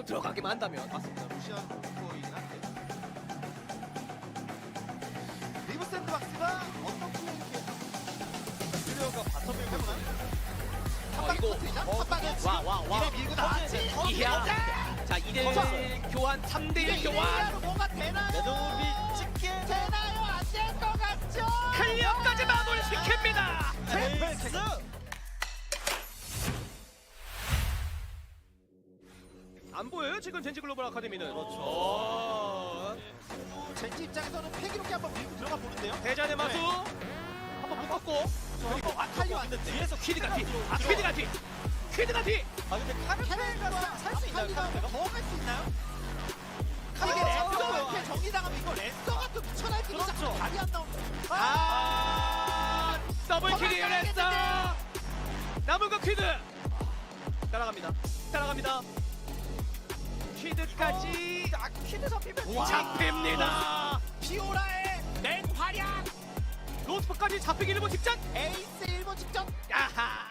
들어가기만 한다면. 맞습니다. 루시안 코이긴 한데. 리브 샌드박스가 어떻게 이렇게 가 바텀 밀고 있나요? 이거 한방에 와. 이래 밀고 나왔지. 이야. 자 2대1 교환 3대1 교환. 뭐가 되나요? 레드오비 찍게 되나요? 안 될 것 같죠? 클리어까지 마무리시킵니다. 잭스 안 보여요 지금 젠지 글로벌 아카데미는. 그렇죠. 젠지 입장에서는 패기롭게 한번 밀고 들어가 보는데요. 대전의 마수 한번 묶었고 그리고 칼리 왔는데 뒤에서 퀴드가 뒤. 퀴드가 뒤. 아 근데 카르페가 살 수 있나요? 카르페가? 더 갈 수 있나요? 이게 랜서 이렇게 정리당하면 이거 랜서가 또 붙여날 길이 그렇죠. 답이 안 나오는. 더블 킬이에요 랜서. 남은 거 퀴드. 따라갑니다. 퀴드까지 퀴드 잡히면 잡힙니다. 피오라의 맹활약. 로스퍼까지 잡히기 일본 직전. 에이스 1번 직전. 야하.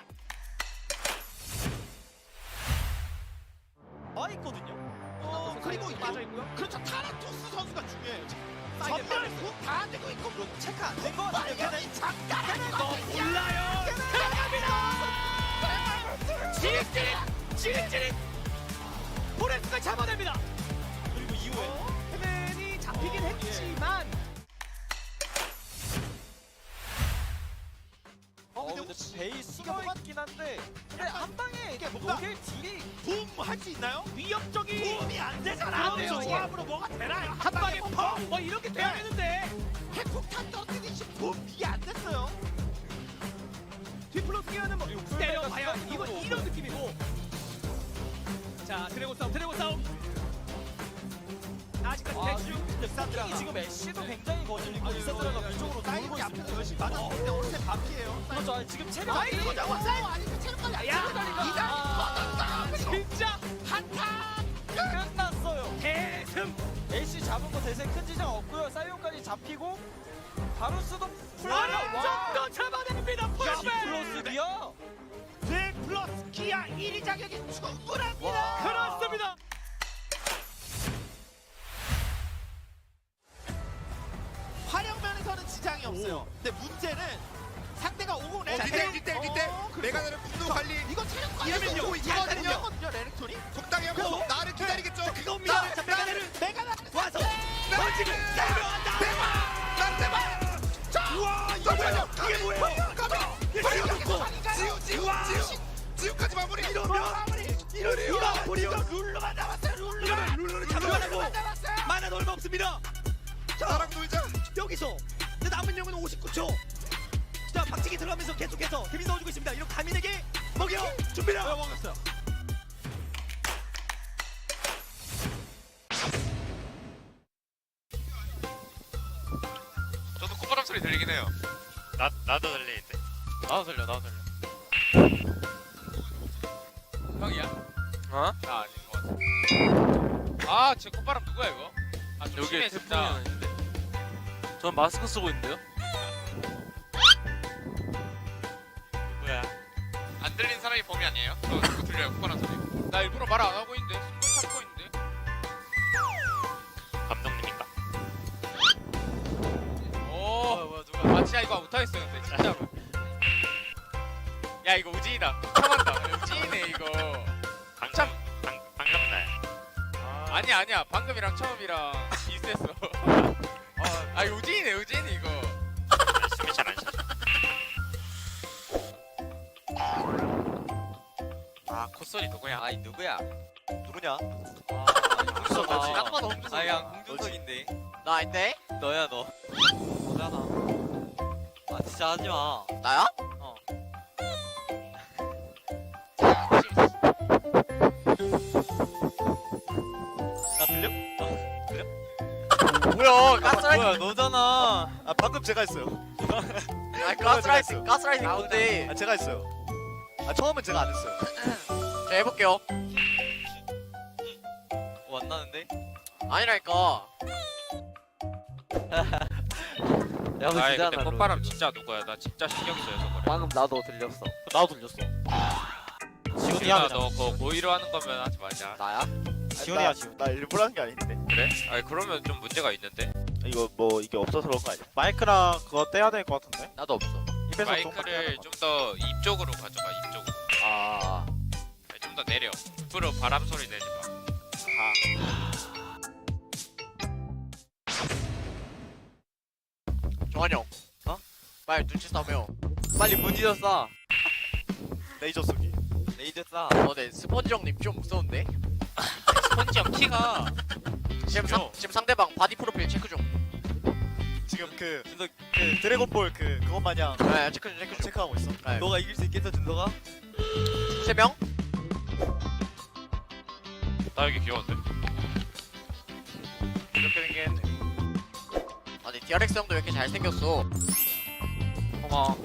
와 있거든요. 그리고 빠져 있고요. 그렇죠. 타라투스 선수가 중요해요. 사이드 전멸 다 되고 있고 체크 안 된 거 같아요. 빨간이 잠깐 몰라요. 들어갑니다. 찌릿. 포레스가 잡아냅니다. 그리고 이후에 헤맨이 잡히긴 했지만 근데 혹시 베이스가 있긴 한데 근데 한 방에 이게 뭔가 녹일 딜이 붐할 수 있나요? 위협적이 붐이 안 되잖아. 안 돼요, 이게. 조합으로 뭐가 되나요? 한 방에 펑! 뭐 이렇게 돼야 되는데 핵폭탄 떨어뜨리듯이 붐 이게 안 됐어요. 뒤플러스 기어는 뭐 그리고 때려봐야 풀백과 이거 스톱으로 이런 느낌이고. 자 드래곤 싸움. 아직까지 대충. 근데 사킹이 지금 애쉬도 굉장히 거슬리고 리사드라가 위쪽으로 돌고 사이드 있습니다. 앞에서 열심히 맞았는데 어느새 바피예요. 그렇죠. 아니, 지금 체력 아이, 이거 저거 사이드 아니면 체력까지 안 야, 차니까 이장 터졌다. 진짜 한타. 끝났어요. 대승. 애쉬 잡은 거 대세 큰 지장 없고요. 사이온까지 잡히고 바루스도 풀어요. 완전 잡아냅니다. 풀백. 플러스 기어. 네 플러스 기아 1위 자격이 충분합니다. 와. 그렇습니다. 활용면에서는 지장이 없어요. 근데 문제는 상대가 오고 뒷대 메가나를 분노 관리 이거 체력 관리 이러면요. 오고 이거는요. 있거든요. 레넥톤이. 적당히 하고 나를 기다리겠죠. 그겁니다. 자, 메가네를 메가나 와서 던지고 세명한다. 나를 대박. 우와 잠깐만요. 이게 뭐예요? 지우까지 마무리. 이러네요. 이거 룰루만 남았어요. 이러면 룰루를 잡아내고 룰루만 남았어요. 만화 얼마 없습니다. 나랑 놀자. 여기서 이제 남은 영은 59초. 자 박치기 들어가면서 계속해서 개빈 넣어주고 있습니다. 이런 가민에게 먹여 준비라. 먹었어요. 저도 콧바람 소리 들리긴 해요. 나도 들리는데. 나도 들려. 형이야? 어? 나 아닌 것 같아. 아, 제 콧바람 누구야 이거? 아, 좀 심해 진짜. 전 마스크 쓰고 있는데요. 누구야? 안 들린 사람이 범이 아니에요? 저 누구 들려요 콧바람 소리? 나 일부러 말 안 하고 있는데 숨도 참고 있는데. 감독님인가? 오, 누가? 아, 진짜 이거 못하겠어 근데 진짜. 야 이거 우진이다. 참한다. 우진이네 이거. 방금 날. 아니야. 방금이랑 처음이랑 비슷했어. 아 이거 우진이네 이거. 숨이 잘 안 쉬어. 아 콧소리 누구야? 아이 누구야? 누구냐? 홍준석이지. 딱 봐도 홍준석. 아야 홍준석인데. 나 아닌데? 너야 너. 너잖아. 아 진짜 하지 마. 나야? 어. 나 들려? 뭐야? 가스라이팅. 뭐야 너잖아. 아 방금 제가 했어요. 아 가스라이팅 뭔데? 아 제가 했어요. 아 처음엔 제가 안 했어요. 자 해볼게요. 왔나는데? 아니라니까. 야 아이 근데 콧바람 진짜 누구야? 나 진짜 신경 써요 저거를. 방금 나도 들렸어. 나도 들렸어. 지훈아 너 그거 모의로 하는 거면 하지 말자. 나야? 지훈이야 지훈. 나 일부러 한 게 아닌데. 그래? 아니 그러면 좀 문제가 있는데. 이거 뭐 이게 없어서 그런 거 아니야? 마이크랑 그거 떼야 될 것 같은데. 나도 없어. 입에서 마이크를 좀 더 입 쪽으로 가져가. 입 쪽으로. 아. 좀 더 내려. 앞으로 바람 소리 내지 마. 정한이 형. 어? 빨리 눈치 싸며. 빨리 문지어 쏴. 레이저 쏘기. 레이저 쏴. 네 스펀지 형님 좀 무서운데? 스펀지 형 키가 지금 상대방 바디 프로필 체크 중. 지금 그 드래곤볼 그것 마냥 네, 체크 중. 체크하고 있어. 네. 너가 이길 수 있겠어 준서가? 3명? 나 여기 귀여운데. 이렇게 생겼네. 아니 DRX 형도 왜 이렇게 잘생겼어? 고마워.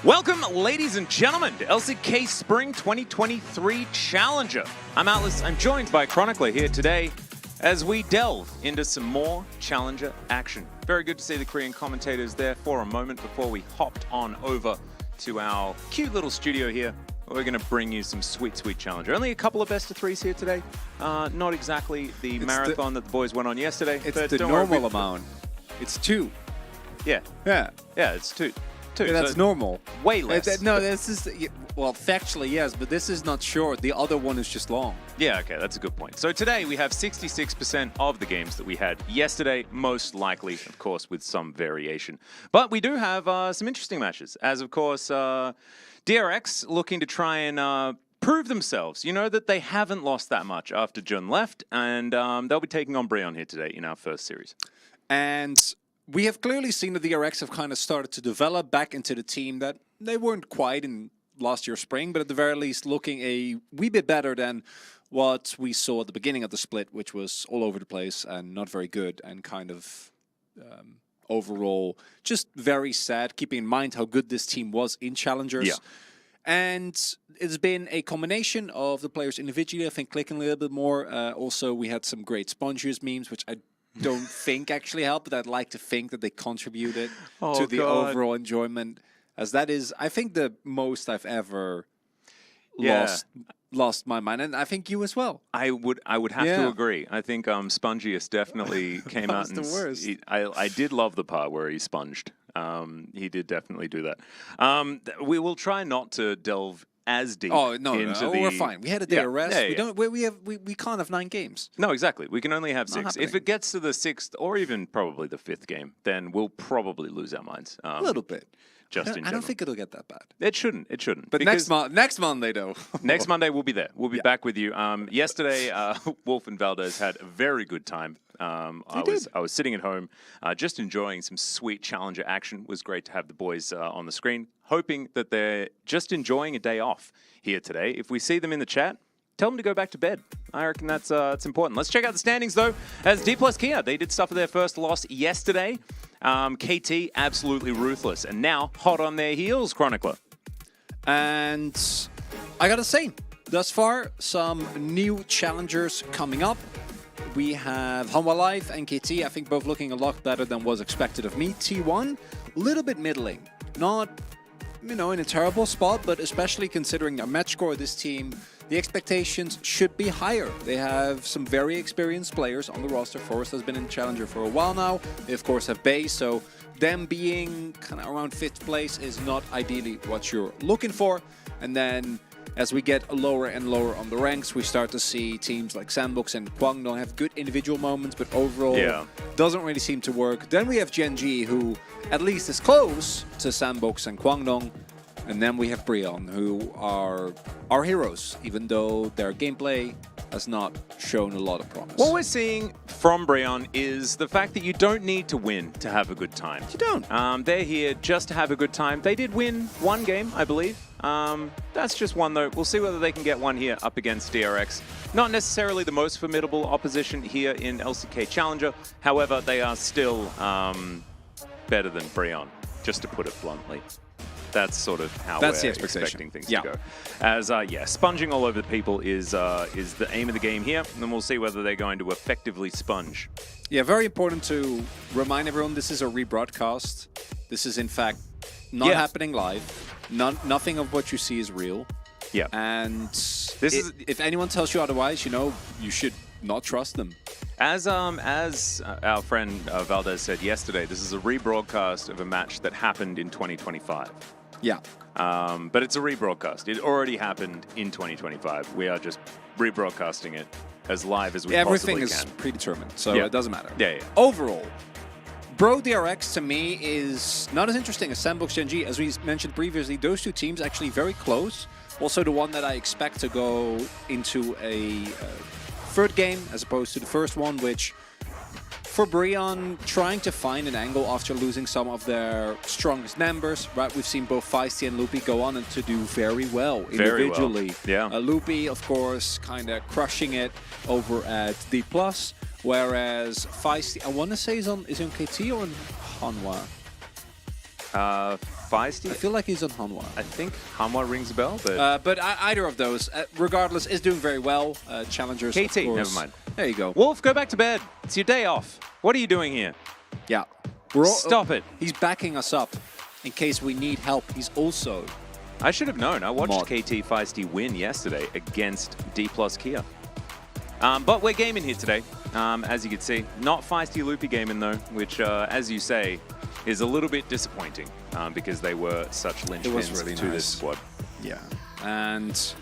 Welcome, ladies and gentlemen, to LCK Spring 2023 Challenger. I'm Atlas. I'm joined by Chronicler here today as we delve into some more Challenger action. Very good to see the Korean commentators there for a moment before we hopped on over to our cute little studio here. We're going to bring you some sweet, sweet Challenger. Only a couple of best of threes here today. Not exactly the marathon that the boys went on yesterday. It's but the don't worry, normal amount. It's 2. Yeah, Yeah, it's two. yeah that's so normal. way less. No, this is well, factually yes, but this is not short. The other one is just long. Yeah, okay, that's a good point. So today we have 66% of the games that we had yesterday, most likely, of course, with some variation. But we do have some interesting matches, as of course, DRX looking to try and prove themselves. You know that they haven't lost that much after Jun left, and they'll be taking on Breon here today in our first series. And we have clearly seen that the DRX have kind of started to develop back into the team that they weren't quite in last year's spring, but at the very least looking a wee bit better than what we saw at the beginning of the split, which was all over the place and not very good and kind of overall just very sad, keeping in mind how good this team was in Challengers. Yeah. And it's been a combination of the players individually, I think, clicking a little bit more. Also, we had some great Spongius memes, which I don't think actually helped, but I'd like to think that they contributed to the overall enjoyment, as that is, I think, the most I've ever lost my mind, and I think you as well. I would have to agree. I think Spongius definitely came out and the worst. I did love the part where he sponged. He did definitely do that. We will try not to delve as deep. Oh no, into we're fine. We had a day of rest. Yeah. We can't have 9 games. No, exactly. We can only have Not 6. happening. If it gets to the 6th or even probably the 5th game, then we'll probably lose our minds. A little bit. Just in I general. don't think it'll get that bad. It shouldn't. It shouldn't. But because next Monday though. next Monday we'll be there. We'll be back with you. Yesterday, Wolf and Valdez had a very good time. I was sitting at home, just enjoying some sweet Challenger action. It was great to have the boys on the screen, hoping that they're just enjoying a day off here today. If we see them in the chat, tell them to go back to bed. I reckon that's important. Let's check out the standings though. As D plus Kia, they did suffer their first loss yesterday. KT absolutely ruthless, and now hot on their heels, Chronicler. And I gotta say, thus far, some new challengers coming up. We have Hanwha Live and KT, I think both looking a lot better than was expected of me. T1, a little bit middling. Not, in a terrible spot, but especially considering their match score of this team, the expectations should be higher. They have some very experienced players on the roster. Forrest has been in Challenger for a while now. They, of course, have Bay, so them being kind of around 5th place is not ideally what you're looking for. And then as we get lower and lower on the ranks, we start to see teams like Sandbox and Guangdong have good individual moments, but overall doesn't really seem to work. Then we have Gen.G, who at least is close to Sandbox and Guangdong. And then we have Brion, who are our heroes, even though their gameplay has not shown a lot of promise. What we're seeing from Brion is the fact that you don't need to win to have a good time. You don't. They're here just to have a good time. They did win one game, I believe. That's just one, though. We'll see whether they can get one here up against DRX. Not necessarily the most formidable opposition here in LCK Challenger. However, they are still better than Brion, just to put it bluntly. That's sort of how That's we're the expectation. expecting things to go. As, sponging all over the people is the aim of the game here, and then we'll see whether they're going to effectively sponge. Yeah, very important to remind everyone this is a rebroadcast. This is, in fact, not happening live. Nothing of what you see is real. Yeah. And if anyone tells you otherwise, you know, you should not trust them. As our friend Valdez said yesterday, this is a rebroadcast of a match that happened in 2025. Yeah. But it's a rebroadcast. It already happened in 2025. We are just rebroadcasting it as live as we possibly Everything can. is predetermined, so it doesn't matter. Yeah. Overall, Bro DRX to me is not as interesting as Sandbox Gen.G. As we mentioned previously, those two teams actually very close. Also the one that I expect to go into a third game as opposed to the first one, which for Brion, trying to find an angle after losing some of their strongest members, right? We've seen both Feisty and Loopy go on and to do very well individually. Yeah. Loopy, of course, kind of crushing it over at D+, whereas Feisty, I want to say is on KT or on Hanwha? Feisty? I feel like he's on Hanwha. I think Hanwha rings a bell, but... But either of those, regardless, is doing very well. Challengers, KT, of course. never mind. There you go. Wolf, go back to bed. It's your day off. What are you doing here? Yeah. Stop it. He's backing us up in case we need help. He's also... I should have known. I watched Mod. KT Feisty win yesterday against D+ Kia. But we're gaming here today, as you can see. Not Feisty Loopy gaming, though, which, as you say, is a little bit disappointing because they were such linchpins really to nice. this squad. Yeah. And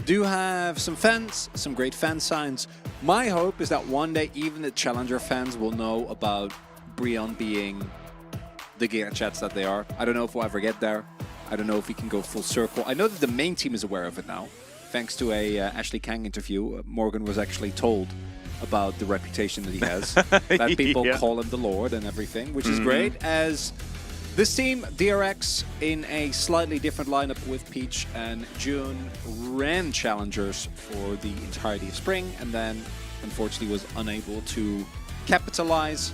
do have some fans, some great fan signs. My hope is that one day even the Challenger fans will know about Brion being the Giga Chats that they are. I don't know if we'll ever get there. I don't know if we can go full circle. I know that the main team is aware of it now. Thanks to a Ashley Kang interview, Morgan was actually told about the reputation that he has. That people call him the Lord and everything, which is great. As this team, DRX, in a slightly different lineup with Peach and June, ran Challengers for the entirety of Spring, and then unfortunately was unable to capitalize.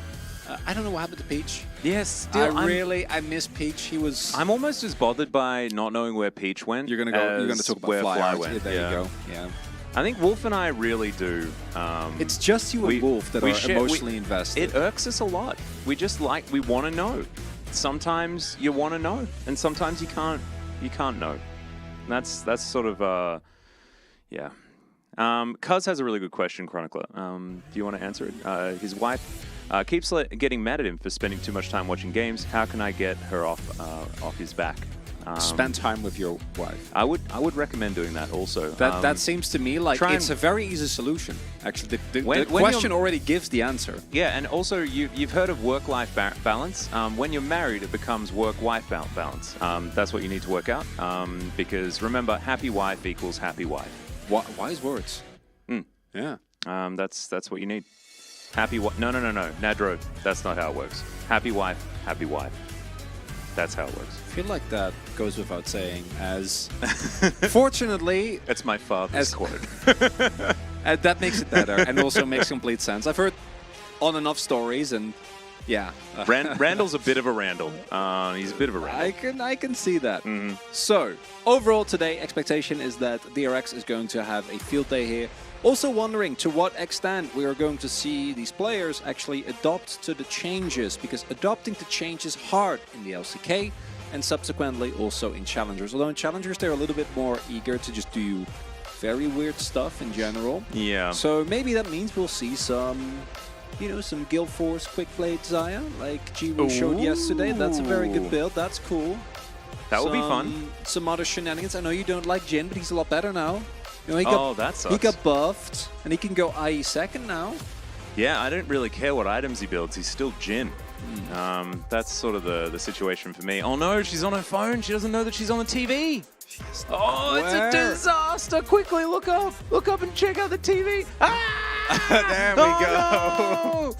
I don't know what happened to Peach. Yes, I miss Peach. He was... I'm almost as bothered by not knowing where Peach went. You're gonna talk about where Fly went. Yeah, there you go. Yeah. I think Wolf and I really do. It's just you and Wolf that are emotionally invested. It irks us a lot. We just we want to know. Sometimes you want to know, and sometimes you can't. You can't know. And that's sort of yeah. Cuz has a really good question, Chronicler. Do you want to answer it? His wife keeps getting mad at him for spending too much time watching games. How can I get her off his back? Spend time with your wife. I would recommend doing that also. That seems to me like it's a very easy solution. Actually, the question already gives the answer. Yeah, and also you've heard of work-life balance. When you're married, it becomes work-wife balance. That's what you need to work out. Because remember, happy wife equals happy wife. Wise words. Yeah. That's what you need. Happy wife. No. Nadro, that's not how it works. Happy wife, happy wife. That's how it works. I feel like that goes without saying, as fortunately... That's my father's quote. That makes it better and also makes complete sense. I've heard on and off stories and yeah. Randall's a bit of a Randall. He's a bit of a Randall. I can see that. So, overall today, expectation is that DRX is going to have a field day here. Also wondering to what extent we are going to see these players actually adopt to the changes, because adopting to change is hard in the LCK and subsequently also in Challengers. Although in Challengers they're a little bit more eager to just do very weird stuff in general. Yeah. So maybe that means we'll see some you know, some Guild Force quick play Zaya, like G-Woo showed yesterday. That's a very good build. That's cool. That would be fun. Some other shenanigans. I know you don't like Jin, but he's a lot better now. You know, Oh, that sucks. he got buffed, and he can go IE second now. Yeah, I don't really care what items he builds. He's still Jin. That's sort of the situation for me. Oh no, she's on her phone. She doesn't know that she's on the TV. Oh, it's a disaster. Quickly look up. Look up and check out the TV. Ah! There we go.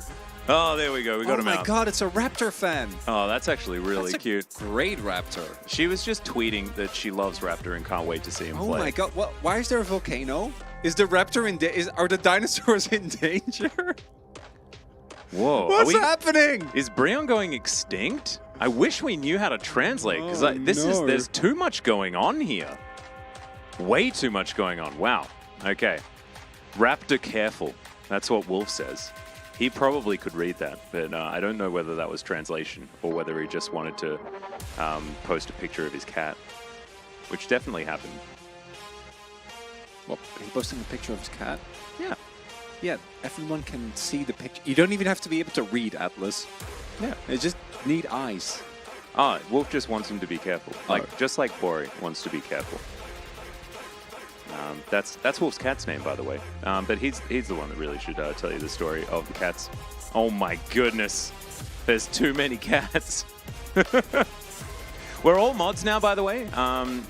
Oh, there we go. We got him Oh out. my god, it's a Raptor fan. Oh, that's actually really That's a cute. Great Raptor. She was just tweeting that she loves Raptor and can't wait to see him Oh play. my god, what? Why is there a volcano? Is the Raptor in are the dinosaurs in danger? Whoa. What's happening? Is Breon going extinct? I wish we knew how to translate, because there's too much going on here. Way too much going on. Wow. Okay. Raptor careful. That's what Wolf says. He probably could read that, but I don't know whether that was translation or whether he just wanted to post a picture of his cat, which definitely happened. What? He posting a picture of his cat? Yeah. Yeah, everyone can see the picture. You don't even have to be able to read, Atlas. Yeah. You just need eyes. Ah, Wolf just wants him to be careful. Just like Bori wants to be careful. That's Wolf's cat's name, by the way. But he's the one that really should tell you the story of the cats. Oh my goodness. There's too many cats. We're all mods now, by the way,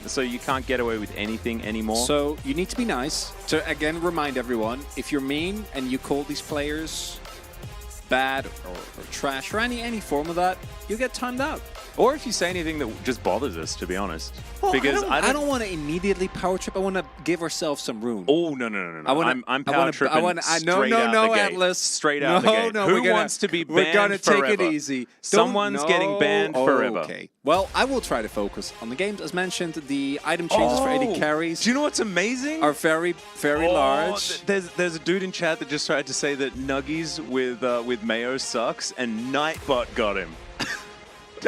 so you can't get away with anything anymore. So you need to be nice. To again remind everyone, if you're mean and you call these players bad or trash or any form of that, you get timed out. Or if you say anything that just bothers us, to be honest. Well, because I don't want to immediately power trip. I want to give ourselves some room. Oh, no. I'm power tripping straight out the gate. Atlas. Straight out the gate. Who wants to be banned We're gonna forever? take it easy. Someone's getting banned forever. Okay. Well, I will try to focus on the games. As mentioned, the item changes for AD carries Do you know what's amazing? are very large. There's a dude in chat that just tried to say that Nuggies with Mayo sucks, and Nightbot got him.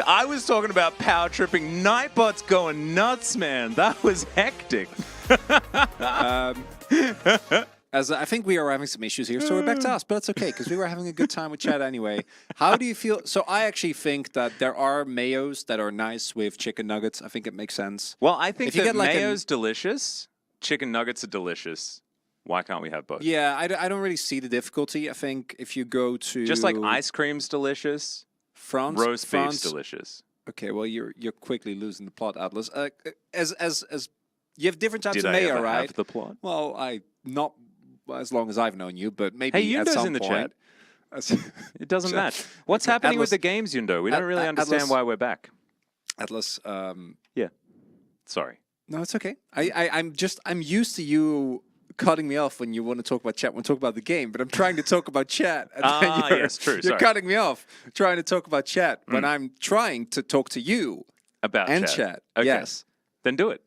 I was talking about power tripping. Nightbot's going nuts, man. That was hectic. As I think we are having some issues here, so we're back to us, but that's okay because we were having a good time with chat anyway. How do you feel? So I actually think that there are mayos that are nice with chicken nuggets. I think it makes sense. Well, I think If you that get like Mayo's delicious. Chicken nuggets are delicious. Why can't we have both? Yeah, I don't really see the difficulty. I think if you go to Just like ice cream's delicious. France, Roast beef's delicious. Okay, well you're quickly losing the plot, Atlas. As you have different types Did of I mayo, ever right? have the plot? Well, not as long as I've known you, but maybe Hey, at Yundo's some in the point. It doesn't So- match. What's Okay, happening with Atlas- the games, Yundo? We don't really understand Atlas- why we're back. Atlas, Sorry. no, it's okay. I'm used to you cutting me off when you want to talk about chat, when we talk about the game, but I'm trying to talk about chat. And then yes, true. You're Sorry. cutting me off trying to talk about chat when I'm trying to talk to you About and chat. chat. Okay. Yes. Then do it.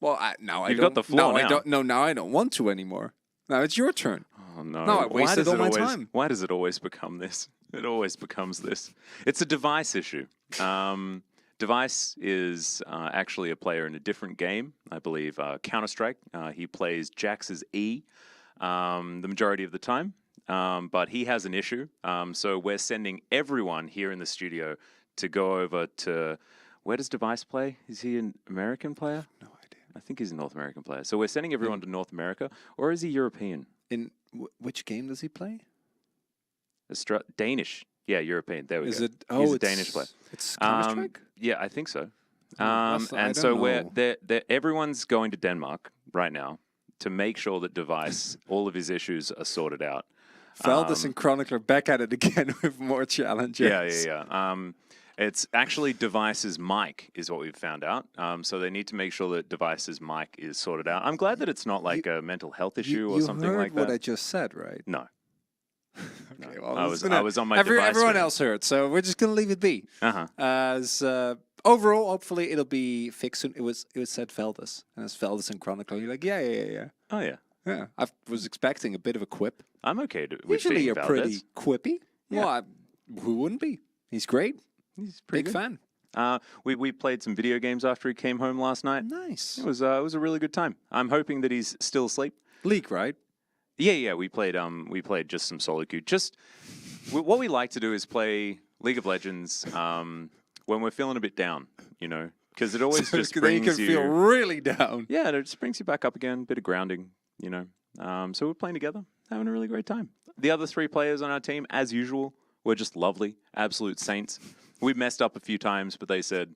Well, now I You've don't. got the floor no, I now. don't. No, now I don't want to anymore. Now it's your turn. Oh no! No, I wasted all my time. Why does it always become this? It always becomes this. It's a device issue. Device is actually a player in a different game, I believe, Counter-Strike. He plays Jax's E the majority of the time, but he has an issue. So we're sending everyone here in the studio to go over to... Where does Device play? Is he an American player? No idea. I think he's a North American player. So we're sending everyone to North America, or is he European? In which game does he play? Danish. Yeah, European. There we Is go. it? He's a It's Danish player. It's Counter-Strike. Yeah, I think so. I And don't so know. everyone's going to Denmark right now to make sure that Device, all of his issues are sorted out. Feldus and Chronicler back at it again with more challenges. Yeah. It's actually Device's mic is what we've found out. So they need to make sure that Device's mic is sorted out. I'm glad that it's not like a mental health issue or something heard like what that. I just said, right? No. Okay, well, I was on my Device everyone rant. else heard, so we're just gonna leave it be. Uh-huh. As overall, hopefully it'll be fixed soon. It was said Feldus, and as Feldus and Chronicle, you're like, yeah. Oh, yeah. Yeah, I was expecting a bit of a quip. I'm okay with Usually being you're Valdez. pretty quippy. Yeah. Well, who wouldn't be? He's great. He's pretty Big good. fan. We played some video games after he came home last night. Nice. It was a really good time. I'm hoping that he's still asleep. League, right? Yeah. We played just some solo queue. Just what we like to do is play League of Legends when we're feeling a bit down, you know, because it always just then you brings can feel really down. Yeah, it just brings you back up again, bit of grounding, you know. So we're playing together, having a really great time. The other 3 players on our team, as usual, were just lovely, absolute saints. We messed up a few times, but they said,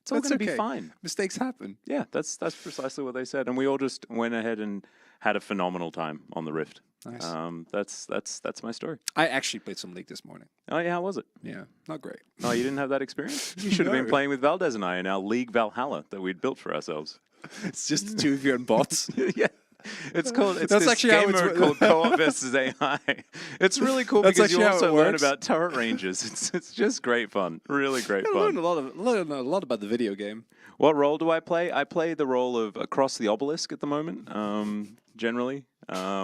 it's all That's going to okay. be fine. Mistakes happen. Yeah, that's precisely what they said. And we all just went ahead and had a phenomenal time on the Rift. Nice. That's my story. I actually played some League this morning. Oh, yeah, how was it? Yeah, not great. Oh, you didn't have that experience? You should have been No. playing with Valdez and I in our League Valhalla that we'd built for ourselves. It's just the 2 of you and bots. Yeah. It's called. It's That's this actually how game it's mode called Co-op versus AI. It's really cool That's because you actually how also it learn works. about turret ranges. It's just great fun. Really great I learned fun. a lot about the video game. What role do I play? I play the role of across the obelisk at the moment, generally,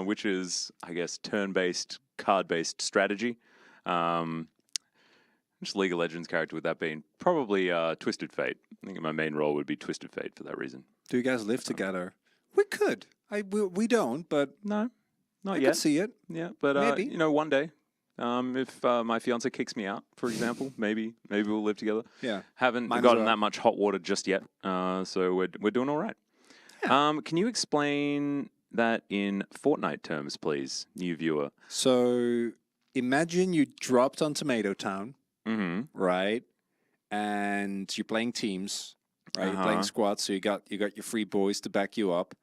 which is, I guess, turn-based, card-based strategy. Just League of Legends character with that being probably Twisted Fate. I think my main role would be Twisted Fate for that reason. Do you guys live together? We could. We don't, but No, not I yet. could see it. Yeah, but Maybe. you know, one day, if my fiance kicks me out, for example, maybe we'll live together. Yeah. Haven't Might as gotten well. that much hot water just yet, so we're doing all right. Can you explain that in Fortnite terms, please, new viewer? So imagine you dropped on Tomato Town, Mm-hmm. right? And you're playing teams, right? You're playing squads, so you got your 3 boys to back you up,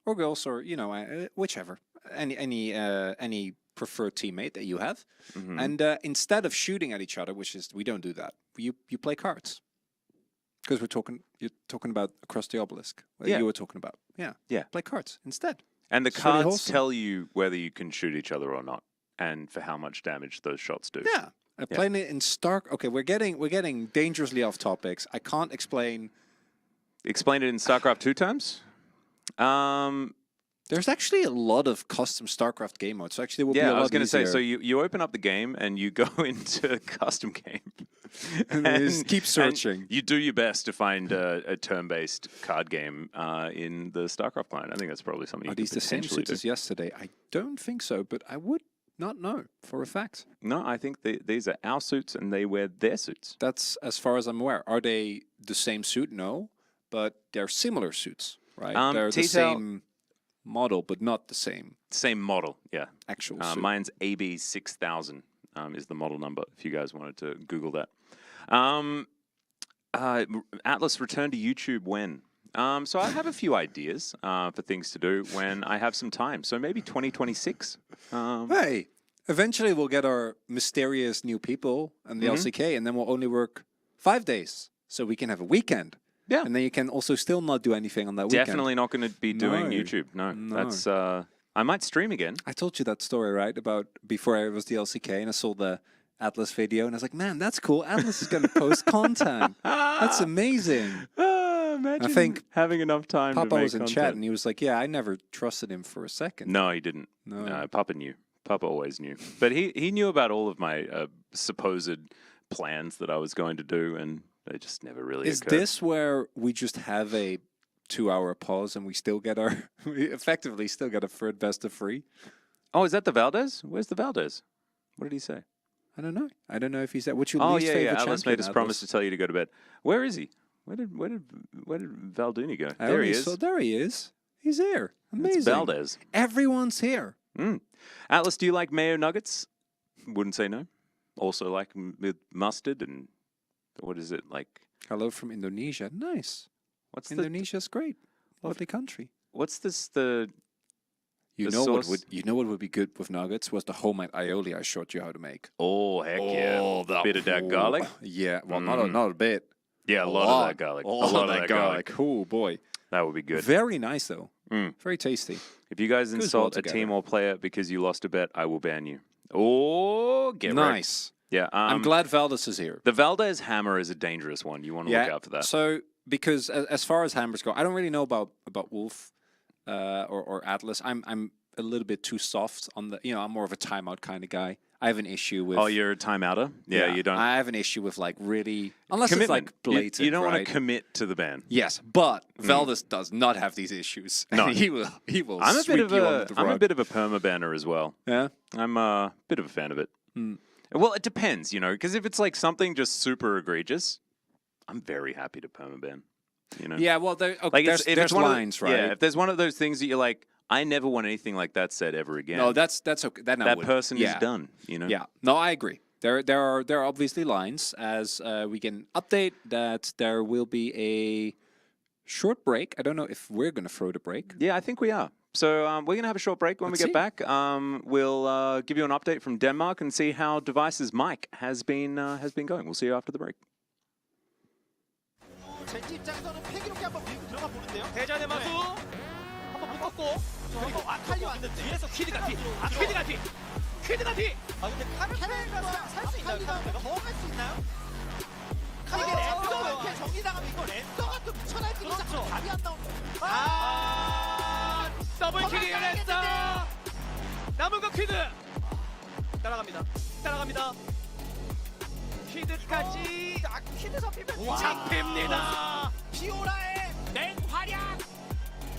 or girls, or you know, whichever, any preferred teammate that you have. Mm-hmm. And instead of shooting at each other, which is we don't do that, you play cards. Because you're talking about across the obelisk. Like Yeah. you were talking about. Yeah. Yeah. Play cards instead. And the It's really cards wholesome. tell you whether you can shoot each other or not, and for how much damage those shots do. Yeah. Playing it in Stark. Okay, we're getting dangerously off topics. I can't explain. Explain it in StarCraft 2 terms. There's actually a lot of custom StarCraft game modes. So actually, it will be a Yeah, lot I was going to say. easier. So you open up the game and you go into custom game, And then you just keep searching. You do your best to find a turn-based card game in the StarCraft client. I think that's probably something Are you could these the same potentially suits do. as yesterday? I don't think so, but I would not know for a fact. No, I think these are our suits and they wear their suits. That's as far as I'm aware. Are they the same suit? No, but they're similar suits, right? They're the T-Tel- same model, but not the same Same model, yeah. actual suit. Mine's AB6000 is the model number, if you guys wanted to Google that. Atlas, return to YouTube when? So I have a few ideas for things to do when I have some time. So maybe 2026. Hey, eventually we'll get our mysterious new people and the LCK, and then we'll only work 5 days, so we can have a weekend. Yeah. And then you can also still not do anything on that weekend. Definitely not going to be doing No. YouTube. No, No. that's. I might stream again. I told you that story, right? About before I was the LCK and I saw the Atlas video and I was like, man, that's cool. Atlas is going to post content. That's amazing. Imagine think having enough time to Papa make was in content. chat and he was like, yeah, I never trusted him for a second. No, he didn't. No. Papa knew. Papa always knew. But he knew about all of my supposed plans that I was going to do, and they just never really Is occurred. this where we just have a 2-hour pause and we still get our, we effectively still get a third best of 3? Oh, is that the Valdez? Where's the Valdez? What did he say? I don't know. I don't know if he's that. What's your Oh, least yeah, favorite yeah. Atlas champion, made us promise to Atlas? tell you to go to bed. Where is he? Where did Valduni go? I There only he is. saw- there he is. He's here. Amazing. It's Valdez. Everyone's here. Atlas, do you like mayo nuggets? Wouldn't say no. Also like with mustard and what is it like? Hello from Indonesia. Nice. What's the Indonesia's great. Lovely country. what's this the You The know what sauce- would be good with nuggets was the homemade aioli I showed you how to make. oh heck yeah bit of that garlic? Yeah, well not a bit. Yeah, a lot of that garlic. A lot of that garlic. Oh boy. That would be good. Very nice though. Mm. Very tasty. If you guys Goes insult well a team together. or player because you lost a bet, I will ban you. Oh, get wrecked. Nice. Yeah, I'm glad Valdez is here. the Valdez hammer is a dangerous one. You want to look out for that. So because as far as hammers go, I don't really know about Wolf or Atlas. I'm a little bit too soft on the. I'm more of a timeout kind of guy. I have an issue with. Oh, you're a timeouter? Yeah, you don't. I have an issue with like really unless Commitment. it's like blatant. You don't want right? to commit to the ban. Yes, but Valdez does not have these issues. No. he will. He will. I'm a sweep bit of you a under the I'm a rug. bit of a perma banner as well. Yeah. I'm a bit of a fan of it. Well, it depends, you know, because if it's like something just super egregious, I'm very happy to perma ban. You know. Yeah. Well, there, okay, Like there's, if there's it's one of the- lines, right? Yeah. If there's one of those things that you're like, I never want anything like that said ever again. No, that's okay. That person is done. You know. Yeah. No, I agree. There are obviously lines as we can update that there will be a short break. I don't know if we're gonna throw the break. Yeah, I think we are. So we're going to have a short break. When Let's we get see. back, we'll give you an update from Denmark and see how Device's mic has been going. We'll see you after the break. 젠지 입장에서는 패기롭게 한번 밀고 들어가 보는데요. 대전의 마수 한번 묶었고 그리고 아칼리 왔는데 뒤에서 퀴드가 뒤. 퀴드가 뒤. 퀴드가 뒤. 아 근데 카르페가 살 수 있나요? 카르페가 더 할 수 있나요? 이게 랜서가 이렇게 정리당하면 이거 랜서가 또 미쳐날지 그렇죠. 답이 안 나오는 더블킬이 랜서. 남은 거 퀴드. 따라갑니다. 퀴드까지 퀴드 잡히면 잡힙니다. 피오라의 맹활약.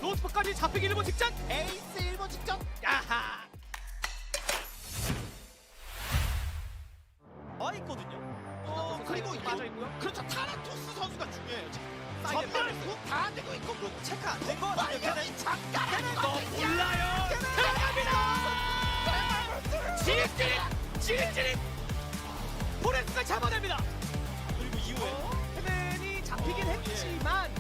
로스프까지 잡히기 일본 직전. 에이스 일본 직전. 야하. 있거든요. 그리고 빠져 있고요. 그렇죠. 타라투스 선수가 중요해요. 전멸 다 되고 있고 체크 안 된 거 완전히 잠깐은 너 몰라요. 들어갑니다. 지릿지릿. 포레스가 잡아냅니다. 그리고 이후에 헤벤이 잡히긴 했지만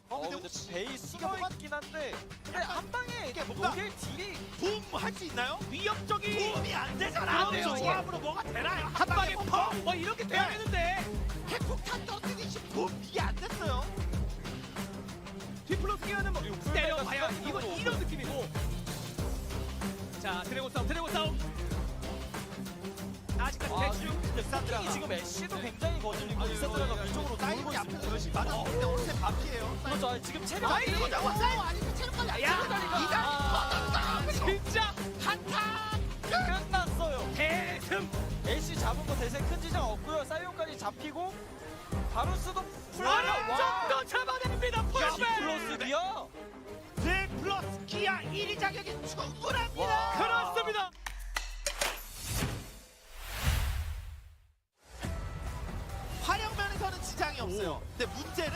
근데 베이스가 있긴 한데 근데 한 방에 이게 뭔가 녹일 딜이 붐 할 수 있나요? 위협적인 붐이 안 되잖아. 안 돼요. 조합으로 뭐가 되나요? 한 방에 펑! 뭐 이렇게 돼야 되는데 핵폭탄 떠뜨리시 붐 이게 안 됐어요. 디플러스 기어는 뭐 때려봐요. 이런 느낌이고. 자 드래곤 싸움. 아직까지 대충 지금 애쉬도 굉장히 거슬리고 이세트가 위쪽으로 사이드 앞에서 열심히 맞았는데 오른쪽 반피예요. 그렇죠. 지금 체력 아니 이거 나왔어요. 아니 체력까지 야 진짜 한타 끝났어요. 대승. 애쉬 잡은 거 대세 큰 지장 없고요. 사이온까지 잡히고 바루스도 완전도 잡아냅니다. 플러스 기어. 네 플러스 기아 1위 자격이 충분합니다. 그렇습니다. 활용면에서는 지장이 없어요. 근데 문제는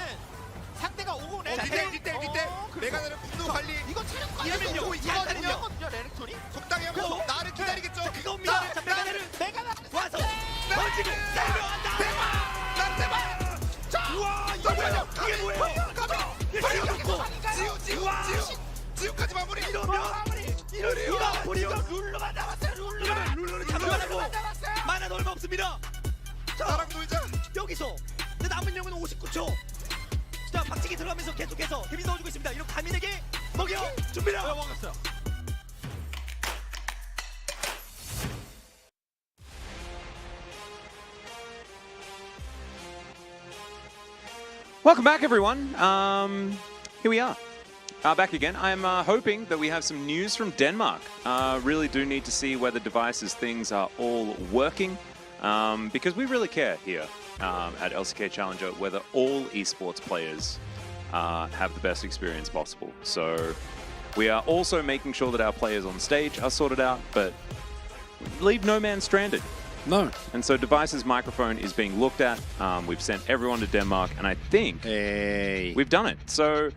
상대가 오고 이때 메가나는 분노 관리 이거 체력 관리 이러면 오고 이거거든요. 있거든요. 레넥톤이 적당히 하고 나를 기다리겠죠. 그겁니다. 자, 메가나를 와서 던지고 세려한다. 난 대박. 와 이거 뭐야? 이게 뭐예요? 지우까지 마무리. 이러면 룰루만 남았어요. 룰루를 잡아내고 만화 얼마 없습니다. 나랑 놀자. 여기서 남은 영은 59초. 자 박치기 들어가면서 계속해서 개빈 넣어주고 있습니다. 이런 가민에게 먹여 줍니다. 먹었어요. Welcome back, everyone. Here we are. Back again. I'm hoping that we have some news from Denmark. Really do need to see whether Device's things are all working, because we really care here at LCK Challenger whether all esports players have the best experience possible. So we are also making sure that our players on stage are sorted out, but leave no man stranded. No. And so Device's microphone is being looked at. We've sent everyone to Denmark, and I think we've done it. So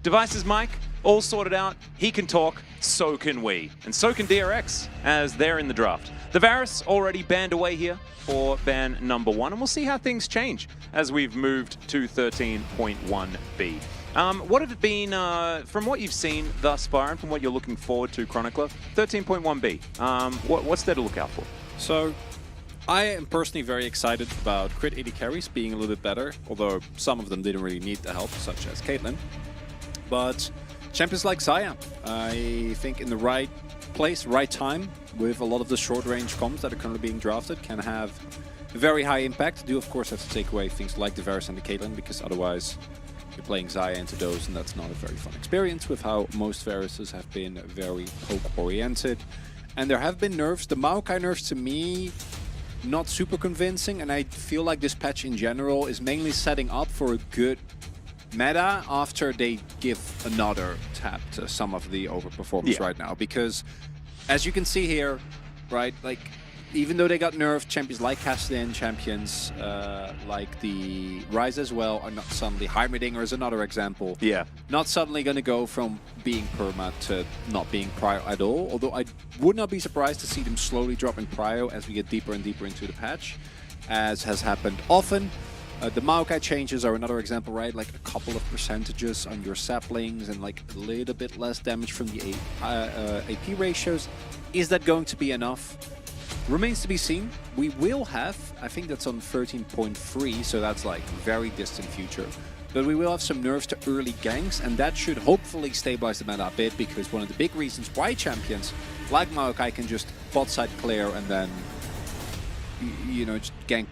Device's mic, all sorted out. He can talk, so can we. And so can DRX, as they're in the draft. The Varus already banned away here for ban number 1, and we'll see how things change as we've moved to 13.1B. What have it been, from what you've seen thus far and from what you're looking forward to, Chronicler, 13.1B, what's there to look out for? So, I am personally very excited about crit 80 carries being a little bit better, although some of them didn't really need the help, such as Caitlyn. But champions like Xayah, I think in the right place, right time, with a lot of the short-range comps that are currently being drafted, can have a very high impact. Do of course have to take away things like the Varus and the Caitlyn, because otherwise you're playing Xayah into those, and that's not a very fun experience with how most Varuses have been very poke-oriented. And there have been nerfs. The Maokai nerfs, to me, not super convincing, and I feel like this patch in general is mainly setting up for a good meta after they give another tap to some of the overperformers right now. Because, as you can see here, right, like, even though they got nerfed, champions like Castellan, champions like the Rise as well are not suddenly... Heimerdinger is another example. Yeah. Not suddenly going to go from being perma to not being prio at all. Although I would not be surprised to see them slowly drop in prio as we get deeper and deeper into the patch, as has happened often. The Maokai changes are another example, right? Like a couple of percentages on your saplings and like a little bit less damage from the AP ratios. Is that going to be enough? Remains to be seen. We will have, I think that's on 13.3, so that's like very distant future. But we will have some nerfs to early ganks, and that should hopefully stabilize the meta a bit, because one of the big reasons why champions like Maokai can just bot side clear and then, you know, just gank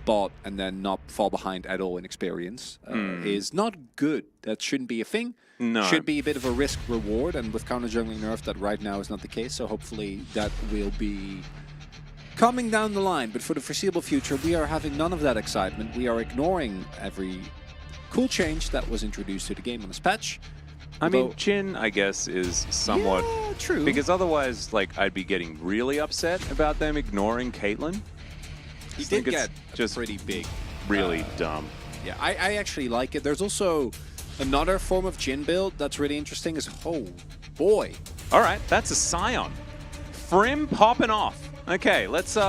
bot and then not fall behind at all in experience is not good. That shouldn't be a thing. No. Should be a bit of a risk reward, and with counter jungling nerf that right now is not the case, so hopefully that will be coming down the line. But for the foreseeable future, we are having none of that excitement. We are ignoring every cool change that was introduced to the game on this patch. I mean, Jin, I guess, is somewhat... Yeah, true. Because otherwise, like, I'd be getting really upset about them ignoring Caitlyn. He I did think it's get just pretty big. really dumb. Yeah, I actually like it. There's also another form of Jin build that's really interesting is, oh boy. All right, that's a Scion. Frim popping off. Okay, let's see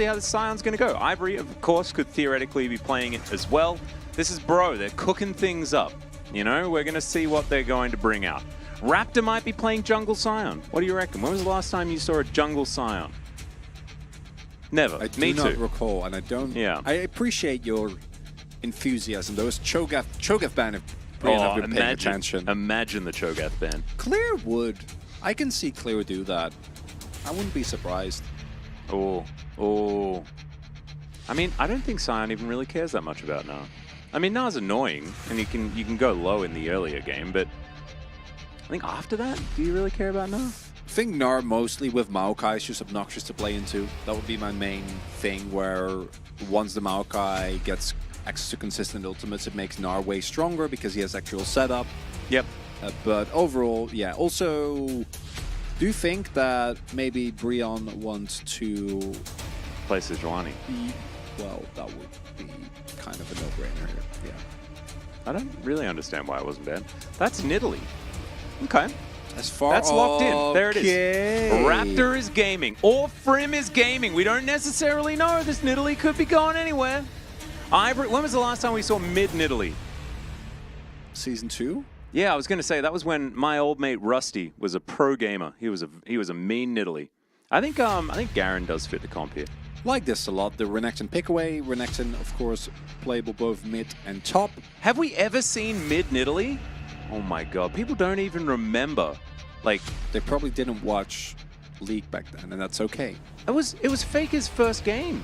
how the Scion's going to go. Ivory, of course, could theoretically be playing it as well. This is Bro. They're cooking things up. You know, we're going to see what they're going to bring out. Raptor might be playing Jungle Scion. What do you reckon? When was the last time you saw a Jungle Scion? Never. I do Me not too. recall, and I don't... Yeah. I appreciate your enthusiasm. Those Cho'Gath ban have really not been paying attention. Imagine the Cho'Gath ban. Clear would. I can see Clear do that. I wouldn't be surprised. Oh. I mean, I don't think Scion even really cares that much about Na. I mean, Na's annoying, and you can go low in the earlier game, but I think after that, do you really care about Na? I think Gnar mostly with Maokai is just obnoxious to play into. That would be my main thing, where once the Maokai gets access to consistent ultimates, it makes Gnar way stronger because he has actual setup. Yep. But overall, yeah. Also, do you think that maybe Brion wants to... Play Sejuani. Well, that would be kind of a no-brainer here. Yeah. I don't really understand why it wasn't banned. That's Nidalee. Okay. As far That's locked in. There it is. Okay. Raptor is gaming. Or Frim is gaming. We don't necessarily know. This Nidalee could be going anywhere. Ivory, when was the last time we saw mid Nidalee? Season 2? Yeah, I was going to say that was when my old mate Rusty was a pro gamer. He was a mean Nidalee. I think Garen does fit the comp here. Like this a lot. The Renekton pick away. Renekton, of course, playable both mid and top. Have we ever seen mid Nidalee? Oh my god, people don't even remember. Like, They probably didn't watch League back then, and that's okay. it was Faker's first game.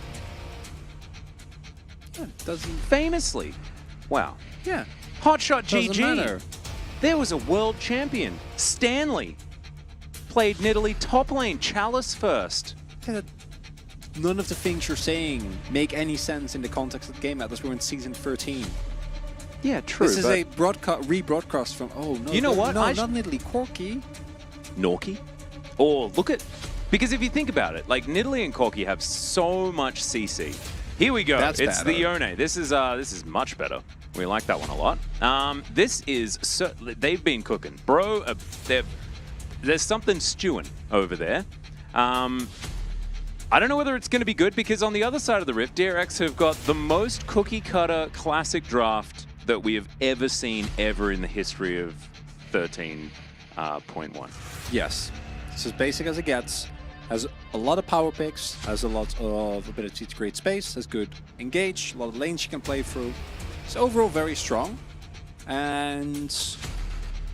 Yeah, doesn't... Famously. Wow. Yeah. Hotshot Doesn't GG. matter. There was a world champion. Stanley played Nidalee top lane, Chalice first. Yeah, none of the things you're saying make any sense in the context of the game. At we're in season 13. Yeah, true. This is a rebroadcast from... Oh, no. You know what? No, I not Nidalee. Corki. Norky. Or look at... Because if you think about it, like Nidalee and Corki have so much CC. Here we go. That's it's better. the Yone. This is much better. We like that one a lot. This is... they've been cooking. Bro, there's something stewing over there. I don't know whether it's going to be good, because on the other side of the rift, DRX have got the most cookie-cutter classic draft that we have ever seen ever in the history of 13.1. Yes. It's as basic as it gets. Has a lot of power picks, has a lot of ability to create space, has good engage, a lot of lanes you can play through. It's overall very strong. And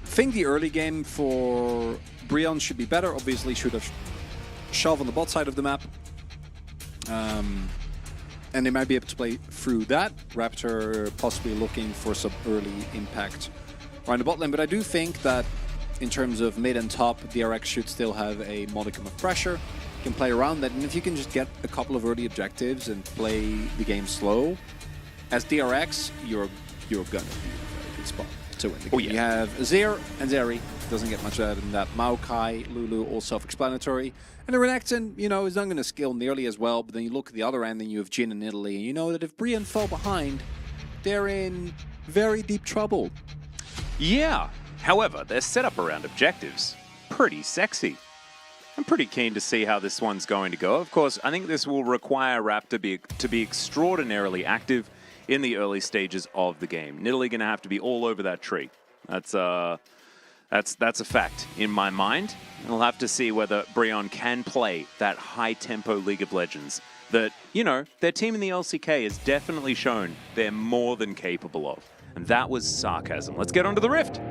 I think the early game for Brion should be better. Obviously should have Shelve on the bot side of the map. and they might be able to play through that. Raptor possibly looking for some early impact around the bot lane, but I do think that in terms of mid and top, DRX should still have a modicum of pressure. Can play around that, and if you can just get a couple of early objectives and play the game slow, as DRX, you're gonna be in a very good spot to win the game. Oh, yeah. You have Azir and Zeri, doesn't get much better than that. Maokai, Lulu, all self-explanatory. And the Renekton, you know, is not going to skill nearly as well, but then you look at the other end and you have Jin in Italy, and you know that if Brienne fall behind, they're in very deep trouble. Yeah. However, their setup around objectives, pretty sexy. I'm pretty keen to see how this one's going to go. Of course, I think this will require Raptor to be extraordinarily active in the early stages of the game. Nidalee going to have to be all over that tree. That's a fact in my mind. We'll have to see whether Brion can play that high-tempo League of Legends that, you know, their team in the LCK has definitely shown they're more than capable of. And that was sarcasm. Let's get onto the Rift.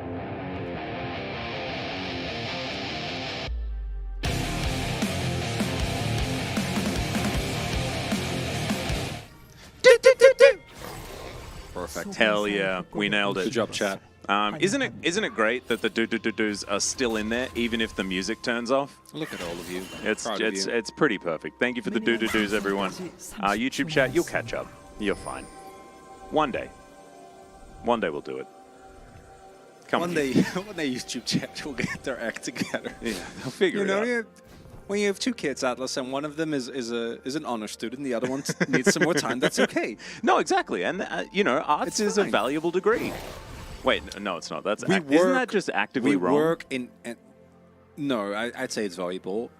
Perfect. Hell yeah, we nailed it. Good job, chat. Isn't it great that the do-do-do-dos are still in there, even if the music turns off? Look at all of you. It's pretty perfect. Thank you for the do-do-dos, everyone. YouTube chat, you'll catch up. You're fine. One day we'll do it. Come on. One day YouTube chat will get their act together. Yeah, they'll figure it out. When you have two kids, Atlas, and one of them is an honor student, the other one needs some more time, that's okay. No, exactly. And, you know, arts is a valuable degree. Wait, no, it's not. Isn't that just actively wrong? We work in... No, I'd say it's valuable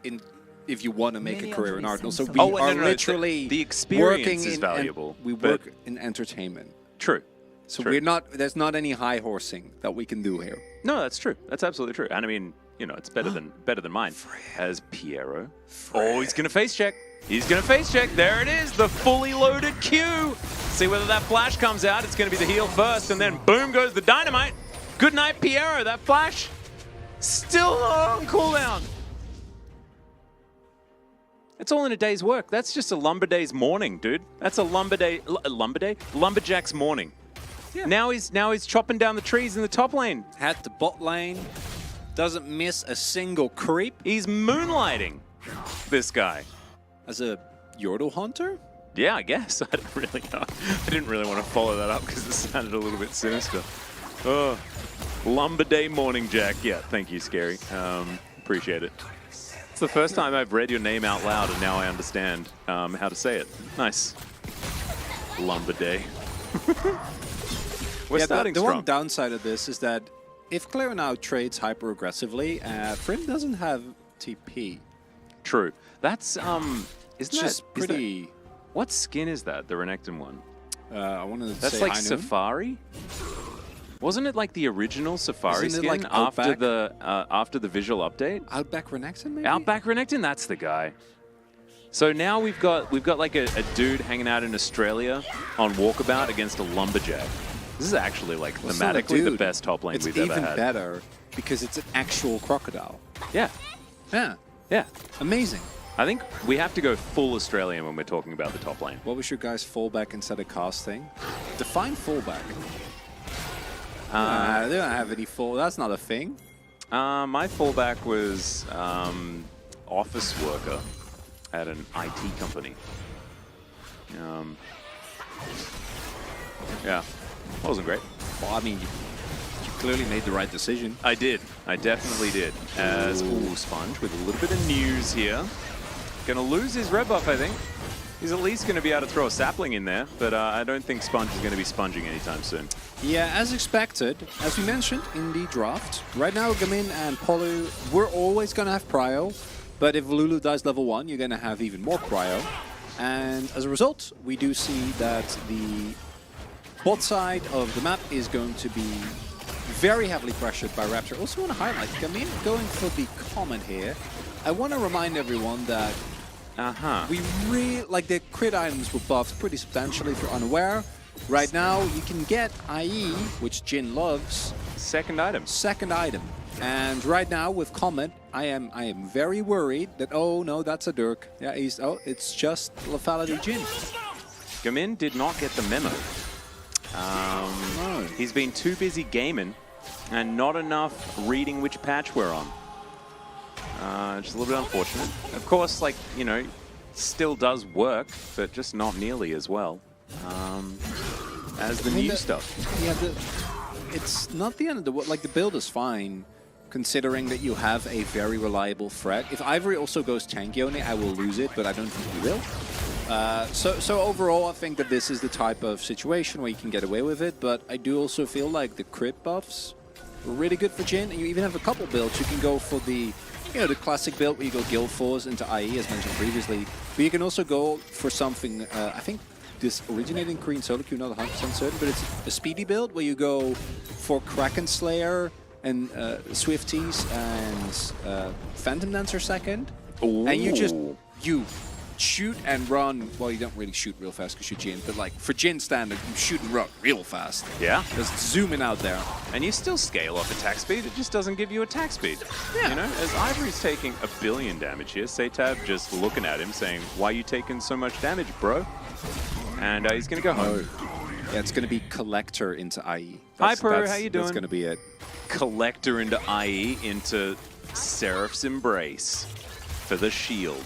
if you want to make a career in art. Also, we are literally the experience working is valuable. We work in entertainment. True. So we're not... There's not any high horsing that we can do here. No, that's true. That's absolutely true. And I mean... You know, it's better than mine. As Piero. Oh, he's gonna face check. He's gonna face check. There it is, the fully loaded Q. See whether that flash comes out. It's gonna be the heal first, and then boom goes the dynamite. Good night, Piero. That flash still on cooldown. It's all in a day's work. That's just a Lumberday's morning, dude. That's a Lumberjack's morning. Yeah. Now he's chopping down the trees in the top lane. Had the bot lane. Doesn't miss a single creep. He's moonlighting, this guy. As a Yordle hunter? Yeah, I guess. I don't really know. I didn't really want to follow that up because it sounded a little bit sinister. Oh, Lumber Day Morning Jack. Yeah, thank you, Scary. Appreciate it. It's the first time I've read your name out loud, and now I understand how to say it. Nice. Lumber Day. We're starting the strong. one downside of this is that if Claire now trades hyper aggressively, Frim doesn't have TP. True. That's It's just pretty. What skin is that? The Renekton one. I wanted to That's say like High Noon. Safari. Wasn't it like the original Safari Isn't it skin like after Outback? the visual update? Outback Renekton, maybe? Outback Renekton, that's the guy. So now we've got like a dude hanging out in Australia on walkabout against a lumberjack. This is actually like thematically the best top lane we've ever had. It's even better because it's an actual crocodile. Yeah. Yeah. Yeah. Amazing. I think we have to go full Australian when we're talking about the top lane. What was your guys' fallback instead of casting? Define fallback. They don't have any fall. That's not a thing. My fallback was office worker at an IT company. Yeah, wasn't great. Well, I mean, you clearly made the right decision. I did. I definitely did. As Sponge with a little bit of news here. Gonna lose his red buff, I think. He's at least gonna be able to throw a sapling in there, but I don't think Sponge is gonna be sponging anytime soon. Yeah, as expected, as we mentioned in the draft, right now Gamin and Polu, we're always gonna have prio, but if Lulu dies level 1, you're gonna have even more prio. And as a result, we do see that the bot side of the map is going to be very heavily pressured by Raptor. Also want to highlight, Gamin going for the comment here. I want to remind everyone that we really, like the crit items were buffed pretty substantially if you're unaware. Right now, you can get IE, which Jin loves. Second item. Second item. And right now with Comet, I am very worried that, oh no, that's a Dirk. Yeah, it's just lethality Jin. Gamin did not get the memo. He's been too busy gaming and not enough reading which patch we're on. Just a little bit unfortunate. Of course, like, you know, still does work, but just not nearly as well as the new stuff. Yeah, it's not the end of the world. Like, the build is fine, considering that you have a very reliable threat. If Ivory also goes tanky only, I will lose it, but I don't think he will. So overall, I think that this is the type of situation where you can get away with it, but I do also feel like the crit buffs are really good for Jin, and you even have a couple builds. You can go for the, you know, the classic build where you go Guild Force into IE, as mentioned previously, but you can also go for something, I think this originated in Korean solo queue, not 100% certain, but it's a speedy build where you go for Kraken Slayer and Swifties and Phantom Dancer second, and you shoot and run. Well, you don't really shoot real fast because you're Jin, but like for Jin standard, you shoot and run real fast. Yeah. Just zooming out there. And you still scale off attack speed, it just doesn't give you attack speed. Yeah. You know, as Ivory's taking 1 billion damage here, Satab just looking at him saying, why are you taking so much damage, bro? And he's gonna go home. Yeah, it's gonna be Collector into IE. Hi, Pro, how you doing? That's gonna be it. Collector into IE into Seraph's Embrace for the shield.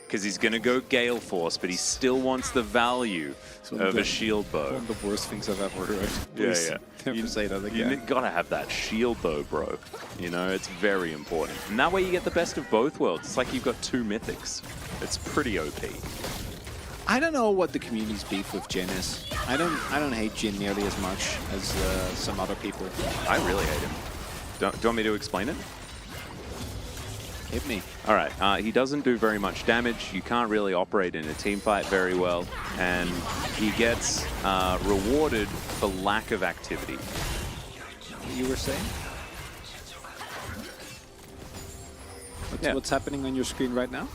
Because he's going to go Gale Force, but he still wants the value of a shield bow. One of the worst things I've ever heard. Yeah, Please, yeah. never say that again. You got to have that shield bow, bro. You know, it's very important. And that way you get the best of both worlds. It's like you've got 2 mythics. It's pretty OP. I don't know what the community's beef with Jin is. I don't hate Jin nearly as much as some other people. I really hate him. Do you want me to explain it? Hit me. All right, he doesn't do very much damage. You can't really operate in a team fight very well. And he gets rewarded for lack of activity. You were saying? What's happening on your screen right now?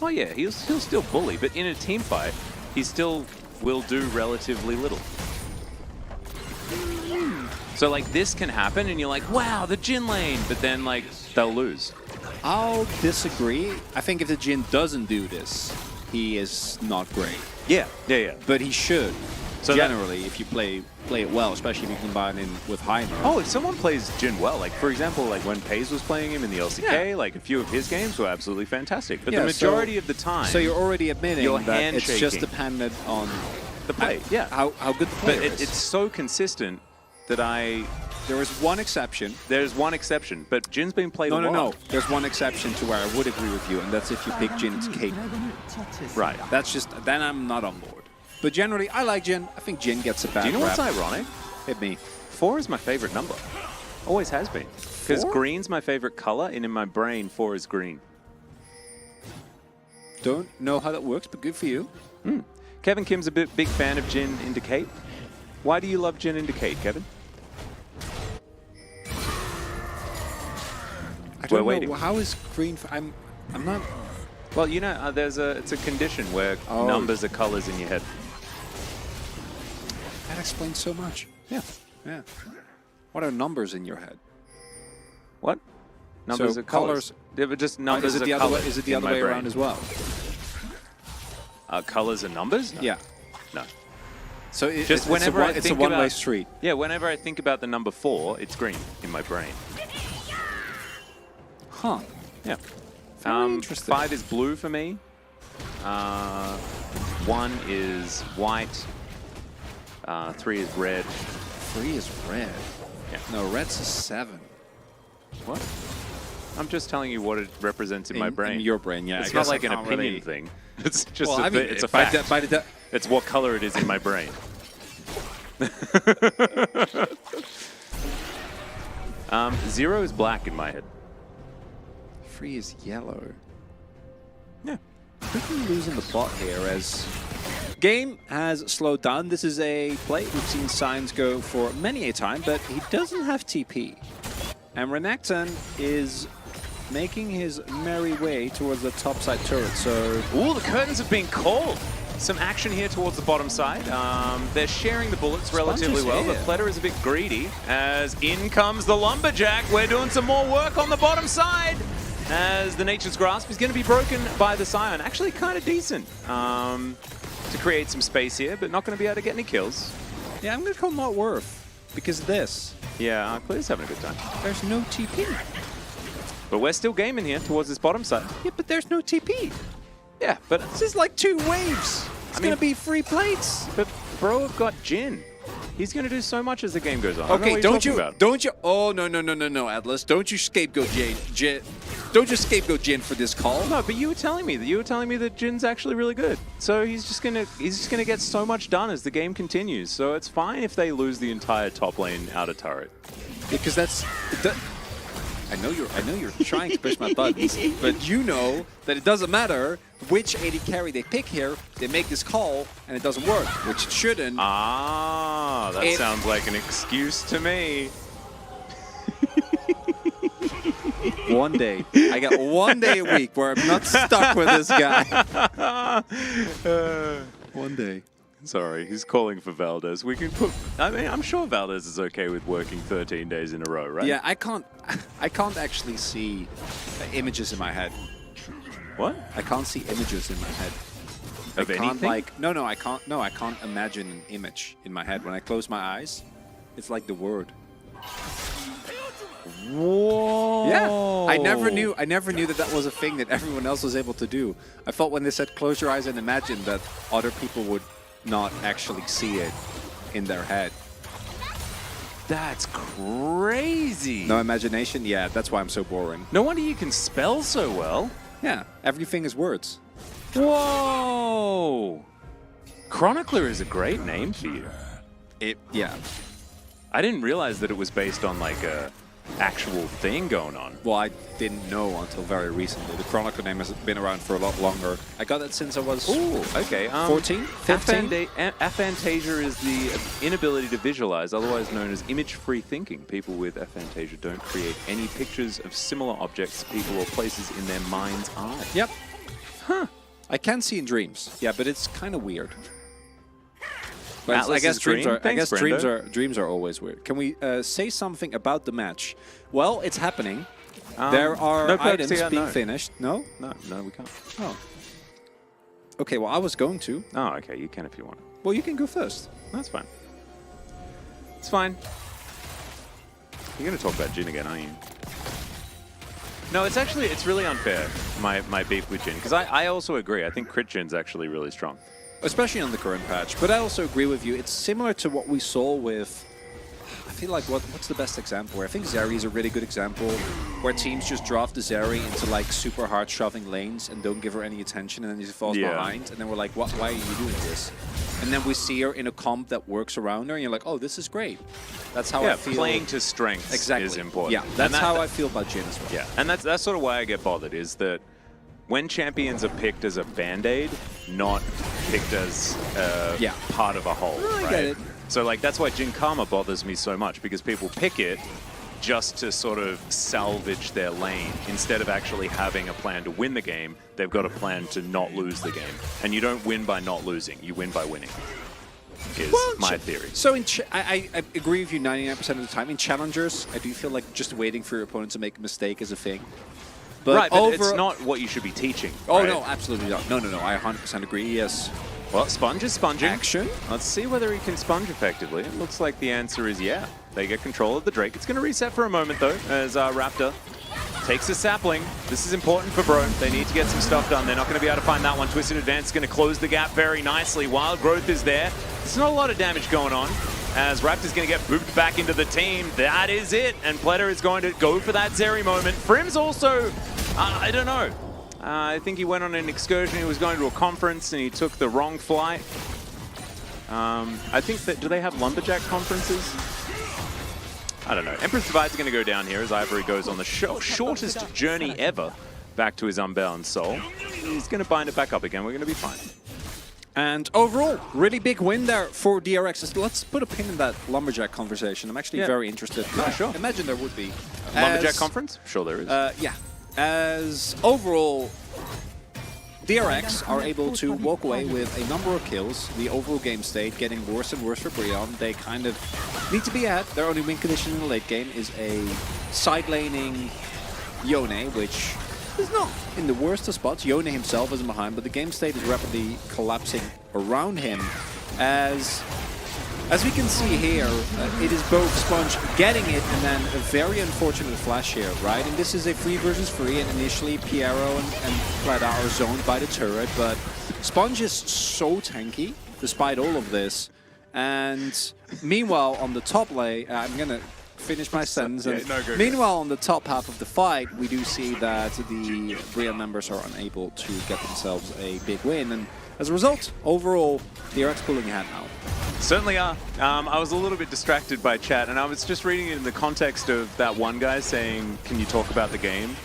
Oh yeah, he'll still bully, but in a team fight, he still will do relatively little. So like this can happen and you're like, wow, the Jin lane, but then like they'll lose. I'll disagree. I think if the Jin doesn't do this, he is not great. Yeah. But he should. So generally, if you play it well, especially if you combine in with Heimer. Oh, if someone plays Jin well, like for example, like when Pays was playing him in the LCK, like a few of his games were absolutely fantastic. But the majority of the time, so you're already admitting that it's just handshaking. dependent on the play. Yeah, how good the player but is. it's so consistent that There is one exception. There's one exception, but Jin's been played a lot. No. There's one exception to where I would agree with you, and that's if you pick Jin's Kate. Right. That's just, then I'm not on board. But generally, I like Jin. I think Jin gets a bad Do you know rap. what's ironic? Hit me. 4 is my favorite number. Always has been. Because green's my favorite color, and in my brain, 4 is green. Don't know how that works, but good for you. Kevin Kim's a big fan of Jin into Kate. Why do you love Jin into Kate, Kevin? I don't know. waiting. How is green? I'm not. Well, you know, it's a condition where numbers are colors in your head. That explains so much. Yeah. Yeah. What are numbers in your head? What? Numbers So are colors. Yeah, but just numbers is it are the other colors way? Is it the in other my way brain. around as well? Colors and numbers? No. Yeah. No. So Just whenever I it's a think one-way about- street. Yeah, whenever I think about the number 4, it's green in my brain. Huh. Yeah. Very interesting. 5 is blue for me. 1 is white. 3 is red. 3 is red. Yeah. No, red's a 7. What? I'm just telling you what it represents in my brain. In your brain, yeah. It's I not guess like I an can't opinion really- thing. It's just Well, I mean, it's a by fact. It's what color it is in my brain. 0 is black in my head. 3 is yellow. Yeah. Quickly losing the plot here as game has slowed down. This is a play we've seen Signs go for many a time, but he doesn't have TP. And Renekton is making his merry way towards the top side turret, so... Ooh, the curtains have been called. Some action here towards the bottom side. They're sharing the bullets relatively well, but Pletter is a bit greedy as in comes the Lumberjack. We're doing some more work on the bottom side as the Nature's Grasp is going to be broken by the Scion. Actually kind of decent. to create some space here, but not going to be able to get any kills. Yeah, I'm going to call not worth. Because this. Yeah, Clear's having a good time. There's no TP. But we're still gaming here towards this bottom side. Yeah, but there's no TP. Yeah, but This is like 2 waves. It's going to be 3 plates. But bro, I've got Jin. He's going to do so much as the game goes on. I don't know Okay, what don't you're you, talking about. don't you, oh, no, Atlas. Don't you scapegoat Jin. Don't you scapegoat Jin for this call. No, but you were telling me that Jin's actually really good. So he's just gonna get so much done as the game continues. So it's fine if they lose the entire top lane out of turret. Because that's, I know you're trying to push my buttons, but you know that it doesn't matter which AD carry they pick here. They make this call and it doesn't work, which it shouldn't. Ah, that sounds like an excuse to me. One day. I got 1 day a week where I'm not stuck with this guy. One day. Sorry, he's calling for Valdez. We can put. I mean, I'm sure Valdez is okay with working 13 days in a row, right? Yeah, I can't actually see images in my head. What? I can't see images in my head. Of I can't anything? I can't. No, I can't imagine an image in my head. When I close my eyes, it's like the word. Whoa! Yeah, I never knew that was a thing that everyone else was able to do. I thought when they said close your eyes and imagine that other people would not actually see it in their head. That's crazy. No imagination? Yeah, that's why I'm so boring. No wonder you can spell so well. Yeah, everything is words. Whoa! Chronicler is a great name for you. Yeah. I didn't realize that it was based on like a actual thing going on. Well, I didn't know until very recently. The Chronicle name has been around for a lot longer. I got it since I was Okay. 14, 15. Aphantasia is the inability to visualize, otherwise known as image-free thinking. People with aphantasia don't create any pictures of similar objects, people, or places in their mind's eye. Yep. Huh. I can see in dreams. Yeah, but it's kind of weird. But I Atlas's guess dreams dream? are. Thanks, I guess Brendo. dreams are always weird. Can we say something about the match? Well, it's happening. There are no perks items here, being no. finished. No. No, we can't. Oh. Okay. Well, I was going to. Oh, okay. You can if you want. Well, you can go first. That's fine. It's fine. You're going to talk about Jin again, aren't you? No, it's really unfair, my beef with Jin, because I also agree. I think crit Jin's actually really strong. Especially on the current patch. But I also agree with you. It's similar to what we saw with... I feel like, what's the best example? I think Zeri is a really good example, where teams just draft the Zeri into like super hard shoving lanes and don't give her any attention, and then she falls behind, and then we're like, why are you doing this? And then we see her in a comp that works around her, and you're like, oh, this is great. That's how I feel. Playing to strengths is important. Yeah, that's how I feel about Jin as well. Yeah, and that's sort of why I get bothered, is that when champions are picked as a band-aid, not picked as part of a whole, I right? get it. So like that's why Jin Karma bothers me so much, because people pick it just to sort of salvage their lane instead of actually having a plan to win the game. They've got a plan to not lose the game, and you don't win by not losing; you win by winning. Is my theory. So I agree with you 99% of the time. In challengers, I do feel like just waiting for your opponent to make a mistake is a thing. But Right, but it's not what you should be teaching. Oh, right? no, absolutely not. No, I 100% agree, yes. Well, Sponge is sponging. Action. Let's see whether he can sponge effectively. It looks like the answer is yeah. They get control of the Drake. It's going to reset for a moment, though, as Raptor takes a sapling. This is important for Bro. They need to get some stuff done. They're not going to be able to find that one. Twisted Advance is going to close the gap very nicely. Wild Growth is there. There's not a lot of damage going on, as Raptor's going to get booped back into the team. That is it. And Pletter is going to go for that Zeri moment. Frim's also, I don't know. I think he went on an excursion. He was going to a conference and he took the wrong flight. I think that, do they have Lumberjack conferences? I don't know. Empress Divide's going to go down here as Ivory goes on the shortest journey ever back to his unbound soul. He's going to bind it back up again. We're going to be fine. And overall, really big win there for DRX. Let's put a pin in that Lumberjack conversation. I'm actually very interested. Yeah, sure. Imagine there would be. Lumberjack conference? Sure there is. Yeah. As overall, DRX are able to walk away with a number of kills. The overall game state getting worse and worse for Breon. They kind of need to be ahead. Their only win condition in the late game is a side laning Yone, which is not in the worst of spots. Yone himself isn't behind, but the game state is rapidly collapsing around him. As we can see here, it is both Sponge getting it and then a very unfortunate flash here, right? And this is a 3 versus 3, and initially Piero and Clara are zoned by the turret, but Sponge is so tanky despite all of this. And meanwhile, on the top lane, I'm gonna finish my sentence. Meanwhile, on the top half of the fight, we do see that the Brian members are unable to get themselves a big win, and as a result, overall, DRX pulling ahead now. Certainly are. I was a little bit distracted by chat, and I was just reading it in the context of that one guy saying, can you talk about the game?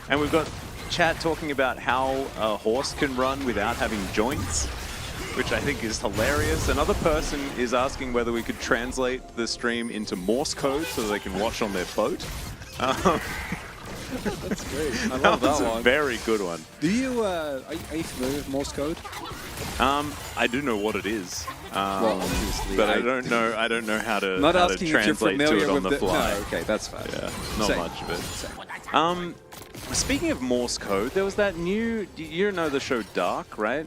And we've got chat talking about how a horse can run without having joints, which I think is hilarious. Another person is asking whether we could translate the stream into Morse code so they can watch on their boat. That's great. I That love was that a one. very good one. Do you, are you familiar with Morse code? I do know what it is, Well, obviously. but I don't know how to, Not how to asking if you're translate to familiar it on with the fly. No, okay, that's fine. Yeah, not Same. much of it. Same. Speaking of Morse code, there was that new. You know the show Dark, right?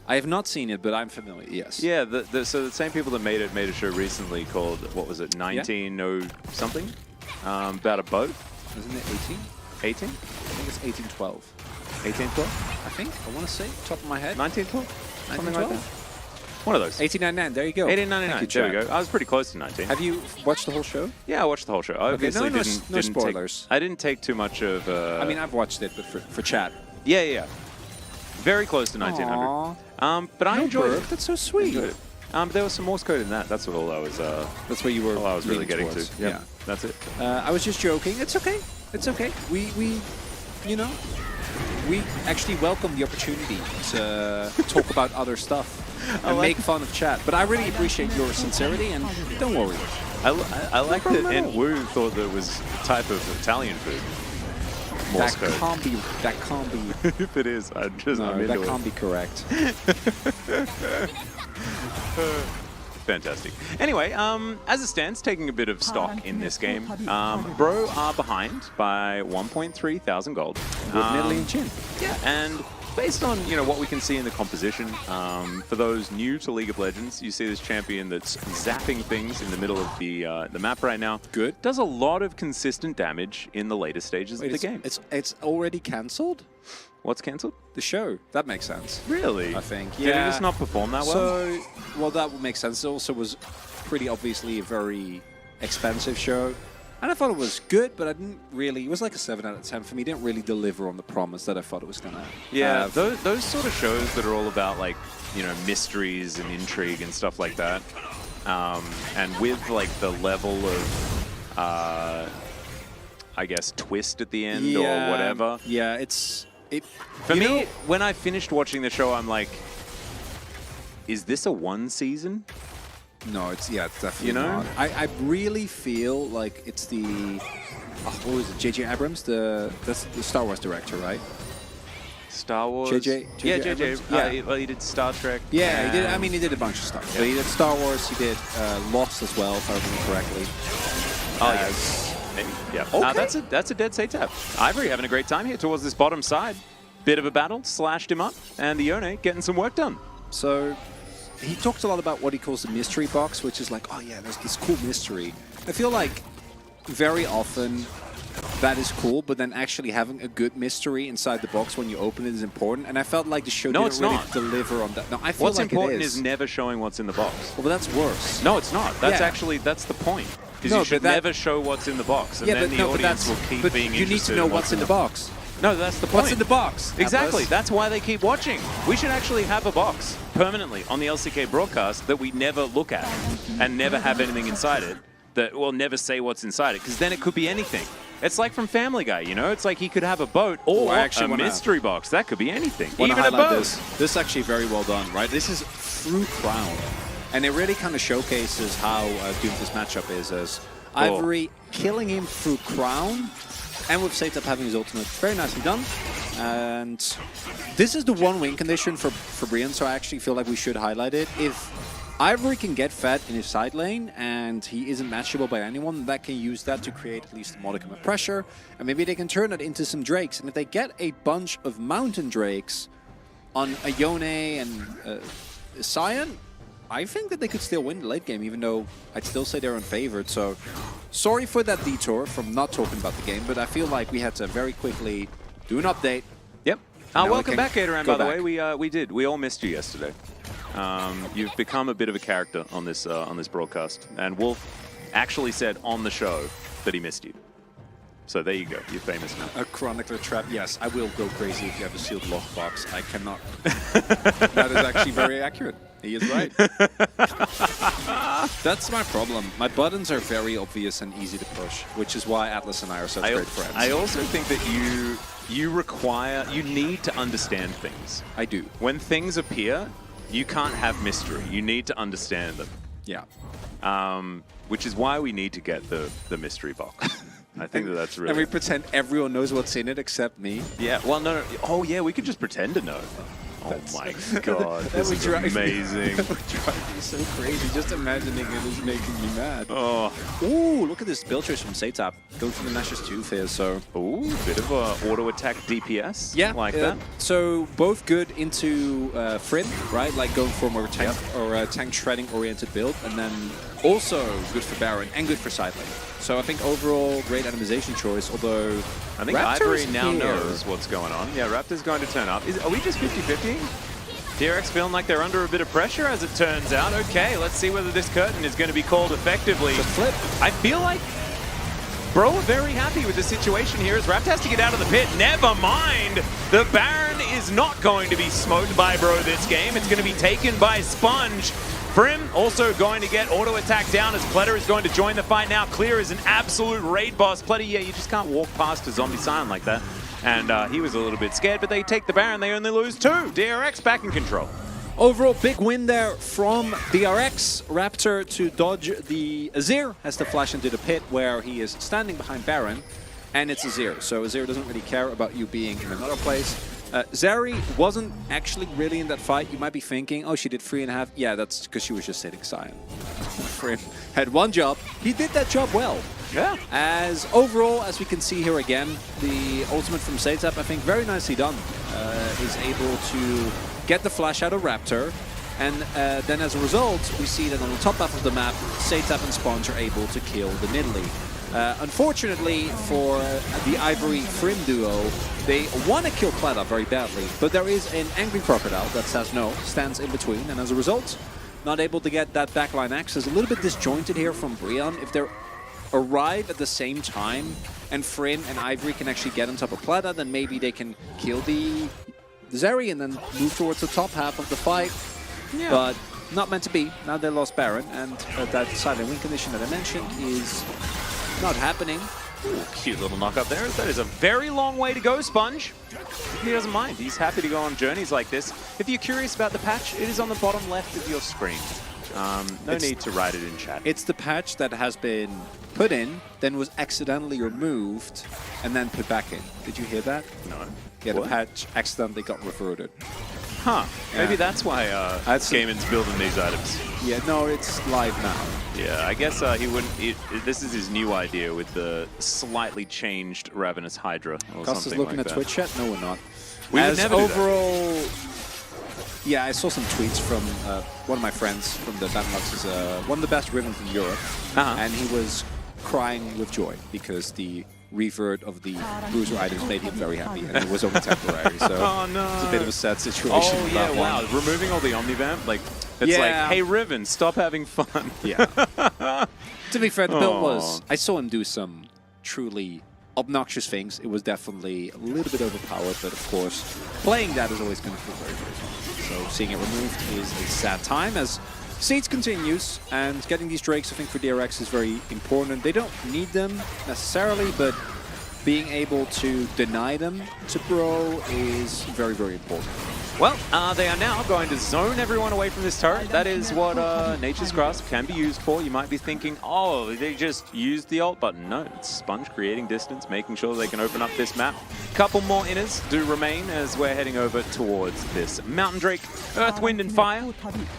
I have not seen it, but I'm familiar. Yes. Yeah. So the same people that made a show recently called, what was it, 19 something, about a boat. Isn't it 18? 18? I think it's 1812. 1812? I think. I want to say, top of my head. 1912? Something like that. One of those. 1899. There you go. 1899. Thank you, There we Chad. go. I was pretty close to 19. Have you watched the whole show? Yeah, I watched the whole show. I obviously no didn't spoilers. I didn't take too much of. I mean, I've watched it, but for chat. Yeah. Very close to 1900. But I enjoyed it. That's so sweet. Enjoyed it. But there was some Morse code in that. That's all I was. That's what you were. All I was really leaning getting towards. to. Yeah, that's it. I was just joking. It's okay. It's okay. We you know, we actually welcome the opportunity to talk about other stuff and make fun of chat. But I really appreciate your sincerity, and don't worry. I like that Wu thought that it was a type of Italian food. Morse code. That can't be. If it is, I'm No, into that it. can't be correct. Fantastic. Anyway, as it stands, taking a bit of stock in this game, Bro are behind by 1.3 thousand gold. With Nidalee and Chin. Yeah, and based on what we can see in the composition, for those new to League of Legends, you see this champion that's zapping things in the middle of the map right now. Good. Does a lot of consistent damage in the later stages of the game. It's already cancelled. What's cancelled? The show. That makes sense. Really? I think. Did it just not perform that well? So, well, that would make sense. It also was pretty obviously a very expensive show. And I thought it was good, but I didn't really... It was like a 7 out of 10 for me. It didn't really deliver on the promise that I thought it was going to Yeah, have. those sort of shows that are all about, like, mysteries and intrigue and stuff like that. And with, like, the level of, I guess, twist at the end or whatever. Yeah, it's... For me, when I finished watching the show, I'm like, is this a one season? No, it's definitely not. I really feel like it's the what was it? J.J. Abrams, that's the Star Wars director, right? Star Wars. J.J. Abrams? Yeah. Well, he did Star Trek. Yeah, he did. I mean, he did a bunch of stuff. So he did Star Wars. He did Lost as well, if I remember correctly. Oh yes. Maybe. Yeah. Okay. That's a dead say tap. Ivory having a great time here towards this bottom side. Bit of a battle, slashed him up, and the Yone getting some work done. So he talks a lot about what he calls the mystery box, which is like, oh yeah, there's this cool mystery. I feel like very often that is cool, but then actually having a good mystery inside the box when you open it is important. And I felt like the show didn't really deliver on that. No, I feel What's like important it is never showing what's in the box. Well, but that's worse. No, it's not. That's Yeah. actually that's the point. Because No, you should but that- never show what's in the box, and Yeah, then but the no, but audience that's will keep but being you need interested to know in what's in the box. No, that's the point. What's in the box? Exactly. Atlas? That's why they keep watching. We should actually have a box permanently on the LCK broadcast that we never look at and never have anything inside it. That we'll never say what's inside it, because then it could be anything. It's like from Family Guy, It's like he could have a boat or a mystery box. That could be anything. Wanna Even a highlight boat. This is actually very well done, right? This is through Crown. And it really kind of showcases how doomed this matchup is, as Ivory killing him through Crown, and with Satap having his ultimate. Very nicely done. And this is the one win condition for Brian, so I actually feel like we should highlight it. If Ivory can get fed in his side lane, and he isn't matchable by anyone that can use that to create at least a modicum of pressure, and maybe they can turn it into some Drakes. And if they get a bunch of Mountain Drakes on Ione and Cyan, I think that they could still win the late game, even though I'd still say they're unfavored. So sorry for that detour from not talking about the game, but I feel like we had to very quickly do an update. Yep. Now we Welcome can back, Gatorman, go by the back. way. We did. We all missed you yesterday. You've become a bit of a character on this broadcast. And Wolf actually said on the show that he missed you. So there you go. You're famous now. A chronicler trap. Yes, I will go crazy if you have a sealed lockbox. I cannot. That is actually very accurate. He is right. That's my problem. My buttons are very obvious and easy to push, which is why Atlas and I are such great friends. I also think that you need to understand things. I do. When things appear, you can't have mystery. You need to understand them. Yeah. Which is why we need to get the mystery box. I think that's really... And we pretend everyone knows what's in it except me. Yeah, well, no. Oh, yeah, we could just pretend to know. Oh my god, this is amazing. That would drive me so crazy. Just imagining it is making me mad. Oh. Ooh, look at this build choice from Setap. Going for the Nash's 2 phase, so... Ooh, bit of a auto-attack DPS. Yeah, like that. So both good into Frin, right? Like going for more tank or tank shredding oriented build, and then also good for Baron and good for side lane. So I think overall great atomization choice, although I think Raptor's Ivory now here. knows what's going on. Yeah, Raptor's going to turn up. Are we just 50-50? DRX feeling like they're under a bit of pressure as it turns out. Okay, let's see whether this curtain is going to be called effectively. The flip. I feel like Bro are very happy with the situation here as Raptor has to get out of the pit. Never mind! The Baron is not going to be smoked by Bro this game. It's going to be taken by Sponge. Brim also going to get auto attack down as Pletter is going to join the fight now. Clear is an absolute raid boss. Pletter, yeah, you just can't walk past a zombie Scion like that. And he was a little bit scared, but they take the Baron. They only lose 2. DRX back in control. Overall, big win there from DRX. Raptor to dodge the Azir has to flash into the pit where he is standing behind Baron, and it's Azir. So Azir doesn't really care about you being in another place. Zeri wasn't actually really in that fight. You might be thinking, oh, she did 3.5. Yeah, that's because she was just sitting Cyan. Frim had one job. He did that job well. Yeah. As overall, as we can see here again, the ultimate from Setap, I think very nicely done, is able to get the flash out of Raptor. And then as a result, we see that on the top half of the map, Setap and Sponge are able to kill the Nidalee. Unfortunately for the Ivory Frim duo, they want to kill Plata very badly, but there is an angry crocodile that says no, stands in between, and as a result, not able to get that backline access. A little bit disjointed here from Brion. If they arrive at the same time and Frim and Ivory can actually get on top of Plata, then maybe they can kill the Zeri and then move towards the top half of the fight. Yeah. But not meant to be. Now they lost Baron, and that silent win condition that I mentioned is not happening. Ooh, cute little knock up there. That is a very long way to go, Sponge. He doesn't mind. He's happy to go on journeys like this. If you're curious about the patch, it is on the bottom left of your screen. No need to write it in chat. It's the patch that has been put in, then was accidentally removed, and then put back in. Did you hear that? No. Yeah, What? the patch accidentally got reverted. Huh. Maybe Yeah. that's why Gaiman's building these items. Yeah, no, it's live now. Yeah, I guess he wouldn't... this is his new idea with the slightly changed Ravenous Hydra or Costa's something looking like at that. Twitch chat? No, we're not. We would As never do that. overall... Yeah, I saw some tweets from one of my friends from the Benelux, is one of the best ribbons in Europe, and he was crying with joy because the revert of the bruiser items made him very happy, and it was only temporary, so Oh, no. it's a bit of a sad situation. Oh, with yeah, that wow. one. Removing all the Omnivamp? Like, it's like, Yeah. hey, Riven, stop having fun. Yeah. To be fair, the build was... Aw. I saw him do some truly obnoxious things. It was definitely a little bit overpowered, but of course, playing that is always going to feel very, very fun. So seeing it removed is a sad time as Siege continues, and getting these Drakes, I think, for DRX is very important. They don't need them necessarily, but being able to deny them to Bro is very, very important. Well, they are now going to zone everyone away from this turret. That is what Nature's Grasp can be used for. You might be thinking, oh, they just used the ult button. No, it's Sponge creating distance, making sure they can open up this map. Couple more inners do remain as we're heading over towards this Mountain Drake, Earth, Wind, and Fire.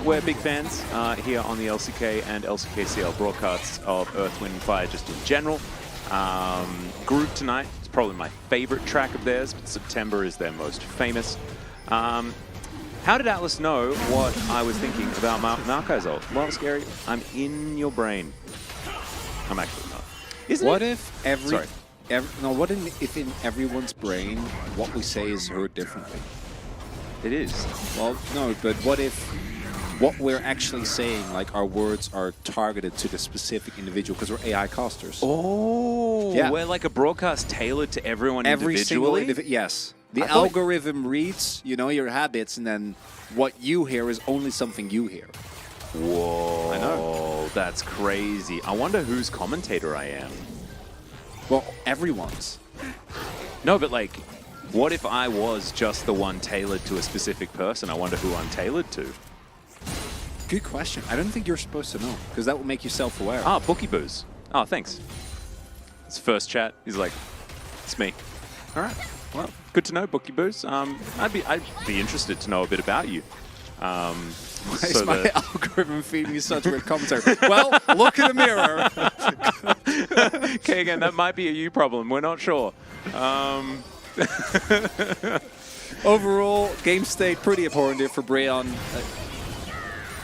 We're big fans here on the LCK and LCK CL broadcasts of Earth, Wind, and Fire just in general. Group tonight is probably my favorite track of theirs, but September is their most famous. How did Atlas know what I was thinking about Maokai's ult? Well, Scary, I'm in your brain. I'm actually not. What if if in everyone's brain what we say is heard differently? It is. Well, no, but what if what we're actually saying, like our words are targeted to the specific individual because we're AI casters? Oh, yeah. We're like a broadcast tailored to everyone Every individually? yes. The algorithm reads, you know, your habits, and then what you hear is only something you hear. Whoa. I know. That's crazy. I wonder whose commentator I am. Well, everyone's. No, but like, what if I was just the one tailored to a specific person? I wonder who I'm tailored to. Good question. I don't think you're supposed to know, because that would make you self-aware. Ah, Bookie Booze. Oh, thanks. His first chat, he's like, it's me. All right. Well, good to know, Bookie Booze. I'd be interested to know a bit about you. Why is my algorithm feeding you such weird commentary? Well, look in the mirror. Okay, again, that might be a you problem. We're not sure. Overall, game state pretty important here for Breon.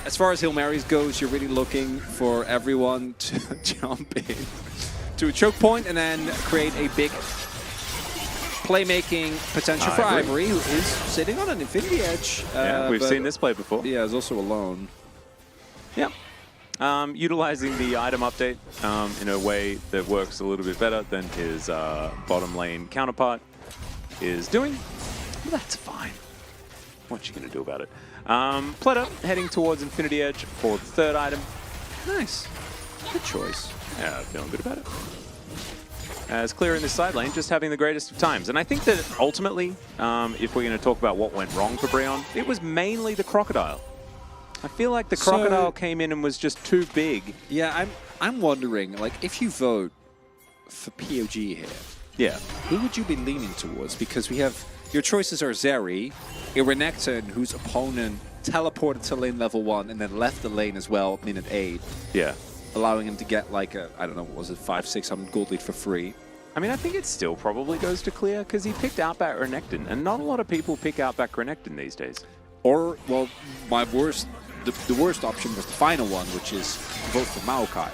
As far as Hail Marys goes, you're really looking for everyone to jump in to a choke point and then create a big playmaking potential for Ivory, who is sitting on an Infinity Edge. Yeah, we've seen this play before. Yeah, is also alone. Yeah. Utilizing the item update in a way that works a little bit better than his bottom lane counterpart is doing. Well, that's fine. What you gonna do about it? Pleta heading towards Infinity Edge for the third item. Nice. Good choice. Yeah, feeling good about it. As clear in this side lane, just having the greatest of times. And I think that ultimately, if we're going to talk about what went wrong for Breon, it was mainly the Crocodile. I feel like the Crocodile came in and was just too big. Yeah, I'm wondering, like, if you vote for POG here, yeah, who would you be leaning towards? Because we have, your choices are Zeri, Irenekton, whose opponent teleported to lane level 1 and then left the lane as well, minute 8. Yeah. Allowing him to get like a, I don't know, what was it, 500-600 gold lead for free. I mean, I think it still probably goes to clear because he picked Outback Renekton, and not a lot of people pick Outback Renekton these days. Or, well, my worst, the worst option was the final one, which is vote for Maokai.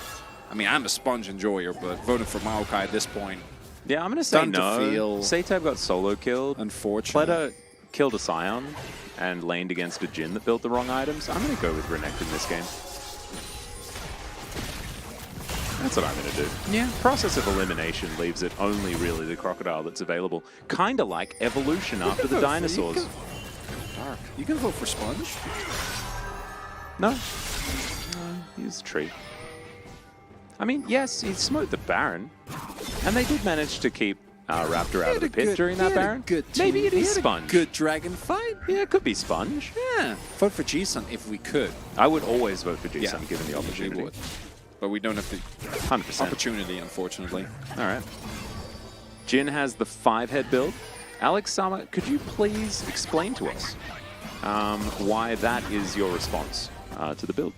I mean, I'm a Sponge enjoyer, but voting for Maokai at this point. Yeah, I'm going to say no. Seitab got solo killed. Unfortunately. Pleta killed a Scion and laned against a Jhin that built the wrong items. I'm going to go with Renekton this game. That's what I'm going to do. Yeah. Process of elimination leaves it only really the Crocodile that's available. Kind of like evolution after the dinosaurs. Dark. You can vote for Sponge. No. He's a tree. I mean, yes, he smote the Baron. And they did manage to keep Raptor out of the pit during that Baron. Maybe it is Sponge. Good dragon fight. Yeah, it could be Sponge. Yeah. Vote for G-Sun if we could. I would always vote for G-Sun given the opportunity. We would. But we don't have the 100% opportunity, unfortunately. All right. Jhin has the 5-head build. Alex Sama, could you please explain to us why that is your response to the build?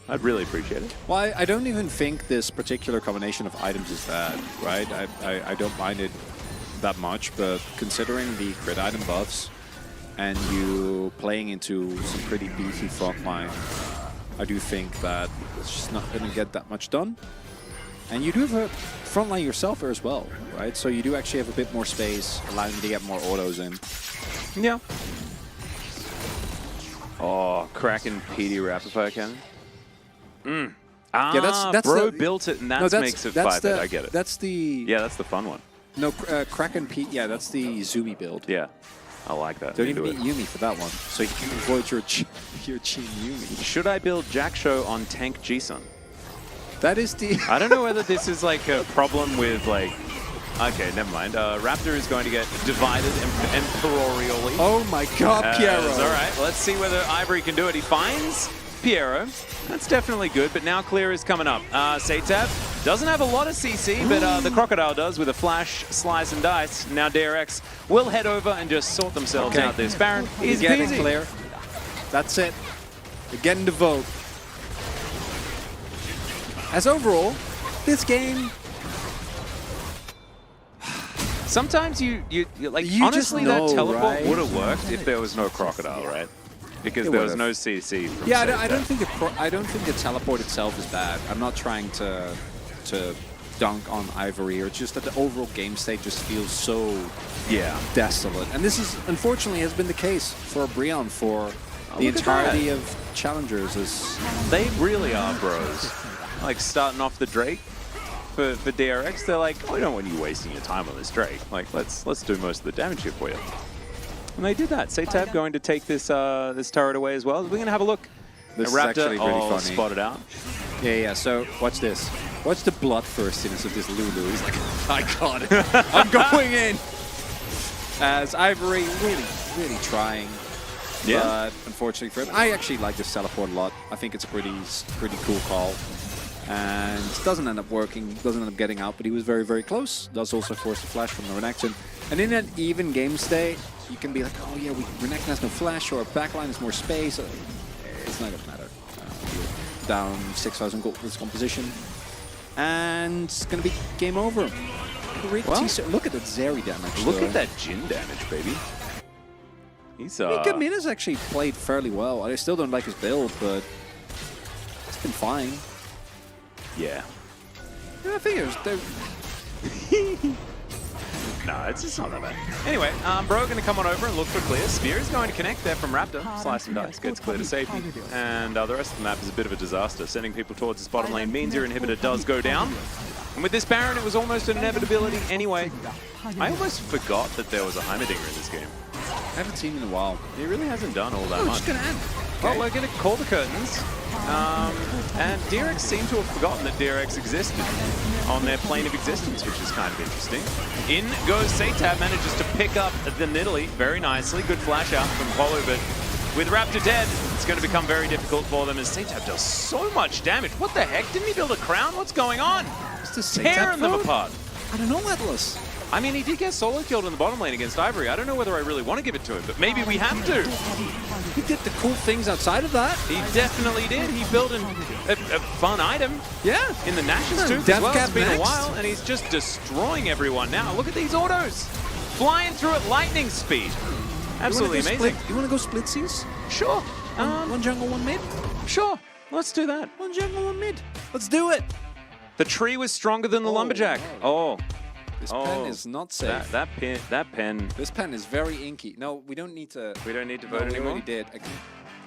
I'd really appreciate it. Well, I don't even think this particular combination of items is bad, right? I don't mind it that much, but considering the crit item buffs and you playing into some pretty beefy frontline, I do think that it's just not going to get that much done. And you do have a frontline yourself there as well, right? So you do actually have a bit more space, allowing you to get more autos in. Yeah. Oh, Kraken PD Rapid Fire Cannon. Yeah, that's bro the, built it and that makes it 5-head. I get it. That's the... Yeah, that's the fun one. No, Kraken P... Yeah, that's the Zumi build. Yeah, I like that. Don't even need Yuumi for that one. So you can avoid your Chin Yuumi. Should I build Jack Show on tank G-Sun? That is the... I don't know whether this is like a problem with like Okay, never mind. Raptor is going to get divided emperorially. Oh my god, Piero. All right, let's see whether Ivory can do it. He finds Piero. That's definitely good, but now Clear is coming up. Satab doesn't have a lot of CC, but the Crocodile does with a flash, slice, and dice. Now DRX will head over and just sort themselves out this Baron. Easy Get it, peasy. Clear. That's it. We're getting the vote. As overall, this game, Sometimes you like, You just honestly, know, that teleport right? would have worked if there was no Crocodile, right? Because there was would've. no CC. From yeah, Satab. I don't think the teleport itself is bad. I'm not trying to dunk on Ivory, or just that the overall game state just feels so desolate. And this is unfortunately has been the case for Brion for the look at entirety that. of challengers. They really are bros. Like starting off the Drake for DRX, they're like, we don't want you wasting your time on this Drake. Like let's do most of the damage here for you. And they did that. Satab going to take this this turret away as well. We're gonna have a look. This is Raptor, actually really funny. spotted out. Yeah. So watch this. Watch the bloodthirstiness of this Lulu. He's like, I got it. I'm going in. As Ivory really trying. Yeah. But unfortunately for him, I actually like this teleport a lot. I think it's a pretty cool call. And doesn't end up working, doesn't end up getting out, but he was very close. Does also force the flash from the Renekton. And in an even game state, you can be like, oh yeah, Renekton has no flash, or our backline has more space. It's not gonna matter. We're down 6,000 gold with this composition. And it's gonna be game over. Well, Look at that Zeri damage. Look though. at that Jin damage, baby. He's Mina's actually played fairly well. I still don't like his build, but it's been fine. yeah. I think it was. No, it's not that bad. Anyway, Bro going to come on over and look for Clear. Spear is going to connect there from Raptor. Slice and dice, gets Clear to safety. And the rest of the map is a bit of a disaster. Sending people towards this bottom lane means your inhibitor does go down. And with this Baron, it was almost an inevitability anyway. I almost forgot that there was a Heimerdinger in this game. I haven't seen him in a while. He really hasn't done all that Oh, much. it's just gonna end. Well, we're going to call the curtains. And DRX seemed to have forgotten that DRX existed on their plane of existence, which is kind of interesting. In goes Satab, manages to pick up the Nidalee very nicely. Good flash out from Polo, but with Raptor dead, it's going to become very difficult for them as Satab does so much damage. What the heck? Didn't he build a crown? What's going on? It's the Tearing them apart. I don't know, Atlas. I mean, he did get solo killed in the bottom lane against Ivory. I don't know whether I really want to give it to him, but maybe we have to. He did the cool things outside of that. He definitely did. He built a fun item. Yeah. In the Nash's Yeah, too, as Death well. Cap It's been next. a while, and he's just destroying everyone now. Look at these autos. Flying through at lightning speed. Absolutely amazing. You want to go splitsies? Sure. One jungle, one mid? Sure. Let's do that. One jungle, one mid. Let's do it. The tree was stronger than the lumberjack. Oh. This pen is not safe. That pen. This pen is very inky. No, we don't need to. We don't need to No, vote we anymore? already did.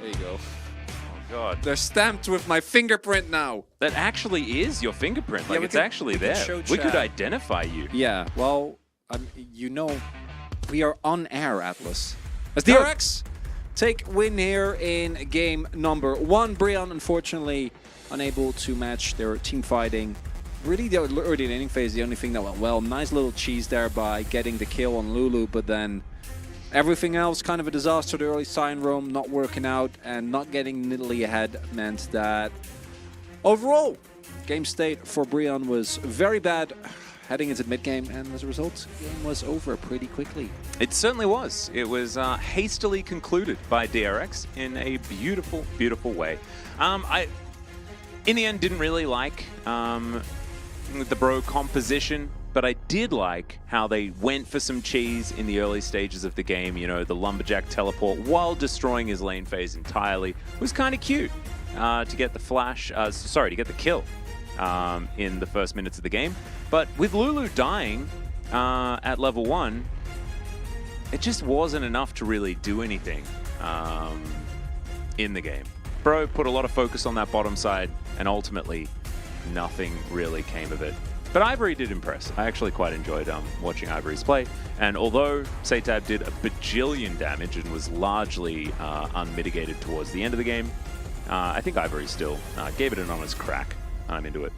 There you go. Oh, God. They're stamped with my fingerprint now. That actually is your fingerprint. Like, we it's could- actually we could there. show We could chat. identify you. Yeah, well, you know, we are on air, Atlas. As Good. DRX take win here in game number 1. Brion, unfortunately, unable to match their team fighting. Really, the early inning phase, the only thing that went well. Nice little cheese there by getting the kill on Lulu, but then everything else kind of a disaster. The early sign roam not working out, and not getting Nidalee ahead meant that overall, game state for Brion was very bad heading into mid-game, and as a result, the game was over pretty quickly. It certainly was. It was hastily concluded by DRX in a beautiful, beautiful way. I, in the end, didn't really like the Bro composition, but I did like how they went for some cheese in the early stages of the game. You know, the lumberjack teleport while destroying his lane phase entirely was kind of cute to get the flash. To get the kill in the first minutes of the game. But with Lulu dying at level 1, it just wasn't enough to really do anything in the game. Bro put a lot of focus on that bottom side, and ultimately nothing really came of it. But Ivory did impress. I actually quite enjoyed watching Ivory's play. And although Satab did a bajillion damage and was largely unmitigated towards the end of the game, I think Ivory still gave it an honest crack. I'm into it.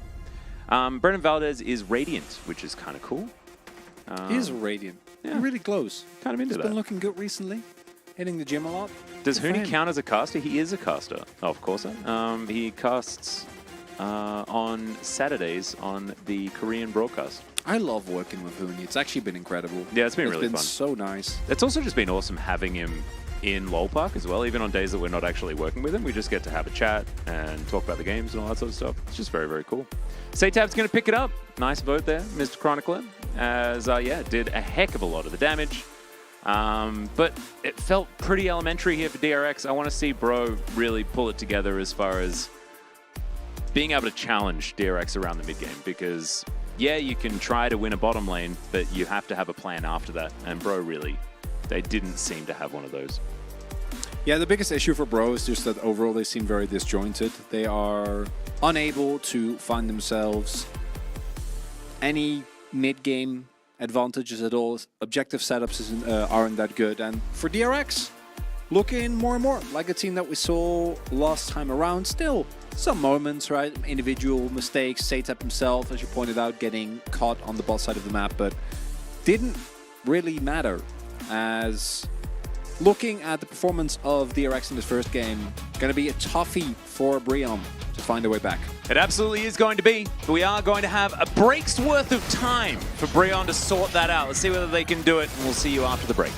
Brennan Valdez is Radiant, which is kind of cool. He's radiant. yeah. Really close. Kind of into He's that. been looking good recently. Hitting the gym a lot. Does Good for Huni him. count as a caster? He is a caster, of course. He casts on Saturdays on the Korean broadcast. I love working with Huni. It's actually been incredible. Yeah, it's been really been fun. so nice. It's also just been awesome having him in LoL Park as well. Even on days that we're not actually working with him, we just get to have a chat and talk about the games and all that sort of stuff. It's just very, very cool. Satab's going to pick it up. Nice vote there, Mr. Chronicler, as did a heck of a lot of the damage. But it felt pretty elementary here for DRX. I want to see Bro really pull it together as far as being able to challenge DRX around the mid game, because yeah, you can try to win a bottom lane, but you have to have a plan after that. And Bro really, they didn't seem to have one of those. Yeah, the biggest issue for Bro is just that overall they seem very disjointed. They are unable to find themselves any mid-game advantages at all. Objective setups aren't that good. And for DRX, looking more and more like a team that we saw last time around. Still, some moments, right? Individual mistakes. Satap himself, as you pointed out, getting caught on the bot side of the map, but didn't really matter. As looking at the performance of DRX in this first game, going to be a toughie for Breon to find a way back. It absolutely is going to be. But we are going to have a break's worth of time for Breon to sort that out. Let's see whether they can do it, and we'll see you after the break.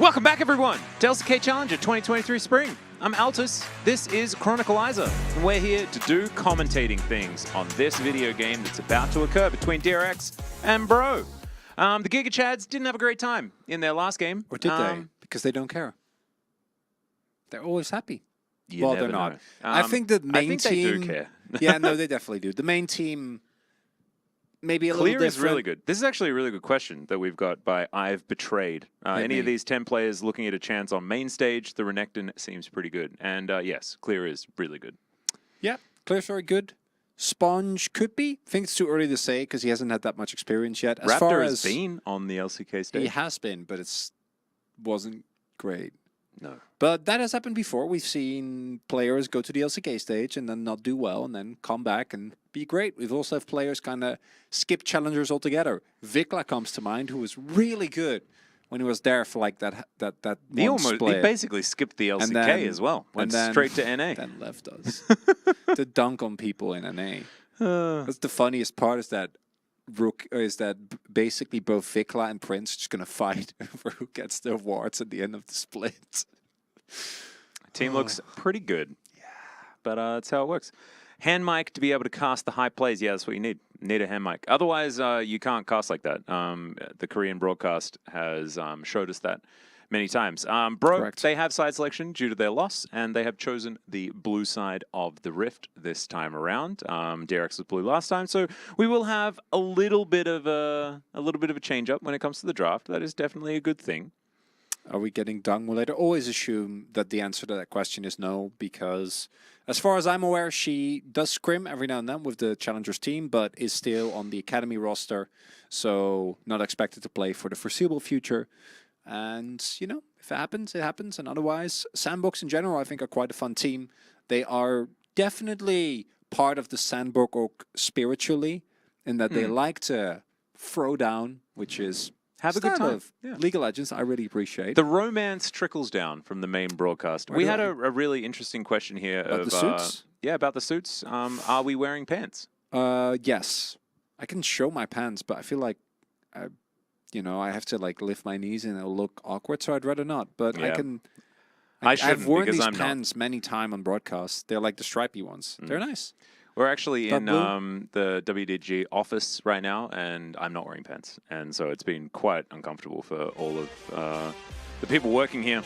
Welcome back, everyone, to LCK Challenger 2023 Spring. I'm Altus. This is Chronicleizer, and we're here to do commentating things on this video game that's about to occur between DRX and Bro. The Giga Chads didn't have a great time in their last game. Or did they? Because they don't care. They're always happy. You Well, never they're not. know. I think the main I think team. they do care. Yeah, no, they definitely do. The main team, maybe a little Clear different. is really good. This is actually a really good question that we've got by I've Betrayed. Any of these 10 players looking at a chance on main stage, the Renekton seems pretty good. And yes, Clear is really good. Yeah, Clear's very good. Sponge could be. I think it's too early to say because he hasn't had that much experience yet. As far Raptor as has been on the LCK stage. he has been, but it's wasn't great. No. But that has happened before. We've seen players go to the LCK stage and then not do well and then come back and be great. We've also have players kind of skip challengers altogether. Vikla comes to mind, who was really good when he was there for like that He one he split. basically skipped the LCK then- as well. Went and then- straight to NA. Then left us to dunk on people in NA. That's the funniest part is that basically both Vikla and Prince are just gonna fight over who gets the awards at the end of the split. Team looks pretty good. Yeah. But that's how it works. Hand mic to be able to cast the high plays. Yeah, that's what you need. Need a hand mic. Otherwise, you can't cast like that. The Korean broadcast has showed us that many times. Bro, Correct. they have side selection due to their loss, and they have chosen the blue side of the Rift this time around. DRX was blue last time, so we will have a little bit of a change up when it comes to the draft. That is definitely a good thing. Are we getting dung later? Always assume that the answer to that question is no, because as far as I'm aware, she does scrim every now and then with the Challengers team, but is still on the Academy roster, so not expected to play for the foreseeable future. And, you know, if it happens, it happens. And otherwise, Sandbox in general, I think, are quite a fun team. They are definitely part of the Sandbox spiritually, in that they like to throw down, which is Have a good style time. of Yeah. League of Legends. I really appreciate. The romance trickles down from the main broadcast. Where We do had I- a really interesting question here About of the suits? yeah, about the suits. Are we wearing pants? Yes, I can show my pants, but I feel like, I have to like lift my knees and it'll look awkward. So I'd rather not. But I Yeah. can. I I've shouldn't worn because these I'm not. pants many times on broadcast. They're like the stripy ones. They're nice. We're actually Dark in blue? the WDG office right now, and I'm not wearing pants, and so it's been quite uncomfortable for all of the people working here.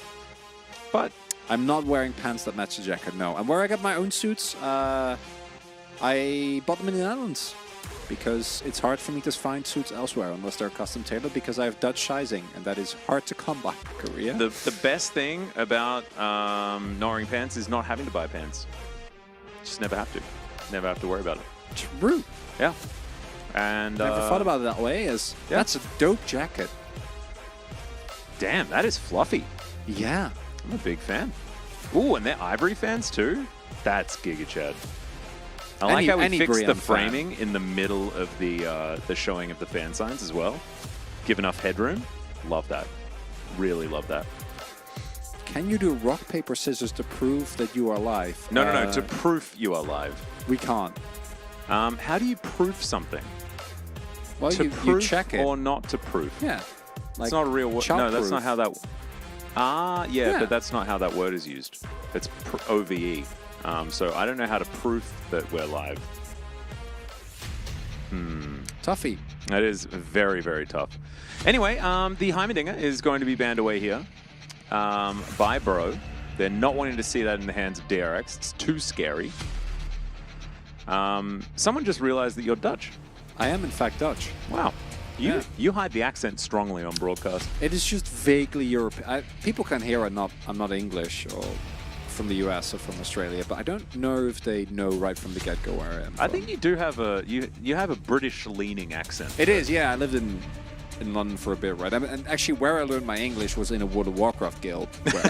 But I'm not wearing pants that match the jacket. No, and where I got my own suits, I bought them in the Netherlands because it's hard for me to find suits elsewhere unless they're custom tailored. Because I have Dutch sizing, and that is hard to come by in Korea. the best thing about not wearing pants is not having to buy pants. Just never have to. Never have to worry about it. True. Yeah. And Never thought about it that way. As yeah. that's a dope jacket. Damn, that is fluffy. Yeah. I'm a big fan. Ooh, and they're Ivory fans too? That's Giga Chad. I like how we any fixed the Brian fan. framing in the middle of the showing of the fan signs as well. Give enough headroom. Love that. Really love that. Can you do rock, paper, scissors to prove that you are live? No. To proof you are live. We can't. How do you proof something? Well, To you proof check it. or not to proof? Yeah. It's not a real word. No, that's not how that... Yeah. but that's not how that word is used. It's OVE. So I don't know how to proof that we're live. Toughy. That is very, very tough. Anyway, the Heimerdinger is going to be banned away here by Bro. They're not wanting to see that in the hands of DRX. It's too scary. Someone just realized that you're Dutch. I am, in fact, Dutch. Wow. Yeah. You hide the accent strongly on broadcast. It is just vaguely European. People can hear I'm not English or from the US or from Australia, but I don't know if they know right from the get-go where I am I from. think you do have you have a British-leaning accent. It is, yeah. I lived in London for a bit, right? And actually, where I learned my English was in a World of Warcraft guild, where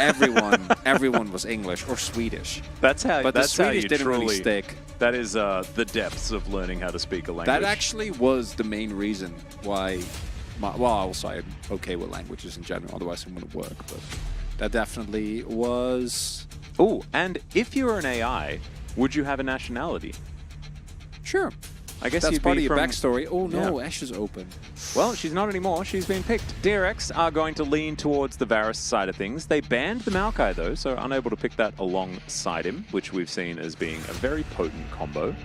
everyone was English or Swedish. That's how. But that's the how Swedish you didn't truly really stick. That is the depths of learning how to speak a language. That actually was the main reason why. Also I'm okay with languages in general. Otherwise, it wouldn't work. But that definitely was. Oh, and if you were an AI, would you have a nationality? Sure. I guess That's you'd part of be your from... backstory. Oh no, Yeah. Ashe is open. Well, she's not anymore. She's been picked. DRX are going to lean towards the Varus side of things. They banned the Maokai, though, so unable to pick that alongside him, which we've seen as being a very potent combo.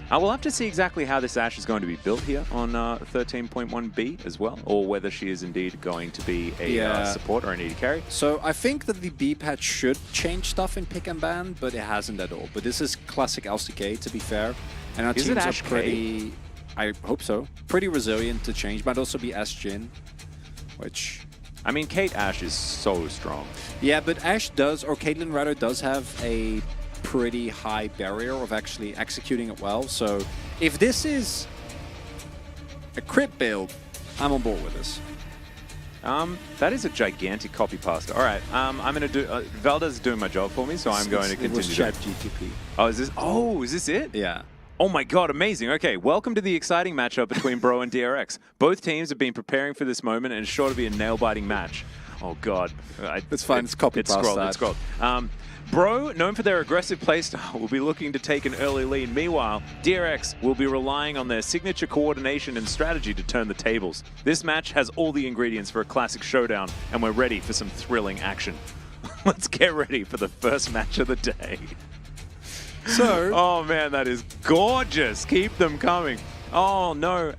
We'll have to see exactly how this Ashe is going to be built here on 13.1B as well, or whether she is indeed going to be a support or an AD carry. So I think that the B patch should change stuff in pick and ban, but it hasn't at all. But this is classic LCK, to be fair. And our Is it teams are Ashe K? pretty, I hope so, pretty resilient to change. Might also be Ashe Jin, which... I mean, Kate Ashe is so strong. Yeah, but Ashe does, or Caitlyn rather, does have a pretty high barrier of actually executing it well. So if this is a crit build, I'm on board with this. That is a gigantic copy pasta. All right, I'm going to do... Valda's doing my job for me, so I'm going to It was continue. ChatGPT. Oh, is this it? Yeah. Oh my god, amazing. Okay, welcome to the exciting matchup between Bro and DRX. Both teams have been preparing for this moment, and it's sure to be a nail-biting match. Oh god. It's fine, it's copy It's past scrolled, that. it's scrolled. Bro, known for their aggressive playstyle, will be looking to take an early lead. Meanwhile, DRX will be relying on their signature coordination and strategy to turn the tables. This match has all the ingredients for a classic showdown, and we're ready for some thrilling action. Let's get ready for the first match of the day. So... Oh man, that is gorgeous. Keep them coming. Oh no,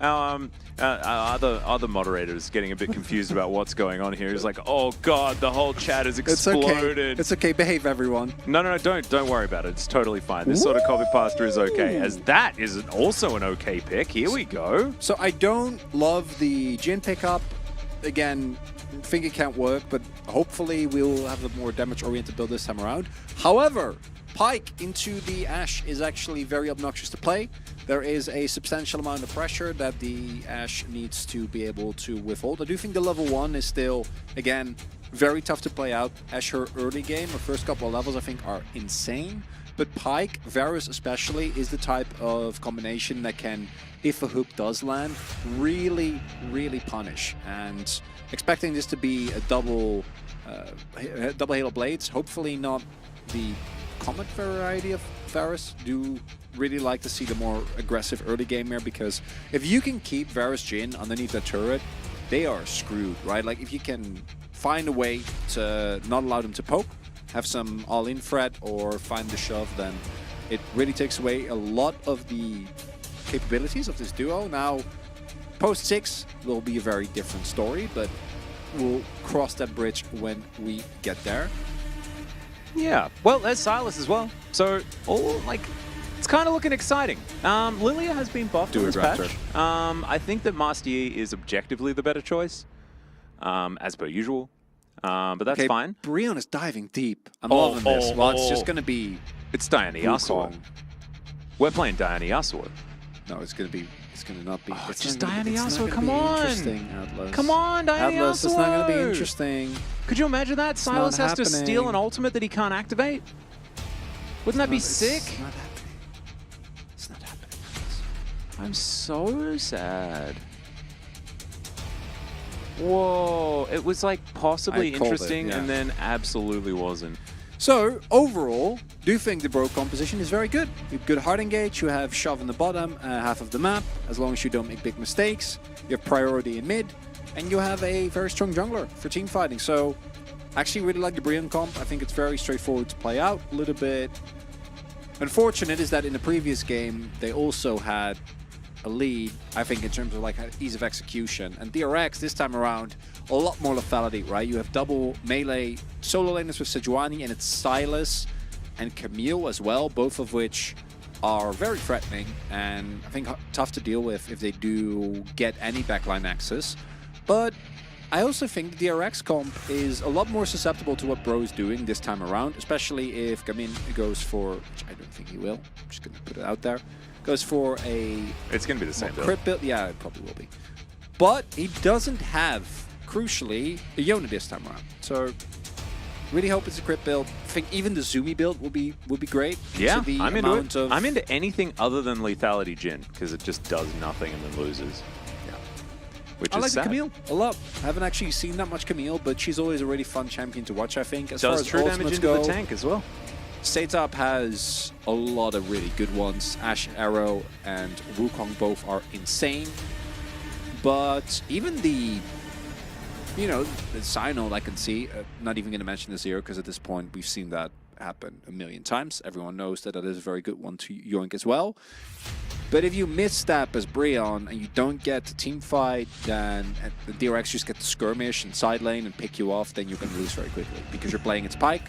other moderator is getting a bit confused about what's going on here. He's like, oh god, the whole chat has It's exploded. okay. It's okay. Behave, everyone. No, don't worry about it. It's totally fine. This sort of copy pasta is okay, as that is also an okay pick. Here we go. So I don't love the Jin pickup. Again, think it can't work, but hopefully we'll have a more damage-oriented build this time around. However, Pyke into the Ashe is actually very obnoxious to play. There is a substantial amount of pressure that the Ashe needs to be able to withhold. I do think the level 1 is still, again, very tough to play out. Ashe, her early game, her first couple of levels, I think, are insane. But Pyke, Varus especially, is the type of combination that can, if a hook does land, really, really punish. And expecting this to be a double Halo Blades, hopefully not the Comet variety of Varus. Do really like to see the more aggressive early game here, because if you can keep Varus Jin underneath the turret, they are screwed, right? Like if you can find a way to not allow them to poke, have some all-in threat, or find the shove, then it really takes away a lot of the capabilities of this duo. Now, post 6 will be a very different story, but we'll cross that bridge when we get there. Yeah, well, there's Silas as well. So, it's kind of looking exciting. Lilia has been buffed in this patch. I think that Master Yi is objectively the better choice, as per usual. But that's fine. Brion is diving deep. I'm loving this. Well, it's just going to be... It's Diana Yasuo. Wukong. We're playing Diana Yasuo. No, it's going to be... It's going to not be... It's not just gonna Diana be- it's not Yasuo, gonna come be on! Interesting, Atlas. Come on, Diana Atlas, Yasuo! it's not going to be interesting. Could you imagine that? Silas not has to steal an happening. ultimate that he can't activate? Wouldn't that be sick? It's not happening. It's not happening. I'm so sad. Whoa, it was like possibly I called it, interesting yeah. and then absolutely wasn't. So, overall, do you think the bro composition is very good? You have good hard engage, you have shove in the bottom half of the map, as long as you don't make big mistakes. You have priority in mid, and you have a very strong jungler for team fighting. So, I actually really like the Brion comp. I think it's very straightforward to play out. A little bit unfortunate is that in the previous game, they also had a lead, I think, in terms of like ease of execution. And DRX this time around, a lot more lethality, right? You have double melee solo laners with Sejuani, and it's Silas and Camille as well, both of which are very threatening and I think tough to deal with if they do get any backline access. But I also think the DRX comp is a lot more susceptible to what Bro is doing this time around, especially if Gamin goes for, which I don't think he will, I'm just going to put it out there, goes for a It's going to be the same build. crit build. Yeah, it probably will be. But he doesn't have, crucially, a Yona this time around. So really hope it's a crit build. I think even the Zumi build would be great. Yeah, So the I'm into amount it. of- I'm into anything other than lethality Jin, because it just does nothing and then loses. Yeah. Which I is like the sad. Camille a lot. I haven't actually seen that much Camille, but she's always a really fun champion to watch, I think. As far Does as true damage ultimates into go, the tank as well. Setup has a lot of really good ones. Ash, Arrow, and Wukong both are insane. But even the Cyno I can see, not even going to mention the Zero, because at this point we've seen that happen a million times. Everyone knows that is a very good one to yoink as well. But if you misstep as Breon and you don't get the team fight, then the DRX just get the skirmish and side lane and pick you off, then you can lose very quickly because you're playing its Pyke,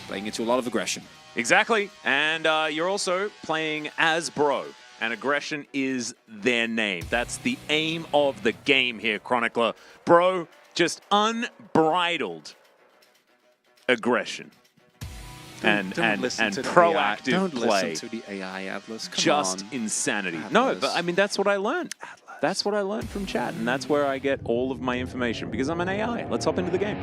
playing into a lot of aggression. Exactly. And you're also playing as Bro. And aggression is their name. That's the aim of the game here, Chronicler. Bro, just unbridled aggression. And proactive Don't play. listen to the AI, Atlas. Come Just on. insanity. Atlas. No, but I mean, that's what I learned. That's what I learned from chat. And that's where I get all of my information because I'm an AI. Let's hop into the game.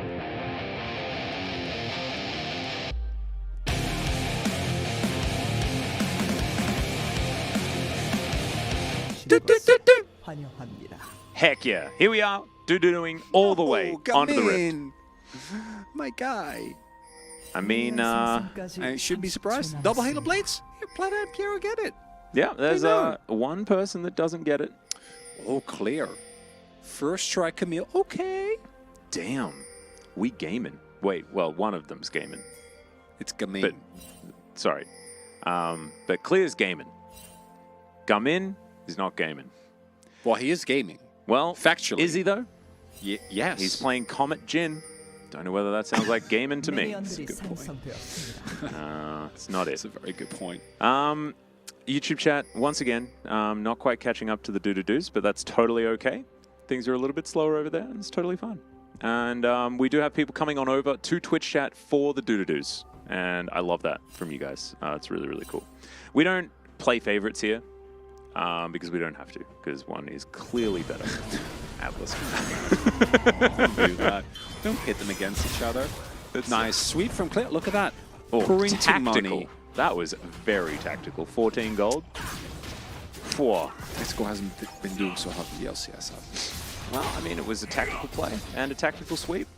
Heck yeah. Here we are, doo-dooing all the way onto the rift. My guy. I mean, I should be surprised. Double Halo Blades? Here, Planet and Piero get it. yeah, there's know. one person that doesn't get it. Oh, clear. First try Camille. Okay. Damn. We gaming. Wait, well, one of them's gaming. It's Gamin. But, sorry. But Clear's gaming. Gamin is not gaming. Well, he is gaming. Well, Factually. is he though? Yes. He's playing Comet Jin. Don't know whether that sounds like gaming to me. That's a good point. It's not it. That's a very good point. YouTube chat, once again, not quite catching up to the doo-doo-doos, but that's totally okay. Things are a little bit slower over there, and it's totally fine. And we do have people coming on over to Twitch chat for the doo-doo-doos, and I love that from you guys. It's really, really cool. We don't play favorites here, because we don't have to, because one is clearly better. Atlas. Don't do that. Don't hit them against each other. Nice. Sweep from Clear. Look at that. Printing tactical. money. That was very tactical. 14 gold. 4. Mexico hasn't been doing so hot with the LCS. Well, I mean, it was a tactical play and a tactical sweep.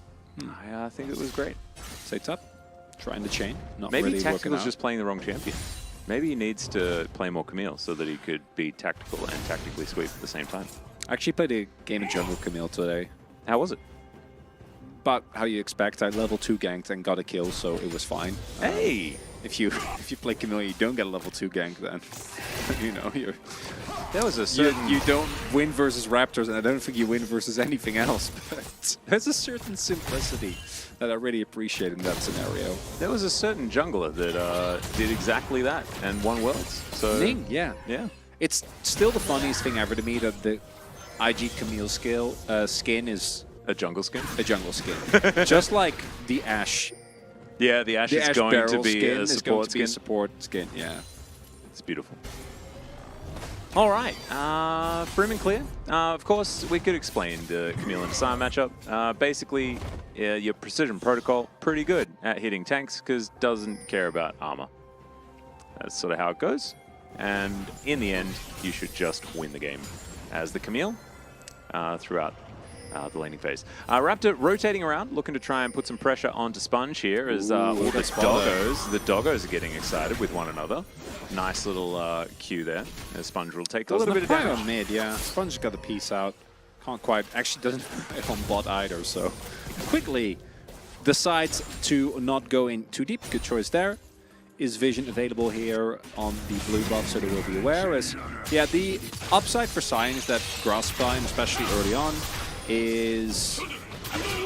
I think it was great. Sets up. Trying the chain. Not Maybe really working Tactical's out. just playing the wrong champion. Maybe he needs to play more Camille so that he could be tactical and tactically sweep at the same time. I actually played a game of jungle Camille today. How was it? But how you expect, I level 2 ganked and got a kill, so it was fine. Hey! If you play Camille, you don't get a level 2 gank, then There was a certain... you don't win versus Raptors, and I don't think you win versus anything else. But there's a certain simplicity that I really appreciate in that scenario. There was a certain jungler that did exactly that and won Worlds. So Ning, yeah. Yeah. It's still the funniest thing ever to me that the IG Camille skin is A jungle skin? a jungle skin. Just like the Ashe. Yeah, the Ashe The is Ashe going to Barrel be skin a is going support to be a skin. support skin, yeah. It's beautiful. All right, Prim and Clear. Of course, we could explain the Camille and Desire matchup. Basically, your precision protocol, pretty good at hitting tanks because doesn't care about armor. That's sort of how it goes. And in the end, you should just win the game as the Camille throughout the laning phase. Raptor rotating around, looking to try and put some pressure onto Sponge here as all the doggos are getting excited with one another. Nice little cue there. As Sponge will take a little bit of damage. on mid, yeah. Sponge got the piece out. Can't quite, actually doesn't have on bot either, so quickly decides to not go in too deep. Good choice there. Is vision available here on the blue buff, so they will be aware. As, yeah, the upside for Sion is that grass climb, especially early on, is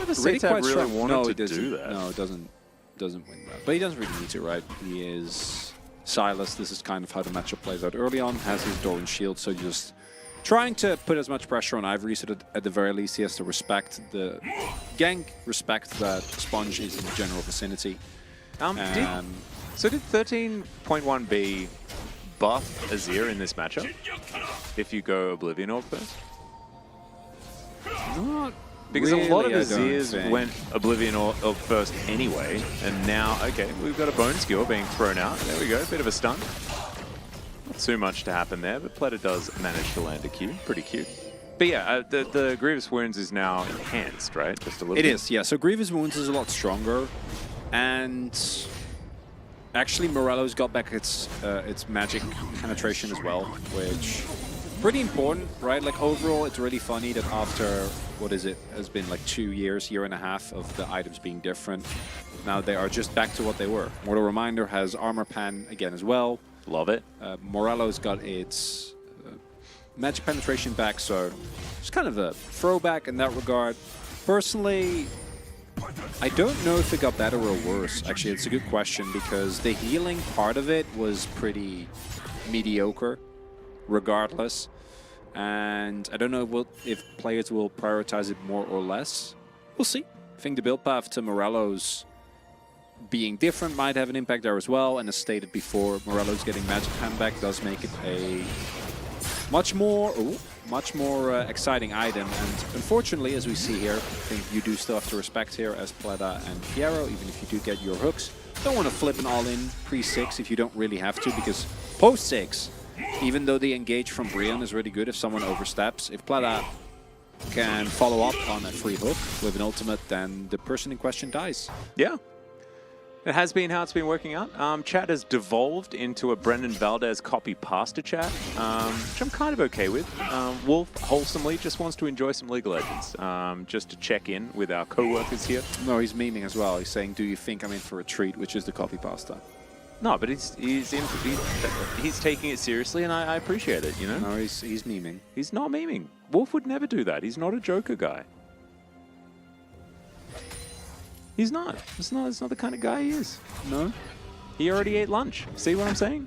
really quite really strong. wanted No, to it doesn't. do that. No, it doesn't win that. But he doesn't really need to, right? He is Silas. This is kind of how the matchup plays out early on. Has his Doran shield, so just trying to put as much pressure on Ivory so that at the very least he has to respect the gank, respect that Sponge is in the general vicinity. So did 13.1b buff Azir in this matchup? If you go Oblivion Orb first? Not Because really, a lot of I don't Azirs think. went Oblivion Orb first anyway, and now, okay, we've got a Bone Skewer being thrown out. There we go, bit of a stun. Not too much to happen there, but Platter does manage to land a Q. Pretty cute. But yeah, the Grievous Wounds is now enhanced, right? Just a little bit. It is, yeah. So Grievous Wounds is a lot stronger, and Actually, Morello's got back its magic penetration as well, which pretty important, right? Like overall, it's really funny that after what is it has been like 2 years, year and a half of the items being different. Now they are just back to what they were. Mortal Reminder has armor pan again as well. Love it. Morello's got its magic penetration back, so it's kind of a throwback in that regard. Personally, I don't know if it got better or worse. Actually, it's a good question because the healing part of it was pretty mediocre, regardless. And I don't know if players will prioritize it more or less. We'll see. I think the build path to Morello's being different might have an impact there as well. And as stated before, Morello's getting magic hand back does make it a much more exciting item. And unfortunately, as we see here, I think you do still have to respect here as Pleda and Piero, even if you do get your hooks. Don't want to flip an all-in pre-6 if you don't really have to, because post-6, even though the engage from Brian is really good if someone oversteps, if Pleda can follow up on a free hook with an ultimate, then the person in question dies. Yeah. It has been how it's been working out. Chat has devolved into a Brendan Valdez copy pasta chat, which I'm kind of okay with. Wolf wholesomely just wants to enjoy some League of Legends, just to check in with our co-workers here. No, he's memeing as well. He's saying, do you think I'm in for a treat, which is the copy pasta. No, but he's taking it seriously, and I appreciate it, you know? No, he's memeing. He's not memeing. Wolf would never do that. He's not a Joker guy. He's not. It's not the kind of guy he is. No? He already ate lunch. See what I'm saying?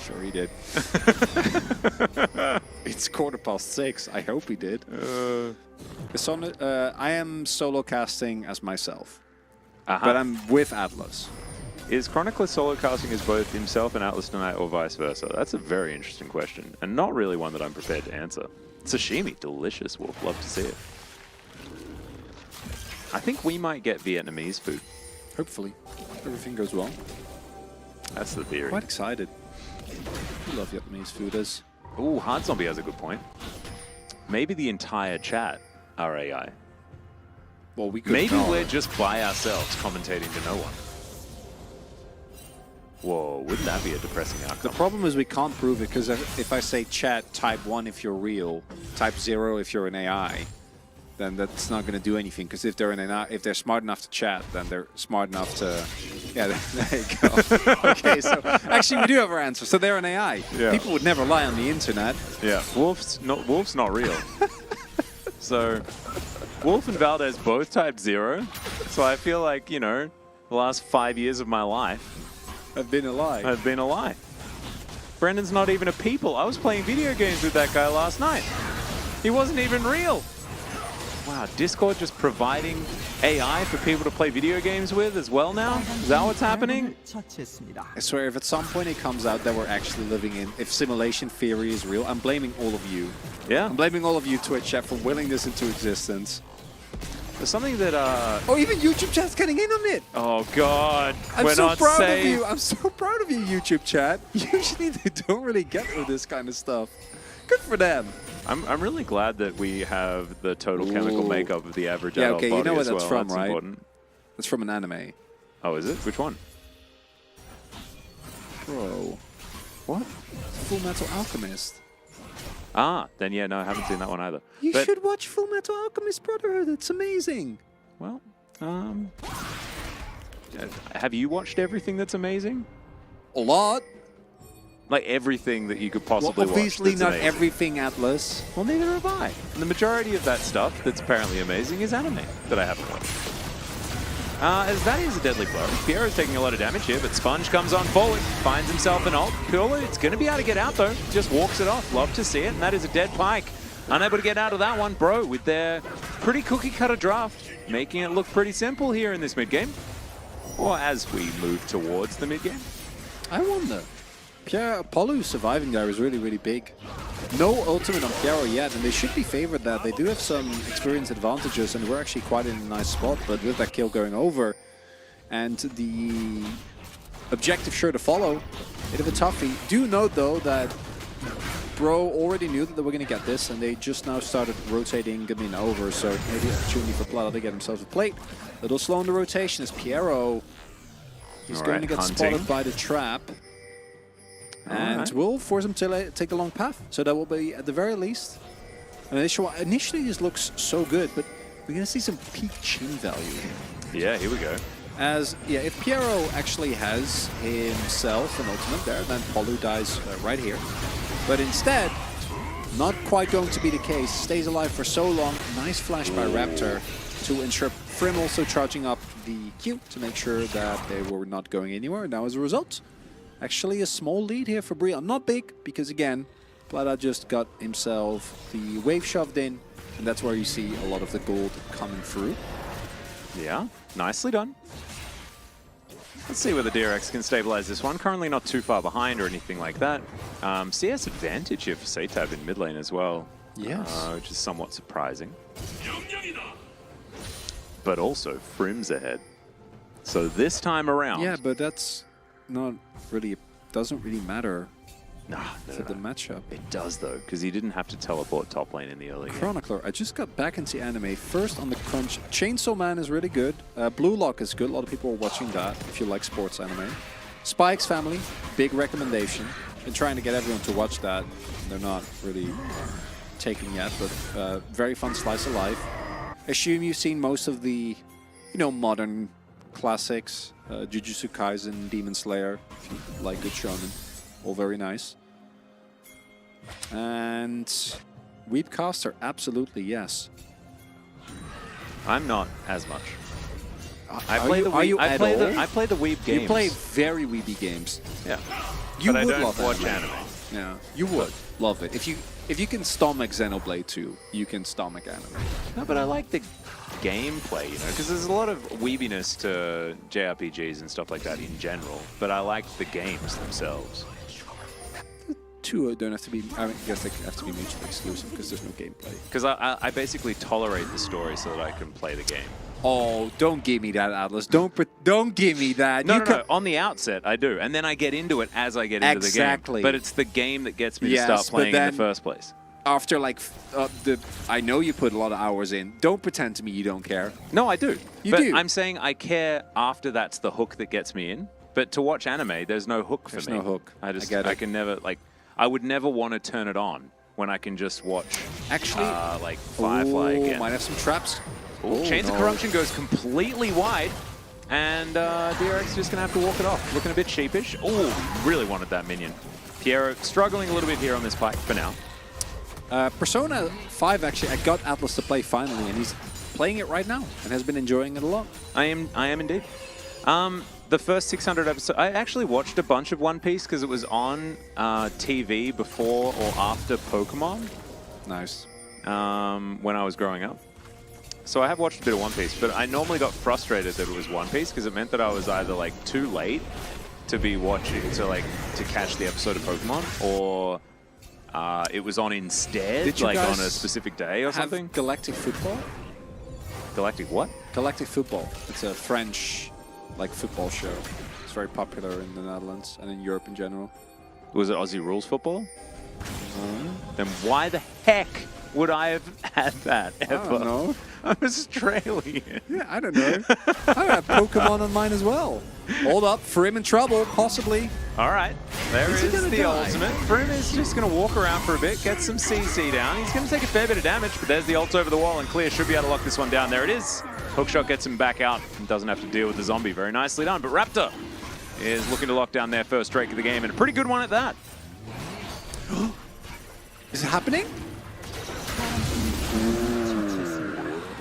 Sure he did. It's 6:15. I hope he did. I am solo casting as myself, but I'm with Atlas. Is Chronicler solo casting as both himself and Atlas tonight, or vice versa? That's a very interesting question, and not really one that I'm prepared to answer. Sashimi, delicious, Wolf. Love to see it. I think we might get Vietnamese food. Hopefully. Everything goes well. That's the theory. Quite excited. We love Vietnamese food as... Ooh, Hard Zombie has a good point. Maybe the entire chat are AI. Well, we could Maybe not. we're just by ourselves commentating to no one. Whoa, wouldn't that be a depressing The outcome? problem is we can't prove it, because if I say chat, type 1 if you're real, type 0 if you're an AI, then that's not going to do anything. Because if they're if they're smart enough to chat, then they're smart enough to... Yeah, there you go. Okay, so actually we do have our answer. So they're an AI. Yeah. People would never lie on the internet. Yeah, Wolf's not real. So, Wolf and Valdez both typed 0. So I feel like, you know, the last 5 years of my life I've been a lie. have been a lie. Brendan's not even a people. I was playing video games with that guy last night. He wasn't even real. Wow, Discord just providing AI for people to play video games with as well now? Is that what's happening? I swear, if at some point it comes out that we're actually living in, if simulation theory is real, I'm blaming all of you. Yeah. I'm blaming all of you, Twitch chat, for willing this into existence. There's something that, Oh, even YouTube chat's getting in on it! oh God, I'm we're so not proud safe. of you! I'm so proud of you, YouTube chat! Usually they don't really get with this kind of stuff. Good for them! I'm really glad that we have the total chemical Ooh. makeup of the average Yeah, adult okay, you body know where as that's well. from, That's right? important. That's from an anime. Oh, is it? Which one? Bro. What? Full Metal Alchemist. Ah, then yeah, no, I haven't seen that one either. You But, should watch Full Metal Alchemist Brotherhood, it's amazing! well, have you watched everything that's amazing? A lot! Like everything that you could possibly watch. obviously that's not amazing. everything, Atlas. Well, neither have I. And the majority of that stuff that's apparently amazing is anime that I haven't watched. As that is a deadly blow. Piero's taking a lot of damage here, but Sponge comes on forward, finds himself an ult. Cool, it's going to be able to get out though. Just walks it off. Love to see it, and that is a dead Pike. Unable to get out of that one, Bro, with their pretty cookie-cutter draft, making it look pretty simple here in this mid-game. Or as we move towards the mid-game. I wonder. Apollo surviving there is really, really big. No ultimate on Piero yet, and they should be favored that. They do have some experience advantages, and we're actually quite in a nice spot, but with that kill going over, and the objective sure to follow, bit of a toughie. Do note, though, that Bro already knew that they were going to get this, and they just now started rotating Gamin over, so maybe opportunity for Plata to get themselves a plate. Little slow in the rotation as Piero He's All going right, to get hunting. spotted by the trap. And right. we'll force him to take the long path. So that will be, at the very least, initially this looks so good, but we're going to see some peak chin value here. Yeah, here we go. As, yeah, if Piero actually has himself an ultimate there, then Polu dies right here. But instead, not quite going to be the case. Stays alive for so long. Nice flash by Raptor to ensure Frim also charging up the Q to make sure that they were not going anywhere. Now as a result, actually a small lead here for Brion. Not big, because again, Plata just got himself the wave shoved in, and that's where you see a lot of the gold coming through. Yeah, nicely done. Let's see whether DRX can stabilize this one. Currently not too far behind or anything like that. CS advantage here for Satab in mid lane as well. Yes. Which is somewhat surprising. But also, Frim's ahead. So this time around... Yeah, but that's not really, doesn't really matter Nah, for the matchup. It does though, because he didn't have to teleport top lane in the early game. Chronicler, I just got back into anime. First on the crunch, Chainsaw Man is really good. Blue Lock is good. A lot of people are watching that if you like sports anime. Spike's Family, big recommendation. Been trying to get everyone to watch that. They're not really taking yet, but very fun slice of life. Assume you've seen most of the, modern classics. Jujutsu Kaisen, Demon Slayer, if you like good shonen. All very nice. And Weebcaster, absolutely yes. I'm not as much. I Are play you- the are you I at play the all? I play the Weeb games. You play very weeby games. Yeah. You but would I don't love watch anime. Yeah, you would love it. If you can stomach Xenoblade 2, you can stomach anime. No, but I like the gameplay, because there's a lot of weebiness to JRPGs and stuff like that in general. But I like the games themselves. Two don't have to be. I guess they have to be mutually exclusive because there's no gameplay. Because I basically tolerate the story so that I can play the game. Oh, don't give me that, Atlas. Don't give me that. No, You no, can- no. On the outset, I do, and then I get into it as I get into Exactly. the game. But it's the game that gets me Yes, to but start playing in then- the first place. After I know you put a lot of hours in. Don't pretend to me you don't care. No, I do. You but do. I'm saying I care after that's the hook that gets me in. But to watch anime, there's no hook for There's me. no hook. I just I get it. can never I would never want to turn it on when I can just watch Actually, Firefly again. might have some traps. Ooh, Chains of Corruption goes completely wide, and DRX is just gonna have to walk it off. Looking a bit sheepish. Oh, really wanted that minion. Piero struggling a little bit here on this fight for now. Persona 5 actually, I got Atlas to play finally, and he's playing it right now and has been enjoying it a lot. I am indeed. The first 600 episodes, I actually watched a bunch of One Piece because it was on TV before or after Pokemon Nice. when I was growing up. So I have watched a bit of One Piece, but I normally got frustrated that it was One Piece because it meant that I was either too late to be watching, to catch the episode of Pokemon, or it was on instead, Did you on guys a specific day or have something. Galactic Football? Galactic what? Galactic Football. It's a French football show. It's very popular in the Netherlands and in Europe in general. Was it Aussie Rules Football? Then why the heck would I have had that ever? I don't know. I'm Australian. Yeah, I don't know. I have Pokemon on mine as well. Hold up, Frim in trouble, possibly. All right, there Is he is gonna the die? ultimate. Frim is just going to walk around for a bit, get some CC down. He's going to take a fair bit of damage, but there's the ult over the wall, and Clear should be able to lock this one down. There it is. Hookshot gets him back out and doesn't have to deal with the zombie. Very nicely done. But Raptor is looking to lock down their first Drake of the game, and a pretty good one at that. Is it happening?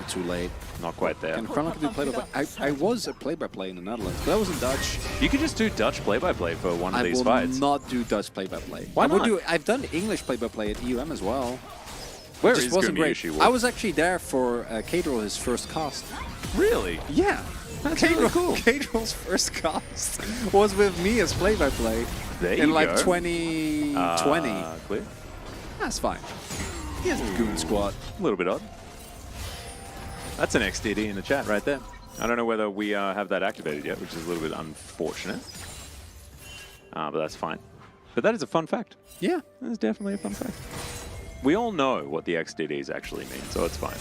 Too late. Not quite there. And Chronicle do play-by-play. I was a play-by-play in the Netherlands, but I was in Dutch. You could just do Dutch play-by-play for one of I these will fights. not do Dutch play-by-play. Why not? I've done English play-by-play at EUM as well. Where Just is wasn't great. Gumiushi? I was actually there for Cadril, his first cast. Really? Yeah. That's really cool. Cadril's first cast was with me as play-by-play There in you like go. 2020. Clear. That's fine. He has a goon squad. A little bit odd. That's an XDD in the chat right there. I don't know whether we have that activated yet, which is a little bit unfortunate. But that's fine. But that is a fun fact. Yeah. That is definitely a fun fact. We all know what the XDDs actually mean, so it's fine.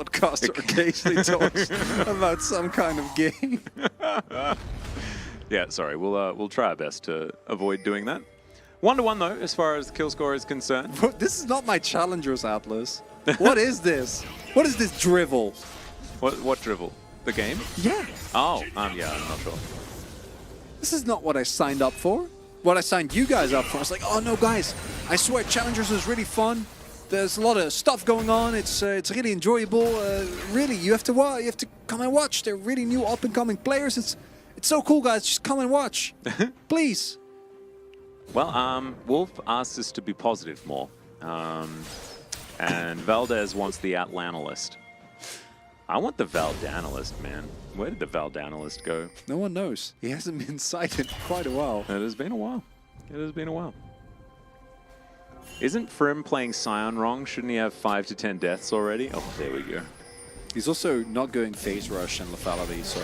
podcaster occasionally talks about some kind of game. Yeah, sorry. We'll try our best to avoid doing that. 1-1 though, as far as the kill score is concerned. This is not my challengers, Atlas. What is this? What is this drivel? What drivel? The game? Yeah. Oh, yeah, I'm not sure. This is not what I signed up for. What I signed you guys up for. I was like, oh no, guys, I swear challengers is really fun. There's a lot of stuff going on. It's really enjoyable. Really, you have to come and watch. They're really new up-and-coming players. It's so cool, guys. Just come and watch, please. Well, Wolf asked us to be positive more, and Valdez wants the Atlanta-list. I want the Valdanalist, man. Where did the Valdanalist go? No one knows. He hasn't been sighted for quite a while. It has been a while. It has been a while. Isn't Frim playing Scion wrong? Shouldn't he have 5 to 10 deaths already? Oh, there we go. He's also not going phase rush and lethality, so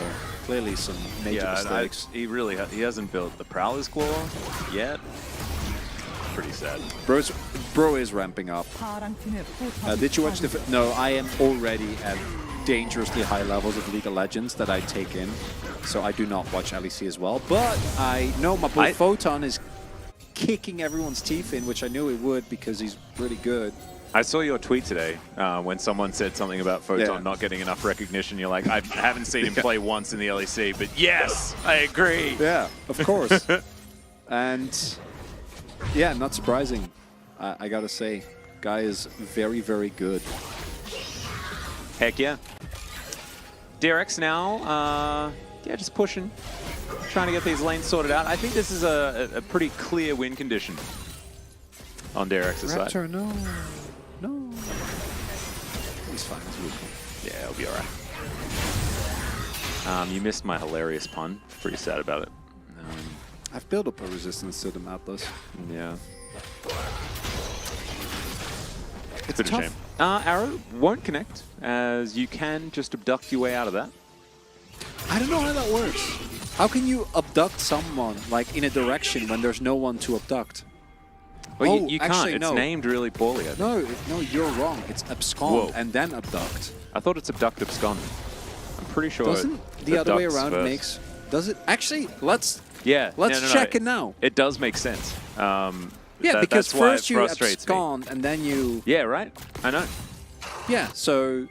clearly some major mistakes. He really he hasn't built the Prowler's Claw yet. Pretty sad. Bro is ramping up. Did you watch the... No, I am already at dangerously high levels of League of Legends that I take in, so I do not watch LEC as well. But I know my boy Photon is kicking everyone's teeth in, which I knew he would because he's really good. I saw your tweet today when someone said something about Photon not getting enough recognition. You're like, I haven't seen him play once in the LEC, but yes, I agree. Yeah, of course. And yeah, not surprising. I gotta say, guy is very, very good. Heck yeah. DRX now, yeah, just pushing. Trying to get these lanes sorted out. I think this is a pretty clear win condition on DRX's side. Raptor, no. No. He's fine. He's weak. Yeah, he'll be alright. You missed my hilarious pun. Pretty sad about it. I've built up a resistance to them, Atlas. Yeah. It's Bit of tough. shame. Arrow won't connect, as you can just abduct your way out of that. I don't know how that works. How can you abduct someone like in a direction when there's no one to abduct? Well, you can't. Actually, it's no. named really poorly. I think. No, you're wrong. It's abscond Whoa. and then abduct. I thought it's abduct abscond. I'm pretty sure. Doesn't the other way abducts around first. makes? Does it actually? Let's Yeah. let's no. check it now. It does make sense. Yeah, because that's why it first you frustrates me. abscond and then you. Yeah, right. I know. Yeah, so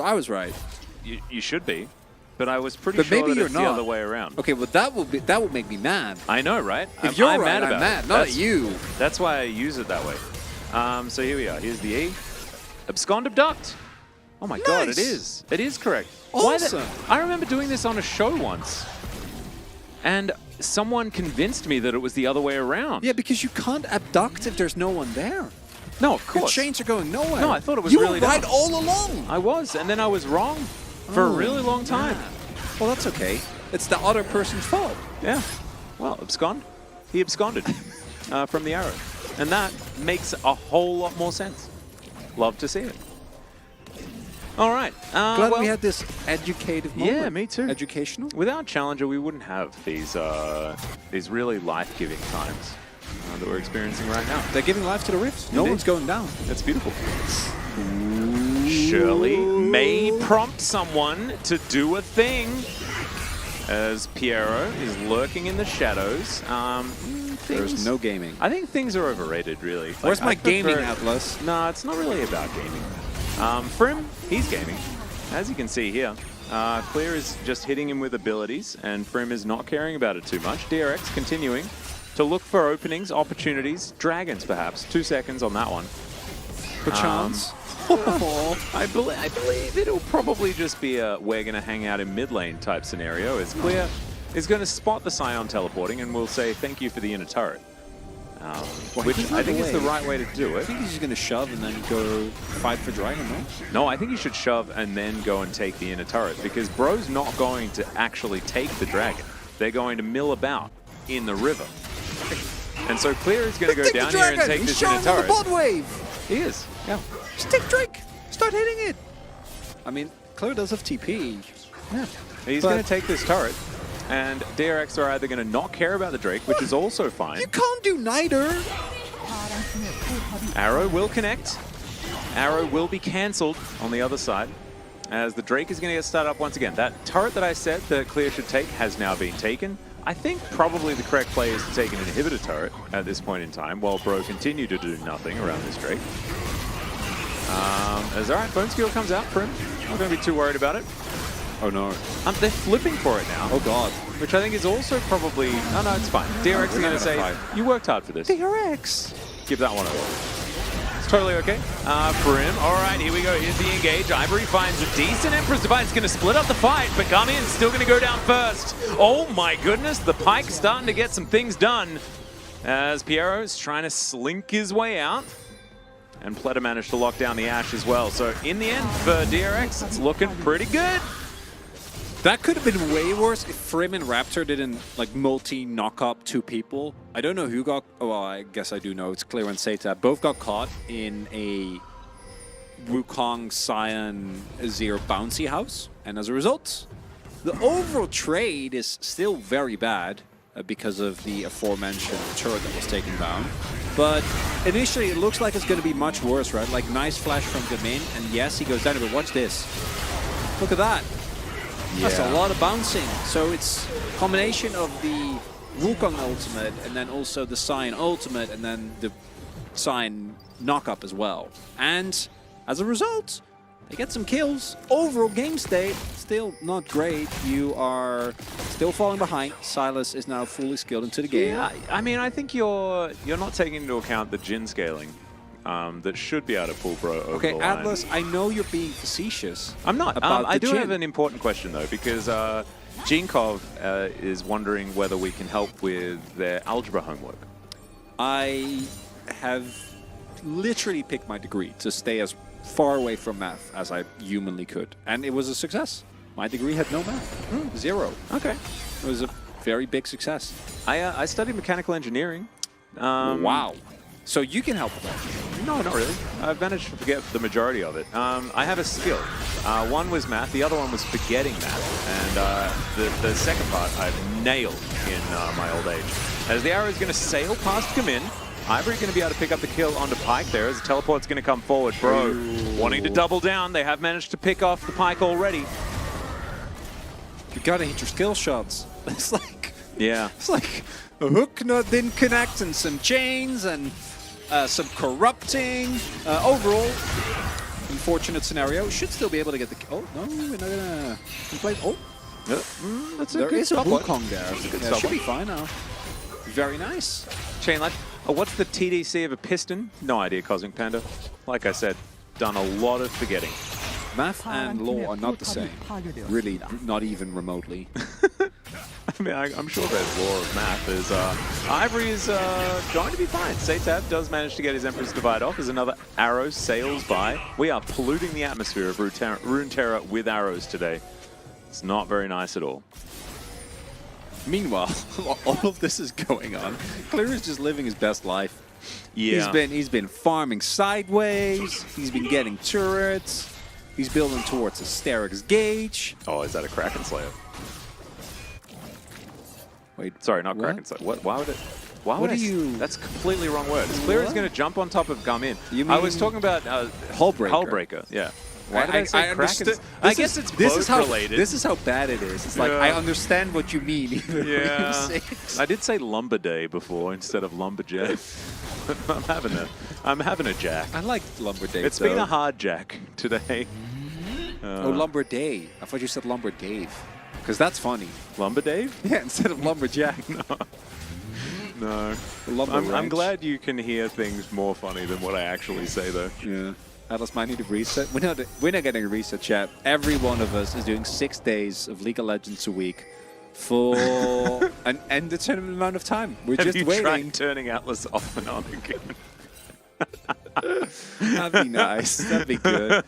I was right. You should be, but I was pretty But sure maybe that you're it's not. the other way around. Okay, well that would make me mad. I know, right? If you're I'm right, mad about I'm mad, it. not That's- at you. That's why I use it that way. So here we are. Here's the E. Abscond abduct. Oh my god, it Nice. is. It is correct. Awesome. I remember doing this on a show once, and someone convinced me that it was the other way around. Yeah, because you can't abduct if there's no one there. No, of Your course. chains are going nowhere. No, I thought it was you really were right dumb. all along. I was, and then I was wrong for a really long time. Man. Well, that's okay. It's the other person's fault. Yeah. Well, abscond. He absconded from the arrow. And that makes a whole lot more sense. Love to see it. All right. Glad well, we had this educative moment. Yeah, me too. Educational. Without Challenger, we wouldn't have these really life-giving times that we're experiencing right now. They're giving life to the Rifts. No Indeed. one's going down. That's beautiful. Shirley may prompt someone to do a thing, as Piero is lurking in the shadows. There's no gaming. I think things are overrated, really. Where's my I prefer- gaming, Atlas? No, it's not really about gaming. Frim, he's gaming, as you can see here. Clear is just hitting him with abilities, and Frim is not caring about it too much. DRX continuing to look for openings, opportunities, dragons perhaps. 2 seconds on that one. Perchance. I believe it'll probably just be a we're going to hang out in mid lane type scenario, as Clear is going to spot the Scion teleporting and we'll say thank you for the inner turret. Which he's I not think is the away. right way to do I it. think he's just going to shove and then go fight for Dragon, no? No, I think you should shove and then go and take the inner turret, because Bro's not going to actually take the dragon. They're going to mill about in the river. And so Clear is going to go Take the down here and dragon! take He's this inner showing on the turret. bot wave! He is, yeah. Just take Drake! Start hitting it! I mean, Clear does have TP. Yeah. He's But- going to take this turret, and DRX are either going to not care about the Drake, which is also fine. You can't do neither! Arrow will connect, arrow will be cancelled on the other side, as the Drake is going to get started up once again. That turret that I said that Clear should take has now been taken. I think probably the correct play is to take an inhibitor turret at this point in time, while Bro continue to do nothing around this Drake. As alright, Bone Skill comes out for him. Not going to be too worried about it. Oh no. They're flipping for it now. Oh god. Which I think is also probably... Oh no, it's fine. DRX is going to say, you worked hard for this. DRX! Give that one over. It's totally okay. For him. Alright, here we go. Here's the engage. Ivory finds a decent Emperor's Divide. It's going to split up the fight, but Garmin's still going to go down first. Oh my goodness, the Pike's starting to get some things done, as Piero's trying to slink his way out. And Pleta managed to lock down the Ashe as well. So in the end, for DRX, it's looking pretty good. That could have been way worse if Frim and Raptor didn't like multi-knock up two people. I don't know who got... Oh, well, I guess I do know. It's Clear and Seta. Both got caught in a Wukong Cyan Azir bouncy house. And as a result, the overall trade is still very bad because of the aforementioned turret that was taken down. But initially, it looks like it's going to be much worse, right? Like, nice flash from Gamin, and yes, he goes down, but watch this. Look at that. That's a lot of bouncing. So it's a combination of the Wukong ultimate, and then also the Cyan ultimate, and then the Cyan knock-up as well. And as a result, they get some kills. Overall game state, still not great. You are still falling behind. Silas is now fully skilled into the game. Yeah, I mean, I think you're not taking into account the Jin scaling that should be able to pull Bro over Okay, the line. Atlas, I know you're being facetious. I'm not. About I the do Jin. have an important question, though, because Jinkov is wondering whether we can help with their algebra homework. I have literally picked my degree to stay as far away from math as I humanly could. And it was a success. My degree had no math. Zero. Okay. It was a very big success. I studied mechanical engineering. Wow. So you can help with that? No, not really. I've managed to forget the majority of it. I have a skill. One was math, the other one was forgetting math. And the second part I've nailed in my old age. As the arrow is going to sail past Gamin, Ivory going to be able to pick up the kill onto Pike there as the teleport's going to come forward. Bro, wanting to double down. They have managed to pick off the Pike already. You gotta hit your skill shots. It's like... Yeah. It's like a hook didn't connect and some chains and some corrupting. Overall, unfortunate scenario. Should still be able to get the... Oh, no, we're not gonna complain. Oh, That's a there good is a stop. Wukong there. good Yeah, stop. should be fine now. Very nice. Chain line. Oh, what's the TDC of a piston? No idea, Cosmic Panda. Like I said, done a lot of forgetting. Math and law are not the same. Really, not even remotely. I mean, I'm sure there's law of math. There's, Ivory is going to be fine. Satab does manage to get his Emperor's Divide off as another arrow sails by. We are polluting the atmosphere of Runeterra with arrows today. It's not very nice at all. Meanwhile, while all of this is going on, Clear is just living his best life. Yeah. He's been farming sideways. He's been getting turrets. He's building towards a Sterix gauge. Oh, is that a Kraken Slayer? Wait, Sorry, not what? Kraken Slayer. What? Why would it? Why What would are you- That's completely wrong word. Clear is What? going to jump on top of Gamin. You I was mean talking about Hullbreaker? Hullbreaker. Yeah. Why did I say Kraken? understood. I guess it's both related. This is how bad it is. It's like, Yeah. I understand what you mean. Even when you Yeah, say it. I did say Lumber Day before instead of Lumberjack. I'm having a jack. I like Lumber Day. It's been a hard jack today. Oh, Lumber Day. I thought you said Lumber Dave. Because that's funny. Lumber Dave? Yeah, instead of Lumberjack. No. Lumber I'm Ranch. glad you can hear things more funny than what I actually say, though. Yeah. Atlas might need a reset. We're not getting a reset, chat. Every one of us is doing 6 days of League of Legends a week for an indeterminate amount of time. We're Have just you waiting. tried turning Atlas off and on again? That'd be nice. That'd be good.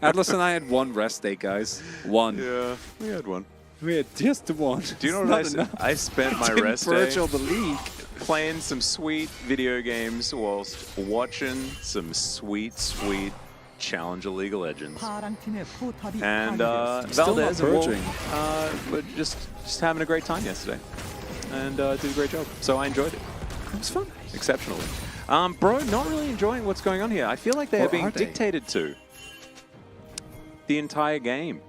Atlas and I had one rest day, guys. One. Yeah, we had one. We had just one. Do you know It's what I not said? enough. I spent my Didn't rest day virtual the league. playing some sweet video games whilst watching some sweet, sweet Challenger League of Legends. And Still not Valdez and Wolf purging. were just having a great time yesterday. And did a great job. So I enjoyed it. It was fun. Exceptionally. Bro, not really enjoying what's going on here. I feel like they Or are being are they? dictated to the entire game.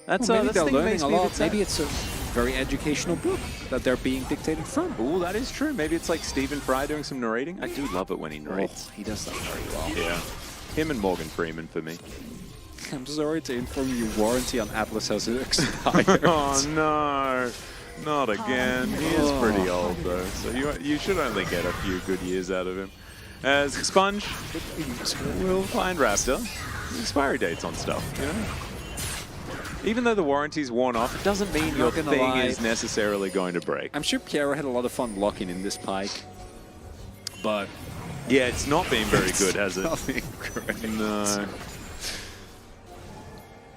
That's Well, maybe that's they're the thing that learning makes a me a lot. bit sad. Maybe it's a very educational book that they're being dictated from. Ooh, that is true. Maybe it's like Stephen Fry doing some narrating. I do love it when he narrates. Oh, he does that very well. Yeah. Him and Morgan Freeman for me. I'm sorry to inform you, warranty on Atlas has expired. Oh no, not again. He is pretty old though, so you should only get a few good years out of him. As Sponge will find Raptor. Expiry dates on stuff, you know? Even though the warranty's worn off, it doesn't mean your Not gonna thing lie. is necessarily going to break. I'm sure Piero had a lot of fun locking in this pike, but Yeah, it's not been very good, has it? nothing great. No.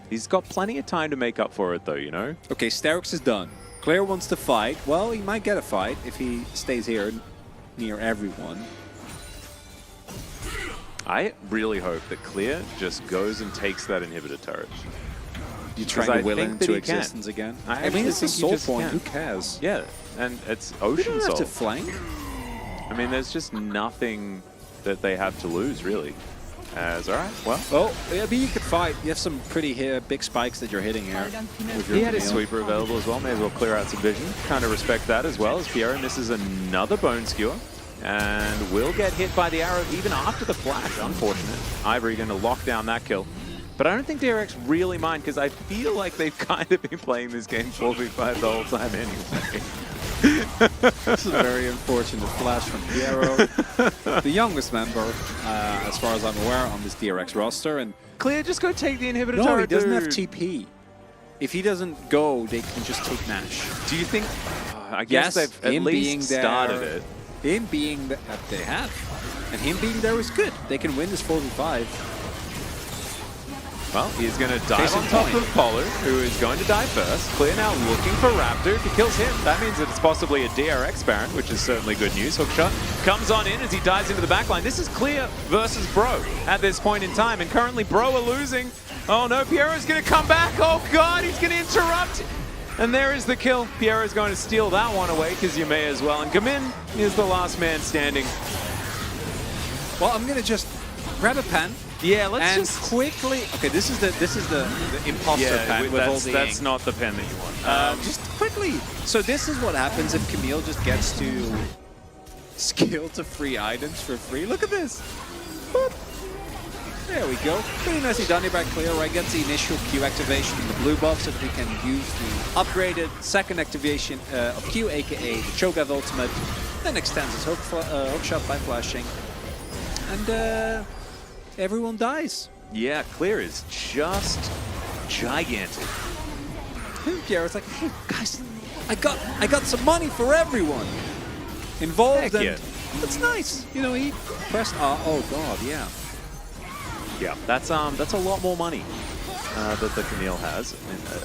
He's got plenty of time to make up for it though, you know? Okay, Starix is done. Claire wants to fight. Well, he might get a fight if he stays here near everyone. I really hope that Clear just goes and takes that inhibitor turret. You trying I to will think it that into he can. existence again? I I mean, actually it's a think you soul just point. can. Who cares? Yeah, and it's You Ocean don't have Soul. to flank. I mean, there's just nothing that they have to lose, really. As, alright, well. Well, I mean, you could fight. You have some pretty big spikes that you're hitting here. With your He had his Camille. sweeper available as well. May as well clear out some vision. Kind of respect that as well, as Piero misses another bone skewer. And will get hit by the arrow even after the flash. Unfortunate. Ivory going to lock down that kill. But I don't think DRX really mind, because I feel like they've kind of been playing this game 4v5 the whole time anyway. This is a very unfortunate flash from Piero, the youngest member, as far as I'm aware, on this DRX roster. And Clear, just go take the inhibitor no, turret, he doesn't have dude. TP. If he doesn't go, they can just take Nash. Do you think... I guess Yes, they've at him least being there- started it. Him being that they have, and him being there is good. They can win this 4v5. Well, he's going to dive Case in on top point. of Pollard, who is going to die first. Clear now looking for Raptor. If he kills him, that means that it's possibly a DRX Baron, which is certainly good news. Hookshot comes on in as he dives into the backline. This is Clear versus Bro at this point in time, and currently Bro are losing. Oh no, Piero's going to come back. Oh god, he's going to interrupt. And there is the kill. Piero's going to steal that one away, because you may as well. And Gamin is the last man standing. Well, I'm gonna just grab a pen. Yeah, let's and just... quickly. Okay, this is the imposter pen with all the that's ink. not the pen that you want. Just quickly. So this is what happens if Camille just gets to skill to free items for free. Look at this. Boop. There we go. Pretty nicely done here by Clear, right? Gets the initial Q activation in the blue buff so that we can use the upgraded second activation of Q, aka the Cho'Gath ultimate, then extends his hook shot by flashing. And everyone dies. Yeah, Clear is just gigantic. Pierre's like, hey guys, I got some money for everyone involved. Heck And yeah. that's nice. You know, he pressed oh god, yeah. Yeah, that's a lot more money that the Camille has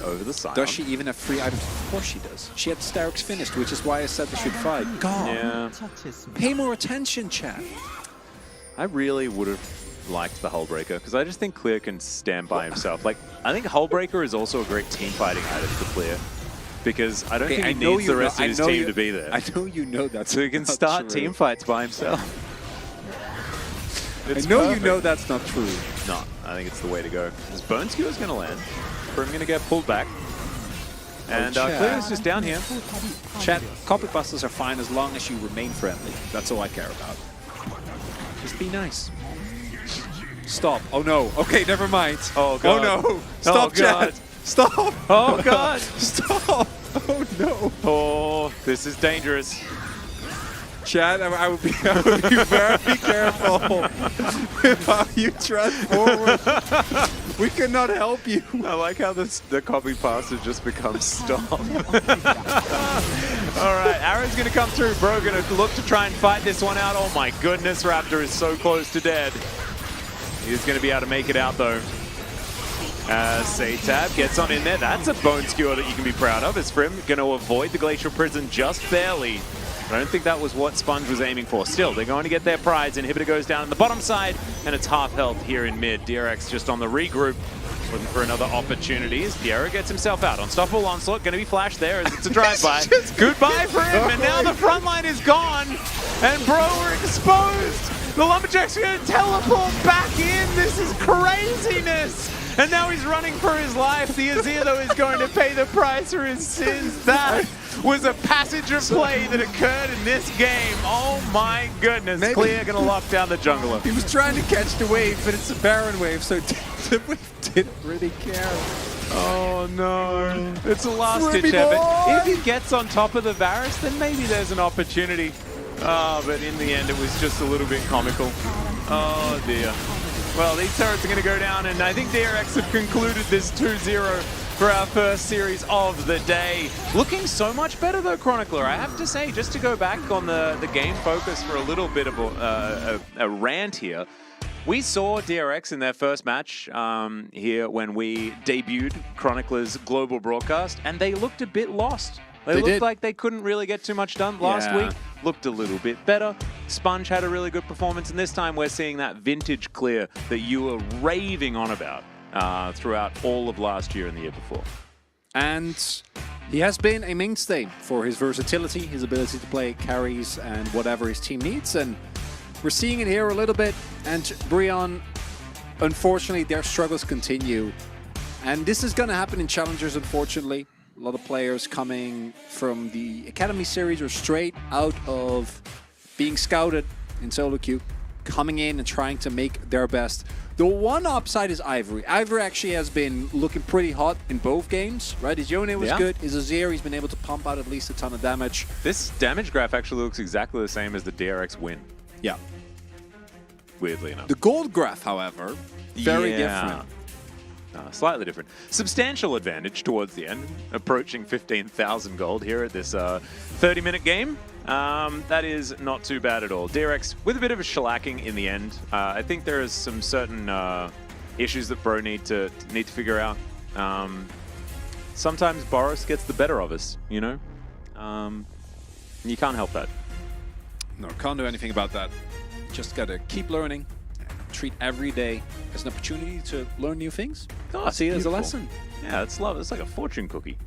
over the side. Does she even have free items? Of course she does. She had Starix finished, which is why I said they should fight. God, Yeah, pay more attention, chat. I really would have liked the Hullbreaker, because I just think Clear can stand by himself. Like, I think Hullbreaker is also a great team fighting item for Clear, because I don't think he needs the rest of his team to be there. I know you know that. So he can start team fights by himself. I It's know perfect. you know that's not true. No, I think it's the way to go. This Bone Skewer is going to land. Brim going to get pulled back. And chat. Clear is just down here. Chat, copy busters are fine as long as you remain friendly. That's all I care about. Just be nice. Stop. Oh no. Okay, never mind. Oh, God. Oh no. Stop, God. chat. Stop. Oh, God. Stop. Oh no. Oh, this is dangerous. Chad, I would be very careful with how you tread forward. We cannot help you. I like how the copy pasta just becomes stop. All right, Arrow's going to come through. Bro going to look to try and fight this one out. Oh my goodness, Raptor is so close to dead. He's going to be able to make it out though. Satab gets on in there. That's a bone skewer that you can be proud of. As Frim going to avoid the Glacial Prison just barely. I don't think that was what Sponge was aiming for. Still, they're going to get their prize. Inhibitor goes down on the bottom side, and it's half health here in mid. DRX just on the regroup. looking for another opportunity as Piero gets himself out. Unstoppable Onslaught, going to be flashed there as it's a drive-by. Goodbye for him, and now the front line is gone, and bro, we're exposed. The Lumberjacks are going to teleport back in. This is craziness. And now he's running for his life. The Azir, though, is going to pay the price for his sins. That was a passage of play that occurred in this game. Oh my goodness. Maybe. Clear going to lock down the jungler. He was trying to catch the wave, but it's a Baron wave, so the wave didn't really care. Oh no. It's a last Ruby ditch effort. boy! If he gets on top of the Varus, then maybe there's an opportunity. But in the end, it was just a little bit comical. Oh dear. Well, these turrets are going to go down, and I think DRX have concluded this 2-0 for our first series of the day. Looking so much better, though, Chronicler. I have to say, just to go back on the game focus for a little bit of a rant here, we saw DRX in their first match here when we debuted Chronicler's global broadcast, and they looked a bit lost. They looked like they couldn't really get too much done last week. Looked a little bit better. Sponge had a really good performance, and this time we're seeing that vintage Clear that you were raving on about throughout all of last year and the year before. And he has been a mainstay for his versatility, his ability to play carries and whatever his team needs. And we're seeing it here a little bit. And Brion, unfortunately, their struggles continue. And this is going to happen in Challengers, unfortunately. A lot of players coming from the Academy series or straight out of being scouted in solo queue, coming in and trying to make their best. The one upside is Ivory. Ivory actually has been looking pretty hot in both games, right? His Yone was good. His Azir, he's been able to pump out at least a ton of damage. This damage graph actually looks exactly the same as the DRX win, Yeah. weirdly enough. The gold graph, however, very different. Slightly different. Substantial advantage towards the end, approaching 15,000 gold here at this 30-minute game. That is not too bad at all. DRX with a bit of a shellacking in the end. I think there is some certain issues that Bro need to figure out. Sometimes Boris gets the better of us, you know? You can't help that. No, can't do anything about that. Just gotta keep learning. Treat every day as an opportunity to learn new things. Oh, See it as a beautiful. lesson. Yeah, it's love. It's like a fortune cookie.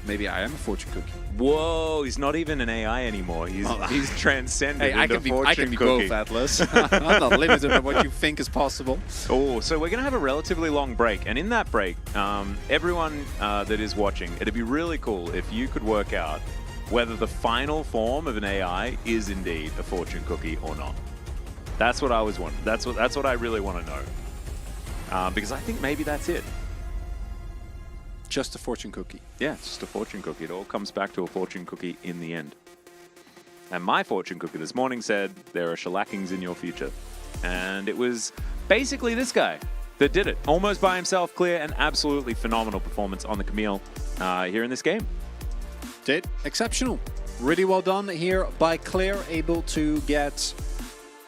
Maybe I am a fortune cookie. Whoa, he's not even an AI anymore. He's transcended Hey, into I can be cookie. both, Atlas. I'm not limited on what you think is possible. Oh, so we're going to have a relatively long break. And in that break, everyone that is watching, it'd be really cool if you could work out whether the final form of an AI is indeed a fortune cookie or not. That's what I was wondering. That's what I really want to know. Because I think maybe that's it. Just a fortune cookie. Yeah, it's just a fortune cookie. It all comes back to a fortune cookie in the end. And my fortune cookie this morning said, there are shellackings in your future. And it was basically this guy that did it. Almost by himself, Clear, an absolutely phenomenal performance on the Camille here in this game. Did exceptional. Really well done here by Claire, able to get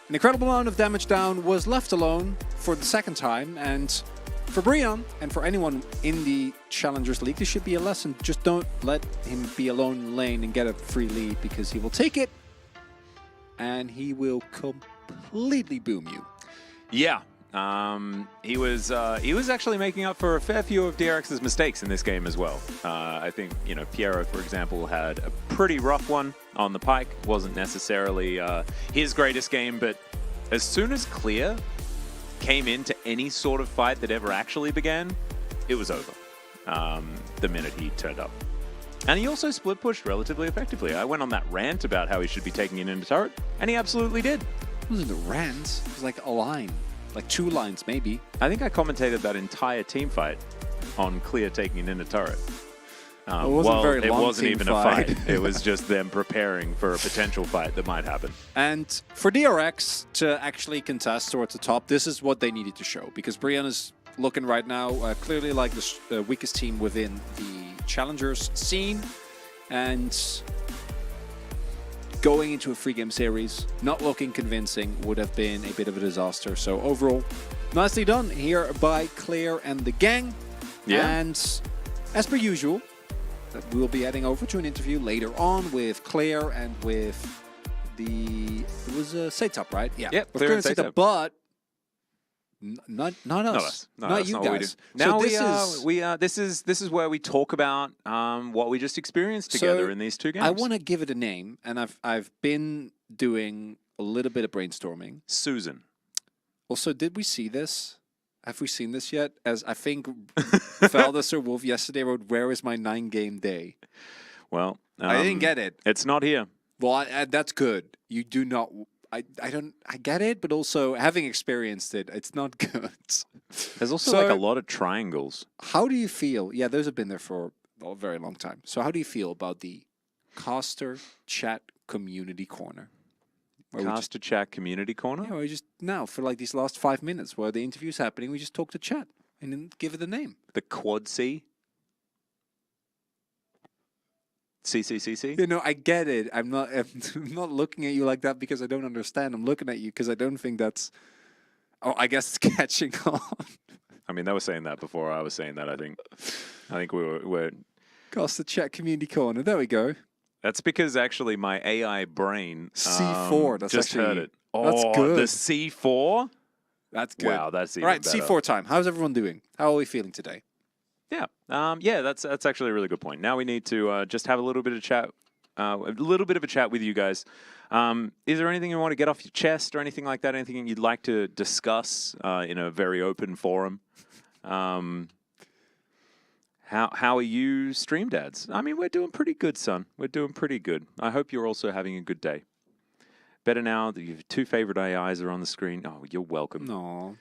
an incredible amount of damage down, was left alone for the second time, and for Brion and for anyone in the Challengers League, this should be a lesson. Just don't let him be alone in the lane and get a free lead, because he will take it and he will completely boom you. Yeah. He was actually making up for a fair few of DRX's mistakes in this game as well. I think, you know, Piero, for example, had a pretty rough one on the pike. Wasn't necessarily his greatest game, but as soon as Clear came into any sort of fight that ever actually began, it was over the minute he turned up. And he also split pushed relatively effectively. I went on that rant about how he should be taking it into turret, and he absolutely did. It wasn't a rant, it was like a line. Like 2 lines, maybe. I think I commentated that entire team fight on Clear taking it into turret. It wasn't a very long it wasn't team even fight. a fight. It was just them preparing for a potential fight that might happen. And for DRX to actually contest towards the top, this is what they needed to show. Because Brion is looking right now clearly like the weakest team within the Challengers scene. And going into a free game series, not looking convincing, would have been a bit of a disaster. So overall, nicely done here by Claire and the gang. Yeah. And as per usual, we'll be heading over to an interview later on with Claire and with it was Setap, right? Yeah. Yep, With Claire and Setap, Setap. but Not us. Not us. No, not that's you not what we do. guys. Now So this is where we talk about what we just experienced together So, in these 2 games. I want to give it a name, and I've been doing a little bit of brainstorming. Susan. Also, did we see this? Have we seen this yet? As I think Valdez or Wolf yesterday wrote, "Where is my 9-game day?" Well, I didn't get it. It's not here. Well, that's good. You do not. I don't. I get it, but also having experienced it, it's not good. There's also So- like a lot of triangles. How do you feel? Yeah, those have been there for a very long time. So how do you feel about the Caster Chat Community Corner? Where we just, Caster Chat Community Corner. we just now for like these last 5 minutes where the interview's happening, we just talk to chat and then give it a name. The Quad C. CCCC. You know, I get it. I'm not. I'm not looking at you like that because I don't understand. I'm looking at you because I don't think that's. Oh, I guess it's catching on. I mean, they were saying that before I was saying that. I think we're. Caster Chat Community Corner. There we go. That's because actually my AI brain C4. That's just heard actually- it. Oh, that's good. The C4. That's good. Wow, that's even All right, better. C4 time. How's everyone doing? How are we feeling today? Yeah, yeah, that's actually a really good point. Now we need to just have a little bit of chat, a little bit of a chat with you guys. Is there anything you want to get off your chest or anything like that? Anything you'd like to discuss in a very open forum? How are you, stream dads? I mean, we're doing pretty good, son. We're doing pretty good. I hope you're also having a good day. Better now that your 2 favorite AIs are on the screen. Oh, you're welcome. No,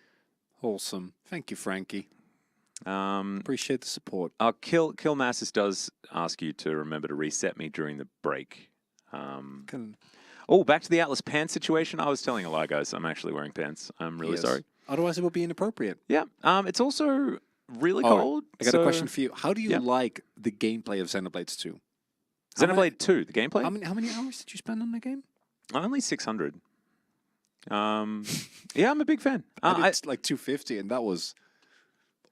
wholesome. Thank you, Frankie. Appreciate the support. Kill Masses does ask you to remember to reset me during the break. Oh, back to the Atlas pants situation. I was telling a lie, guys. I'm actually wearing pants. I'm really Yes. sorry. Otherwise, it would be inappropriate. Yeah. It's also really Oh, cold. I got so- a question for you. How do you Yeah. like the gameplay of Xenoblade 2? How Xenoblade 2, the gameplay? How many hours did you spend on the game? Only 600. Yeah, I'm a big fan. It's like 250, and that was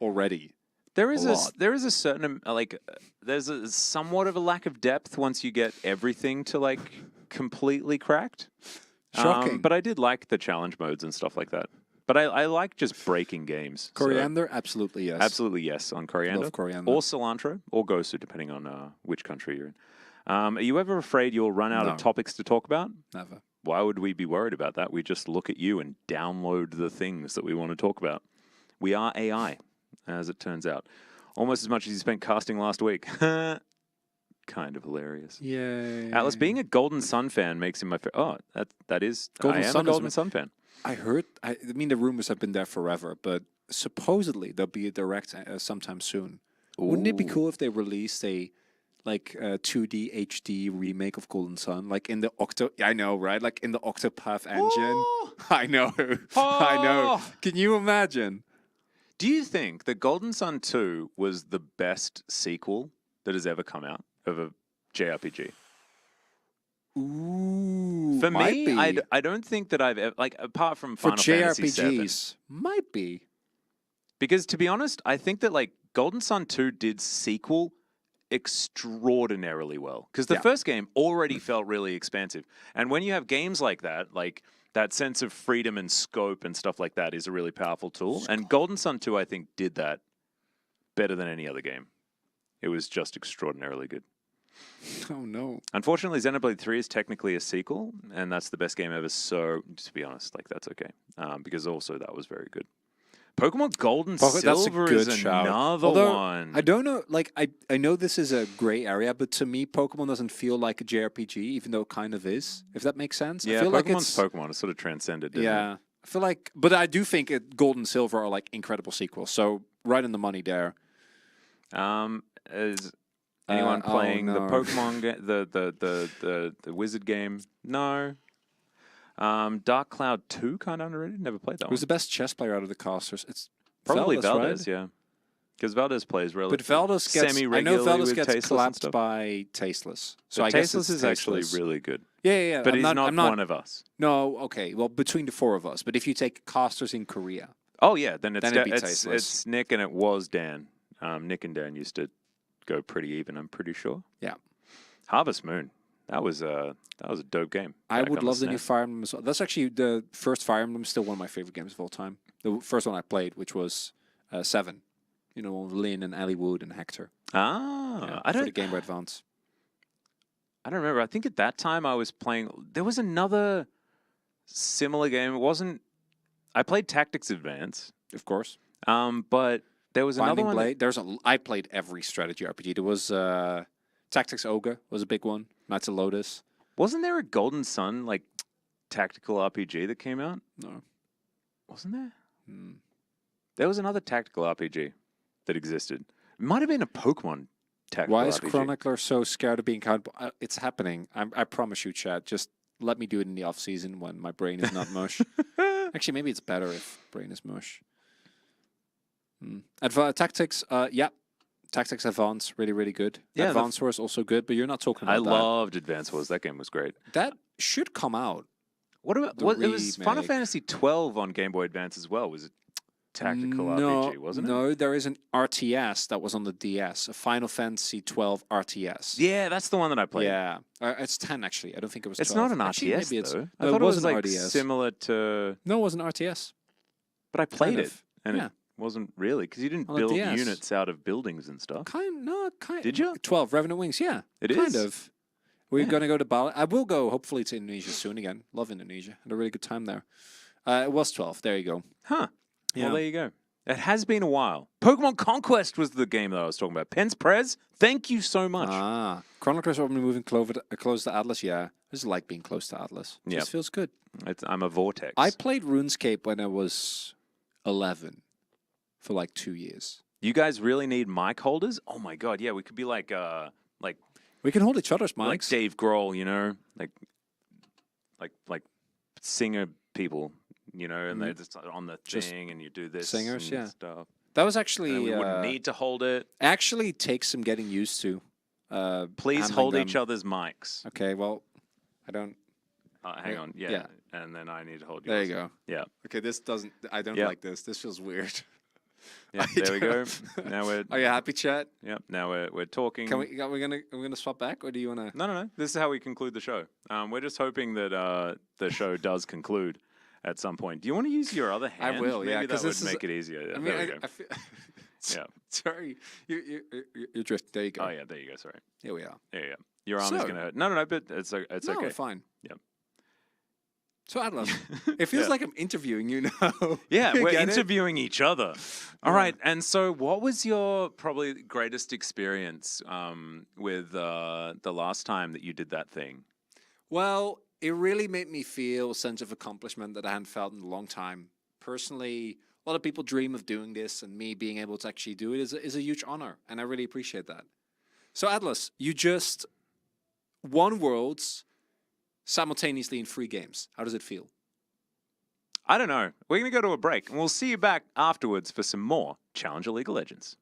already. There is a lot. there is a certain there's a somewhat of a lack of depth once you get everything to like completely cracked. Shocking. But I did like the challenge modes and stuff like that. But I like just breaking games. so- Coriander, absolutely yes. absolutely yes on coriander. Love coriander. Or cilantro or gosu, depending on which country you're in. Are you ever afraid you'll run out No. of topics to talk about? Never. Why would we be worried about that? We just look at you and download the things that we want to talk about. We are AI, as it turns out. Almost as much as you spent casting last week. Kind of hilarious. Yay. Atlas, being a Golden Sun fan makes him my favorite. Oh, that is. Golden I am Sun a is Golden my- Sun fan. I heard. I mean, the rumors have been there forever, but supposedly there'll be a direct sometime soon. Wouldn't it be Ooh. cool if they released a 2D HD remake of Golden Sun, like in the I know, right? Like in the Octopath engine. I know. I know. Can you imagine? Do you think that Golden Sun 2 was the best sequel that has ever come out of a JRPG? Ooh. For might me, be. I don't think that I've ever, like, apart from For Final Fantasy VII. JRPGs, might be. Because to be honest, I think that like Golden Sun 2 did sequel extraordinarily well. Because the Yeah. first game already felt really expansive. And when you have games like that sense of freedom and scope and stuff like that is a really powerful tool. And Golden Sun 2, I think, did that better than any other game. It was just extraordinarily good. Oh no. Unfortunately, Xenoblade 3 is technically a sequel, and that's the best game ever. So, to be honest, like that's okay, because also that was very good. Pokemon Gold and That's a Silver good is shout. another Although, one. I don't know, like, I know this is a gray area, but to me, Pokemon doesn't feel like a JRPG, even though it kind of is, if that makes sense. Yeah, I feel Pokemon's like Pokemon is sort of transcended. Isn't yeah. I feel like, but I do think Gold and Silver are like incredible sequels, so right in the money there. Is anyone oh, playing the no. Pokemon the Wizard game? No. Dark Cloud 2 kind of underrated. Never played that Who's one. the best chess player out of the casters? It's Probably Valdez, Valdez, yeah. Because Valdez plays really But Valdez gets, I semi-regularly know Valdez with gets Tasteless and clapped stuff. by Tasteless. So But I guess Tasteless it's is actually Tasteless. really good. Yeah. But I'm he's not I'm not one of us. No, okay. Well, between the four of us. But if you take casters in Korea, Oh yeah, then it's Then it'd be it's Tasteless. Nick and it was Dan. Nick and Dan used to go pretty even. I'm pretty sure. Yeah. Harvest Moon. That was a dope game. I back would on love the new SNES. Fire Emblem as well. That's actually the first Fire Emblem, still one of my favorite games of all time. The first one I played, which was 7. You know, with Lynn and Ellie Wood and Hector. Ah, I for the don't. Game Boy Advance. I don't remember. I think at that time I was playing. There was another similar game. It wasn't. I played Tactics Advance. Of course. But there was another Binding one. Blade. I played every strategy RPG. There was Tactics Ogre was a big one. Knights of Lotus. Wasn't there a Golden Sun like tactical RPG that came out? No. Wasn't there? Hmm. There was another tactical RPG that existed. It might have been a Pokemon tactical Why is RPG. Chronicler so scared of being caught? It's happening. I promise you, Chad. Just let me do it in the off season when my brain is not mush. Actually, maybe it's better if brain is mush. Tactics, yeah. Tactics Advance, really, really good. Yeah, Advance Wars also good, but you're not talking about I that. loved Advance Wars. That game was great. That should come out. What about The what? It was Final remake. Fantasy 12 on Game Boy Advance as well. Was it tactical RPG? Wasn't it? No, there is an RTS that was on the DS, a Final Fantasy 12 RTS. Yeah, that's the one that I played. Yeah, it's 10 actually. I don't think it was. It's 12. not an Actually, RTS maybe it's, though. no, I thought it was an like RTS. similar to. No, it was an RTS. But I played Kind it, of. and Yeah. it wasn't really because you didn't On the build DS. units out of buildings and stuff. Kind. Did you? 12 Revenant Wings. Yeah, It kind is? of. We're Yeah. gonna go to Bali. I will go hopefully to Indonesia soon again. Love Indonesia. Had a really good time there. It was 12. There you go. Huh. Yeah. Well, there you go. It has been a while. Pokemon Conquest was the game that I was talking about. Pence Prez, thank you so much. Chroniclers are moving close to Atlas. Yeah, I just like being close to Atlas. Yep. Just feels good. I'm a vortex. I played RuneScape when I was 11 for like 2 years. You guys really need mic holders? Oh my god, yeah, we could be like We can hold each other's mics. like Dave Grohl, you know, like singer people, you know, and they're just on the Just thing, and you do this singers, and yeah. stuff. That was And actually we wouldn't need to hold it. actually takes some getting used to. Please handling hold them. each other's mics. Okay, well, I don't. Hang on, yeah. yeah. And then I need to hold There yours. you go. Yeah, Okay, this doesn't. I don't Yep. like this. This feels weird. yeah. I There we go. don't- Now we're Are you happy, chat? Yep. Now we're talking. Can we? Are we gonna swap back, or do you wanna? No. This is how we conclude the show. We're just hoping that the show does conclude at some point. Do you want to use your other hand? will, Maybe yeah, that 'cause would this is- make it easier. Yeah, I mean, there we go. I feel. Yeah. Sorry, you're drifting. There you go. Oh yeah, there you go. Sorry. Here we are. Yeah. Your arm is So- gonna hurt. No, but it's No, okay. we're fine. Yep. So Atlas, it feels Yeah. like I'm interviewing you now. Yeah, You we're get it? interviewing each other. All Yeah. right. And so, what was your probably greatest experience with the last time that you did that thing? Well, it really made me feel a sense of accomplishment that I hadn't felt in a long time. Personally, a lot of people dream of doing this, and me being able to actually do it is a huge honor, and I really appreciate that. So, Atlas, you just won Worlds simultaneously in 3 games. How does it feel? I don't know. We're going to go to a break, and we'll see you back afterwards for some more Challenger League of Legends.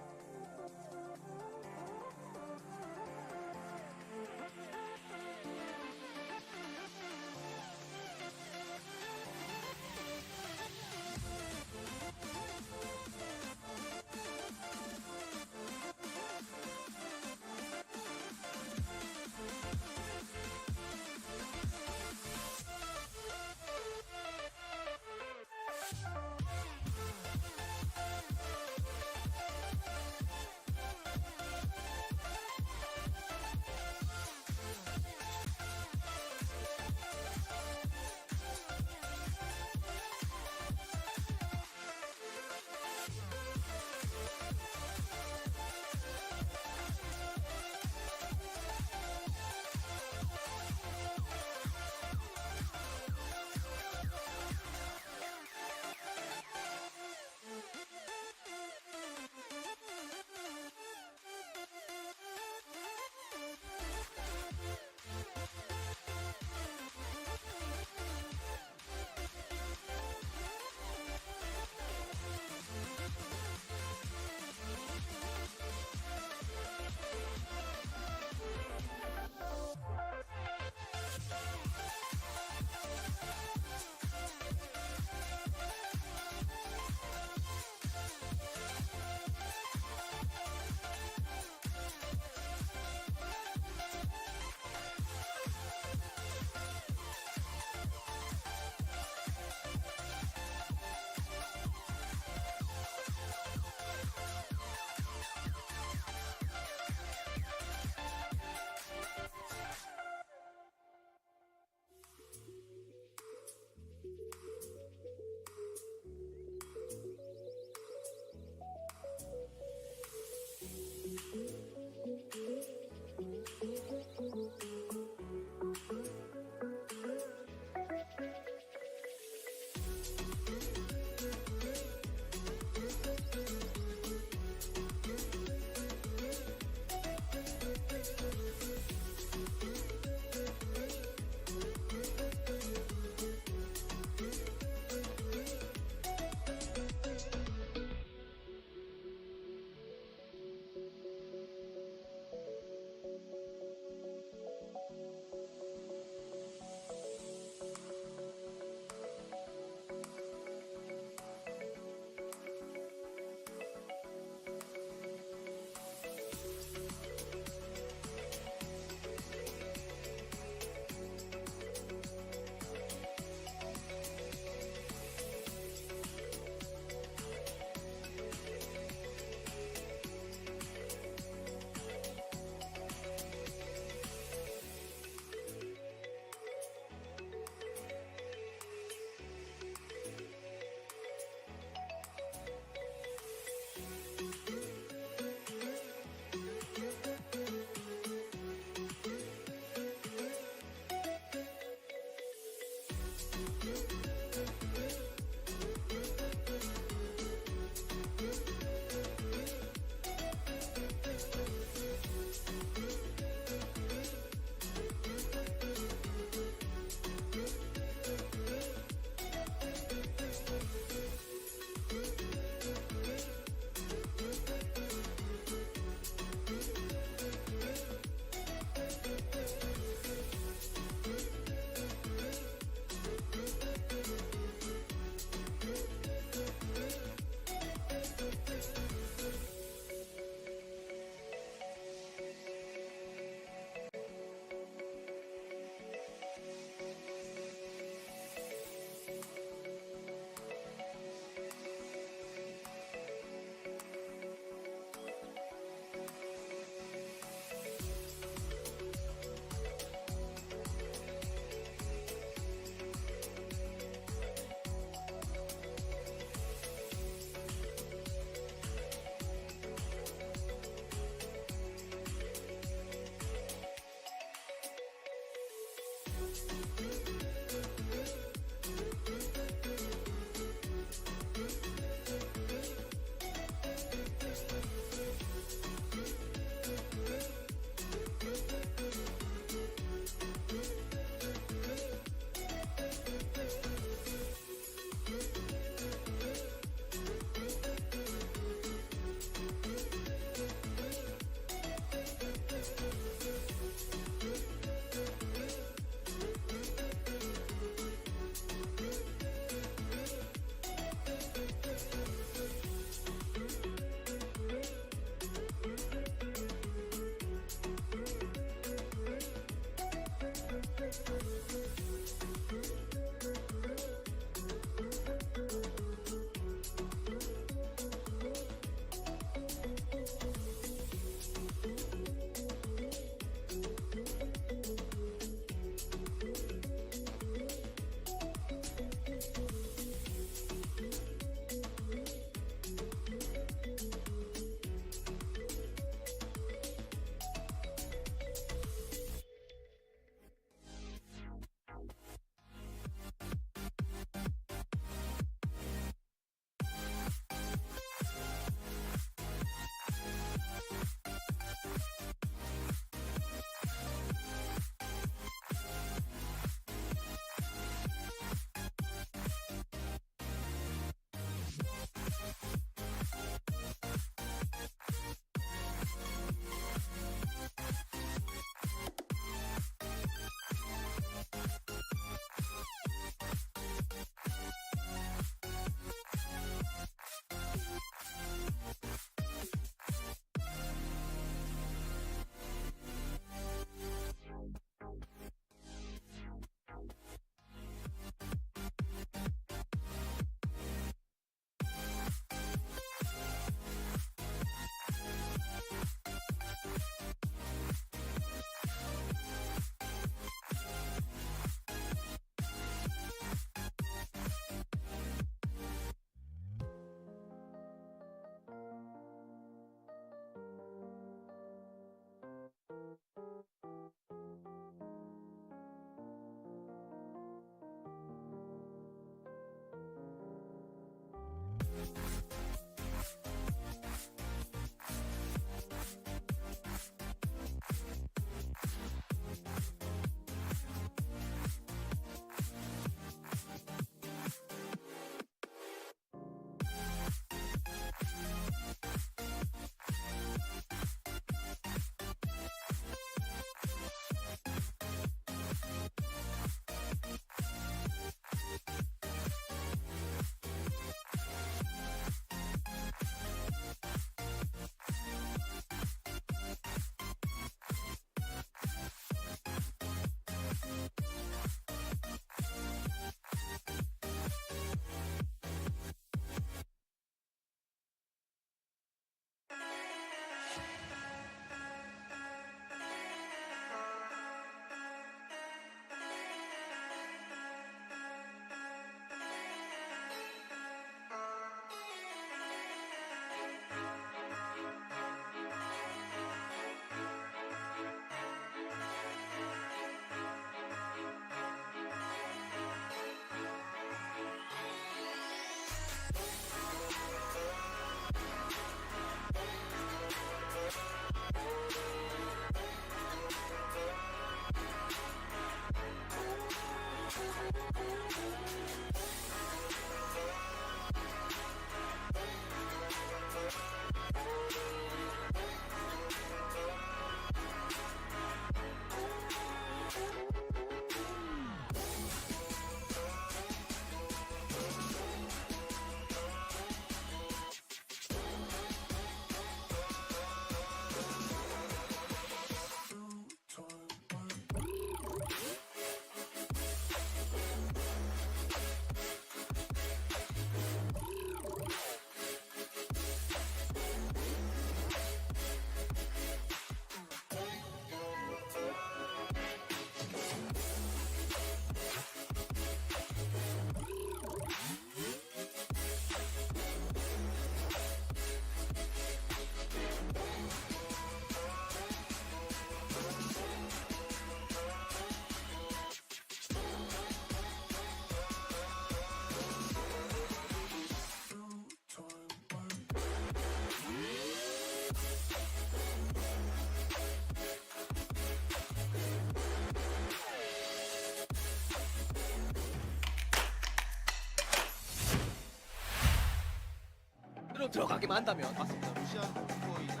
로 들어가기만 한다면 맞습니다. 루시안 거이나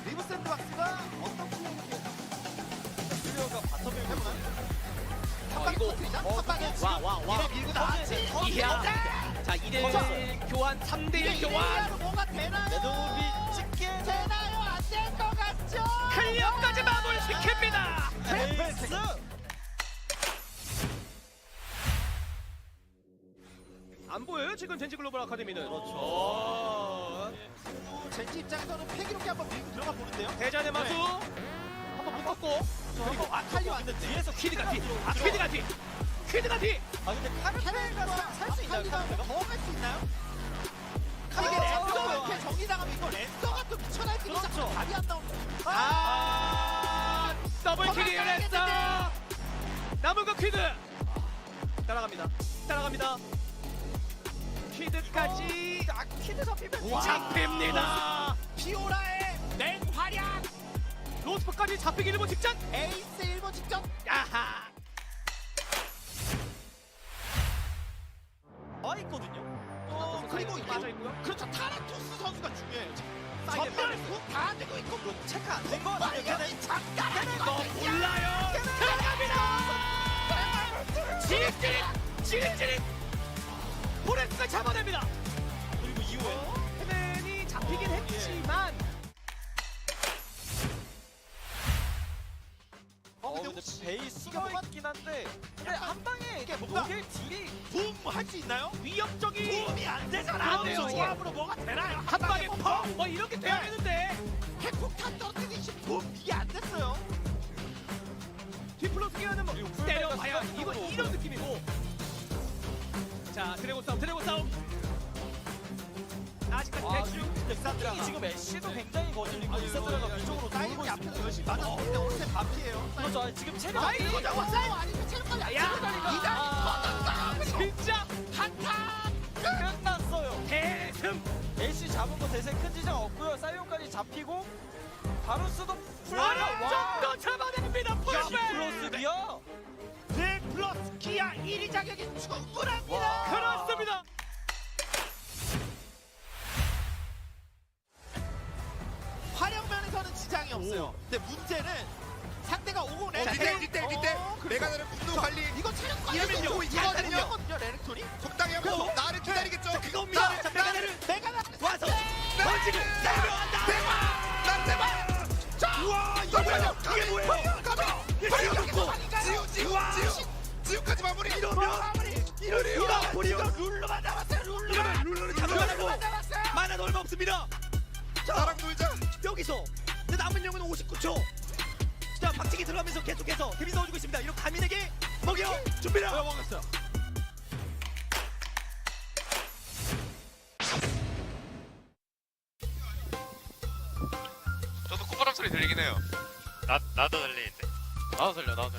리브 샌드박스가 어떤 플레이를 수리어가 바텀을 해보나요? 이거 탑방에 와 이래 밀고 나왔지. 이야 자 2대 교환 3대1 교환 뭐가 되나요? 레드오비 찍게 되나요? 안 될 것 같죠? 클리어까지 마무리 시킵니다. 에이스. 안 보여요 지금 젠지 글로벌 아카데미는. 그렇죠. 젠지 입장에서는 패기롭게 한번 밀고 들어가 보는데요. 대전의 마수 한번 묶었고 그리고 아칼리 왔는데 뒤에서 퀴드가 뒤. 퀴드가 뒤. 아 근데 카르페가 살 수 있나요? 카르페가 더 갈 수 있나요? 이게 어. 랜서가 이렇게 정리당하면 이거 랜서가 또 미쳐날 수 있죠. 답이 안 나오는. 더블 킬을 했어. 남은 거 퀴드. 따라갑니다. 퀴드까지 퀴드 잡히면 잡힙니다. 피오라의 맹활약. 로스프까지 잡히기 일보 직전. 에이스 1번 직전. 야하. 와 있거든요. 그리고 빠져 있고요. 그렇죠. 타라투스 선수가 중요해요. 사이드 전멸 다 되고 있고 체크 안 된 거 같아요. 걔는 잠깐 너 몰라요. 들어갑니다. 지릿. 포레스가 잡아냅니다. 그리고 이후에 헤맨이 잡히긴 했지만 근데 베이스가 있긴 한데 근데 한 방에 이게 뭔가 녹일 딜이 붐할 수 있나요? 위협적인 붐이 안 되잖아. 안 돼요, 이게. 조합으로 뭐가 되나요? 한 방에 펑! 뭐 이렇게 돼야 되는데 핵폭탄 떨어뜨리듯이 붐 이게 안 됐어요. 디플로스 기어는 뭐 때려봐야 이거 이런 느낌이고. 자 드래곤 싸움. 아직까지 대충 이 지금 애쉬도 굉장히 거슬리고 이사드라가 위쪽으로 돌고 앞에서 열심히 맞았는데 어느새 바피예요. 그렇죠. 지금 체력 아이고, 이거 잡았어요. 아니면 체력까지 안 야 진짜 한타 끝났어요. 대승. 애쉬 잡은 거 대세 큰 지장 없고요. 사이온까지 잡히고 바루스도 완전도 잡아냅니다. 풀백. 플러스 기어. 플러스 기아 1위 자격이 충분합니다. 그렇습니다. 활용면에서는 지장이 없어요. 근데 문제는 상대가 오고 뒷대 메가나를 분노 관리 이거 체력 관리 이러면요. 이거거든요. 레넥톤이 적당히 하고 나를 기다리겠죠. 그겁니다. 자, 메가나 와서 던지고 세명한다. 난 제발. 우와 이거 이게 뭐예요? 지우까지 마무리. 이거 룰루만 남았어요. 룰루를 잡아가고 만화 얼마 없습니다. 나랑 놀자. 여기서 남은 영은 59초. 자 박치기 들어가면서 계속해서 개미 넣어주고 있습니다. 이런 가민에게 먹여 준비라. 먹었어요. 저도 콧바람 소리 들리긴 해요. 나도 들리는데. 나도 들려.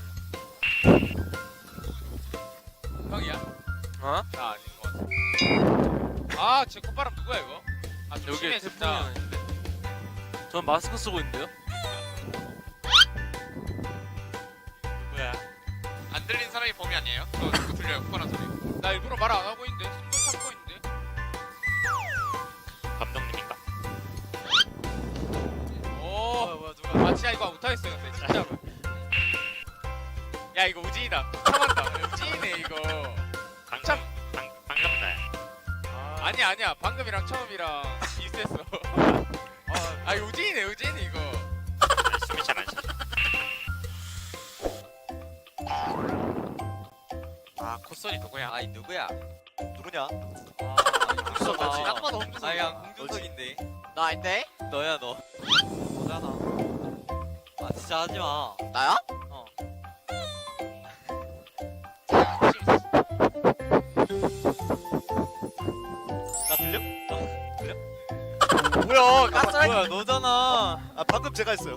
형이야? 어? 나 아닌 것 같아. 아, 제 콧바람 누구야 이거? 아, 여기 조심해 진짜. 전 마스크 쓰고 있는데요? 뭐야? 안 들린 사람이 범이 아니에요? 저 누구 들려요? 콧바람 소리. 나 일부러 말 안 하고 있는데, 숨도 참고 있는데. 감독님인가? 오, 뭐야 누가? 아 진짜 이거 못하겠어요, 근데 진짜. 야 이거 우진이다. 참았다. 우진이네 이거. 방금 나야. 아니야. 방금이랑 처음이랑 비슷했어. 아 이거 우진이네 이거. 숨이 잘안 쉬. 아 콧소리 누구야? 아이 누구야? 누구냐? 홍준석이지. 딱 봐도 홍준석이야. 아 그냥 홍준석인데. 나 아닌데? 너야 너. 너잖아. 아 진짜 하지 마. 나야? 어. 나 들려? 뭐야? 가스라이팅. 뭐야 너잖아. 아 방금 제가 했어요.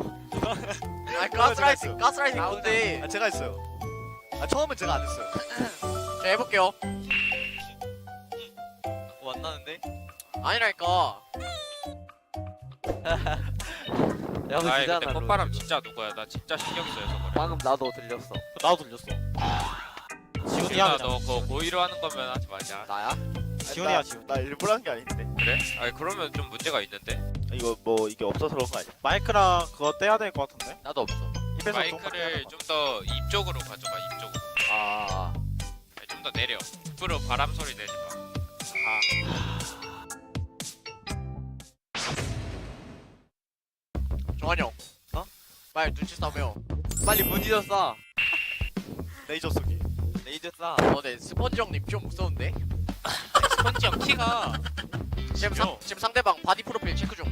아 가스라이팅 뭔데? 아 제가 했어요. 아 처음은 제가 안 했어요. 자 해볼게요. 뭐 안 나는데? 아니라니까. 야 아이 근데 콧바람 진짜 누구야? 나 진짜 신경 써요 저거를. 방금 나도 들렸어. 나도 들렸어. 지훈아 너 그거 고의로 하는 거면 하지 말자. 나야? 지훈이야 지훈. 나 일부러 한 게 아닌데. 그래? 아니 그러면 좀 문제가 있는데. 이거 뭐 이게 없어서 그런 거 아니야? 마이크랑 그거 떼야 될 것 같은데. 나도 없어. 입에서 마이크를 좀 더 입 쪽으로 가져가. 입 쪽으로. 아. 좀 더 내려. 입으로 바람 소리 내지 마. 정환이 형. 어? 빨리 눈치 싸며. 빨리 무늬도 쏴. 레이저 쏘기. 레이저 쏴. 네 스펀지 형님 좀 무서운데? 스펀지 형 키가 지금 상대방 바디 프로필 체크 중.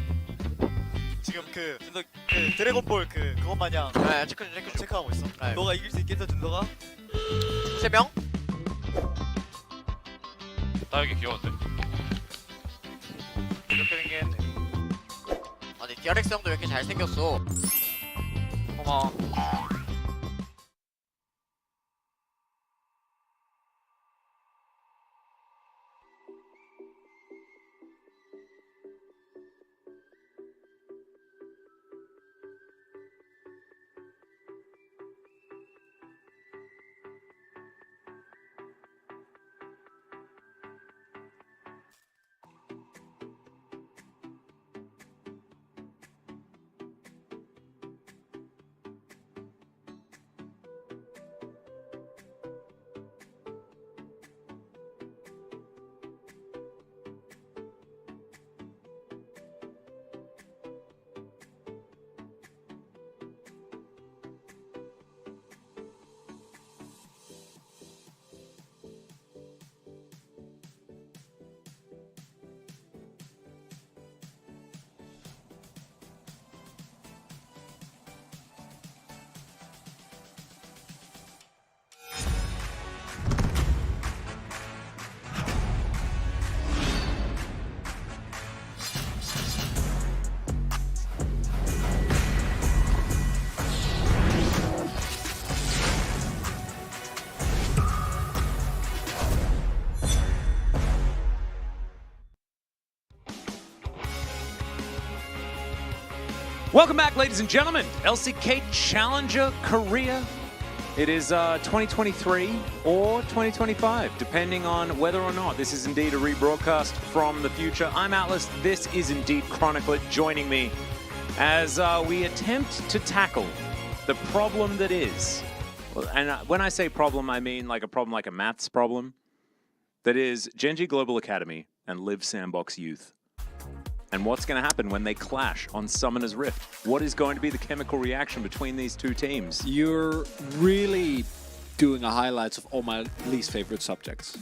지금 그 드래곤볼 그것 마냥 네, 체크 중. 체크하고 있어. 네. 너가 이길 수 있겠어, 준서가? 3명? 나 여기 귀여운데. 이렇게 생겼네. 아니 DRX 형도 왜 이렇게 잘생겼어? 고마워. Welcome back, ladies and gentlemen. LCK Challenger Korea. It is 2023 or 2025, depending on whether or not this is indeed a rebroadcast from the future. I'm Atlas. This is indeed Chronicler joining me as we attempt to tackle the problem that is. And when I say problem, I mean like a problem like a maths problem. That is Gen.G Global Academy and Live Sandbox Youth. And what's going to happen when they clash on Summoner's Rift? What is going to be the chemical reaction between these two teams? You're really doing a highlights of all my least favorite subjects.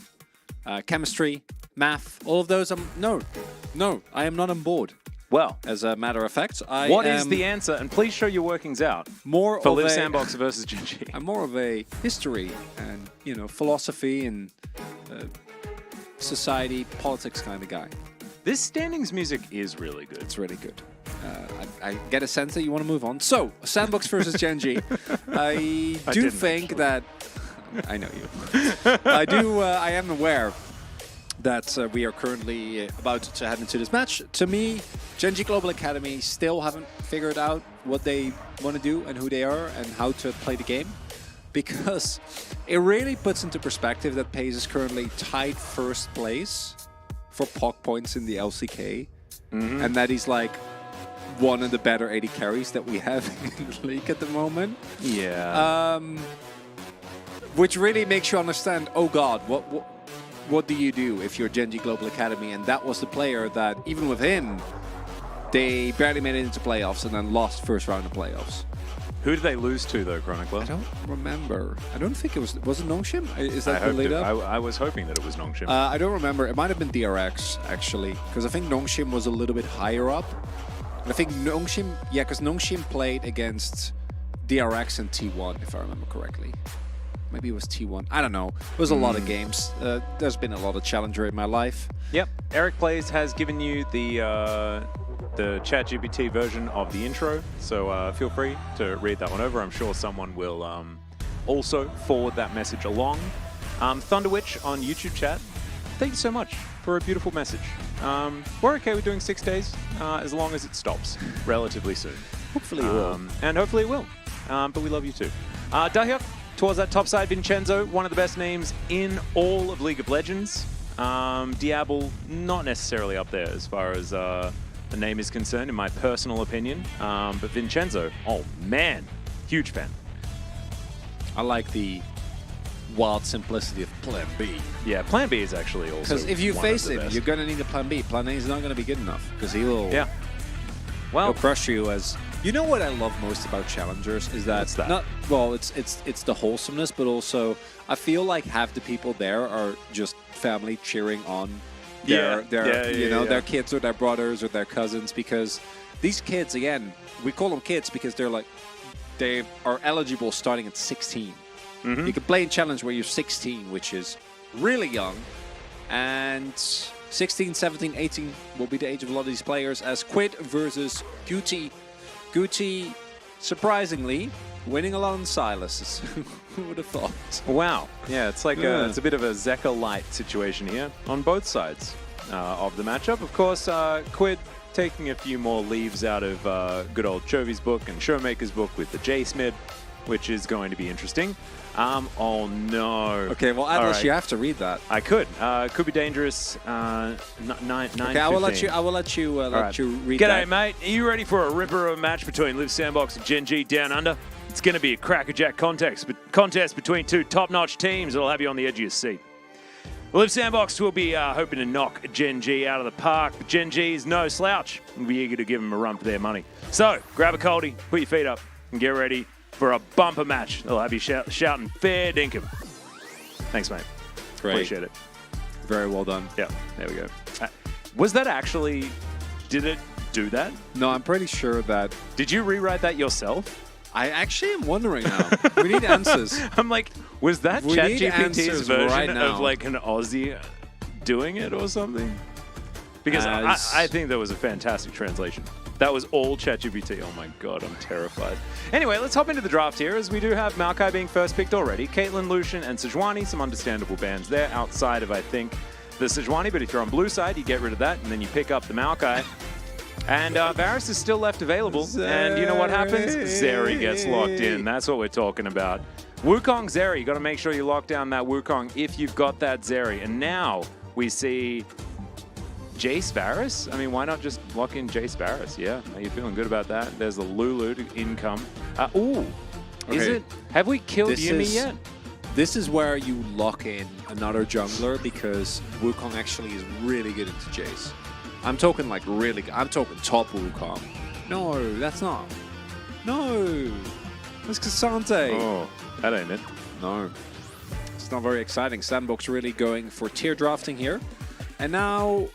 Chemistry, math, all of those. No, I am not on board. Well, As a matter of fact, what is the answer? And please show your workings out more for of Live a, Sandbox versus Gen.G. I'm more of a history and philosophy and society, politics kind of guy. This standings music is really good. It's really good. I get a sense that you want to move on. So, Sandbox versus Gen.G. I do think that... I know you. I am aware that we are currently about to head into this match. To me, Gen.G Global Academy still haven't figured out what they want to do and who they are and how to play the game. Because it really puts into perspective that PaZe is currently tied first place for POC points in the LCK, and that he's like one of the better AD carries that we have in the league at the moment. Yeah. Which really makes you understand, oh god, what do you do if you're Gen.G Global Academy? And that was the player that, even with him, they barely made it into playoffs and then lost first round of playoffs. Who did they lose to, though, Chronicler? I don't remember. I don't think it was it Nongshim? Is I that the hoped lead it, up? I was hoping that it was Nongshim. I don't remember. It might have been DRX, actually, because I think Nongshim was a little bit higher up. And I think Nongshim, yeah, because Nongshim played against DRX and T1, if I remember correctly. Maybe it was T1. I don't know. It was a lot of games. There's been a lot of Challenger in my life. Yep. Eric Plays has given you the ChatGPT version of the intro, so feel free to read that one over. I'm sure someone will also forward that message along. Thunderwitch on YouTube chat, thank you so much for a beautiful message. We're okay with doing 6 days as long as it stops relatively soon. Hopefully it will. And hopefully it will. But we love you too. Dahyuk, towards that top side, Vincenzo, one of the best names in all of League of Legends. Diablo, not necessarily up there as far as the name is concerned, in my personal opinion. But Vincenzo, oh man, huge fan. I like the wild simplicity of Plan B. Yeah, Plan B is actually also Because if you one face of the him, best. you're going to need a Plan B. Plan A is not going to be good enough because he will Yeah. he'll Well, crush you as... You know what I love most about challengers is that... What's that? Not, well, it's the wholesomeness, but also I feel like half the people there are just family cheering on their their kids or their brothers or their cousins, because these kids, again, we call them kids because they are eligible starting at 16. Mm-hmm. You can play in challenge where you're 16, which is really young, and 16, 17, 18 will be the age of a lot of these players, as Quid versus Guti. Guti, surprisingly, winning along Silas. Who would have thought? wow. Yeah, it's like Yeah. it's a bit of a Zeka light situation here on both sides of the matchup. Of course, Quid taking a few more leaves out of good old Chovy's book and Showmaker's book with the Jace mid, which is going to be interesting. Oh no. Okay, well, Atlas, right. you have to read that. I could. Could be dangerous. 9. Okay, I will let you read G'day, that. mate. Are you ready for a ripper of a match between Live Sandbox and Gen.G Down Under? It's going to be a crackerjack contest between two top-notch teams that'll have you on the edge of your seat. Live Sandbox will be hoping to knock Gen.G out of the park, but Gen.G is no slouch. We'll be eager to give them a run for their money. So, grab a coldie, put your feet up, and get ready for a bumper match. They'll have you shouting fair dinkum. Thanks, mate. Great. Appreciate it. Very well done. Yeah, there we go. Was that actually... Did it do that? No, I'm pretty sure that... Did you rewrite that yourself? I actually am wondering now. We need answers. I'm like, was that We need ChatGPT's answers version right now. of like an Aussie doing it or something? Because As- I think that was a fantastic translation. That was all ChatGPT. Oh my god, I'm terrified. Anyway, let's hop into the draft here, as we do have Maokai being first picked already. Caitlyn, Lucian, and Sejuani, some understandable bans there outside of, I think, the Sejuani. But if you're on blue side, you get rid of that, and then you pick up the Maokai. And Varus is still left available. And you know what happens? Zeri gets locked in. That's what we're talking about. Wukong Zeri. You got to make sure you lock down that Wukong if you've got that Zeri. And now we see Jace Varus. I mean, why not just lock in Jace Varus? Yeah, are you feeling good about that? There's the Lulu to income. Is Okay. it? Have we killed This Yuumi is- yet? This is where you lock in another jungler, because Wukong actually is really good into Jace. I'm talking like really good. I'm talking top Wukong. No, that's not. No. That's Cassante. Oh, that ain't it. No. It's not very exciting. Sandbox really going for tier drafting here. And now,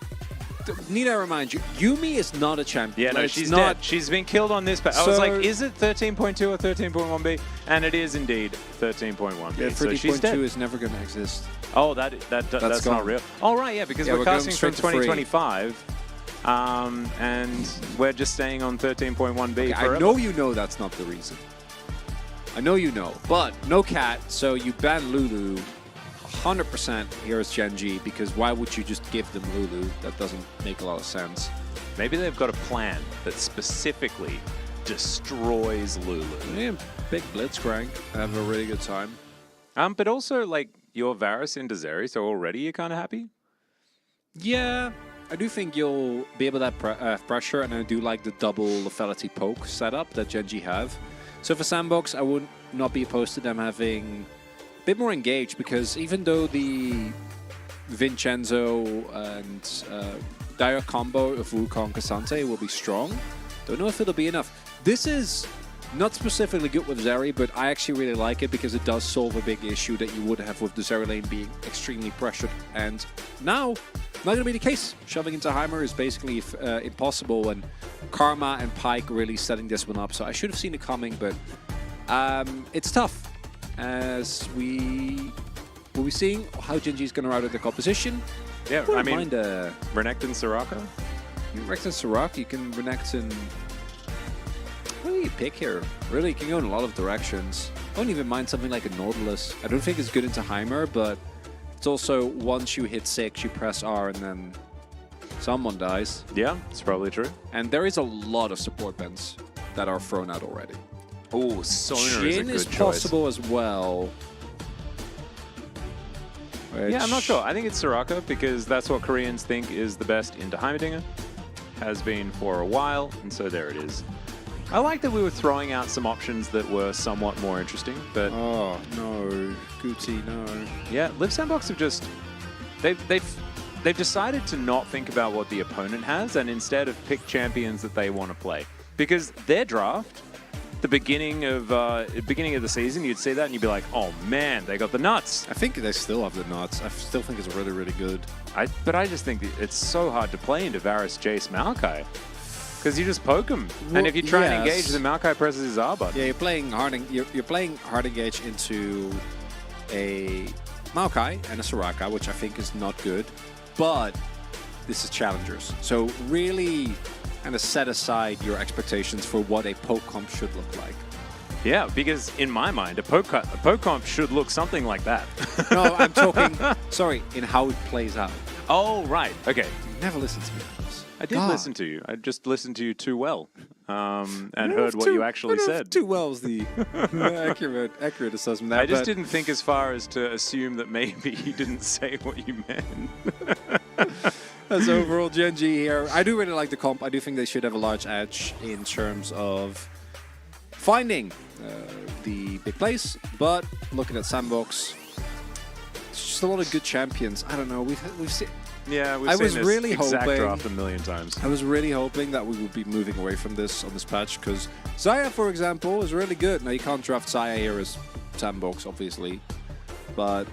need I remind you, Yuumi is not a champion. Yeah, no, It's she's not. dead. She's been killed on this. I was So- like, is it 13.2 or 13.1B? And it is indeed 13.1B. Yeah, so she's dead. 30.2 is never going to exist. Oh, that's gone. not real. Oh, right, yeah, because Yeah, we're we're going casting from straight to free. 2025. And we're just staying on 13.1B forever. I know you know that's not the reason. I know you know. But no cat, so you ban Lulu. 100% here is Gen.G, because why would you just give them Lulu? That doesn't make a lot of sense. Maybe they've got a plan that specifically destroys Lulu. Yeah, big Blitzcrank. Have a really good time. But also, like, your Varus into Zeri, so already you're kind of happy? Yeah, I do think you'll be able to have pressure, and I do like the double lethality poke setup that Gen.G have. So for Sandbox, I would not be opposed to them having a bit more engaged, because even though the Vincenzo and dire combo of Wukong Cassante will be strong, don't know if it'll be enough. This is not specifically good with Zeri, but I actually really like it because it does solve a big issue that you would have with the Zeri lane being extremely pressured. And now, not going to be the case. Shoving into Heimer is basically impossible, and Karma and Pyke really setting this one up. So I should have seen it coming, but it's tough, as we will be seeing how Gen.G is going to route out the composition. Yeah, I mean, mind Renekton Soraka? you can Renekton Soraka, you can Renekton... What do you pick here? Really, you can go in a lot of directions. I don't even mind something like a Nautilus. I don't think it's good into Heimer, but it's also once you hit 6, you press R and then someone dies. Yeah, it's probably true. And there is a lot of support bans that are thrown out already. Oh, Sonar is a Jhin good is choice. possible as well. Yeah, I'm not sure. I think it's Soraka because that's what Koreans think is the best into Heimerdinger. Has been for a while, and so there it is. I like that we were throwing out some options that were somewhat more interesting, but Oh, no. Guti, no. yeah, Live Sandbox have just they've decided to not think about what the opponent has and instead have picked champions that they want to play. Because their draft, the beginning of the season, you'd see that and you'd be like, oh man, they got the nuts. I think they still have the nuts. I still think it's really, really good. But I just think that it's so hard to play into Varus, Jace, Maokai. Because you just poke him. Well, And if you try and yes. engage, then Maokai presses his R button. Yeah, you're playing hard engage into a Maokai and a Soraka, which I think is not good. But this is challengers. So really kind of set aside your expectations for what a poke comp should look like. Yeah, because in my mind, a poke comp should look something like that. No, I'm talking, sorry, in how it plays out. Oh, right. Okay. You never listen to me. I did listen to you. I just listened to you too well and heard what you actually said. Too well is the accurate assessment. I just didn't think as far as to assume that maybe you didn't say what you meant. As overall Gen.G here. I do really like the comp. I do think they should have a large edge in terms of finding the big place. But looking at Sandbox, it's just a lot of good champions. I don't know. We've seen. Yeah, we've I seen was this really exact hoping- draft a million times. I was really hoping that we would be moving away from this on this patch because Xayah, for example, is really good. Now you can't draft Xayah here as Sandbox, obviously, but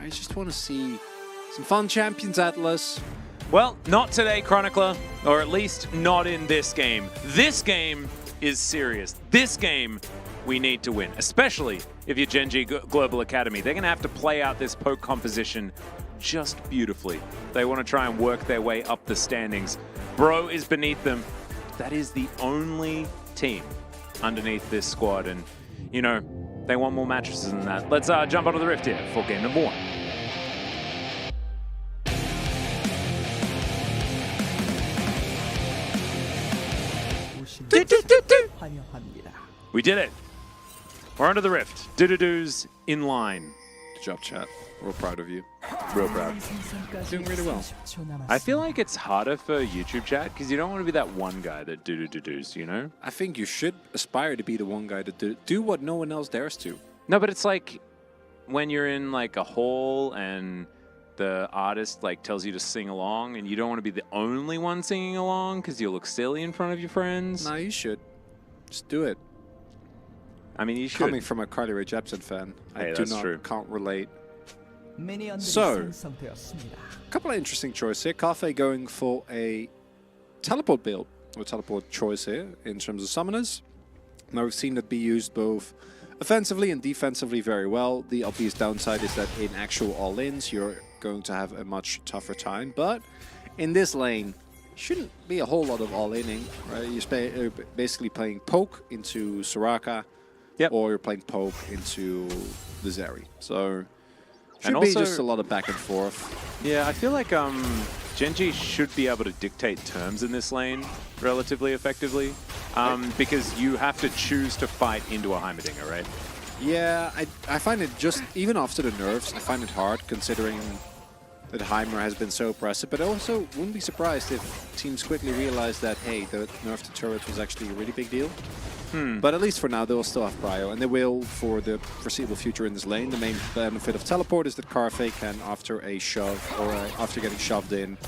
I just want to see some fun champions, Atlas. Well, not today, Chronicler, or at least not in this game. This game is serious. This game we need to win, especially if you're Gen.G Global Academy. They're going to have to play out this poke composition just beautifully. They want to try and work their way up the standings. Bro is beneath them. That is the only team underneath this squad, and, you know, they want more mattresses than that. Let's jump onto the Rift here for game number 1. We did it. We're onto the Rift. Do-do-do's in line. Good job, chat. Real proud of you. Real proud. Doing really well. I feel like it's harder for YouTube chat because you don't want to be that one guy that do-do-do-do's, you know? I think you should aspire to be the one guy to do what no one else dares to. No, but it's like when you're in like a hall and the artist like tells you to sing along and you don't want to be the only one singing along because you'll look silly in front of your friends. No, you should. Just do it. I mean, you should. Coming from a Carly Rae Jepsen fan, Hey, I that's do not true. can't relate. So, a couple of interesting choices here. Cafe going for a teleport build, or teleport choice here in terms of summoners. Now we've seen it be used both offensively and defensively very well. The obvious downside is that in actual all-ins, you're going to have a much tougher time. But in this lane, shouldn't be a whole lot of all-inning, right? You're basically playing poke into Soraka, or you're playing poke into the Zeri. So should And be also- just a lot of back and forth. Yeah, I feel like Gen.G should be able to dictate terms in this lane relatively effectively because you have to choose to fight into a Heimerdinger, right? Yeah, I find it just, even after the nerfs, I find it hard considering that Heimer has been so oppressive, but I also wouldn't be surprised if teams quickly realize that, hey, the nerf to turret was actually a really big deal. But at least for now, they will still have prio, and they will for the foreseeable future in this lane. The main benefit of teleport is that Carfe can, after a shove, or after getting shoved in,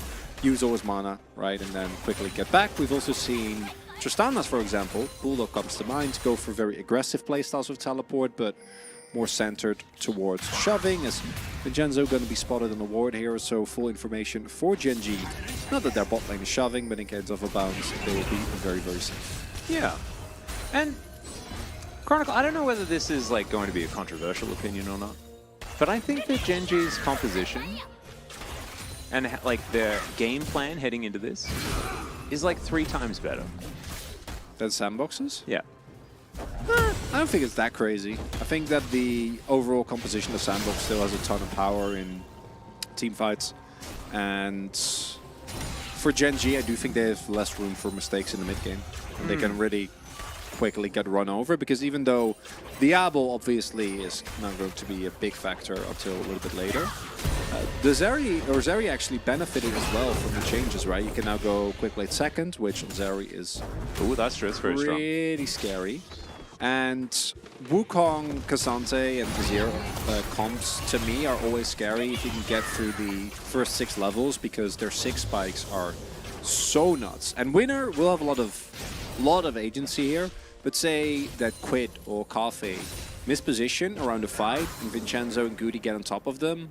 use all his mana, right, and then quickly get back. We've also seen Tristanas, for example, Bulldog comes to mind, go for very aggressive playstyles with teleport, but more centered towards shoving, as Vincenzo going to be spotted on the ward here, so full information for Gen.G. Not that their bot lane is shoving, but in case of a bounce, they will be very, very safe. Yeah. And Chronicle, I don't know whether this is like going to be a controversial opinion or not, but I think that Gen.G's composition and like their game plan heading into this is like 3 times better. Than sandboxes? Yeah. I don't think it's that crazy. I think that the overall composition of Sandbox still has a ton of power in team fights. And for Gen.G, I do think they have less room for mistakes in the mid game. They can really quickly get run over, because even though Diablo obviously is not going to be a big factor until a little bit later, the Zeri actually benefited as well from the changes, right? You can now go quick blade second, which on Zeri is That's true. It's very strong. pretty scary. And Wukong, Cassante, and Vizier comps to me are always scary if you can get through the first 6 levels, because their 6 spikes are so nuts. And Winner will have a lot of agency here, but say that Quid or Coffee misposition around the fight and Vincenzo and Goody get on top of them,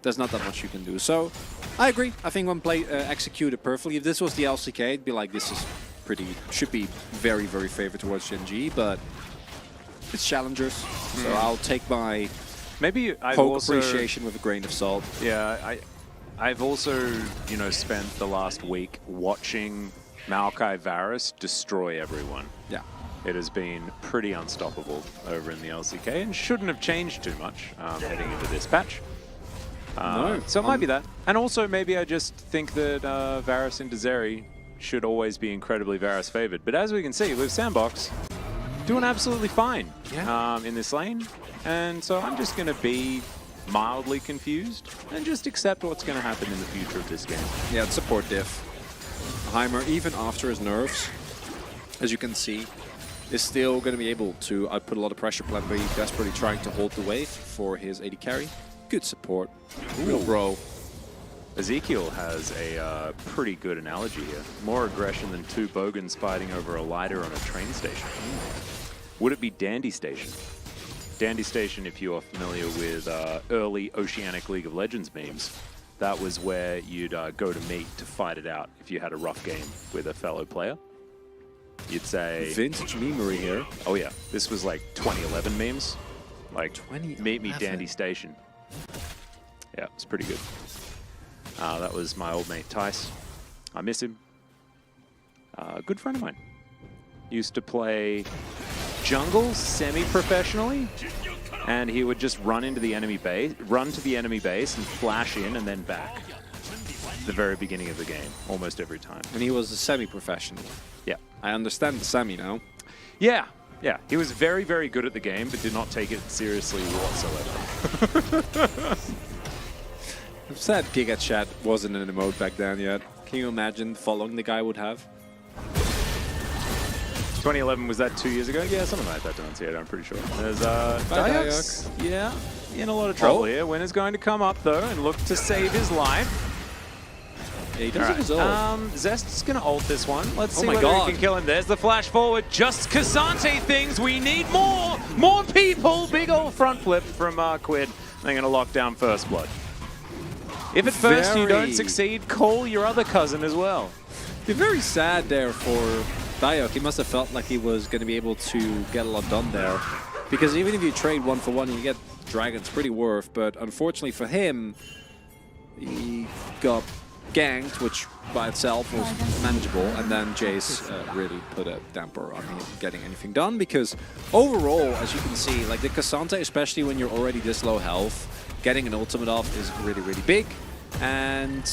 there's not that much you can do. So I agree. I think when played executed perfectly, if this was the LCK, it'd be like, this is should be very, very favored towards Gen.G, but it's challengers, so I'll take my appreciation with a grain of salt. Yeah, I've also, spent the last week watching Maokai Varus destroy everyone. Yeah. It has been pretty unstoppable over in the LCK and shouldn't have changed too much heading into this patch. So it might be that. And also maybe I just think that Varus into Zeri should always be incredibly Varus favored. But as we can see, with Sandbox doing absolutely fine in this lane. And so I'm just going to be mildly confused and just accept what's going to happen in the future of this game. Yeah, it's support diff. Heimer, even after his nerfs, as you can see, is still going to be able to output a lot of pressure. Plan B desperately trying to hold the wave for his AD carry. Good support. Real bro. Ezekiel has a pretty good analogy here. More aggression than 2 bogans fighting over a lighter on a train station. Would it be Dandy Station? Dandy Station, if you are familiar with early Oceanic League of Legends memes, that was where you'd go to meet to fight it out if you had a rough game with a fellow player. You'd say... Vintage memery here. Oh yeah, this was like 2011 memes. Like, 2011. meet me Dandy Station. Yeah, it's pretty good. That was my old mate Tice. I miss him. Good friend of mine. Used to play jungle semi-professionally, and he would just run into the enemy base, and flash in and then back. The very beginning of the game, almost every time. And he was a semi-professional. Yeah. I understand the semi now. Yeah. Yeah, he was very, very good at the game, but did not take it seriously whatsoever. I'm sad Giga Chat wasn't an emote back then yet. Can you imagine the following the guy would have? 2011, was that 2 years ago? Yeah, something like that, Denunciator, I'm pretty sure. There's DRX. Yeah, in a lot of trouble here. Winner's going to come up, though, and look to save his life. Yeah, he does have his ult. Zest's going to ult this one. Let's see my whether God. he can kill him. There's the flash forward. Just Cassante things. We need more. More people. Big old front flip from Quid. They're going to lock down first blood. If at first you don't succeed, call your other cousin as well. You're very sad there for Diok. He must have felt like he was going to be able to get a lot done there. Because even if you trade 1-for-1 and you get Dragons, pretty worth. But unfortunately for him, he got ganked, which by itself was manageable. And then Jace really put a damper on him getting anything done. Because overall, as you can see, like the Cassante, especially when you're already this low health, getting an ultimate off is really, really big. And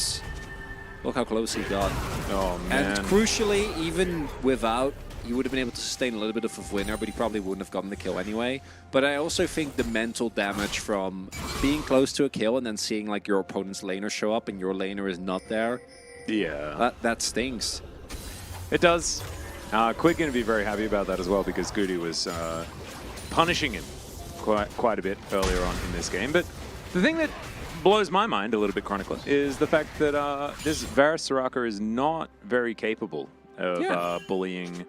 look how close he got. Oh, man. And crucially, even without, he would have been able to sustain a little bit of a winner, but he probably wouldn't have gotten the kill anyway. But I also think the mental damage from being close to a kill and then seeing like your opponent's laner show up and your laner is not there, yeah, that stings. It does. Quid going to be very happy about that as well, because Goody was punishing him quite a bit earlier on in this game. But the thing that blows my mind a little bit, Chronicler, is the fact that this Varus Soraka is not very capable of bullying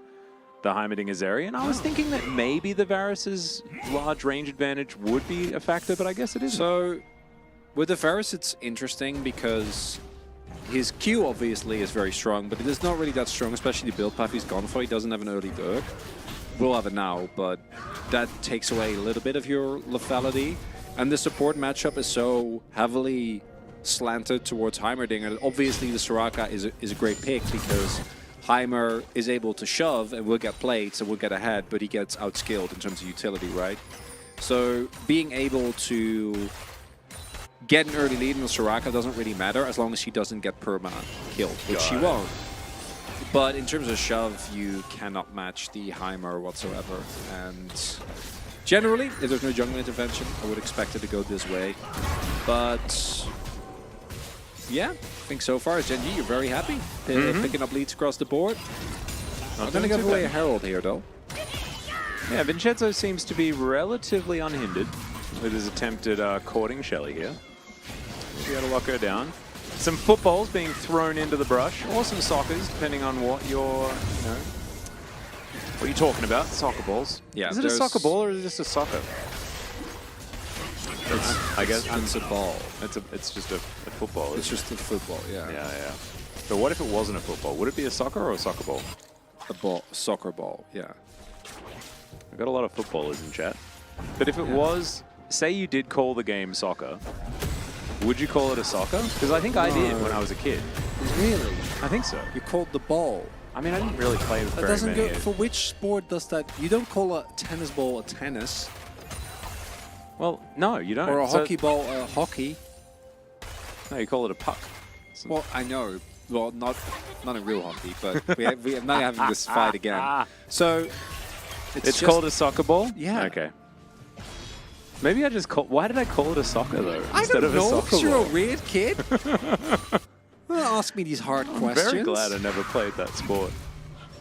the Heimerdinger Zeri. And I was thinking that maybe the Varus's large range advantage would be a factor, but I guess it isn't. So with the Varus, it's interesting because his Q obviously is very strong, but it is not really that strong, especially the build path he's gone for. He doesn't have an early Dirk. We'll have it now, but that takes away a little bit of your lethality. And the support matchup is so heavily slanted towards Heimerdinger that obviously the Soraka is a great pick, because Heimer is able to shove and will get played, so we'll get ahead, but he gets outskilled in terms of utility, right? So being able to get an early lead in the Soraka doesn't really matter as long as she doesn't get perma killed, which she won't. But in terms of shove, you cannot match the Heimer whatsoever. And generally, if there's no jungle intervention, I would expect it to go this way. But yeah, I think so far as Gen.G, you're very happy. Picking up leads across the board. I'm going to give away a Herald here, though. Yeah, Vincenzo seems to be relatively unhindered with his attempt at courting Shelly here. Be able to lock her down. Some footballs being thrown into the brush, or some soccers, depending on what you're, what you're talking about. Soccer balls. Yeah, is it a soccer ball or is it just a soccer? I guess It's a ball. It's just a football. It's just a football, yeah. Yeah. But what if it wasn't a football? Would it be a soccer or a soccer ball? A ball, soccer ball, yeah. I've got a lot of footballers in chat. But if it was, say you did call the game soccer, would you call it a soccer? Because I think I did when I was a kid. Really? I think so. You called the ball. I mean, I didn't really play with That very doesn't many. go. For which sport does that? You don't call a tennis ball a tennis, Well, no, you don't. or a So- hockey ball a hockey. No, you call it a puck. Well, I know. Well, not in real hockey, but we are not having this fight again. So It's just, called a soccer ball? Yeah. Okay. Maybe I just call... Why did I call it a soccer, though? I instead don't of a know. soccer Because you're ball? a weird kid. Don't ask me these hard I'm questions. very glad I never played that sport.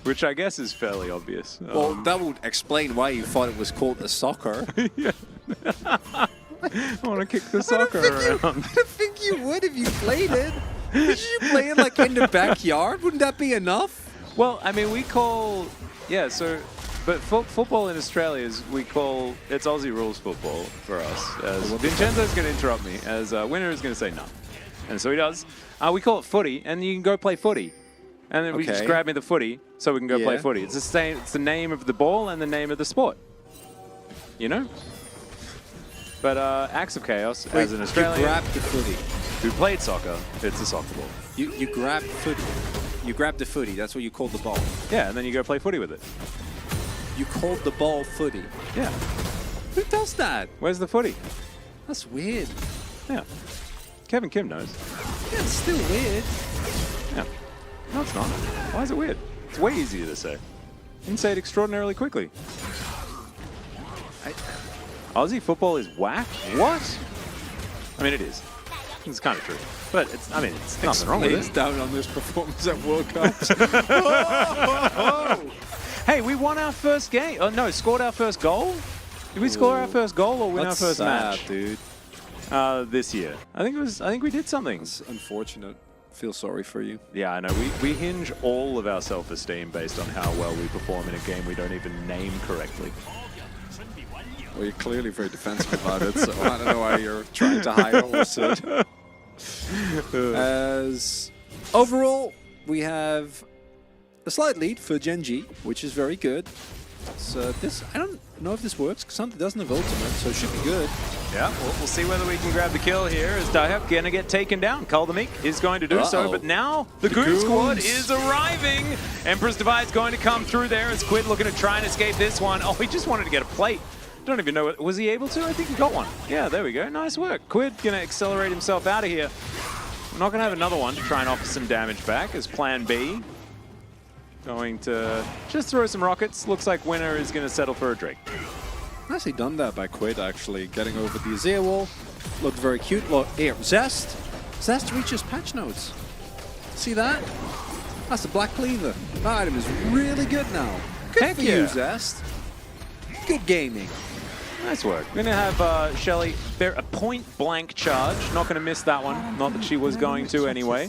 Which I guess is fairly obvious. Well, that would explain why you thought it was called a soccer. I want to kick the soccer around. I don't think you would if you played it. Did you play it like in the backyard? Wouldn't that be enough? Well, I mean, we call... Yeah, so... But football in Australia is, we call... It's Aussie rules football for us. As Vincenzo's going to interrupt me, as Winner is going to say no. And so he does. We call it footy, and you can go play footy. And then we just Okay. grab me the footy, so we can go play Yeah. footy. It's the same. It's the name of the ball and the name of the sport. You know? But Acts of Chaos, as an You Australian grabbed the footy. who played soccer, it's a soccer ball. You grabbed footy. You grabbed the footy. That's what you called the ball. Yeah, and then you go play footy with it. You called the ball footy. Yeah. Who does that? Where's the footy? That's weird. Yeah. Kevin Kim knows. Yeah, it's still weird. Yeah. No, it's not. Why is it weird? It's way easier to say. You can say it extraordinarily quickly. Aussie football is whack? What? I mean, it is. It's kind of true. But it's, I mean, it's nothing wrong with it. down on this performance at World Cups. Hey, we won our first game. Oh, no, scored our first goal? Did we score our first goal or win That's our first sad, match? dude. This year. I think we did something. It's unfortunate. Feel sorry for you. Yeah, I know. We hinge all of our self-esteem based on how well we perform in a game we don't even name correctly. Well, you're clearly very defensive about it, so I don't know why you're trying to hide also. As overall, we have a slight lead for Gen.G, which is very good. So this, I don't know if this works, because Hunter doesn't have ultimate, so it should be good. Yeah, we'll see whether we can grab the kill here as Dihep going to get taken down. Kaldameek is going to do so, but now the Goon Squad is arriving. Emperor's Divide's going to come through there as Quid looking to try and escape this one. Oh, he just wanted to get a plate. Don't even know, was he able to? I think he got one. Yeah, there we go. Nice work. Quid going to accelerate himself out of here. We're not going to have another one to try and offer some damage back as plan B. Going to just throw some rockets. Looks like Winner is going to settle for a Drake. Nicely done that by Quid, actually. Getting over the Azir wall. Looked very cute. Look, here, Zest. Zest reaches patch notes. See that? That's the Black Cleaver. That item is really good now. Good Heck for yeah. you, Zest. Good gaming. Nice work. We're going to have Shelly bear a point-blank charge. Not going to miss that one. Not that she was going to anyway.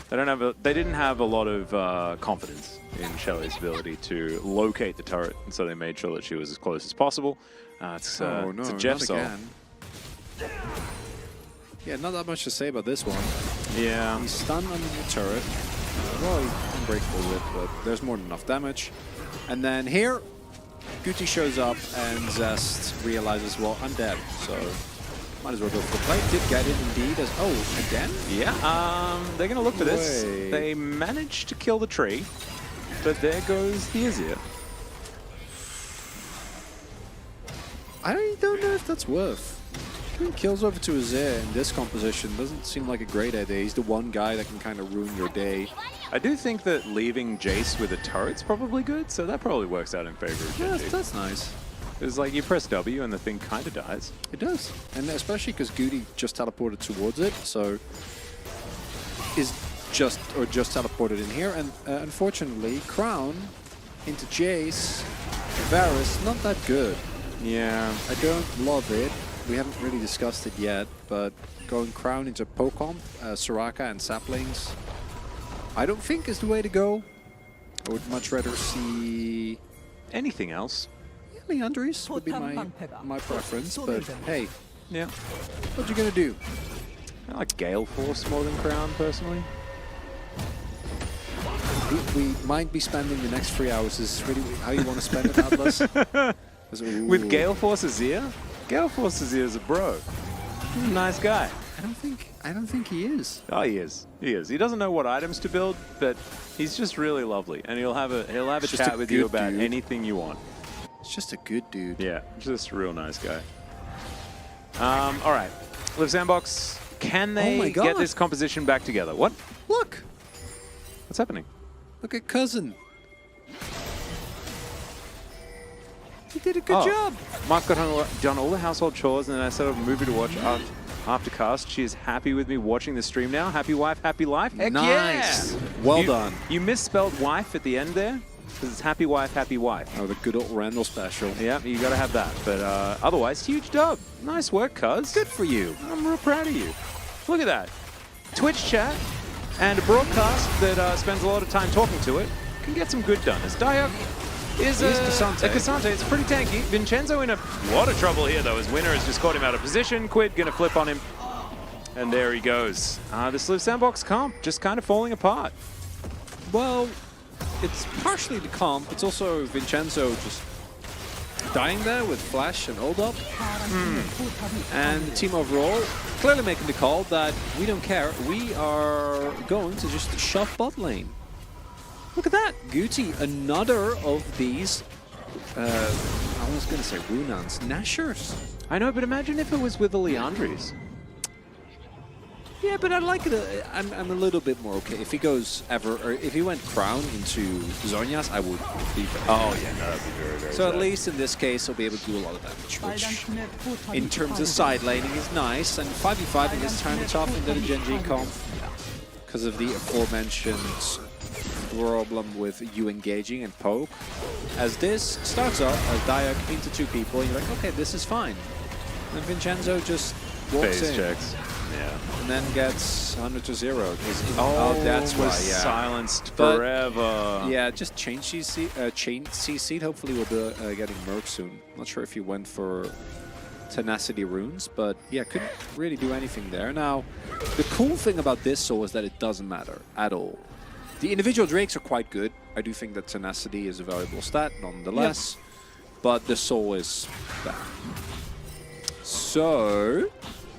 They didn't have a lot of confidence in Shelly's ability to locate the turret, and so they made sure that she was as close as possible. It's a Jeff not soul. again. Yeah, not that much to say about this one. Yeah. He's stunned on the turret. Well, he's unbreakable with, but there's more than enough damage. And then here, Guti shows up, and Zest realizes, well, I'm dead, so might as well go for the play. Did get it indeed. As oh, again? Yeah. They're going to look for this. Wait. They managed to kill the tree, but there goes the Azir. I don't know if that's worth. Giving kills over to Azir in this composition doesn't seem like a great idea. He's the one guy that can kind of ruin your day. I do think that leaving Jace with a turret's probably good, so that probably works out in favor of Yeah, Gen.G. that's nice. It's like you press W and the thing kind of dies. It does. And especially because Goody just teleported towards it, so is just teleported in here. And unfortunately, Crown into Jace, Varus, not that good. Yeah. I don't love it. We haven't really discussed it yet, but going Crown into Pocomp, Soraka and Saplings, I don't think is the way to go. I would much rather see Anything else? Leandris would be my preference, but hey, Yeah. what you gonna do? I like Gale Force more than Crown, personally. We might be spending the next 3 hours. Is really how you want to spend it, Atlas? With Gale Force Azir? Gale Force Azir is a bro. He's a nice guy. I don't think he is. Oh, he is. He is. He doesn't know what items to build, but he's just really lovely, and he'll have a Just chat a with you good about dude. anything you want. It's just a good dude. Yeah, just a real nice guy. All right, Live Sandbox. Can Oh my they God. get this composition back together? What? Look, What's happening? look at Cousin. He did a good job. Mark got done all the household chores, and then I set up a movie to watch after cast. She is happy with me watching the stream now. Happy wife, happy life. Heck Nice. yeah! Well done. You misspelled wife at the end there, because it's happy wife, happy wife. Oh, the good old Randall special. Yeah, you gotta have that. But otherwise, huge dub. Nice work, cuz. Good for you. I'm real proud of you. Look at that. Twitch chat and a broadcast that spends a lot of time talking to it can get some good done. As Diok is a Cassante. It's pretty tanky. Vincenzo in a lot of trouble here, though. His winner has just caught him out of position. Quid gonna flip on him. And there he goes. This Live Sandbox comp just kind of falling apart. Well, it's partially the comp. It's also Vincenzo just dying there with Flash and Hold Up. And the team overall clearly making the call that we don't care. We are going to just shove bot lane. Look at that. Guti, another of these, I was going to say Runans, Nashers. I know, but imagine if it was with the Leandris. Yeah, but I like it. I'm a little bit more okay. If he goes or if he went Crown into Zhonya's, I would be very Yeah, no, that'd be very, very So sad. at least in this case, he'll be able to do a lot of damage, which in terms of side laning is nice. And 5v5 in this turn, it's often into the Gen.G comp because of the aforementioned problem with you engaging and poke. As this starts off as Diok into two people, you're like, okay, this is fine. And Vincenzo just walks Phase in. checks. Yeah. And then gets 100 to 0. Oh, that's why, was yeah. silenced But- forever. Yeah, just change CC. Hopefully we'll be getting Merc soon. Not sure if he went for Tenacity runes, but yeah, couldn't really do anything there. Now, the cool thing about this soul is that it doesn't matter at all. The individual Drakes are quite good. I do think that Tenacity is a valuable stat, nonetheless. But the soul is bad. So...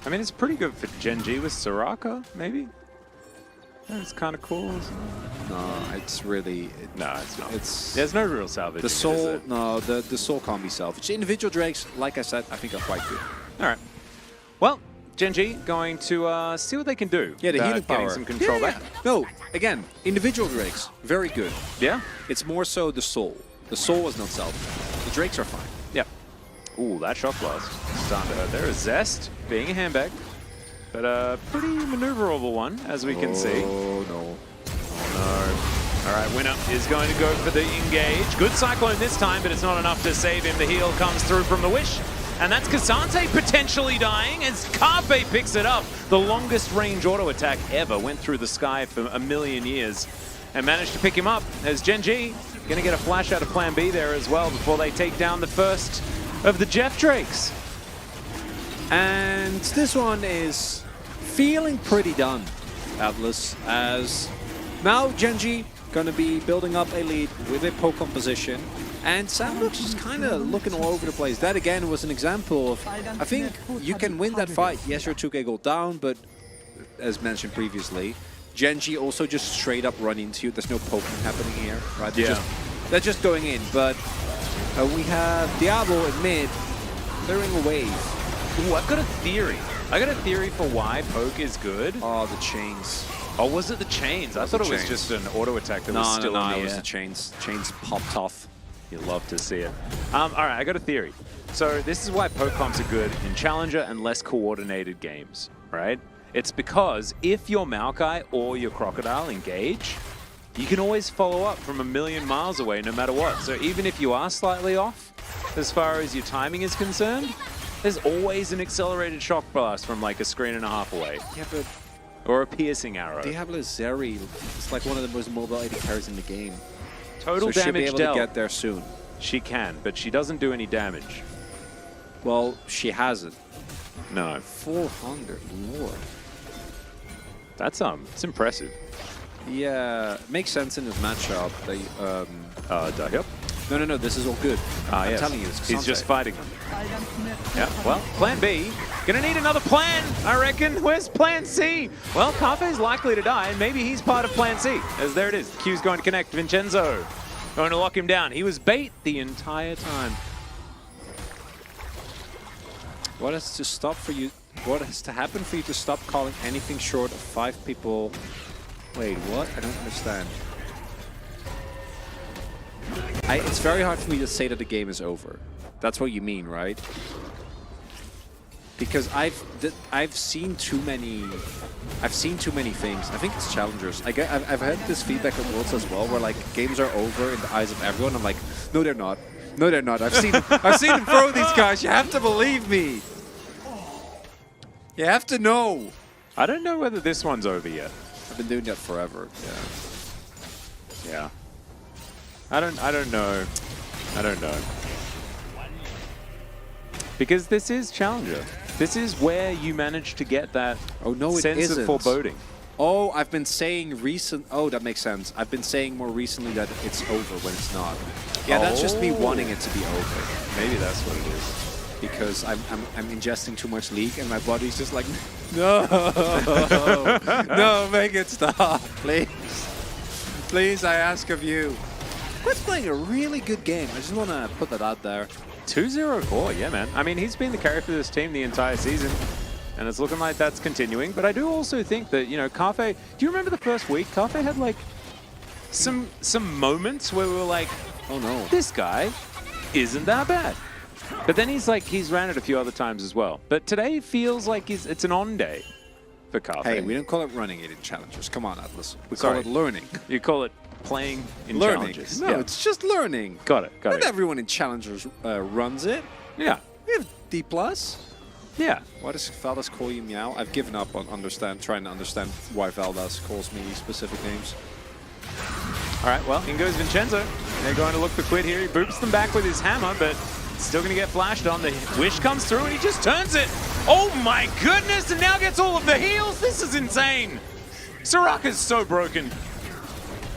I mean, it's pretty good for Gen.G with Soraka, maybe? That's kind of cool. No, it's really... No, it's not. It's There's no real salvage. the soul. No, the soul can't be salvaged. Individual Drakes, like I said, I think are quite good. All right. Well, Gen.G going to see what they can do. Yeah, the about healing getting power. some control Yeah, back. yeah. No, again, individual Drakes, very good. Yeah? It's more so the soul. The soul is not salvageable. The Drakes are fine. Yeah. Ooh, that shock blast. Starting to hurt. There is Zest being a handbag. But a pretty maneuverable one, as we can see. Oh, no. No. All right, winner is going to go for the engage. Good Cyclone this time, but it's not enough to save him. The heal comes through from the Wish. And that's Cassante potentially dying as Carpe picks it up. The longest range auto attack ever went through the sky for a million years and managed to pick him up as Gen.G going to get a flash out of Plan B there as well before they take down the first of the Jeff Drakes. And this one is feeling pretty done, Atlas, as now Gen.G going to be building up a lead with a poke composition. And Sam looks just kind of looking all over the place. That again was an example of, I think you can win that fight. Yes, you're 2k gold down, but as mentioned previously, Gen.G also just straight up run into you. There's no poking happening here, right? They're just going in, but we have Diablo in mid, clearing a wave. Ooh, I've got a theory. I got a theory for why Poke is good. Oh, the chains. Oh, was it the chains? I was thought the it was chains. just an auto attack that was still in the it was air. the chains. Chains popped off. You love to see it. All right, I got a theory. So this is why poke comps are good in Challenger and less coordinated games, right? It's because if your Maokai or your Crocodile engage, you can always follow up from a million miles away no matter what. So even if you are slightly off, as far as your timing is concerned, there's always an accelerated shock blast from like a screen and a half away. Yeah, but Or a piercing arrow. Diablo Zeri is like one of the most mobile AD carries in the game. Total so she'll be damage able dealt. to get there soon. She can, but she doesn't do any damage. Well, she has it. No. 400, Lord. That's it's impressive. Yeah, makes sense in his matchup. They, Yep. no, this is all good. I'm Yes. telling you, it's He's just Xante. fighting them. Yeah, well, plan B. Gonna need another plan, I reckon. Where's plan C? Well, Kafe's likely to die, and maybe he's part of plan C. As there it is. Q's going to connect. Vincenzo going to lock him down. He was bait the entire time. What has to stop for you? What has to happen for you to stop calling anything short of 5 people? Wait, what? I don't understand. It's very hard for me to say that the game is over. That's what you mean, right? Because I've seen too many things. I think it's challengers. I've had this feedback at Worlds as well, where like games are over in the eyes of everyone. I'm like, no, they're not. No, they're not. I've seen them throw these guys. You have to believe me. You have to know. I don't know whether this one's over yet. I've been doing that forever. Yeah. Yeah. I don't know. I don't know. Because this is Challenger. This is where you manage to get that sense of foreboding. Oh, I've been saying Oh, that makes sense. I've been saying more recently that it's over when it's not. Yeah, that's just me wanting it to be over. Maybe that's what it is. Because I'm ingesting too much League and my body's just like, no, no, make it stop, please. Please, I ask of you. Quid's playing a really good game. I just want to put that out there. 2-0-4, yeah, man. I mean, he's been the carry for this team the entire season, and it's looking like that's continuing. But I do also think that, you know, Kafe, do you remember the first week? Kafe had, like, some moments where we were like, oh, no. This guy isn't that bad. But then he's ran it a few other times as well. But today feels like it's an on day for Kafe. Hey, we don't call it running it in Challengers. Come on, Atlas. We Sorry. call it learning. You call it playing in Learning. Challenges. No, Yeah. it's just learning. Got it. Not everyone in Challengers runs it. Yeah. We have D+. Yeah. Why does Valdas call you Meow? I've given up on trying to understand why Valdas calls me specific names. All right, well, in goes Vincenzo. They're going to look for Quid here. He boops them back with his hammer, but still going to get flashed on. The wish comes through, and he just turns it. Oh, my goodness, and now gets all of the heals. This is insane. Soraka's so broken.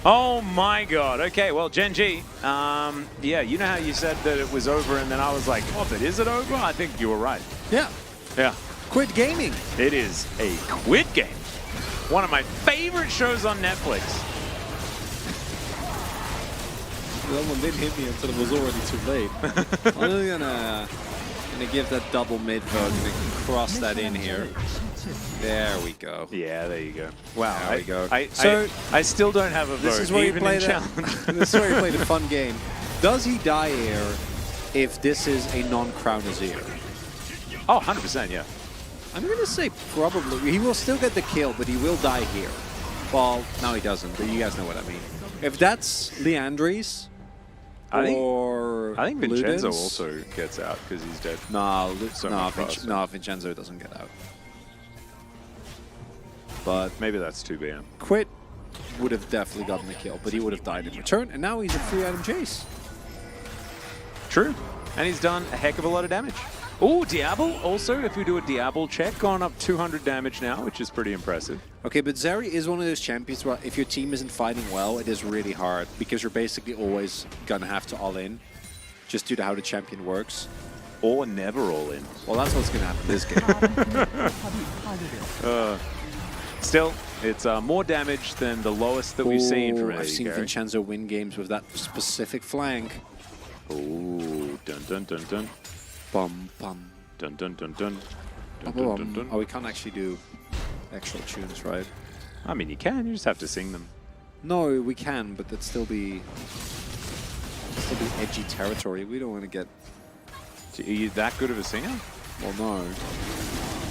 Oh, my God. Okay, well, Gen.G, yeah, you know how you said that it was over, and then I was like, oh, but is it over? I think you were right. Yeah. Yeah. Quid Gaming. It is a Quid game. One of my favorite shows on Netflix. That one didn't hit me until it was already too late. I'm really gonna give that double mid vote and cross that in here. There we go. Yeah, there you go. Wow, There we go. I still don't have a vote. This is where you even play in the challenge. this is where you play the fun game. Does he die here if this is a non-crown Azir? Oh, 100%, yeah. I'm gonna say probably. He will still get the kill, but he will die here. Well, no, he doesn't. But you guys know what I mean. If that's Leandri's. I think Vincenzo Ludens? also gets out because he's dead. Nah, So much faster. no, Vincenzo doesn't get out. But Maybe that's 2BM. Quid would have definitely gotten the kill, but he would have died in return, and now he's a 3-item chase. True. And he's done a heck of a lot of damage. Oh, Diablo also, if you do a Diablo check, gone up 200 damage now, which is pretty impressive. Okay, but Zeri is one of those champions where if your team isn't fighting well, it is really hard, because you're basically always gonna have to all in, just due to how the champion works. Or never all in. Well, that's what's gonna happen this game. Still, it's more damage than the lowest that we've seen from an I've AD seen carry. Vincenzo win games with that specific flank. Ooh, dun dun dun dun. Bum, bum, Dun dun dun dun. Oh, Dun, dun, dun, dun. oh, we can't actually do actual tunes, right? I mean, you can. You just have to sing them. No, we can, but that'd still be edgy territory. We don't want to get. Are you that good of a singer? Well, no.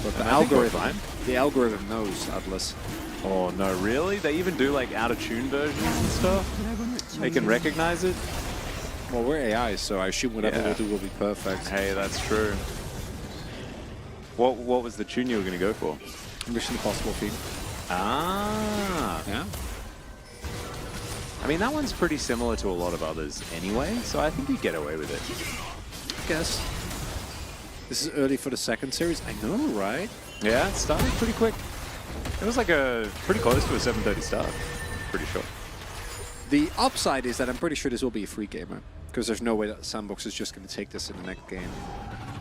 But the I think we're algorithm, the algorithm knows, Atlas. Oh no, really? They even do like out of tune versions and stuff. They can recognize it. Well, we're AI, so I assume whatever we'll do will be perfect. Hey, that's true. What was the tune you were going to go for? Mission Impossible theme. Ah. Yeah. I mean, that one's pretty similar to a lot of others anyway, so I think you get away with it. I guess. This is early for the second series. I know, right? Yeah, it started pretty quick. It was like pretty close to a 7:30 start. Pretty sure. The upside is that I'm pretty sure this will be a free gamer, because there's no way that Sandbox is just going to take this in the next game.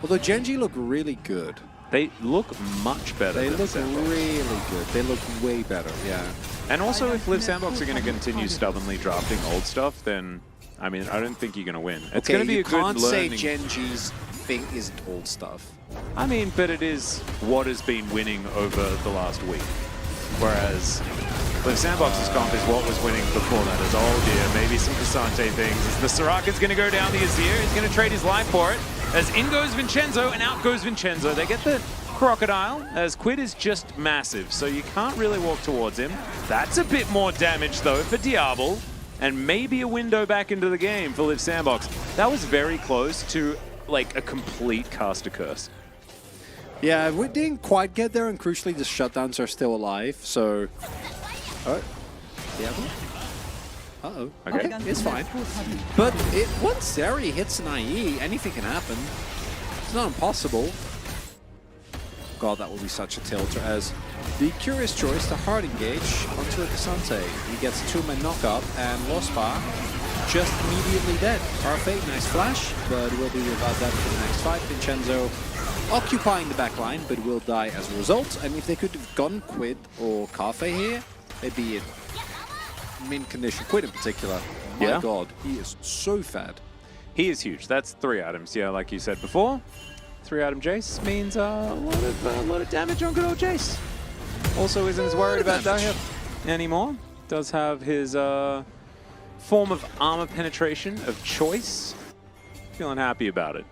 Although Gen.G look really good. They look much better. They than look Sandbox. really good. They look way better, yeah. And also, if Live Sandbox are going to continue stubbornly drafting old stuff, then, I mean, I don't think you're going to win. It's Okay, going to be you a good can't say learning. Gen.G's thing isn't old stuff. I mean, but it is what has been winning over the last week. Whereas Live Sandbox's comp is what was winning before that. As oh dear, maybe some Cassante things. As the Soraka's going to go down the Azir. He's going to trade his life for it. As in goes Vincenzo, and out goes Vincenzo. They get the Crocodile, as Quid is just massive, so you can't really walk towards him. That's a bit more damage, though, for Diablo, and maybe a window back into the game for Live Sandbox. That was very close to, like, a complete caster curse. Yeah, we didn't quite get there, and crucially, the shutdowns are still alive, so... Oh, Diablo? Uh-oh. Okay. It's fine. But once Zeri hits an IE, anything can happen. It's not impossible. God, that would be such a tilter, as the curious choice to hard engage onto a Cassante. He gets a 2-man knock-up, and Lospa just immediately dead. Parfait, nice flash, but will be without that for the next fight. Vincenzo occupying the back line, but will die as a result. And if they could have gone Quid or Carfe here, they'd be in mint condition. Quid in particular, my God, he is so fat. He is huge. That's 3 items, yeah, like you said before. 3-item Jace means a lot of damage on good old Jace. Also isn't as worried about Dahlia anymore. Does have his form of armor penetration of choice. Feeling happy about it.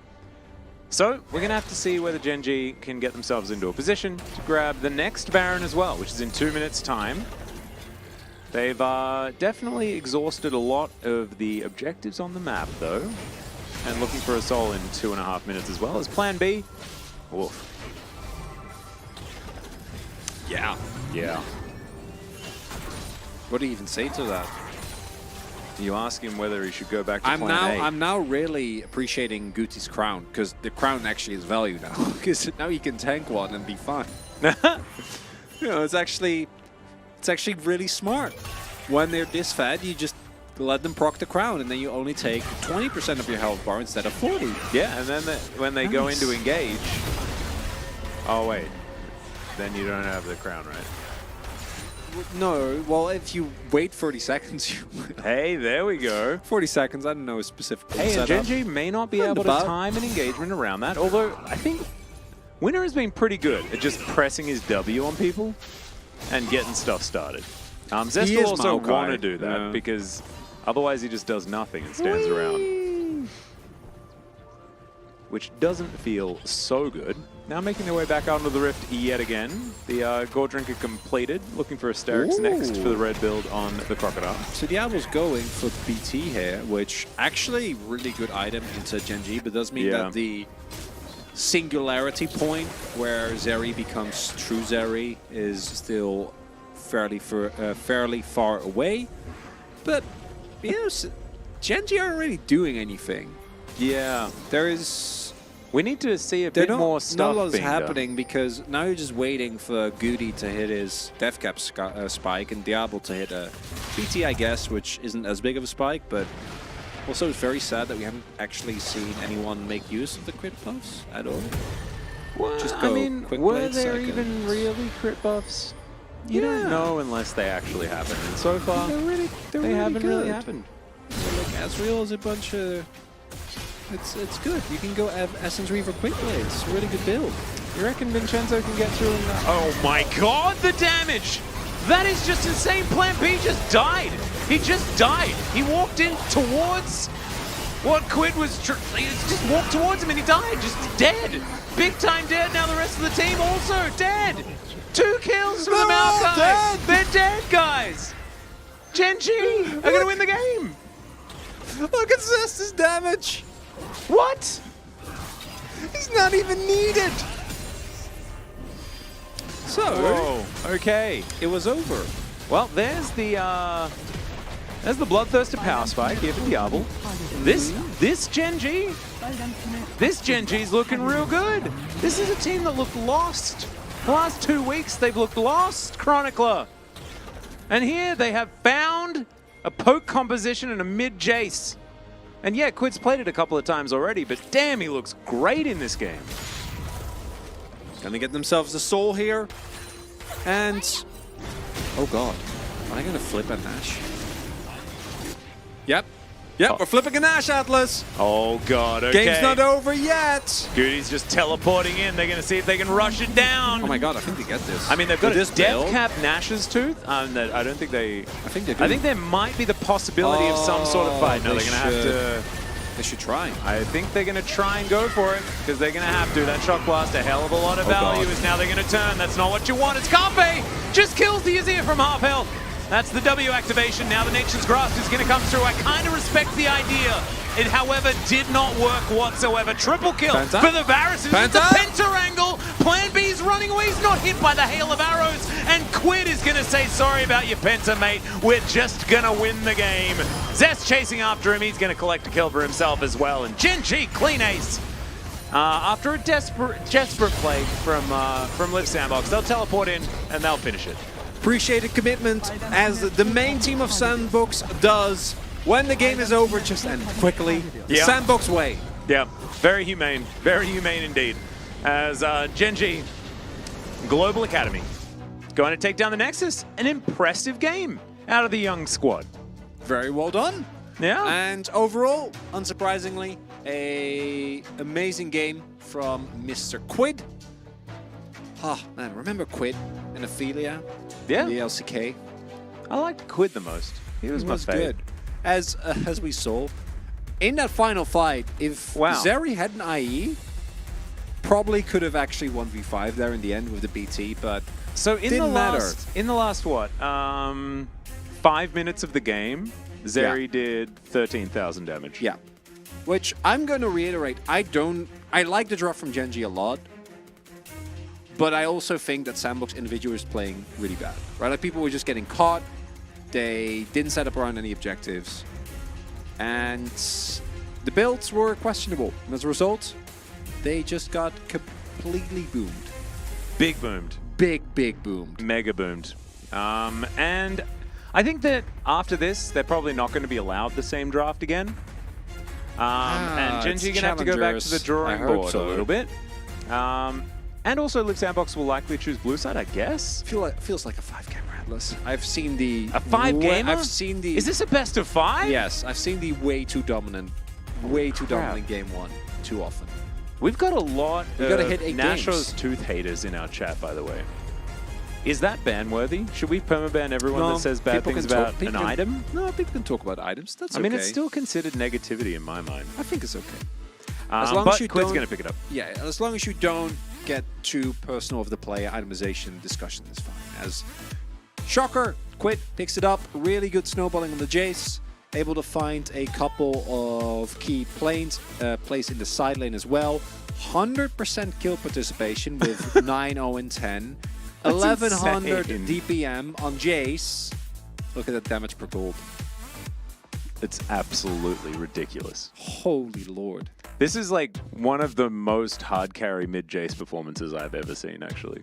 So we're going to have to see whether Gen.G can get themselves into a position to grab the next Baron as well, which is in 2 minutes' time. They've definitely exhausted a lot of the objectives on the map, though. And looking for a soul in 2.5 minutes as well as Plan B. Woof. Yeah. Yeah. What do you even say to that? You ask him whether he should go back to Plan A. I'm now really appreciating Guti's crown, because the crown actually is value now. Because now you can tank one and be fine. You know, it's actually really smart. When they're this fat, you just let them proc the crown, and then you only take 20% of your health bar instead of 40. Yeah, and then when they go into engage... Oh, wait. Then you don't have the crown, right? No, well, if you wait 30 seconds, you... Hey, there we go. 40 seconds, I don't know specifically. Hey, and setup. Gen.G may not be able to time an engagement around that, although I think Winner has been pretty good at just pressing his W on people and getting stuff started. Zest will also want to do that because otherwise he just does nothing and stands around. Which doesn't feel so good. Now making their way back onto the Rift yet again. The Gore Drinker completed, looking for Asterix next for the red build on the Crocodile. So Diablo's going for the BT here, which actually really good item into Gen.G, but does mean that the singularity point where Zeri becomes true Zeri is still fairly far away. But, you know, Gen.G aren't really doing anything. Yeah. There is... We need to see a bit more stuff Not a lot is being happening done. Because now you're just waiting for Goody to hit his Death Cap spike and Diablo to hit a BT, I guess, which isn't as big of a spike, but also it's very sad that we haven't actually seen anyone make use of the crit buffs at all. Well, Just I go mean, quick were blade there seconds. even really crit buffs? You don't know unless they actually happen. And so far, they haven't really happened. Like, Asriel is a bunch of It's good. You can go Essence Reaver quickly. It's a really good build. You reckon Vincenzo can get through in that? Oh my god, the damage! That is just insane. Plan B just died. He just died. He walked in towards what Quid was... he just walked towards him and he died. Just dead. Big time dead. Now the rest of the team also dead. 2 kills from the Maokai. They're dead, guys. Gen.G are going to win the game. Look at Zest's damage. What? He's not even needed. So, Whoa. Okay. it was over. Well, there's the bloodthirsty power spike here for Diablo. This Gen.G, this Gen.G's looking real good. This is a team that looked lost. The last 2 weeks they've looked lost, Chronicler. And here they have found a poke composition and a mid Jace. And yeah, Quid's played it a couple of times already, but damn, he looks great in this game. Gonna get themselves a soul here. And... oh god. Am I gonna flip a Nash? Yep. Yep, we're flipping a Nash, Atlas. Oh god, okay. Game's not over yet. Goody's just teleporting in. They're gonna see if they can rush it down. Oh my god, I think they get this. I mean, they've got With a this build? death cap Nash's tooth. That I don't think they. I think they do. I think there might be the possibility of some sort of fight. No, they they're gonna have to. They should try. I think they're gonna try and go for it because they're gonna have to. That shock blast, a hell of a lot of value. God. Is now they're gonna turn. That's not what you want. It's Carpe. Just kills the Azir from half health. That's the W activation. Now the Nature's Grasp is going to come through. I kind of respect the idea. It, however, did not work whatsoever. Triple kill Penta? for the Varus. It's Penta? the Penta angle. Plan B's running away. He's not hit by the hail of arrows. And Quid is going to say, sorry about your Penta, mate. We're just going to win the game. Zest chasing after him. He's going to collect a kill for himself as well. And Gen.G, clean ace. After a desperate play from Live Sandbox, they'll teleport in and they'll finish it. Appreciated commitment, as the main team of Sandbox does. When the game is over, just end quickly. Yeah. Sandbox way. Yeah, very humane indeed. As Gen.G, Global Academy, going to take down the Nexus. An impressive game out of the young squad. Very well done. Yeah. And overall, unsurprisingly, a amazing game from Mr. Quid. Oh man, remember Quid and Ophelia? Yeah. The LCK. I liked Quid the most. He was my favorite. good. As we saw, in that final fight, if Zeri had an IE, probably could have actually 1v5 there in the end with the BT, but so in didn't the last what 5 minutes of the game, Zeri did 13,000 damage. Yeah, which I'm going to reiterate. I like the drop from Gen.G a lot, but I also think that Sandbox individual is playing really bad. Right, like people were just getting caught. They didn't set up around any objectives, and the builds were questionable. And as a result, they just got completely boomed. Big boomed. Big boomed. Mega boomed. And I think that after this, they're probably not going to be allowed the same draft again. And Gen.G going to have to go back to the drawing board a little bit. And also, Live Sandbox will likely choose blue side, I guess. Feels like a 5-gamer, Atlas. I've seen the... A 5-gamer? I've seen the... Is this a best of 5? Yes, I've seen the way too dominant game one too often. We've got a lot gotta of hit 8 Nasho's games. tooth haters in our chat, by the way. Is that ban-worthy? Should we permaban everyone that says bad things about an item? No, people can talk about items. That's okay. I mean, it's still considered negativity in my mind. I think it's okay. As long as you Quid's going to pick it up. Yeah, as long as you don't get too personal of the play, itemization discussion is fine. As Shocker, Quid picks it up, really good snowballing on the Jace, able to find a couple of key plays in the side lane as well. 100% kill participation with 9, 0, and 10. 1100 DPM on Jace. Look at that damage per gold. It's absolutely ridiculous. Holy lord. This is like one of the most hard carry mid Jace performances I've ever seen, actually.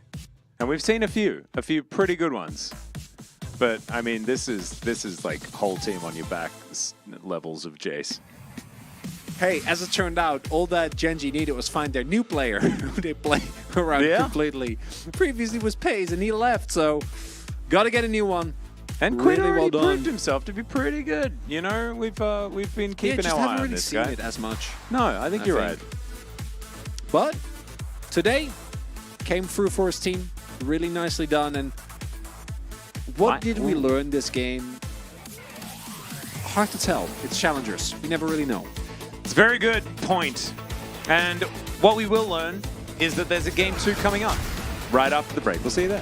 And we've seen a few pretty good ones. But I mean, this is like whole team on your back levels of Jace. Hey, as it turned out, all that Gen.G needed was find their new player who they play around completely. Previously was Paze and he left, so gotta get a new one. And Quinn Really already well done. proved himself to be pretty good. You know, we've been keeping just our haven't eye on really this seen guy. it as much. No, I think I you're think. right. But today came through for his team. Really nicely done. And what did we learn this game? Hard to tell. It's challengers. We never really know. It's a very good point. And what we will learn is that there's a game 2 coming up right after the break. We'll see you there.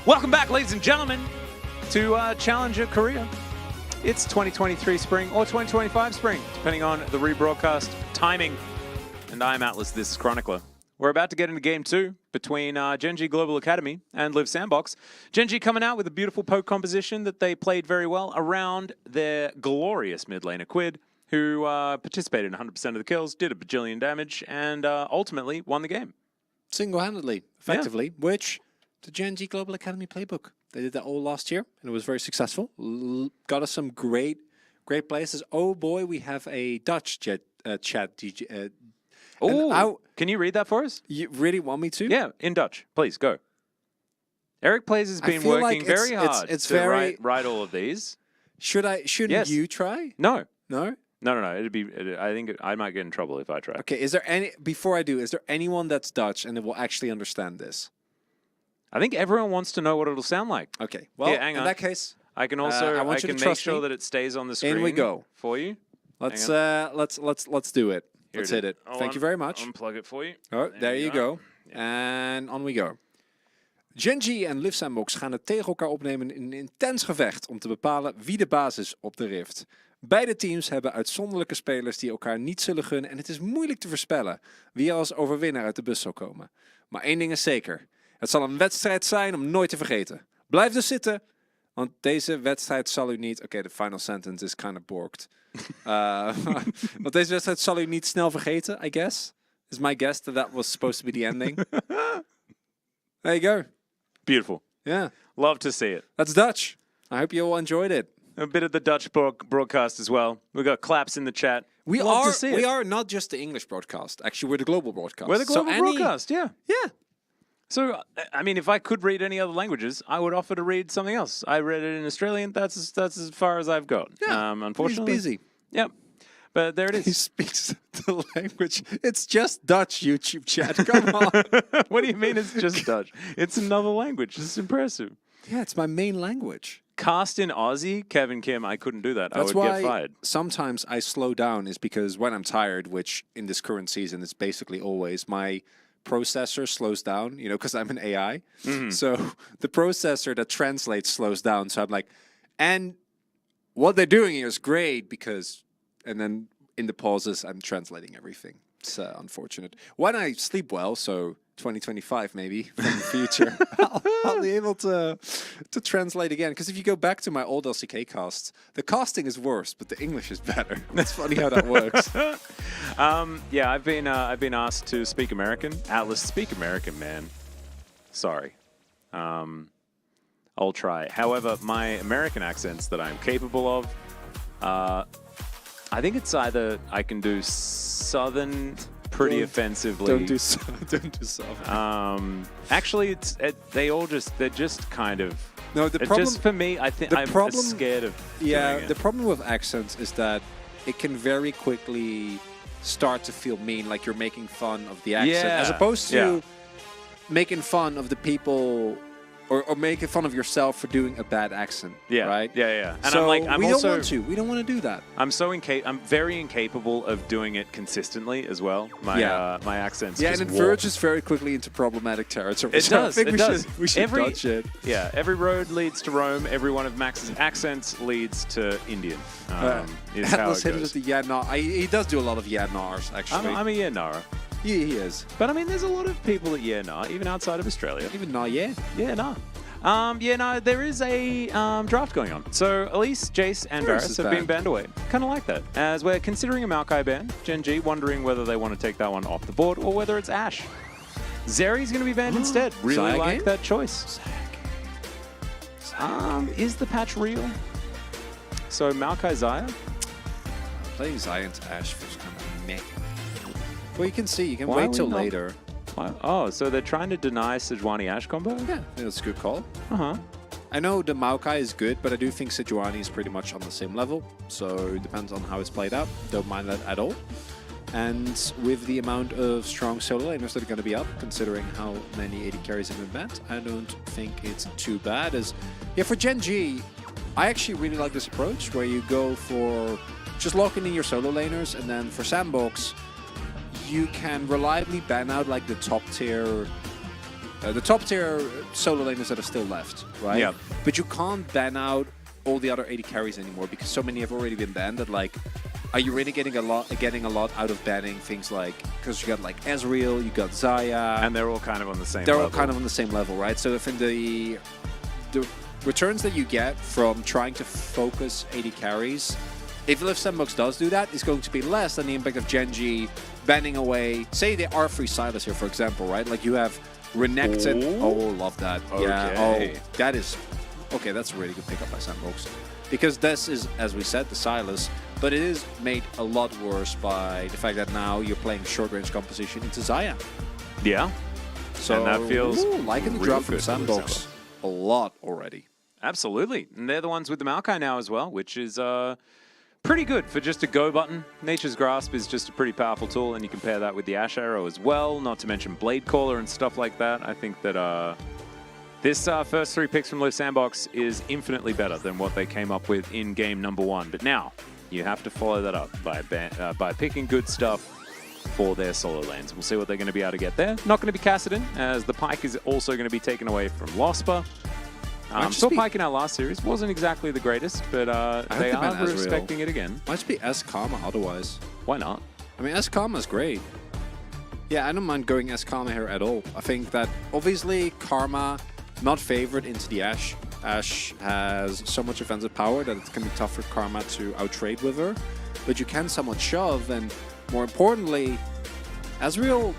Welcome back, ladies and gentlemen, to Challenger Korea. It's 2023 spring or 2025 spring, depending on the rebroadcast timing. And I'm Atlas, this is Chronicler. We're about to get into Game 2 between Gen.G Global Academy and Live Sandbox. Gen.G coming out with a beautiful poke composition that they played very well around their glorious mid laner Quid, who participated in 100% of the kills, did a bajillion damage, and ultimately won the game. Single-handedly, effectively, which the Gen.G Global Academy playbook. They did that all last year, and it was very successful. Got us some great places. Oh boy, we have a Dutch chat. Oh, can you read that for us? You really want me to? Yeah, in Dutch. Please, go. Eric Plays has been feel working like very hard it's to very... write all of these. Shouldn't Yes. you try? No. No? No. I think I might get in trouble if I try. Okay, is there anyone that's Dutch and that will actually understand this? I think everyone wants to know what it'll sound like. Okay, well, Yeah, hang in on. that case, I can also I want I you to can make trust sure me. that it stays on the screen. In we go. For you. let's Hang on. let's do it. Here Let's it hit is. it. I'll Thank you very much. Unplug it for you. Oh, there you are. go. En on we go. Gen.G en Live Sandbox gaan het tegen elkaar opnemen in een intens gevecht om te bepalen wie de baas is op de Rift. Beide teams hebben uitzonderlijke spelers die elkaar niet zullen gunnen en het is moeilijk te voorspellen wie er als overwinnaar uit de bus zal komen. Maar één ding is zeker. Het zal een wedstrijd zijn om nooit te vergeten. Blijf dus zitten, want deze wedstrijd zal u niet... Oké, de final sentence is kind of borked. Want deze wedstrijd zal u niet snel vergeten, I guess. Is my guess that was supposed to be the ending. There you go. Beautiful. Yeah. Love to see it. That's Dutch. I hope you all enjoyed it. A bit of the Dutch broadcast as well. We got claps in the chat. We Love to see it. are not just the English broadcast. Actually, we're the global broadcast. We're the global broadcast, yeah. Yeah. So, I mean, if I could read any other languages, I would offer to read something else. I read it in Australian. That's as far as I've got. Yeah. Unfortunately. He's busy. Yep. But there it He is. speaks the language. It's just Dutch, YouTube chat. Come on. What do you mean it's just Dutch? It's another language. It's impressive. Yeah, it's my main language. Cast in Aussie, Kevin Kim, I couldn't do that. That's I would why get fired. sometimes I slow down is because when I'm tired, which in this current season is basically always, my processor slows down, you know, because I'm an AI. So the processor that translates slows down. So I'm like, and what they're doing here is great because, and then in the pauses, I'm translating everything. It's unfortunate. When I sleep well, so 2025 maybe from the future, I'll be able to translate again. Because if you go back to my old LCK casts, the casting is worse, but the English is better. It's funny how that works. Yeah, I've been asked to speak American. Atlas, speak American, man. Sorry. I'll try. However, my American accents that I'm capable of, I think it's either I can do Southern pretty offensively. Don't do Southern. Actually, they're just kind of. No, the problem just for me, I think I'm scared of. Yeah, doing it. the problem with accents is that it can very quickly start to feel mean, like you're making fun of the accent, as opposed to making fun of the people. Or making fun of yourself for doing a bad accent, right? Yeah. And so I'm we also, don't want to. We don't want to do that. I'm very incapable of doing it consistently as well. My accent's Yeah, just and it warped. verges very quickly into problematic territory. It So does. I think It we does. should dodge it. Yeah, every road leads to Rome. Every one of Max's accents leads to Indian. Is how Atlas it hit it goes. with the nah. He does do a lot of nahs, actually. I'm a yeah Nara. He is. But I mean, there's a lot of people that yeah nah, even outside of Australia. Even nah, yeah. Yeah nah. There is a draft going on. So Elise, Jace, and Varus Varus is have been banned. banned away. Kind of like that. As we're considering a Maokai ban, Gen.G wondering whether they want to take that one off the board or whether it's Ashe. Zeri's going to be banned instead. Really Zaya like game? that choice. Is the patch real? So Maokai Zaya? Playing Zaya into Ashe feels kind of meh. Well, you can see. You can Why are wait we till not- later. Oh, so they're trying to deny Sejuani Ashe combo? Yeah, that's a good call. Uh-huh. I know the Maokai is good, but I do think Sejuani is pretty much on the same level. So it depends on how it's played out. Don't mind that at all. And with the amount of strong solo laners that are going to be up, considering how many 80 carries have been banned, I don't think it's too bad. For Gen.G, I actually really like this approach where you go for just locking in your solo laners, and then for Sandbox, you can reliably ban out like the top tier the top tier solo laners that are still left, right? Yeah. But you can't ban out all the other 80 carries anymore because so many have already been banned that like, are you really getting a lot out of banning things like, because you got like Ezreal, you got Xayah, And they're all kind of on the same they're level. all kind of on the same level, right? So if in the returns that you get from trying to focus 80 carries, if Sandbox does do that, it's going to be less than the impact of Gen.G banning away, say the R3 Silas here, for example, right? Like you have Renekton. Oh, love that. Yeah. Okay. Oh, that is... Okay, that's a really good pickup by Sandbox. Because this is, as we said, the Silas, but it is made a lot worse by the fact that now you're playing short-range composition into Xayah. Yeah. So And that feels liking the real drop from good for Sandbox a lot already. Absolutely. And they're the ones with the Maokai now as well, which is pretty good for just a go button. Nature's Grasp is just a pretty powerful tool, and you can pair that with the Ash Arrow as well, not to mention Blade Caller and stuff like that. I think that this first 3 picks from Live Sandbox is infinitely better than what they came up with in game number 1. But now, you have to follow that up by picking good stuff for their solo lanes. We'll see what they're going to be able to get there. Not going to be Kassadin, as the Pike is also going to be taken away from Lospa. Saw Pike in our last series. Wasn't exactly the greatest, but they are respecting it again. Might just be S-Karma otherwise. Why not? I mean, S-Karma is great. Yeah, I don't mind going S-Karma here at all. I think that, obviously, Karma not favored into the Ashe. Ashe has so much offensive power that it can be tough for Karma to out-trade with her. But you can somewhat shove, and more importantly, Ezreal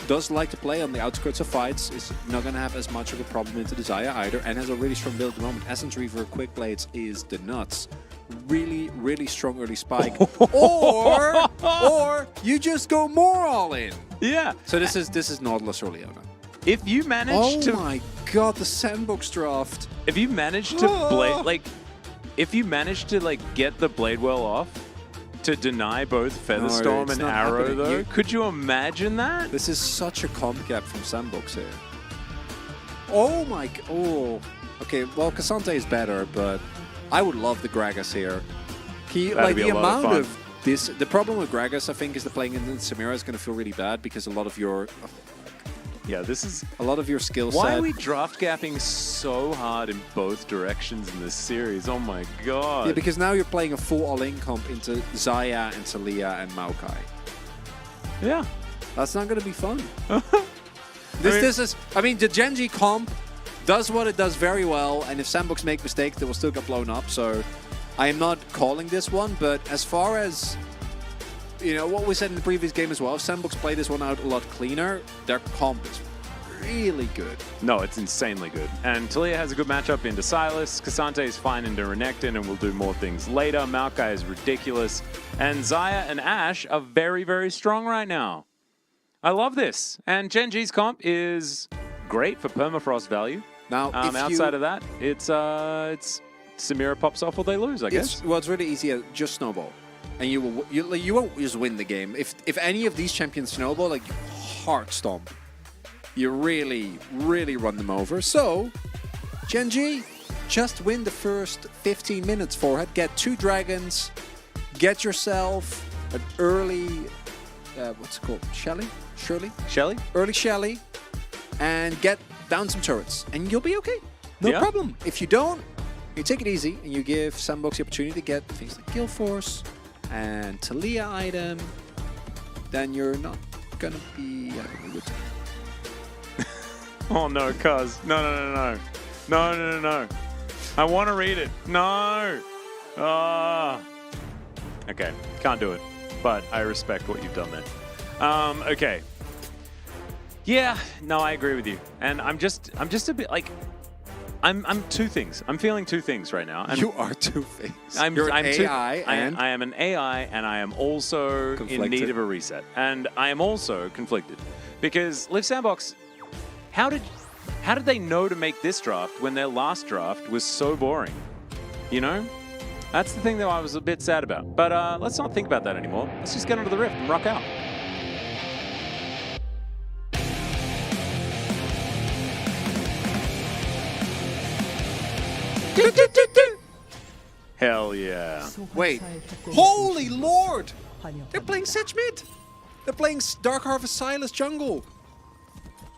does like to play on the outskirts of fights, is not going to have as much of a problem into the Xayah either, and has a really strong build at the moment. Essence Reaver Quick Blades is the nuts. Really, really strong early spike. or you just go more all in. Yeah. So this is Nautilus or Leona. If you manage to... Oh my god, the Sandbox draft. If you manage to if you manage to get the Bladewell off to deny both Featherstorm and Arrow happening. though, could you imagine that? This is such a comp gap from Sandbox here. Oh my oh. Okay, well Cassante is better, but I would love the Gragas here. That'd be the a lot of amount fun. of this, the problem with Gragas I think is the playing in Samira is going to feel really bad because a lot of your skill set. Why are we draft gapping so hard in both directions in this series? Oh my god. Yeah, because now you're playing a full all-in comp into Xayah and Talia and Maokai. Yeah. That's not going to be fun. I mean, the Gen.G comp does what it does very well, and if Sandbox make mistakes, they will still get blown up, so I am not calling this one, but as far as, you know, what we said in the previous game as well, if Sandbox play this one out a lot cleaner, their comp is really good. No, it's insanely good. And Talia has a good matchup into Silas. Cassante is fine into Renekton and will do more things later. Maokai is ridiculous. And Xayah and Ashe are very, very strong right now. I love this. And Gen.G's comp is great for permafrost value. Now, outside of that, it's Samira pops off or they lose, I guess. Well, it's really easy. Just snowball. And you won't just win the game. If any of these champions snowball, like heart stomp, you really, really run them over. So, Gen.G, just win the first 15 minutes for it. Get 2 dragons, get yourself an early, what's it called? Shelly? Early Shelly, and get down some turrets, and you'll be okay. No problem. If you don't, you take it easy, and you give Sandbox the opportunity to get things like Kill Force and Talia item, then you're not gonna be having a good time. Oh no, cuz. No. I want to read it. No. Okay, can't do it. But I respect what you've done there. Okay. Yeah, no, I agree with you. And I'm just a bit like, I'm 2 things. I'm feeling 2 things right now. You are 2 things. You're an AI and... I am an AI, and I am also in need of a reset. And I am also conflicted. Because Live Sandbox, how did they know to make this draft when their last draft was so boring? You know? That's the thing that I was a bit sad about. But let's not think about that anymore. Let's just get onto the Rift and rock out. Hell yeah. Wait. Holy Lord! They're playing Sedge mid! They're playing Dark Harvest Silas jungle!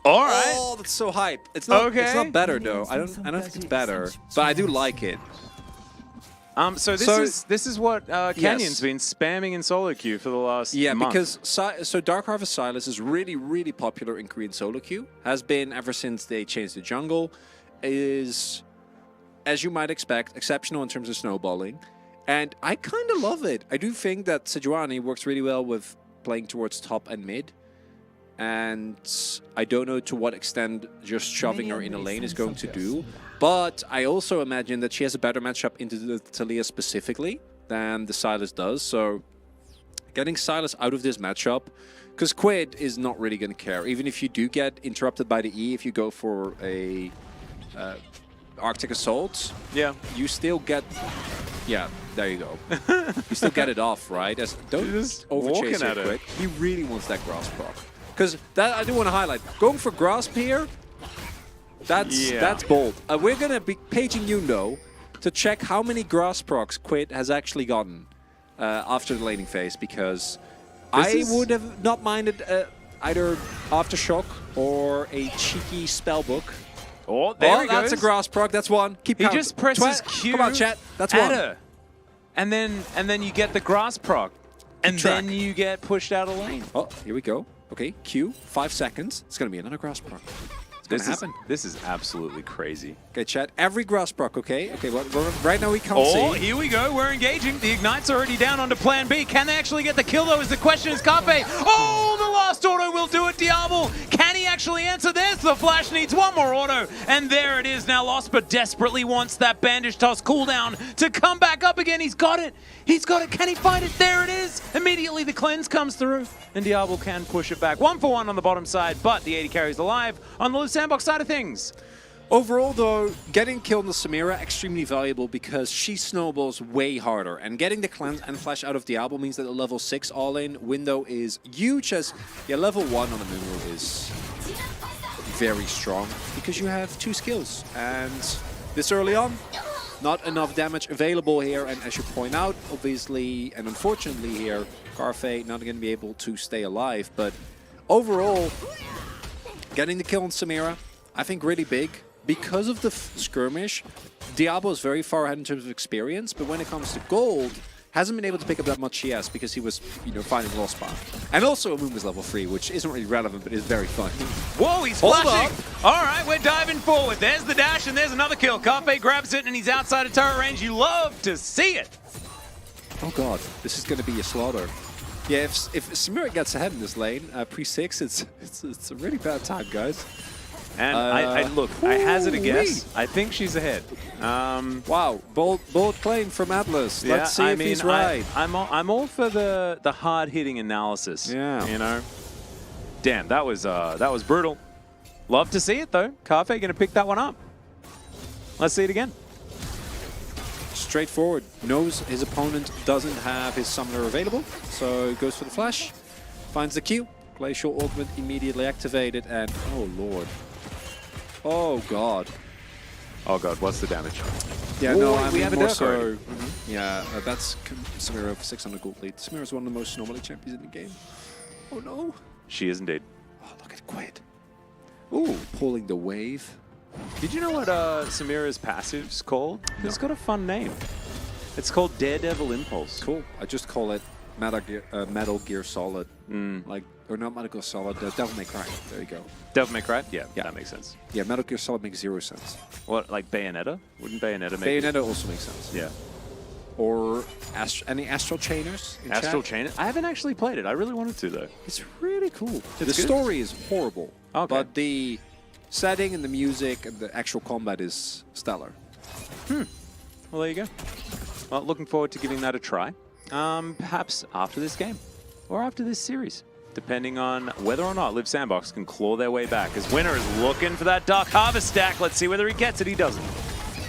All right. Oh, that's so hype. It's not. It's Okay. not better though. I don't think it's better, but I do like it. So this is what Canyon's been spamming in solo queue for the last month. Because so Dark Harvest Silas is really popular in Korean solo queue. Has been ever since they changed the jungle. Is, as you might expect, exceptional in terms of snowballing, and I kind of love it. I do think that Sejuani works really well with playing towards top and mid. And I don't know to what extent just shoving her in a lane is going to do. But I also imagine that she has a better matchup into the Talia specifically than the Silas does. So getting Silas out of this matchup, because Quid is not really going to care. Even if you do get interrupted by the E, if you go for a Arctic Assault, you still get... Yeah, there you go. You still get it off, right? Don't just overchase walking at it, it. Quid. He really wants that grass proc. Because that I do want to highlight. Going for grasp here, that's bold. We're going to be paging you, though, to check how many grass procs Quid has actually gotten after the laning phase, because I would have not minded either Aftershock or a cheeky Spellbook. Oh, there he goes. That's a grass proc. That's one. Keep He counting. just presses Q. Come on, chat. That's at one. her. And then you get the grass proc. And then you get pushed out of lane. Oh, here we go. Okay, Q, 5 seconds. It's going to be another grass proc. It's going to happen. This is absolutely crazy. Okay, chat. Every grass proc, okay? Okay, right now we can't see. Oh, here we go. We're engaging. The Ignite's already down onto plan B. Can they actually get the kill, though, is the question. Is Carpe. Oh, the last auto will do it, Diablo. Can he actually answer this? The Flash needs one more auto. And there it is now lost, but desperately wants that Bandage Toss cooldown to come back up again. He's got it. He's got it. Can he find it? There it is. Immediately the cleanse comes through. And Diablo can push it back. 1-for-1 on the bottom side, but the 80 carries alive on the loose sandbox side of things. Overall, though, getting killed on Samira extremely valuable because she snowballs way harder. And getting the cleanse and flash out of Diablo means that the level 6 all-in window is huge, as level 1 on the Moonwheel is very strong because you have 2 skills. And this early on, not enough damage available here. And as you point out, obviously and unfortunately here, Carfe not going to be able to stay alive. But overall, getting the kill on Samira, I think really big. Because of the skirmish, Diablo is very far ahead in terms of experience, but when it comes to gold, hasn't been able to pick up that much CS because he was, fighting Lost Path. And also Amun was level 3, which isn't really relevant, but is very fun. Whoa, he's flashing! All right, we're diving forward. There's the dash, and there's another kill. Carpe grabs it, and he's outside of turret range. You love to see it. Oh god, this is going to be a slaughter. Yeah, if Samira gets ahead in this lane, pre-6, it's a really bad time, guys. And I look, I hazard a guess. I think she's ahead. Wow, bold claim from Atlas. Yeah, Let's see if he's right. I'm all for the hard hitting analysis. Yeah, Damn, that was brutal. Love to see it though. Carfe gonna pick that one up. Let's see it again. Straightforward. Knows his opponent doesn't have his summoner available, so goes for the flash. Finds the Q. Glacial Augment immediately activated, and oh lord. Oh god. Oh god, what's the damage? Yeah, Ooh, no, I we mean have a more Dirk so. already. Yeah, that's Samira of 600 gold lead. Samira is one of the most normally champions in the game. Oh no. She is indeed. Oh, look at Quid. Ooh, pulling the wave. Did you know what Samira's passive's called? No. It's got a fun name. It's called Daredevil Impulse. Cool. I just call it Metal Gear Solid. Or not Metal Gear Solid, Devil May Cry. There you go. Devil May Cry? Yeah, that makes sense. Yeah, Metal Gear Solid makes 0 sense. What, like Bayonetta? Wouldn't Bayonetta make Bayonetta also makes sense. Yeah. Or any Astral Chainers? Astral Chain? I haven't actually played it. I really wanted to, though. It's really cool. The good? story is horrible, but the setting and the music and the actual combat is stellar. Well, there you go. Well, looking forward to giving that a try. Perhaps after this game or after this series, depending on whether or not Live Sandbox can claw their way back. As Winner is looking for that Dark Harvest stack. Let's see whether he gets it. He doesn't.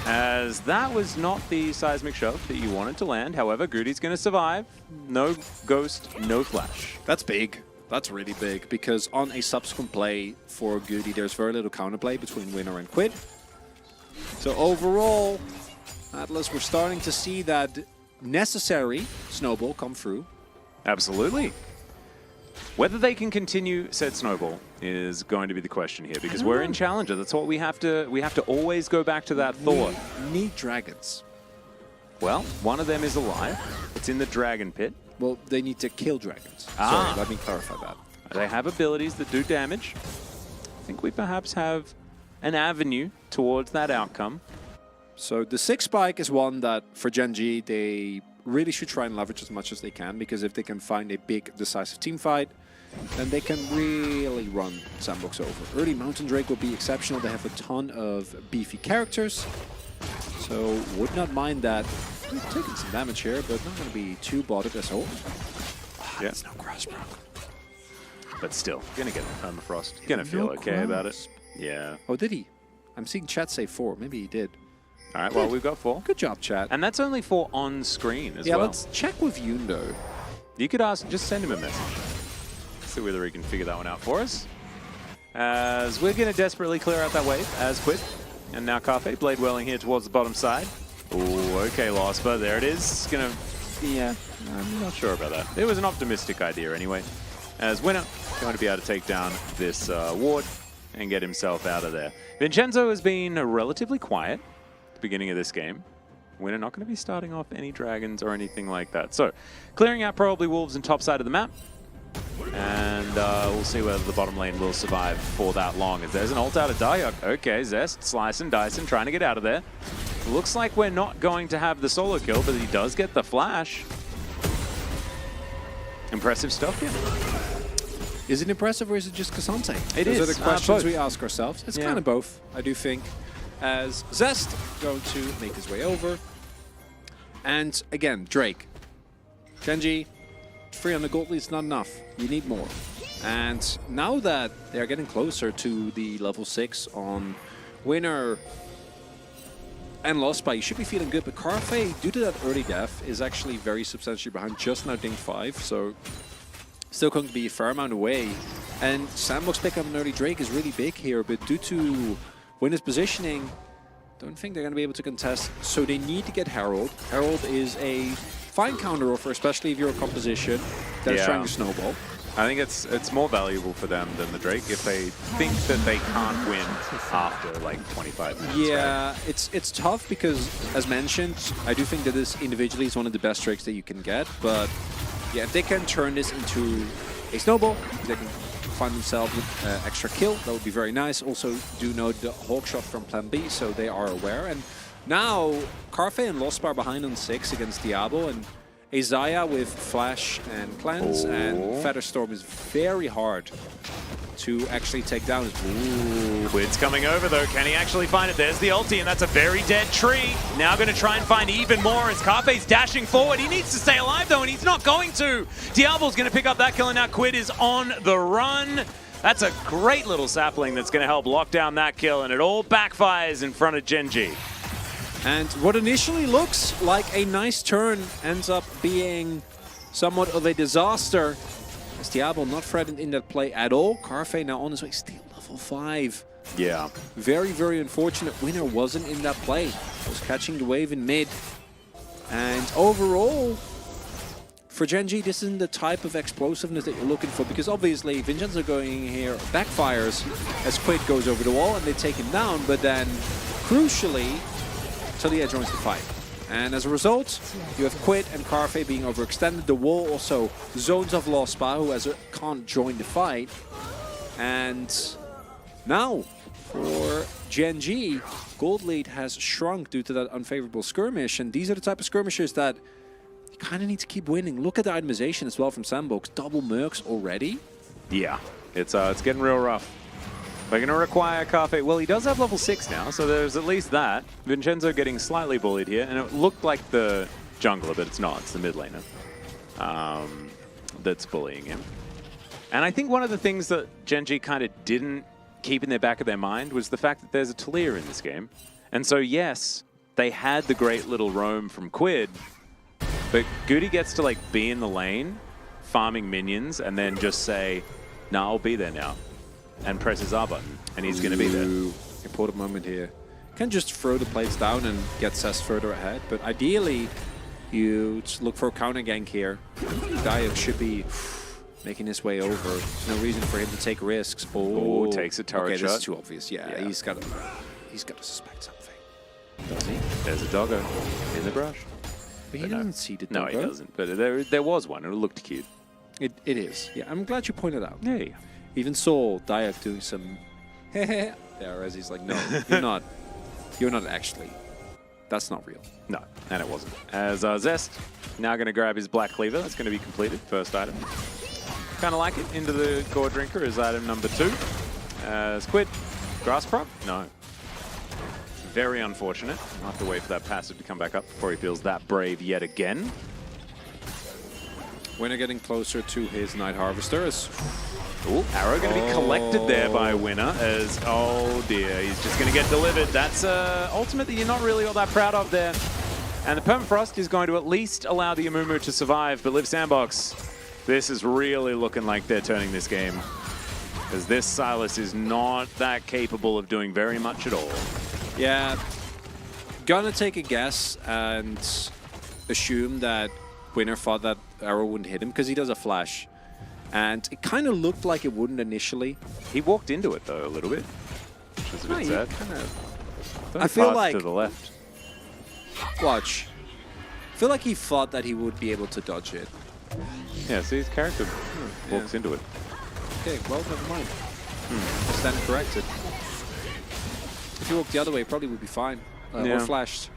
As that was not the seismic shove that you wanted to land. However, Goody's going to survive. No Ghost, no Flash. That's big. That's really big, because on a subsequent play for Goody, there's very little counterplay between Winner and Quid. So overall, Atlas, we're starting to see that necessary snowball come through. Absolutely. Whether they can continue said snowball is going to be the question here, because we're in Challenger. That's what we have to always go back to that thought. We need dragons. Well, one of them is alive. It's in the dragon pit. Well, they need to kill dragons. Ah. Sorry, let me clarify that. They have abilities that do damage. I think we perhaps have an avenue towards that outcome. So the 6 spike is one that for Gen.G they really should try and leverage as much as they can, because if they can find a big decisive team fight, then they can really run Sandbox over. Early Mountain Drake will be exceptional. They have a ton of beefy characters, so would not mind that. We're taking some damage here, but not going to be too bothered as a whole. Yeah. There's no cross, bro. But still, gonna get the permafrost. Gonna feel okay about it. Yeah. Oh, did he? I'm seeing chat say 4. Maybe he did. All right, well, we've got 4. Good job, chat. And that's only 4 on screen as Yeah, well. let's check with Yundo. You could ask, just send him a message. See whether he can figure that one out for us. As we're going to desperately clear out that wave as Quid. And now Carfe, blade whirling here towards the bottom side. Oh, okay, Losper, there it is. Gonna, yeah, I'm not sure about that. It was an optimistic idea anyway. As Winner, going to be able to take down this ward and get himself out of there. Vincenzo has been relatively quiet at the beginning of this game. Winner not going to be starting off any dragons or anything like that. So, clearing out probably wolves and top side of the map. And we'll see whether the bottom lane will survive for that long. As there's an ult out of Diok. Okay, Zest slicing, dicing, trying to get out of there. Looks like we're not going to have the solo kill, but he does get the flash. Impressive stuff here. Is it impressive or is it just Cassante? It Those is. are the questions Both. we ask ourselves. It's Yeah. kind of both, I do think. As Zest going to make his way over. And again, Drake. Gen.G, 300 gold lead is not enough. You need more. And now that they're getting closer to the level 6 on Winner and Lost By, you should be feeling good. But Carfe, due to that early death, is actually very substantially behind, just now Ding 5. So still going to be a fair amount away. And Sandbox pick up an early Drake is really big here, but due to Winner's positioning, don't think they're going to be able to contest. So they need to get Herald. Herald is a fine counter offer, especially if you're a composition that is trying to snowball. I think it's more valuable for them than the Drake if they think that they can't win after like 25 minutes. Yeah, right? it's tough because, as mentioned, I do think that this individually is one of the best Drakes that you can get. But yeah, if they can turn this into a snowball, if they can find themselves an extra kill, that would be very nice. Also, do know the Hawkshot from Plan B, so they are aware. And now, Carfe and Lost Bar behind on 6 against Diablo, and Isaiah with Flash and Cleanse, and Featherstorm is very hard to actually take down. Ooh. Quid's coming over though. Can he actually find it? There's the ulti, and that's a very dead tree. Now going to try and find even more as Carpe's dashing forward. He needs to stay alive though, and he's not going to. Diablo's going to pick up that kill, and now Quid is on the run. That's a great little sapling that's going to help lock down that kill, and it all backfires in front of Gen.G. And what initially looks like a nice turn ends up being somewhat of a disaster. As Diablo not threatened in that play at all. Carfe now on his way, still level 5. Yeah. Very, very unfortunate. Winner wasn't in that play. Was catching the wave in mid. And overall, for Gen.G, this isn't the type of explosiveness that you're looking for, because obviously Vincenzo going here backfires as Quid goes over the wall and they take him down, but then crucially, Talia joins the fight. And as a result, you have Quid and Carfe being overextended. The wall also zones off Lost Spa, who can't join the fight. And now, for Gen.G, gold lead has shrunk due to that unfavorable skirmish. And these are the type of skirmishes that you kind of need to keep winning. Look at the itemization as well from Sandbox. Double mercs already. Yeah, it's getting real rough. We're going to require Carfe. Well, he does have level 6 now, so there's at least that. Vincenzo getting slightly bullied here, and it looked like the jungler, but it's not. It's the mid laner that's bullying him. And I think one of the things that Gen.G kind of didn't keep in the back of their mind was the fact that there's a Talia in this game. And so, yes, they had the great little roam from Quid, but Goody gets to like be in the lane, farming minions, and then just say, nah, I'll be there now. And press his R button, and he's going to be there. Important moment here. Can just throw the plates down and get Cess further ahead, but ideally, you look for a counter gank here. Diok should be making his way over. There's no reason for him to take risks. Oh, takes a turret okay, this shot. is too obvious. Yeah, he's got to suspect something. Does he? There's a doggo in the brush. But he doesn't see the No, doggo. he doesn't. But there was one. It looked cute. It is. Yeah, I'm glad you pointed out. Yeah. Even saw Dayak doing some there as he's like, no, you're not. You're not actually. That's not real. No, and it wasn't. As Zest now going to grab his black cleaver. That's going to be completed. First item. Kind of like it. Into the Gore Drinker is item number 2. Squid. Grass prop? No. Very unfortunate. I'll have to wait for that passive to come back up before he feels that brave yet again. Winner getting closer to his Night Harvester. Ooh, arrow going to be collected there by Winner as, oh dear, he's just going to get delivered. That's ultimate that you're not really all that proud of there. And the Permafrost is going to at least allow the Amumu to survive, but Live Sandbox, this is really looking like they're turning this game. Because this Silas is not that capable of doing very much at all. Yeah, gonna take a guess and assume that Winner thought that arrow wouldn't hit him because he does a flash. And it kind of looked like it wouldn't initially. He walked into it though a little bit, which is a bit sad. I feel like to the left. Watch. I feel like he thought that he would be able to dodge it. Yeah, see his character walks into it. Okay, well, never mind. I stand corrected. If he walked the other way, probably would be fine. Or flashed.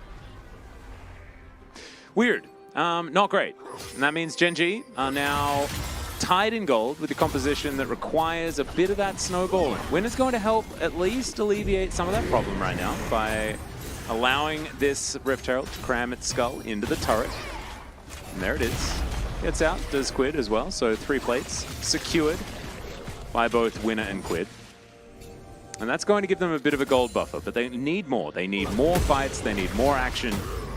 Weird. Not great. And that means Gen.G are now tied in gold with a composition that requires a bit of that snowballing. Winner's going to help at least alleviate some of that problem right now by allowing this Rift Herald to cram its skull into the turret. And there it is. Gets out, does Quid as well. So 3 plates secured by both Winner and Quid. And that's going to give them a bit of a gold buffer, but they need more. They need more fights, they need more action,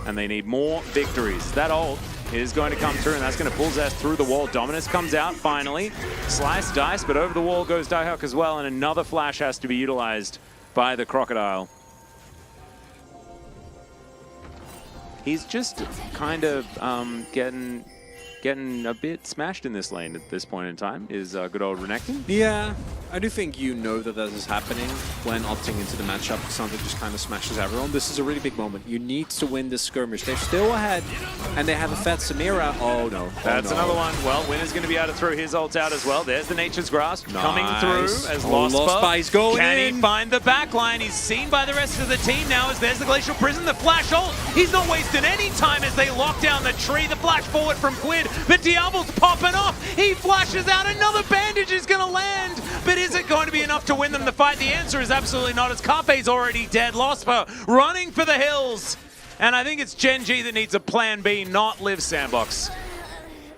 and they need more victories. That ult is going to come through, and that's going to pull Zest through the wall. Dominus comes out, finally. Slice, dice, but over the wall goes Daihawk as well, and another flash has to be utilized by the Crocodile. He's just kind of getting a bit smashed in this lane at this point in time, is good old Renekton. Yeah, I do think you know that that is happening when opting into the matchup. Something just kind of smashes everyone. This is a really big moment. You need to win this skirmish. They're still ahead, and they have a fat Samira. Oh no. That's another one. Well, Winner's going to be able to throw his ult out as well. There's the Nature's Grasp coming through as Lospa. He's going Can in. he find the backline? He's seen by the rest of the team now as there's the Glacial Prison, the flash ult. He's not wasting any time as they lock down the tree. The flash forward from Quid, but Diablo's popping off. He flashes out. Another bandage is going to land, but is it going to be enough to win them the fight? The answer is absolutely not, as Carpe's already dead. Lospa running for the hills. And I think it's Gen.G that needs a plan B, not Live Sandbox.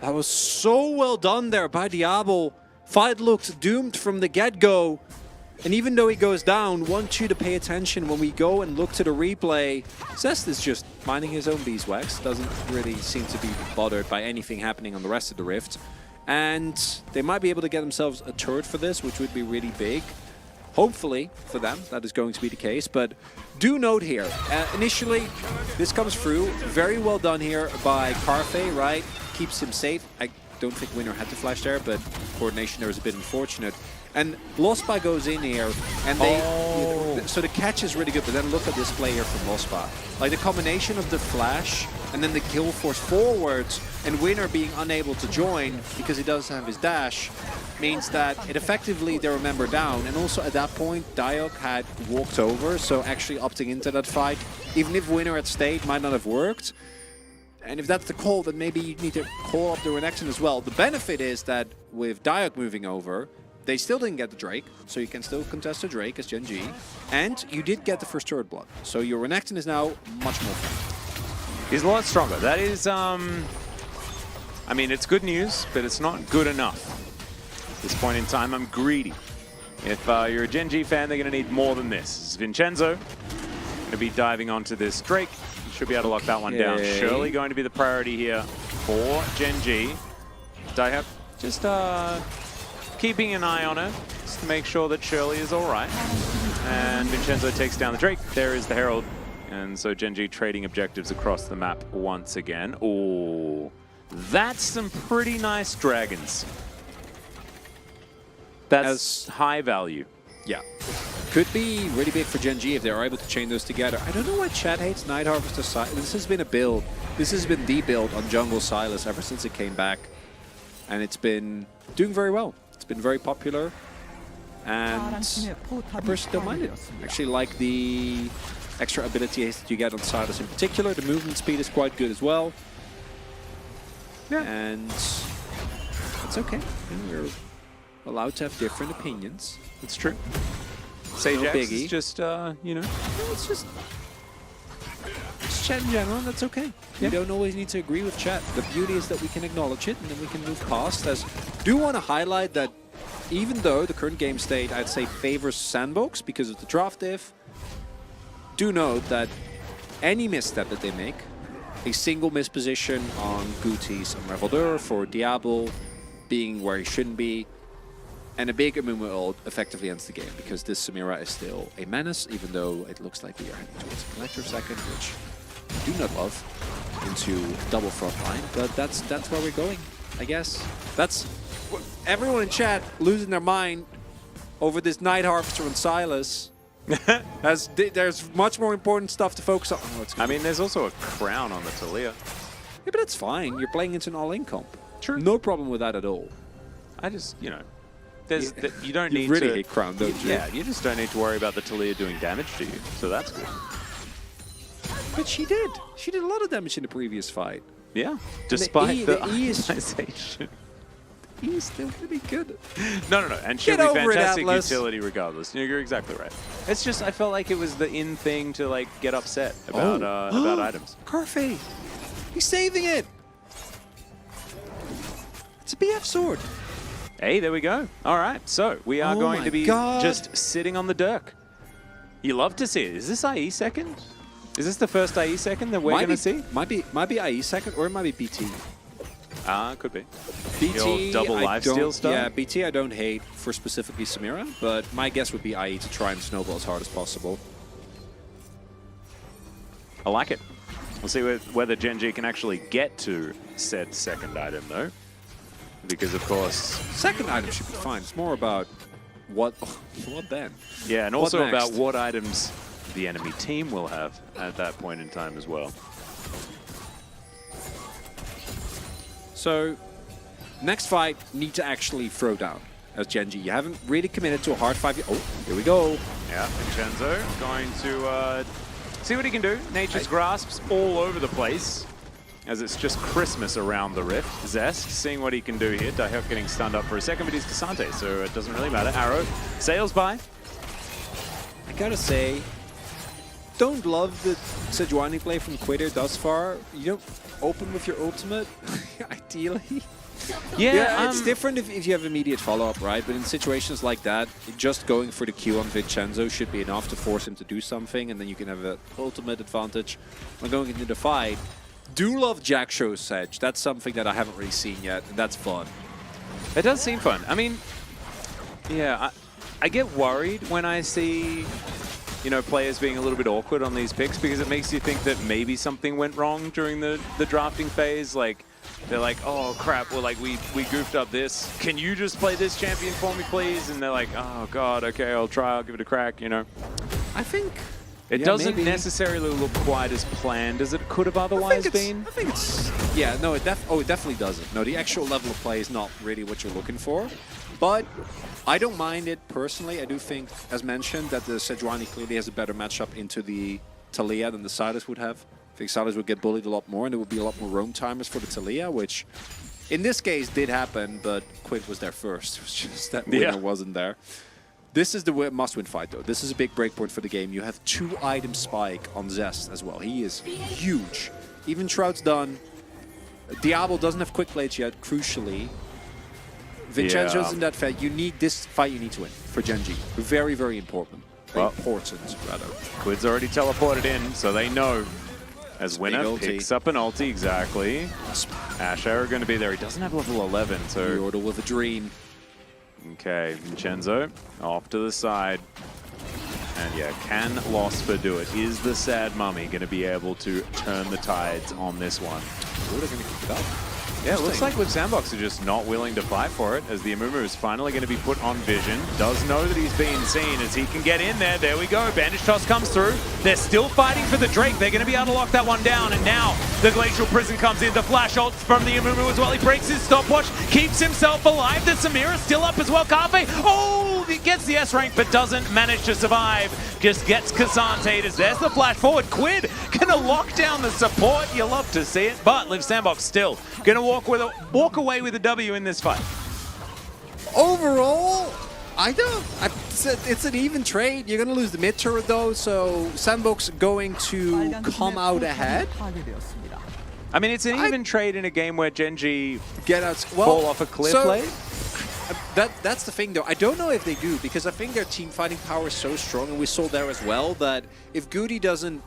That was so well done there by Diablo. Fight looked doomed from the get-go. And even though he goes down, want you to pay attention when we go and look to the replay. Zest is just minding his own beeswax. Doesn't really seem to be bothered by anything happening on the rest of the Rift. And they might be able to get themselves a turret for this, which would be really big. Hopefully, for them, that is going to be the case. But do note here, initially, this comes through. Very well done here by Carfe, right? Keeps him safe. I don't think Winner had to flash there, but coordination there was a bit unfortunate. And Lospa goes in here, and they... So the catch is really good, but then look at this play here from Lospa. Like, the combination of the flash and then the kill force forwards, and Winner being unable to join because he doesn't have his dash, means that it effectively they remember down. And also at that point, Diok had walked over, so actually opting into that fight, even if Winner had stayed, might not have worked. And if that's the call, then maybe you need to call up the Renekton as well. The benefit is that with Diok moving over, they still didn't get the Drake, so you can still contest the Drake as Gen.G. And you did get the first turret blood. So your Renekton is now much more fun. He's a lot stronger. That is, I mean, it's good news, but it's not good enough. At this point in time, I'm greedy. If you're a Gen.G fan, they're going to need more than this. This is Vincenzo going to be diving onto this Drake. Should be able to lock that one down. Surely going to be the priority here for Gen.G. Daihawk just keeping an eye on her just to make sure that Shirley is all right. And Vincenzo takes down the Drake. There is the Herald. And so Gen.G trading objectives across the map once again. Oh, that's some pretty nice dragons. That's high value. Yeah. Could be really big for Gen.G if they're able to chain those together. I don't know why Chad hates Night Harvester Silas. This has been a build. This has been the build on Jungle Silas ever since it came back. And it's been doing very well. It's been very popular. And I personally don't mind it. I actually like the extra abilities that you get on Silas in particular. The movement speed is quite good as well. Yeah. And it's okay. We're allowed to have different opinions. It's true. Sage X biggie. is just, you know. It's just chat in general, and that's okay. You don't always need to agree with chat. The beauty is that we can acknowledge it, and then we can move past. As do want to highlight that even though the current game state, I'd say, favors Sandbox because of the draft diff, do note that any misstep that they make, a single misposition on Gutis and Revolver for Diablo being where he shouldn't be, and a big Amumu ult effectively ends the game because this Samira is still a menace, even though it looks like we are heading towards a collector second, which I do not love, into double front line, but that's where we're going, I guess. That's everyone in chat losing their mind over this Night Harvester and Silas. There's much more important stuff to focus on. Oh, I mean, there's also a crown on the Talia. Yeah, but that's fine. You're playing into an all-in comp. True. No problem with that at all. I just, you know, you don't You need really to hate crown, don't you? Yeah, you just don't need to worry about the Talia doing damage to you, so that's good. But she did. She did a lot of damage in the previous fight. Yeah, despite the E is optimization. He's still pretty good. No, and she'll Get be over it, fantastic Atlas. utility regardless. You're exactly right. It's just I felt like it was the in thing to like get upset about about items. Carfe! He's saving it! It's a BF sword. Hey, there we go. All right, so we are going my to be God. just sitting on the Dirk. You love to see it. Is this IE second? Is this the first IE second that we're going to see? Might be IE second, or it might be BT. Could be. BT, The old double I lifesteal don't- stuff? Yeah, BT I don't hate for specifically Samira, but my guess would be IE to try and snowball as hard as possible. I like it. We'll see whether Gen.G can actually get to said second item, though. Because, of course... Second item should be fine. It's more about what then? Yeah, and What also next? about what items the enemy team will have at that point in time as well. So, next fight, need to actually throw down as Gen.G. You haven't really committed to a hard 5. Oh, here we go. Yeah, Vincenzo going to see what he can do. Nature's Grasp's all over the place, as it's just Christmas around the Rift. Zest seeing what he can do here. Dahyuk getting stunned up for a second, but he's Desante, so it doesn't really matter. Arrow sails by. I gotta say, don't love the Sejuani play from Quitter thus far. You don't open with your ultimate, ideally. Yeah, it's different if you have immediate follow-up, right? But in situations like that, just going for the Q on Vincenzo should be enough to force him to do something, and then you can have an ultimate advantage when going into the fight. Do love Jack Show's Sedge. That's something that I haven't really seen yet, and that's fun. It does seem fun. I mean, yeah, I get worried when I see, you know, players being a little bit awkward on these picks because it makes you think that maybe something went wrong during the drafting phase. Like, they're like, oh crap, well, like we goofed up this. Can you just play this champion for me, please? And they're like, oh god, okay, I'll try, I'll give it a crack, you know. I think it doesn't necessarily look quite as planned as it could have otherwise been. I think it's... Yeah, no, it definitely doesn't. No, the actual level of play is not really what you're looking for. But I don't mind it personally. I do think, as mentioned, that the Sejuani clearly has a better matchup into the Talia than the Silas would have. I think Silas would get bullied a lot more, and there would be a lot more roam timers for the Talia, which in this case did happen, but Quid was there first. It was just that winner wasn't there. This is the must-win fight, though. This is a big breakpoint for the game. You have 2-item spike on Zest as well. He is huge. Even Shroud's done. Diablo doesn't have quick plates yet, crucially. Vincenzo's in that fight. You need this fight. You need to win for Gen.G. Very, very important. Important, rather. Quid's already teleported in, so they know. As winner picks up an ulti, exactly. Ash Arrow going to be there. He doesn't have level 11, so... The order with a dream. Okay, Vincenzo off to the side. And yeah, can Losper do it? Is the Sad Mummy going to be able to turn the tides on this one? Oh, they're going to kick it up. Yeah, it looks like Liv Sandbox are just not willing to fight for it, as the Amumu is finally going to be put on vision. Does know that he's being seen as he can get in there. There we go. Bandage toss comes through. They're still fighting for the Drake. They're going to be able to lock that one down. And now the Glacial Prison comes in. The flash ult from the Amumu as well. He breaks his stopwatch, keeps himself alive. The Samira still up as well. Carpe, oh, he gets the S rank, but doesn't manage to survive. Just gets Kazantated. There's the flash forward. Quid gonna lock down the support. You love to see it, but Liv Sandbox still gonna walk away with a W in this fight. Overall, it's an even trade. You're gonna lose the mid turret though, so Sandbox going to come out ahead. I mean, it's an even trade in a game where Gen.G fall fall off a cliff late. That's the thing though. I don't know if they do, because I think their team fighting power is so strong, and we saw there as well that if Goody doesn't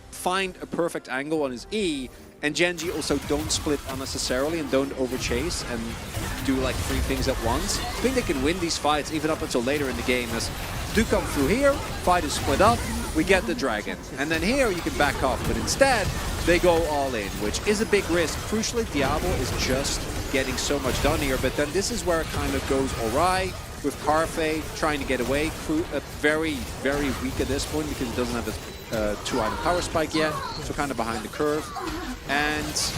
find a perfect angle on his E, and Gen.G also don't split unnecessarily and don't overchase and do like 3 things at once, I think they can win these fights even up until later in the game. As do come through here, fight is split up, we get the dragon, and then here you can back off, but instead they go all in, which is a big risk. Crucially, Diablo is just getting so much done here, but then this is where it kind of goes awry with Carfe trying to get away. Very, very weak at this point because it doesn't have a 2-item power spike yet, so kind of behind the curve. And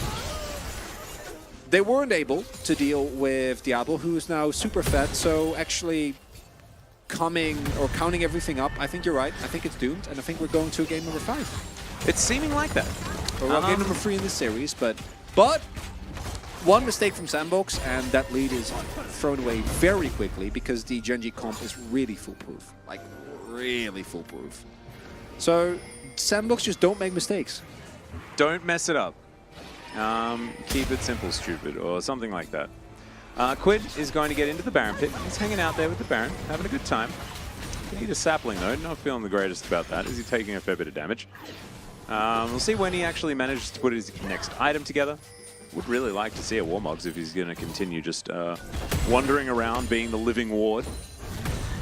they weren't able to deal with Diablo, who is now super fed, so actually counting everything up, I think you're right. I think it's doomed, and I think we're going to game number 5. It's seeming like that. Or game number 3 in this series, but one mistake from Sandbox, and that lead is thrown away very quickly because the Gen.G comp is really foolproof. Like, really foolproof. So, Sandbox just don't make mistakes. Don't mess it up. Keep it simple, stupid, or something like that. Quid is going to get into the Baron pit. He's hanging out there with the Baron, having a good time. They need a sapling though, not feeling the greatest about that. Is he taking a fair bit of damage? We'll see when he actually manages to put his next item together. Would really like to see a Warmogs if he's going to continue just wandering around, being the living ward,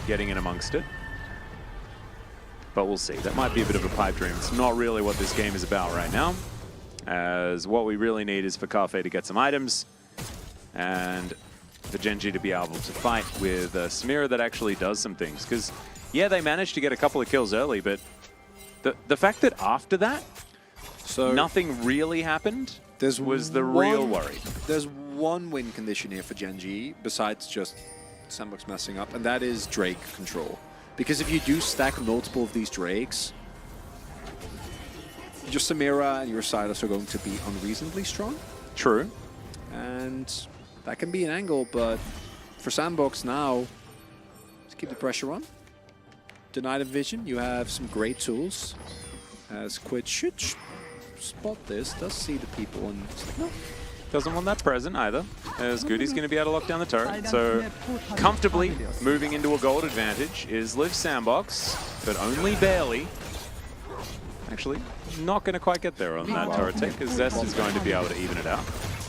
getting in amongst it. But we'll see. That might be a bit of a pipe dream. It's not really what this game is about right now, as what we really need is for Carfe to get some items and for Gen.G to be able to fight with a Samira that actually does some things. Because, yeah, they managed to get a couple of kills early, but the fact that after that, nothing really happened was the real worry. There's one win condition here for Gen.G, besides just Sandbox messing up, and that is Drake control. Because if you do stack multiple of these Drakes, your Samira and your Silas are going to be unreasonably strong. True. And that can be an angle, but for Sandbox now, let's keep the pressure on. Denied vision, you have some great tools, as Quid should spot this, does see the people, and no. Doesn't want that present either, as Goody's going to be able to lock down the turret. So comfortably moving into a gold advantage is Liv Sandbox, but only barely. Actually, not going to quite get there on that turret take, because Zest is going to be able to even it out.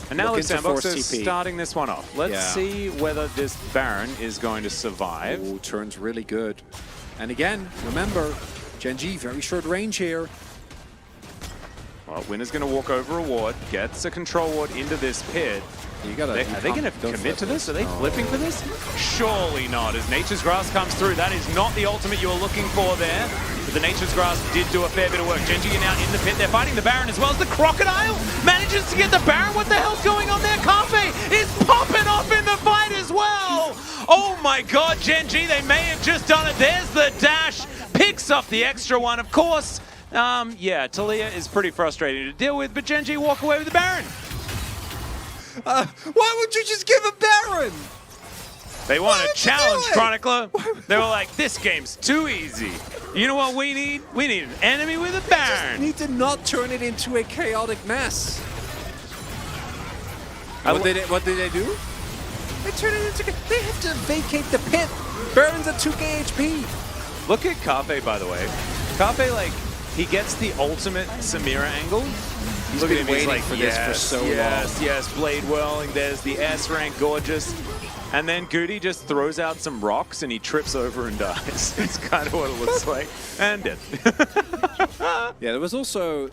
And now Liv Sandbox is starting this one off. Let's see whether this Baron is going to survive. Ooh, turns really good. And again, remember, Gen.G very short range here. Well, Winner's going to walk over a ward, gets a control ward into this pit. Are they going to commit to this? Are they flipping for this? Surely not, as Nature's Grasp comes through. That is not the ultimate you were looking for there. But the Nature's Grasp did do a fair bit of work. Gen.G are now in the pit. They're fighting the Baron as well as the Crocodile manages to get the Baron. What the hell's going on there? Carfe is popping off in the fight as well. Oh my god, Gen.G, they may have just done it. There's the dash. Picks up the extra one, of course. Yeah, Talia is pretty frustrating to deal with, but Gen.G walk away with the Baron. Why would you just give a Baron? They want a challenge, Chronicler. They were like, this game's too easy. You know what we need? We need an enemy with a Baron. Need to not turn it into a chaotic mess. What did they do? They turn it into... They have to vacate the pit. Baron's at 2k HP. Look at Carfe, by the way. Carfe, like, he gets the ultimate Samira angle. He's been waiting for this for so long. Yes, Blade Whirling. There's the S rank, gorgeous. And then Goody just throws out some rocks and he trips over and dies. It's kind of what it looks like. And dead. Yeah, there was also,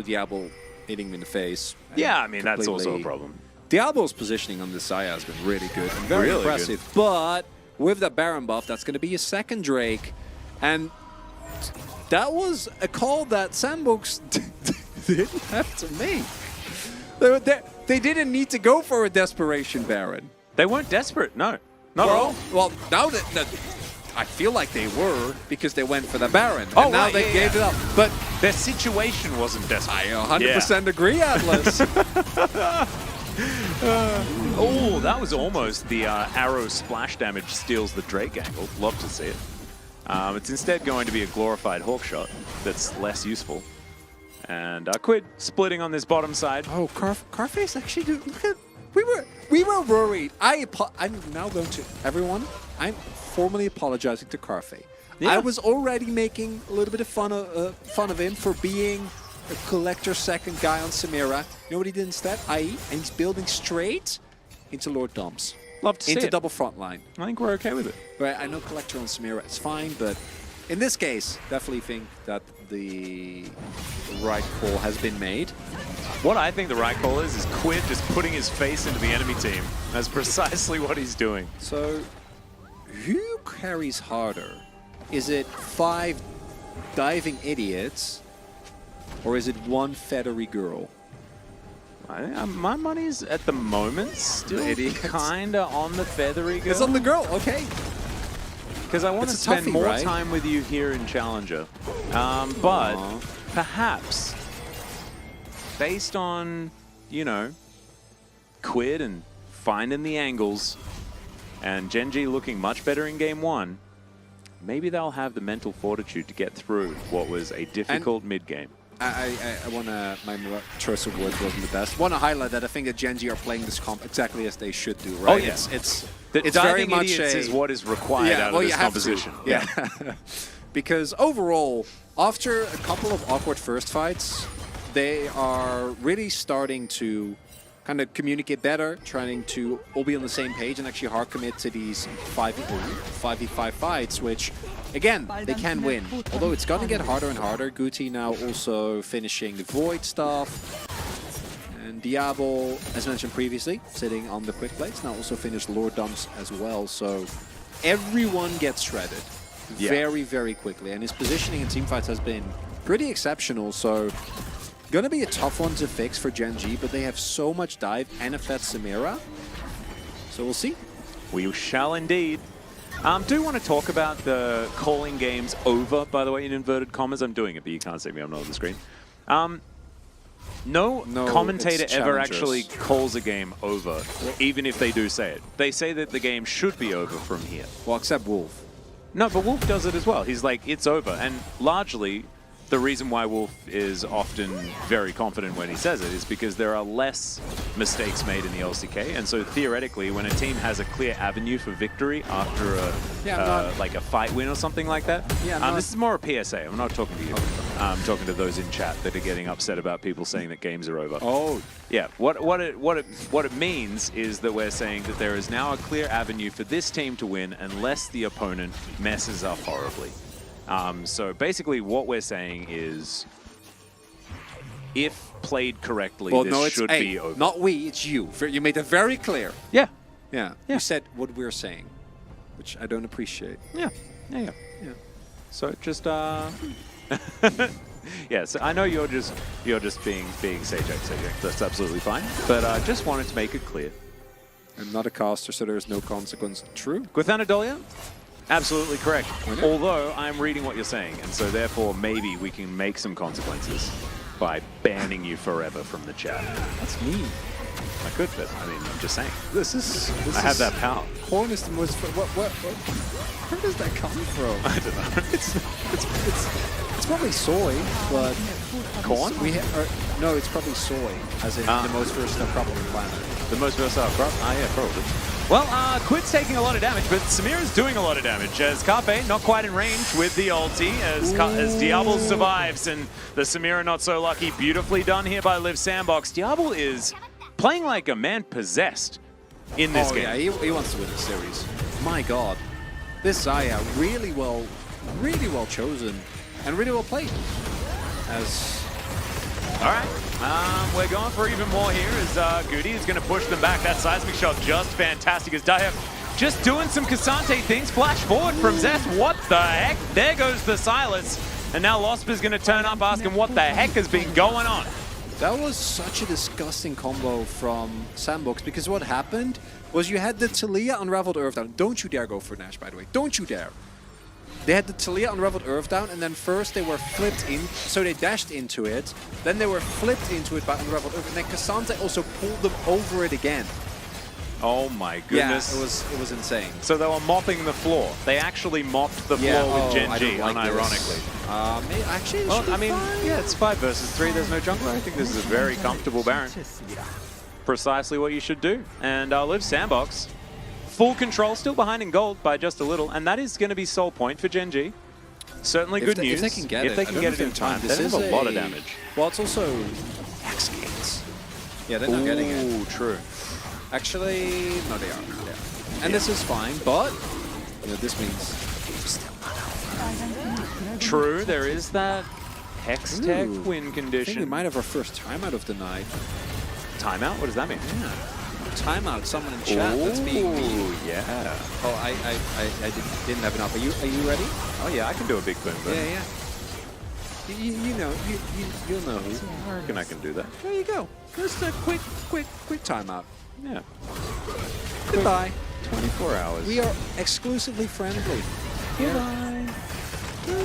Diablo hitting me in the face. Yeah, I mean, that's also a Completely- problem. Diablo's positioning on this Zaya has been really good and very Really impressive. But with that Baron buff, that's going to be a second Drake. And that was a call that Sandbox didn't have to make. They didn't need to go for a desperation Baron. They weren't desperate, no. Not at all. Well, now that I feel like they were because they went for the Baron. Oh, and now right, they yeah, gave yeah. it up. But Their situation wasn't desperate. I 100% agree, Atlas. Oh, that was almost the arrow splash damage steals the Drake angle. Love to see it. It's instead going to be a glorified hawk shot that's less useful. And Quid splitting on this bottom side. Oh, Carface actually do. Look at we were worried. I'm now going to everyone. I'm formally apologizing to Carface. Yeah. I was already making a little bit of fun of him for being a collector second guy on Samira. You know what he did instead? And he's building straight into Lord Dumps. Love to see Into it. double front line. I think we're okay with it. But I know collector on Samira is fine, but in this case, definitely think that the right call has been made. What I think the right call is Quid just putting his face into the enemy team. That's precisely what he's doing. So, who carries harder? Is it 5 diving idiots, or is it 1 feathery girl? My money's at the moment still Idiots. kinda on the feathery girl. It's on the girl, okay. Because I want to It's a spend toughie, more right? time with you here in Challenger. But perhaps, based on, you know, Quid and finding the angles, and Gen.G looking much better in Game 1, maybe they'll have the mental fortitude to get through what was a difficult mid-game. I want to, my choice of words wasn't the best. Want to highlight that I think that Gen.G are playing this comp exactly as they should do, right? Oh, yeah. It's Diving very much idiots a, is what is required out of you this have to. composition. Yeah. Because overall, after a couple of awkward first fights, they are really starting to kind of communicate better, trying to all be on the same page and actually hard commit to these 5v5 fights, which, again, they can win. Although it's going to get harder and harder. Guti now also finishing the Void stuff. And Diablo, as mentioned previously, sitting on the quick plates, now also finished Lord Dumps as well. So everyone gets shredded very, very quickly. And his positioning in teamfights has been pretty exceptional. So gonna be a tough one to fix for Gen.G, but they have so much dive and a Fat Samira. So we'll see. We shall indeed. Do want to talk about the calling games over, by the way, in inverted commas. I'm doing it, but you can't see me. I'm not on the screen. No commentator it's ever challengers. actually calls a game over, even if they do say it. They say that the game should be over from here. Well, except Wolf. No, but Wolf does it as well. He's like, it's over. And largely, the reason why Wolf is often very confident when he says it is because there are less mistakes made in the LCK, and so theoretically, when a team has a clear avenue for victory after a like a fight win or something like that, this is more a PSA. I'm not talking to you. I'm talking to those in chat that are getting upset about people saying that games are over. Oh, yeah. What it means is that we're saying that there is now a clear avenue for this team to win unless the opponent messes up horribly. So basically what we're saying is if played correctly, this should be over. Not we, it's you. You made it very clear. Yeah. Yeah. You said what we're saying, which I don't appreciate. Yeah. So just yeah, so I know you're just being Sajak. That's absolutely fine. But I just wanted to make it clear. I'm not a caster, so there is no consequence. True. Guthanadolia? Absolutely correct. Although I'm reading what you're saying, and so therefore maybe we can make some consequences by banning you forever from the chat. That's mean. I could, but I mean, I'm just saying. I have that power. Corn is the most. Where does that come from? I don't know. It's probably soy, but corn? No, it's probably soy, as in the most versatile crop on the planet. The most versatile crop? Yeah, probably. Well, Quid's taking a lot of damage, but Samira's doing a lot of damage as Carpe not quite in range with the ulti as Diablo survives and the Samira not so lucky. Beautifully done here by Liv Sandbox. Diablo is playing like a man possessed in this game. Yeah, he wants to win the series. My God, this Zaya really well chosen and really well played. As All right, we're going for even more here as Goody is going to push them back. That seismic shot just fantastic as Daya just doing some Cassante things. Flash forward from Zest. What the heck? There goes the Silas. And now Losper's going to turn up asking what the heck has been going on. That was such a disgusting combo from Sandbox, because what happened was you had the Talia Unraveled Earthdown. Don't you dare go for Nash, by the way. Don't you dare. They had the Talia Unraveled Earthdown, and then first they were flipped in, so they dashed into it. Then they were flipped into it by Unraveled Earth, and then Cassante also pulled them over it again. Oh my goodness. Yeah, it was insane. So they were mopping the floor. They actually mopped the floor with Gen.G, unironically. Actually, Well, I mean, yeah, it's 5 versus 3. There's no jungler. I think this is a very comfortable Baron. Precisely what you should do. And Liv Sandbox, full control, still behind in gold by just a little. And that is going to be soul point for Gen.G. Certainly good news. If they can get it, if they can get it in time, they have a lot of damage. Well, it's also X Gates. Yeah, they're not getting it. Ooh, true. Actually, no, they are. And this is fine, but you know, this means True, there is that Hex Tech win I think condition. we might have our first timeout of the night. Timeout? What does that mean? Yeah. Timeout, someone in chat that's being me. Ooh, yeah. Oh, I didn't have enough. Are you ready? Oh yeah, I can do a big boom. Yeah. You know, you'll know who. I reckon I can do that. There you go. Just a quick timeout. Yeah. Goodbye. 24 hours. We are exclusively friendly. Goodbye. You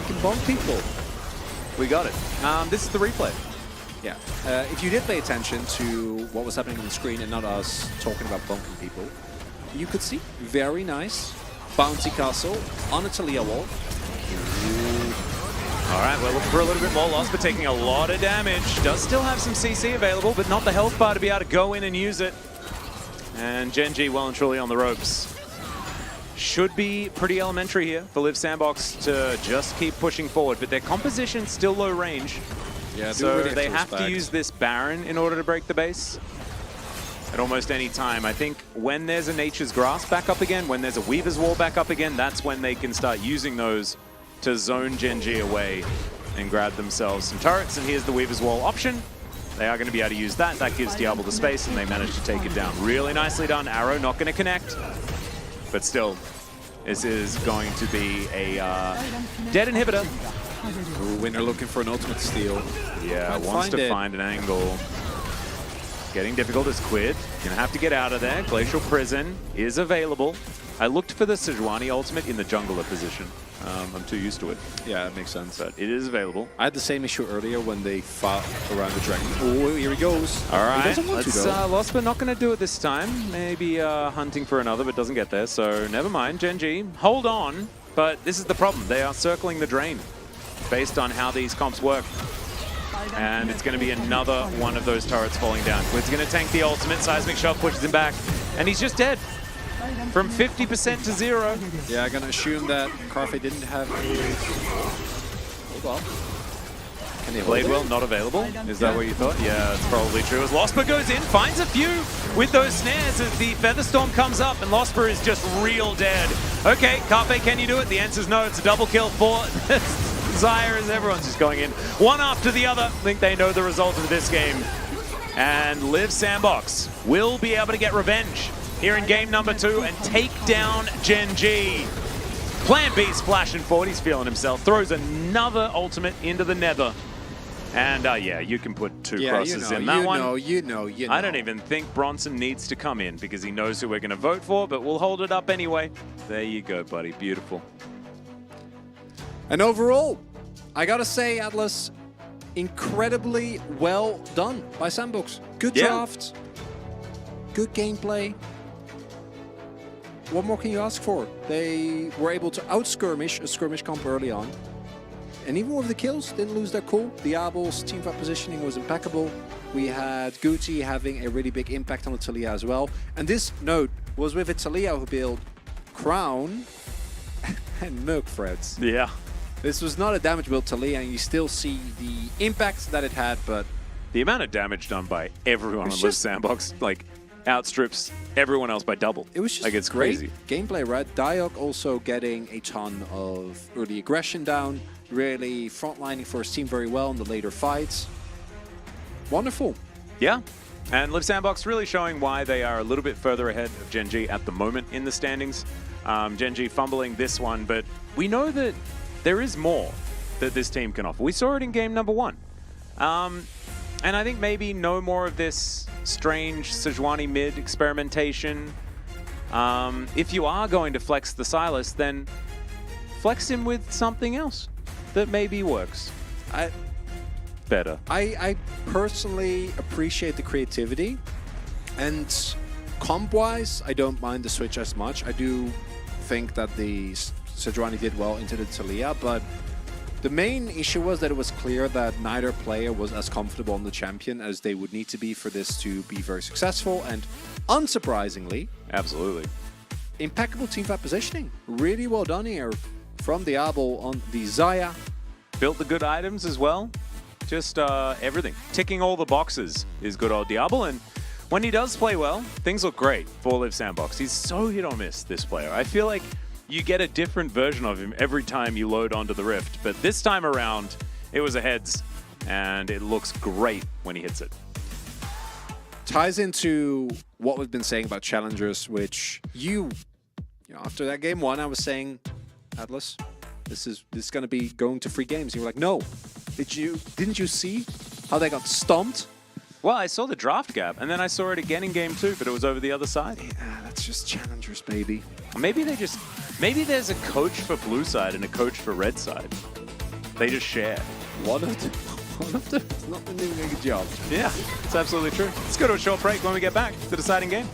can bonk people. We got it. This is the replay. Yeah. If you did pay attention to what was happening on the screen and not us talking about bonking people, you could see very nice bouncy castle on a Talia wall. All right, we're looking for a little bit more loss, but taking a lot of damage. Does still have some CC available, but not the health bar to be able to go in and use it. And Gen.G well and truly on the ropes. Should be pretty elementary here for Liv Sandbox to just keep pushing forward, but their composition's still low range. Yeah, so they have to use this Baron in order to break the base. At almost any time. I think when there's a Nature's Grasp back up again, when there's a Weaver's Wall back up again, that's when they can start using those to zone Gen.G away and grab themselves some turrets. And here's the Weaver's Wall option. They are going to be able to use that. That gives Diablo the space, and they manage to take it down. Really nicely done. Arrow not going to connect. But still, this is going to be a dead inhibitor. Ooh, Winner looking for an ultimate steal. Yeah, wants to find an angle. Getting difficult as Quid. Gonna have to get out of there. Glacial Prison is available. I looked for the Sejuani ultimate in the jungler position. I'm too used to it. Yeah, that makes sense. But it is available. I had the same issue earlier when they fought around the dragon. Oh, here he goes. All right, He doesn't want to, though. Losper not going to do it this time. Maybe hunting for another, but doesn't get there. So never mind. Gen.G, hold on. But this is the problem. They are circling the drain based on how these comps work. And it's going to be another one of those turrets falling down. Quid's going to tank the ultimate. Seismic shot pushes him back. And he's just dead. From 50% to 0. Yeah, I'm going to assume that Carfe didn't have well. Can they hold it? Bladewell not available? Is that what you thought? Yeah, that's probably true. As Losper goes in, finds a few with those snares as the Featherstorm comes up, and Losper is just real dead. Okay, Carfe, can you do it? The answer's no. It's a double kill for Zyre, as everyone's just going in. One after the other. I think they know the result of this game. And Liv Sandbox will be able to get revenge here in game number 2 and take down Gen.G. Plan B's flashing forward. He's feeling himself. Throws another ultimate into the nether. And yeah, you can put 2 crosses in that one. You know. I don't even think Bronson needs to come in because he knows who we're going to vote for, but we'll hold it up anyway. There you go, buddy. Beautiful. And overall, I gotta say, Atlas, incredibly well done by Sandbox. Good draft, good gameplay. What more can you ask for? They were able to out-skirmish a skirmish comp early on. And even with the kills, didn't lose their cool. Diablo's teamfight positioning was impeccable. We had Gucci having a really big impact on the Talia as well. And this note was with a Talia who built Crown and Milk Threads. Yeah. This was not a damage build Talia, and you still see the impact that it had, but the amount of damage done by everyone on Liv Sandbox, like, outstrips everyone else by double. It was just like it's great crazy. gameplay, right? Diok also getting a ton of early aggression down, really frontlining for his team very well in the later fights. Wonderful. Yeah. And Live Sandbox really showing why they are a little bit further ahead of Gen.G at the moment in the standings. Gen.G fumbling this one, but we know that there is more that this team can offer. We saw it in game number 1. And I think maybe no more of this strange Sejuani mid experimentation. If you are going to flex the Silas, then flex him with something else that maybe works better. I personally appreciate the creativity, and comp-wise, I don't mind the switch as much. I do think that the Sejuani did well into the Talia, but the main issue was that it was clear that neither player was as comfortable on the champion as they would need to be for this to be very successful, and unsurprisingly, Absolutely. impeccable teamfight positioning. Really well done here from Diablo on the Xayah. Built the good items as well. Just everything. Ticking all the boxes is good old Diablo, and when he does play well, things look great for Live Sandbox. He's so hit or miss, this player. I feel like you get a different version of him every time you load onto the Rift, but this time around, it was a heads, and it looks great when he hits it. Ties into what we've been saying about challengers, which you know, after that game 1, I was saying, Atlas, this is going to be going to free games. You were like, no. Didn't you see how they got stomped? Well, I saw the draft gap, and then I saw it again in game 2, but it was over the other side. Yeah, that's just challengers, baby. Maybe there's a coach for blue side and a coach for red side. They just share. One of them has not been doing a good job. Yeah, it's absolutely true. Let's go to a short break. When we get back, the deciding game.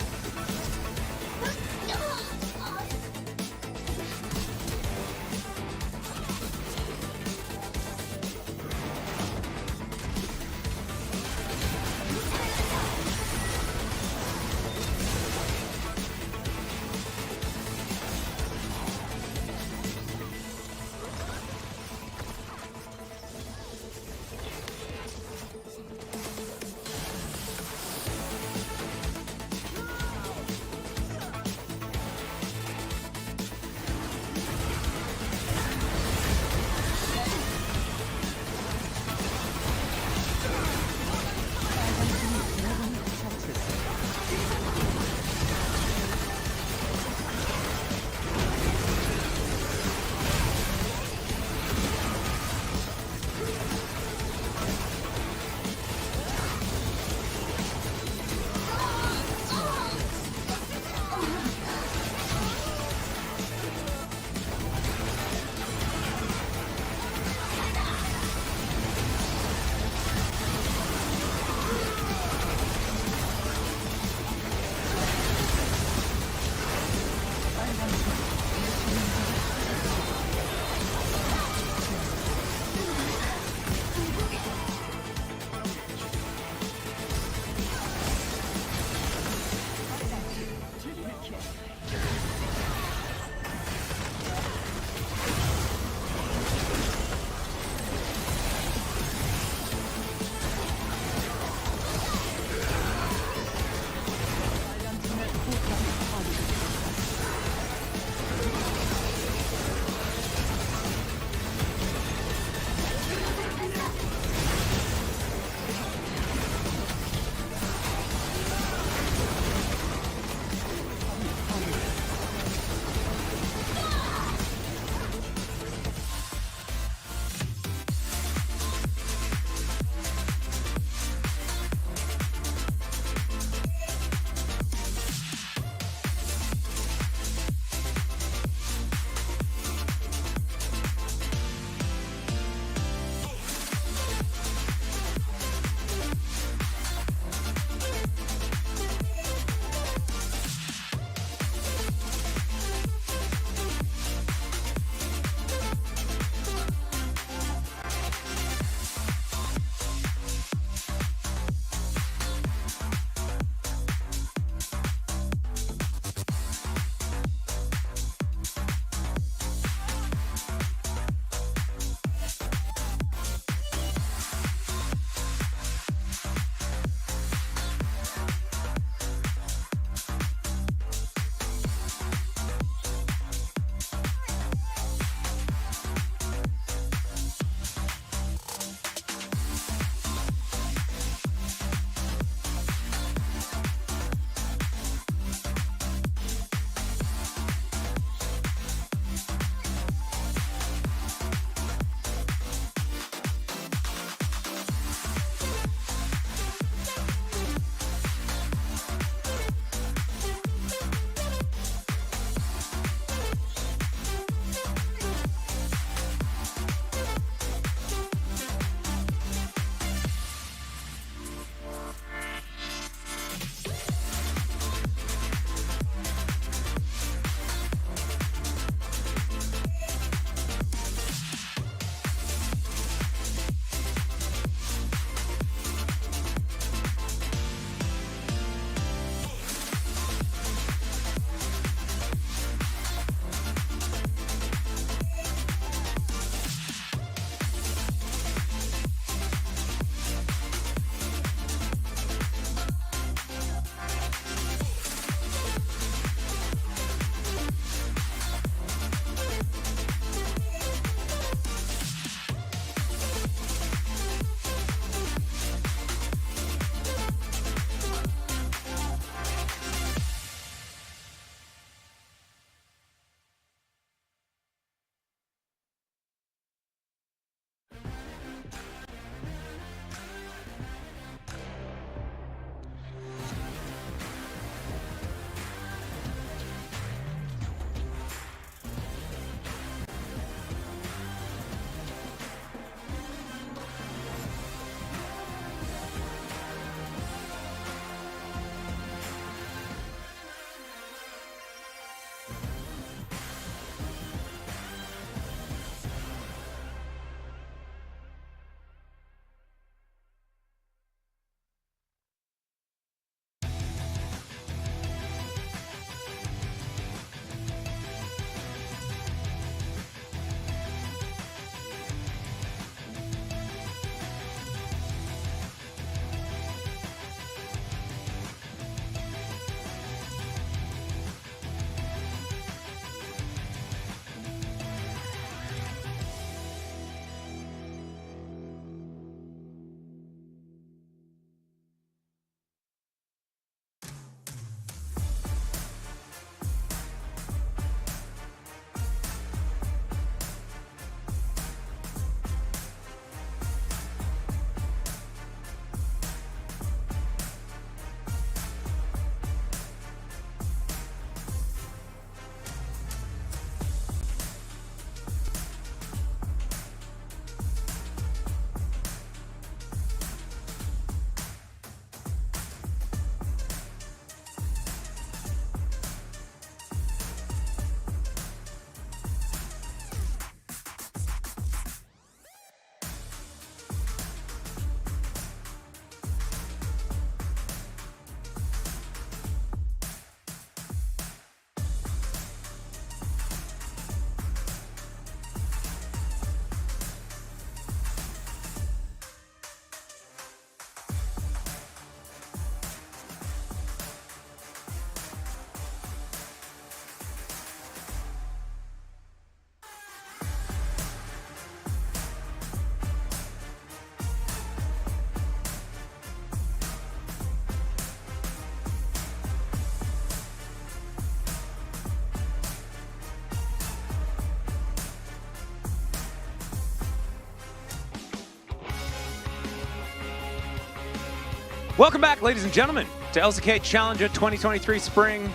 Welcome back, ladies and gentlemen, to LCK Challenger 2023 Spring,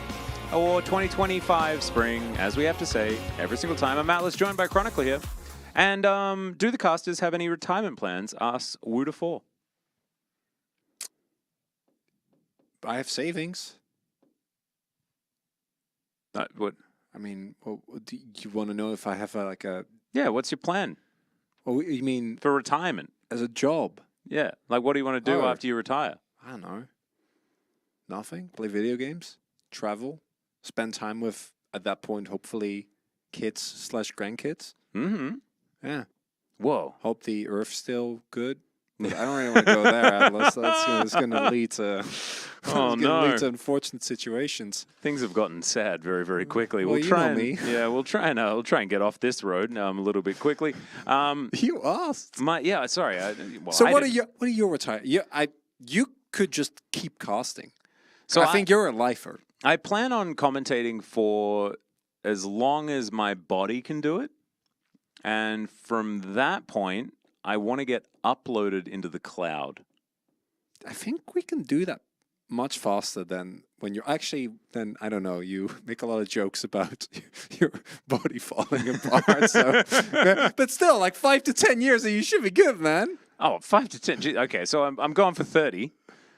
or 2025 Spring, as we have to say every single time. I'm Atlas, joined by Chronicler here. And do the casters have any retirement plans? Asks Woo4. I have savings. What? I mean, do you want to know if I have like a... Yeah, what's your plan? Oh, you mean for retirement? As a job? Yeah, like what do you want to do after you retire? I don't know. Nothing. Play video games, travel, spend time with, at that point, hopefully, kids/grandkids. Mm-hmm. Yeah. Whoa. Hope the Earth's still good. But I don't really want to go there, Atlas. That's going to lead to lead to unfortunate situations. Things have gotten sad very, very quickly. Well, we'll you try know and me. yeah, we'll try and get off this road a little bit quickly. You asked. Sorry. So what are your retire? You could just keep casting. So I think you're a lifer. I plan on commentating for as long as my body can do it, and from that point, I want to get uploaded into the cloud. I think we can do that much faster than when you're actually, then, I don't know, you make a lot of jokes about your body falling apart. So, but still, like 5 to 10 years, you should be good, man. Oh, 5 to 10. Okay, so I'm going for 30.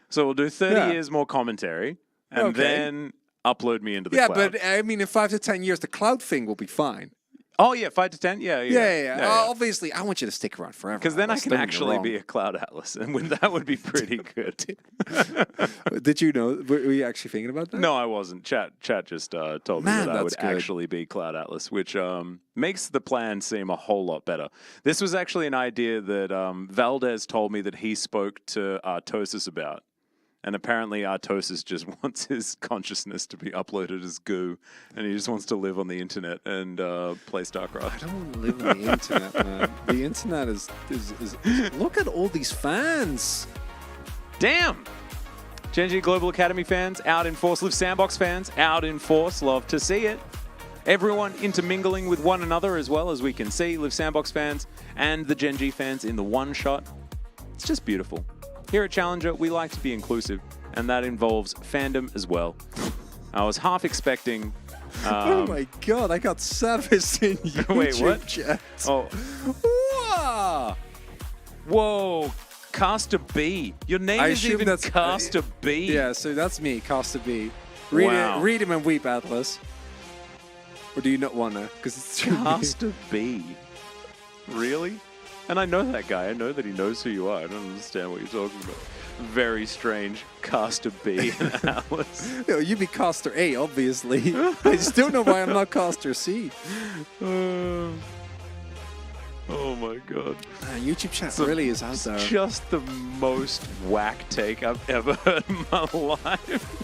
So we'll do 30 years more commentary, and then upload me into the cloud. Yeah, but I mean, in 5 to 10 years, the cloud thing will be fine. Oh, yeah, 5 to 10? Yeah. Obviously, I want you to stick around forever. Because then I can actually be a Cloud Atlas, and that would be pretty good. Did you know? Were you actually thinking about that? No, I wasn't. Chat just told me that I would actually be Cloud Atlas, which makes the plan seem a whole lot better. This was actually an idea that Valdez told me that he spoke to Artosis about. And apparently Artosis just wants his consciousness to be uploaded as goo, and he just wants to live on the internet and play StarCraft. I don't want to live on the internet, man. The internet is look at all these fans. Damn! Gen.G Global Academy fans out in force. Live Sandbox fans out in force. Love to see it. Everyone intermingling with one another as well, as we can see. Live Sandbox fans and the Gen.G fans in the one shot. It's just beautiful. Here at Challenger, we like to be inclusive, and that involves fandom as well. I was half expecting... oh my god, I got savaged in YouTube Wait, what? chat. Oh. Wow. Whoa, Caster B. Your name is even Caster B. Yeah, so that's me, Caster B. Read him and weep, Atlas. Or do you not want to? Because it's Caster B. Really? And I know that guy. I know that he knows who you are. I don't understand what you're talking about. Very strange. Caster B and Atlas. Yo, you be Caster A, obviously. I just don't know why I'm not Caster C. Oh my god. Man, YouTube chat really is out there. Just the most whack take I've ever heard in my life.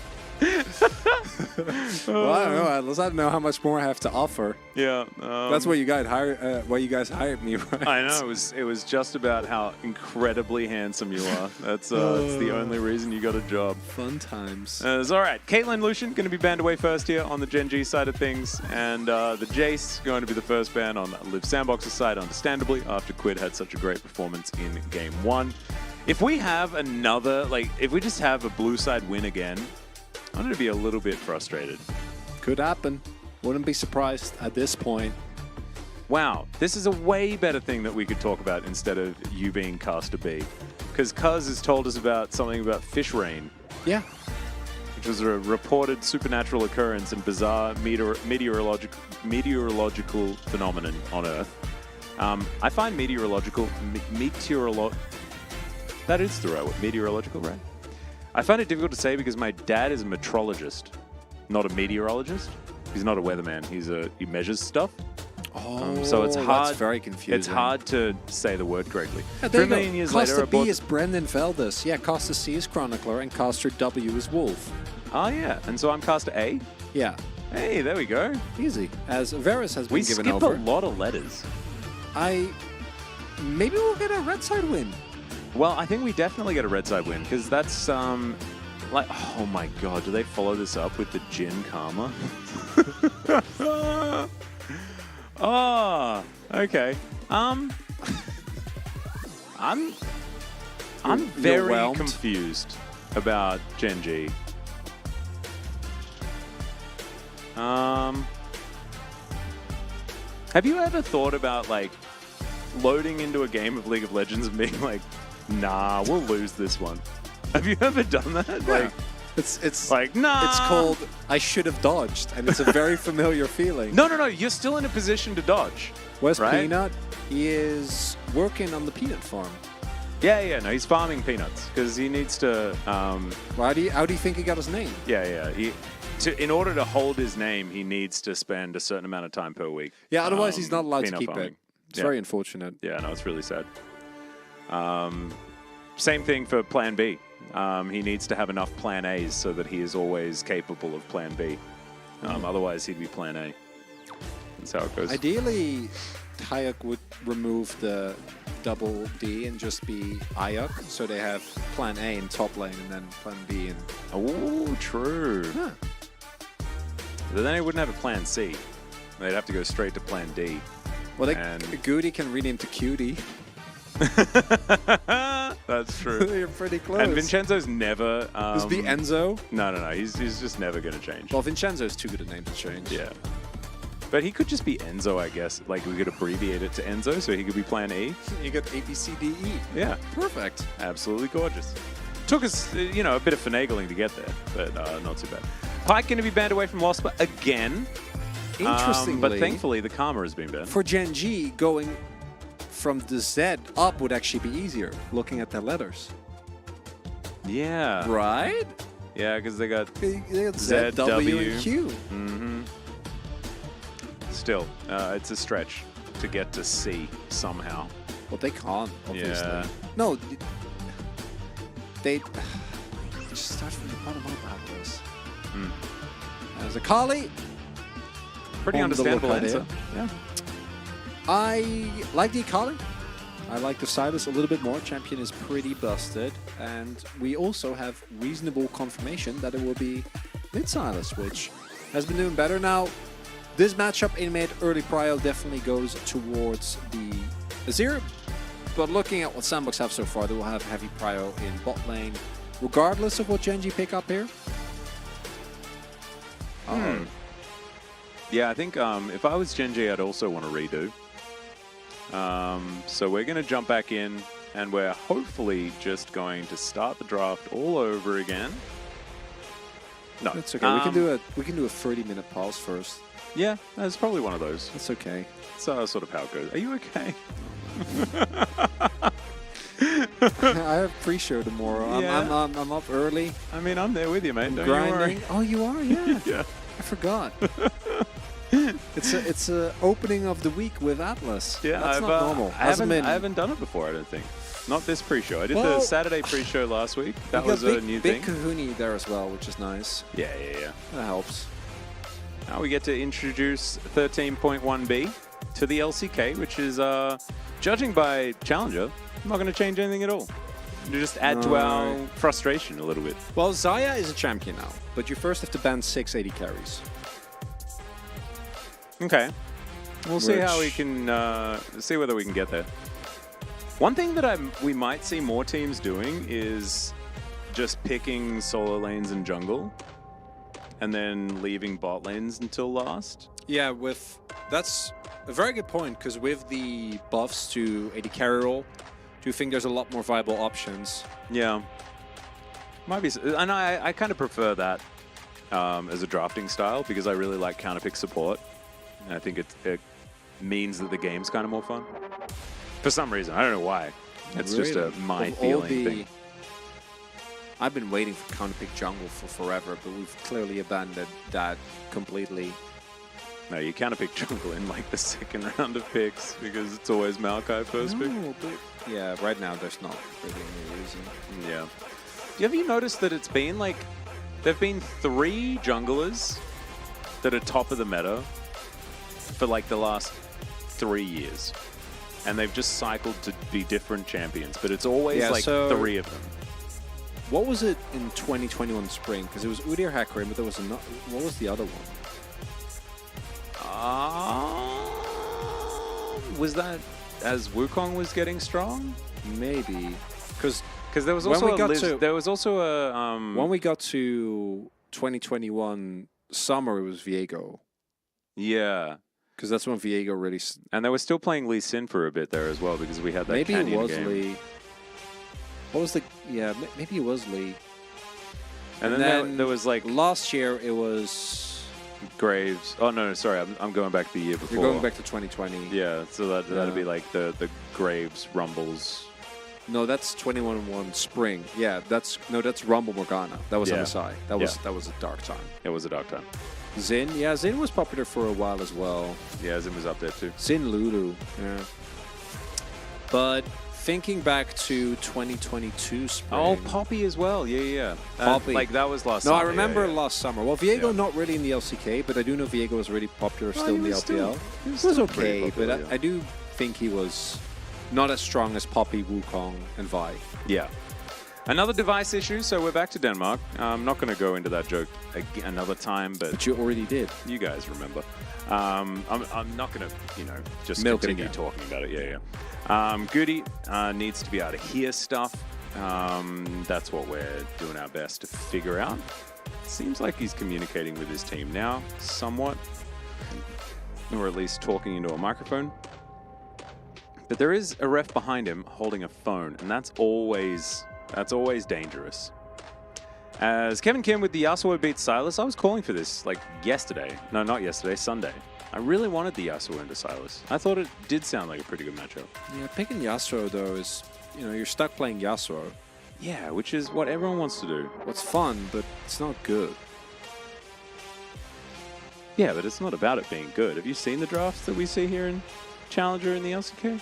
Well, I don't know, Atlas. I don't know how much more I have to offer. Yeah, that's why you guys hired me, right? I know it was just about how incredibly handsome you are. That's it's the only reason you got a job. Fun times. It's all right. Caitlin Lucian going to be banned away first here on the Gen.G side of things, and the Jace going to be the first ban on Live Sandbox's side, understandably, after Quid had such a great performance in Game 1. If we have another, if we just have a blue side win again, I'm going to be a little bit frustrated. Could happen. Wouldn't be surprised at this point. Wow, this is a way better thing that we could talk about instead of you being Caster B. Because Cuz has told us about something about fish rain. Yeah. Which was a reported supernatural occurrence and bizarre meteorological phenomenon on Earth. I find meteorological... That is the right word. Meteorological, right? I find it difficult to say because my dad is a meteorologist, not a meteorologist. He's not a weatherman. He measures stuff. Oh, so it's hard. That's very confusing. It's hard to say the word correctly. Yeah, 3 million years later, Caster B is Brendan Veldis. Yeah, Caster C is Chronicler, and Caster W is Wolf. Oh yeah, and so I'm Caster A. Yeah. Hey, there we go. Easy. As Varus has been given over. We skip a lot of letters. Maybe we'll get a red side win. Well, I think we definitely get a red side win because that's oh my god, do they follow this up with the Jin Karma? Oh, okay. I'm very confused. about Gen.G. Have you ever thought about like loading into a game of League of Legends and being like, nah, we'll lose this one? Have you ever done that? Yeah. Like, It's like, nah. It's called I should have dodged, and it's a very familiar feeling. No. You're still in a position to dodge. Where's right? Peanut? He is working on the peanut farm. Yeah. No, he's farming peanuts because he needs to. How do you think he got his name? Yeah. In order to hold his name, he needs to spend a certain amount of time per week. Yeah, otherwise he's not allowed to peanut keep farming. it. It's Yeah. very unfortunate. Yeah, no, it's really sad. Same thing for Plan B. He needs to have enough Plan A's so that he is always capable of Plan B. Otherwise, he'd be Plan A. That's how it goes. Ideally, Hayek would remove the double D and just be Ayuk, so they have Plan A in top lane and then Plan B in. Oh, true. Huh. But then they wouldn't have a Plan C. They'd have to go straight to Plan D. Well, And- Goody can rename to Cutie. That's true. You're pretty close. And Vincenzo's never. Just be Enzo. No. He's just never going to change. Well, Vincenzo's too good a name to change. Yeah. But he could just be Enzo, I guess. Like, we could abbreviate it to Enzo, so he could be Plan E. You got A, B, C, D, E. Yeah. Perfect. Absolutely gorgeous. Took us, a bit of finagling to get there, but not too bad. Pike going to be banned away from Lost again. Interestingly, But thankfully, the Karma has been banned. for Gen.G, going from the Z up would actually be easier, looking at their letters. Yeah. Right? Yeah, because they got They got Z, Z, W, W. and Q. still, it's a stretch to get to C somehow. Well, they can't, obviously. Yeah. No, they just start from the bottom up after this. As a Kali, Pretty On the understandable lookout answer. here. Yeah. I like the Kali. I like the Silas a little bit more. Champion is pretty busted. And we also have reasonable confirmation that it will be mid-Silas, which has been doing better. Now, this matchup in mid early prio definitely goes towards the Azir. But looking at what Sandbox have so far, they will have heavy prio in bot lane, regardless of what Gen.G pick up here. Yeah, I think if I was Gen.G, I'd also want to redo. So we're going to jump back in, and we're hopefully just going to start the draft all over again. No, That's okay. We can do a 30-minute pause first. Yeah, that's probably one of those. That's okay. It's sort of how it goes. Are you okay? I have pre-show tomorrow. Yeah. I'm up early. I mean, I'm there with you, mate. Don't you worry. Grinding. Oh, you are? Yeah. Yeah. I forgot. It's a opening of the week with Atlas. Yeah, That's not normal. I haven't done it before, I don't think. Not this pre-show. I did the Saturday pre-show last week. That was a new big thing. Kahuni there as well, which is nice. Yeah. That helps. Now we get to introduce 13.1b to the LCK, which is, judging by Challenger, not going to change anything at all. You just add to our frustration a little bit. Well, Zaya is a champion now, but you first have to ban 680 carries. Okay. We'll see how we Which- can see whether we can get there. One thing that we might see more teams doing is just picking solo lanes and jungle and then leaving bot lanes until last. Yeah, that's a very good point, because with the buffs to AD carry roll, do you think there's a lot more viable options? Yeah. Might be, and I kind of prefer that as a drafting style because I really like counterpick support. And I think it means that the game's kind of more fun. For some reason, I don't know why. It's just a my feeling thing. I've been waiting for counterpick jungle for forever, but we've clearly abandoned that completely. No, you counterpick jungle in like the second round of picks because it's always Maokai first pick. No, but yeah, right now there's not really any reason. Yeah. Have you noticed that it's been like, there've been 3 junglers that are top of the meta for like the last 3 years. And they've just cycled to be different champions, but it's always like so 3 of them. What was it in 2021 spring? Because it was Udyr Hackrim, but there was another. What was the other one? Was that as Wukong was getting strong? Maybe. Because Because there was When also we a got Liz, to- there was also a When we got to 2021 summer, it was Viego. yeah, Because that's when Viego really... and they were still playing Lee Sin for a bit there as well because we had that Maybe it Canyon was game. Lee. What was the... Yeah, maybe it was Lee. And then there was like Last year, it was... Graves. Oh no, sorry, I'm going back the year before. You're going back to 2020. Yeah, so that'd be Yeah. like the Graves Rumbles. No, that's 21-1 Spring. Yeah, that's Rumble Morgana. That was Yeah. MSI. That was a dark time. It was a dark time. Zin, yeah, Zin was popular for a while as well. Yeah, Zim was up there too. Zin Lulu, yeah. But thinking back to 2022 Spring. Oh, Poppy as well. Yeah. Poppy. Like that was last No, summer. I remember yeah. last summer. Well, Viego Yeah. not really in the LCK, but I do know Viego was really popular still he in the was still- LPL. he It was was still pretty okay, popular, but yeah. I do think he was not as strong as Poppy, Wukong, and Vi. Yeah. Another device issue, so we're back to Denmark. I'm not going to go into that joke another time, But you already did. you guys remember. I'm not going to, just Milk it continue again. talking about it. Yeah. Goody needs to be able to hear stuff. That's what we're doing our best to figure out. Seems like he's communicating with his team now, somewhat, or at least talking into a microphone. But there is a ref behind him holding a phone, and that's always dangerous. As Kevin Kim with the Yasuo beats Silas, I was calling for this like yesterday. No, not yesterday, Sunday. I really wanted the Yasuo into Silas. I thought it did sound like a pretty good matchup. Yeah, picking Yasuo, though, is, you're stuck playing Yasuo. Yeah, which is what everyone wants to do. It's fun, but it's not good. Yeah, but it's not about it being good. Have you seen the drafts that we see here in Challenger in the LCK?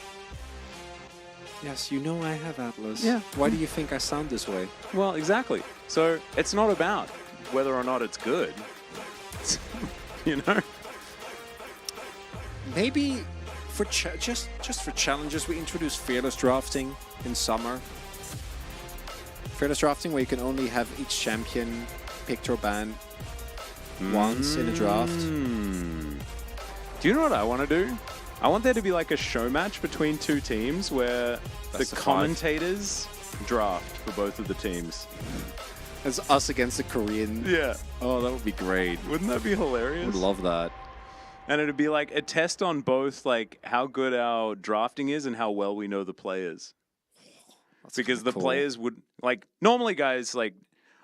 Yes, I have Atlas. Yeah. Why do you think I sound this way? Well, exactly. So it's not about whether or not it's good. Maybe for just for challenges, we introduce fearless drafting in summer. Fearless drafting, where you can only have each champion picked or banned once in a draft. Do you know what I want to do? I want there to be like a show match between two teams where Best the of five. commentators draft for both of the teams. It's us against the Korean. Yeah. Oh, that would be great. Wouldn't that be hilarious? Would love that. And it'd be like a test on both like how good our drafting is and how well we know the players. Because kinda the cool. players would like normally guys like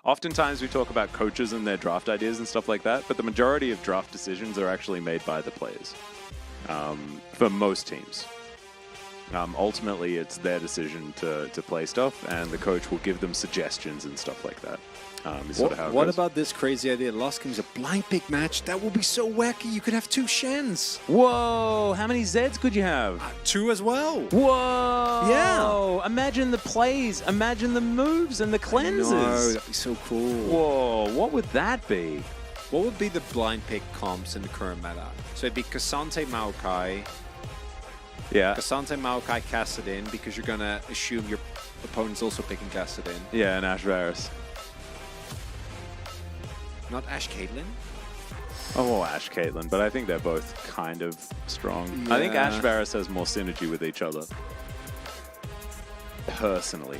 oftentimes we talk about coaches and their draft ideas and stuff like that, but the majority of draft decisions are actually made by the players. For most teams. Ultimately, it's their decision to play stuff, and the coach will give them suggestions and stuff like that. Is sort of how it What goes. about this crazy idea? Lost King's a blind pick match. That would be so wacky. You could have two Shens. Whoa! How many Zeds could you have? Two as well. Whoa! Yeah. Imagine the plays. Imagine the moves and the cleanses. No, that'd be so cool. Whoa! What would that be? What would be the blind pick comps in the current meta? So it'd be Cassante Maokai. Yeah. Cassante Maokai Kassadin, because you're going to assume your opponent's also picking Kassadin. Yeah, and Ash Varus. Not Ash Caitlyn? Oh, well, Ash Caitlyn, but I think they're both kind of strong. I think Yeah. Ash Varus has more synergy with each other. Personally.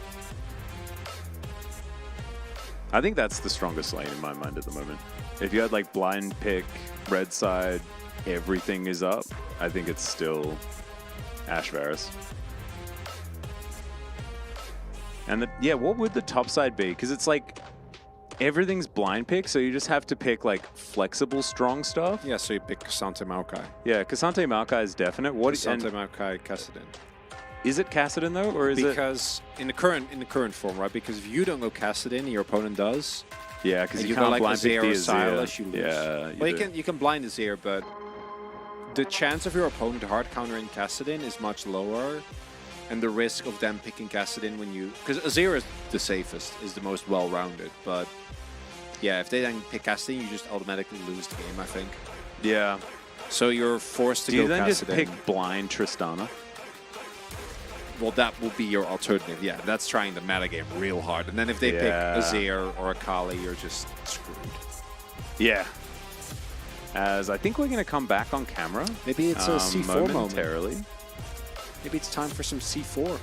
I think that's the strongest lane in my mind at the moment. If you had like blind pick, red side, everything is up, I think it's still Ash Varus. And what would the top side be? Because it's like everything's blind pick, so you just have to pick like flexible, strong stuff. Yeah, so you pick Cassante Maokai. Yeah, Cassante Maokai is definite. Cassante Maokai Kassadin. Is it Kassadin though, or is it? Because in the current form, right? Because if you don't go Kassadin, your opponent does. Yeah, because And you go can't like blind pick Azir the or Azir. Silas, you lose. Yeah, Well, do. you can blind Azir, but the chance of your opponent hard countering Kassadin is much lower, and the risk of them picking Kassadin when you, because Azir is the safest, is the most well-rounded, but yeah, if they then pick Kassadin, you just automatically lose the game, I think. Yeah. So you're forced to Do go you then Kassadin. just pick blind Tristana? Well, that will be your alternative. Yeah, that's trying the metagame real hard. And then if they pick Azir or Akali, you're just screwed. Yeah. As I think we're going to come back on camera. Maybe it's a C4 moment. momentarily. Maybe it's time for some C4.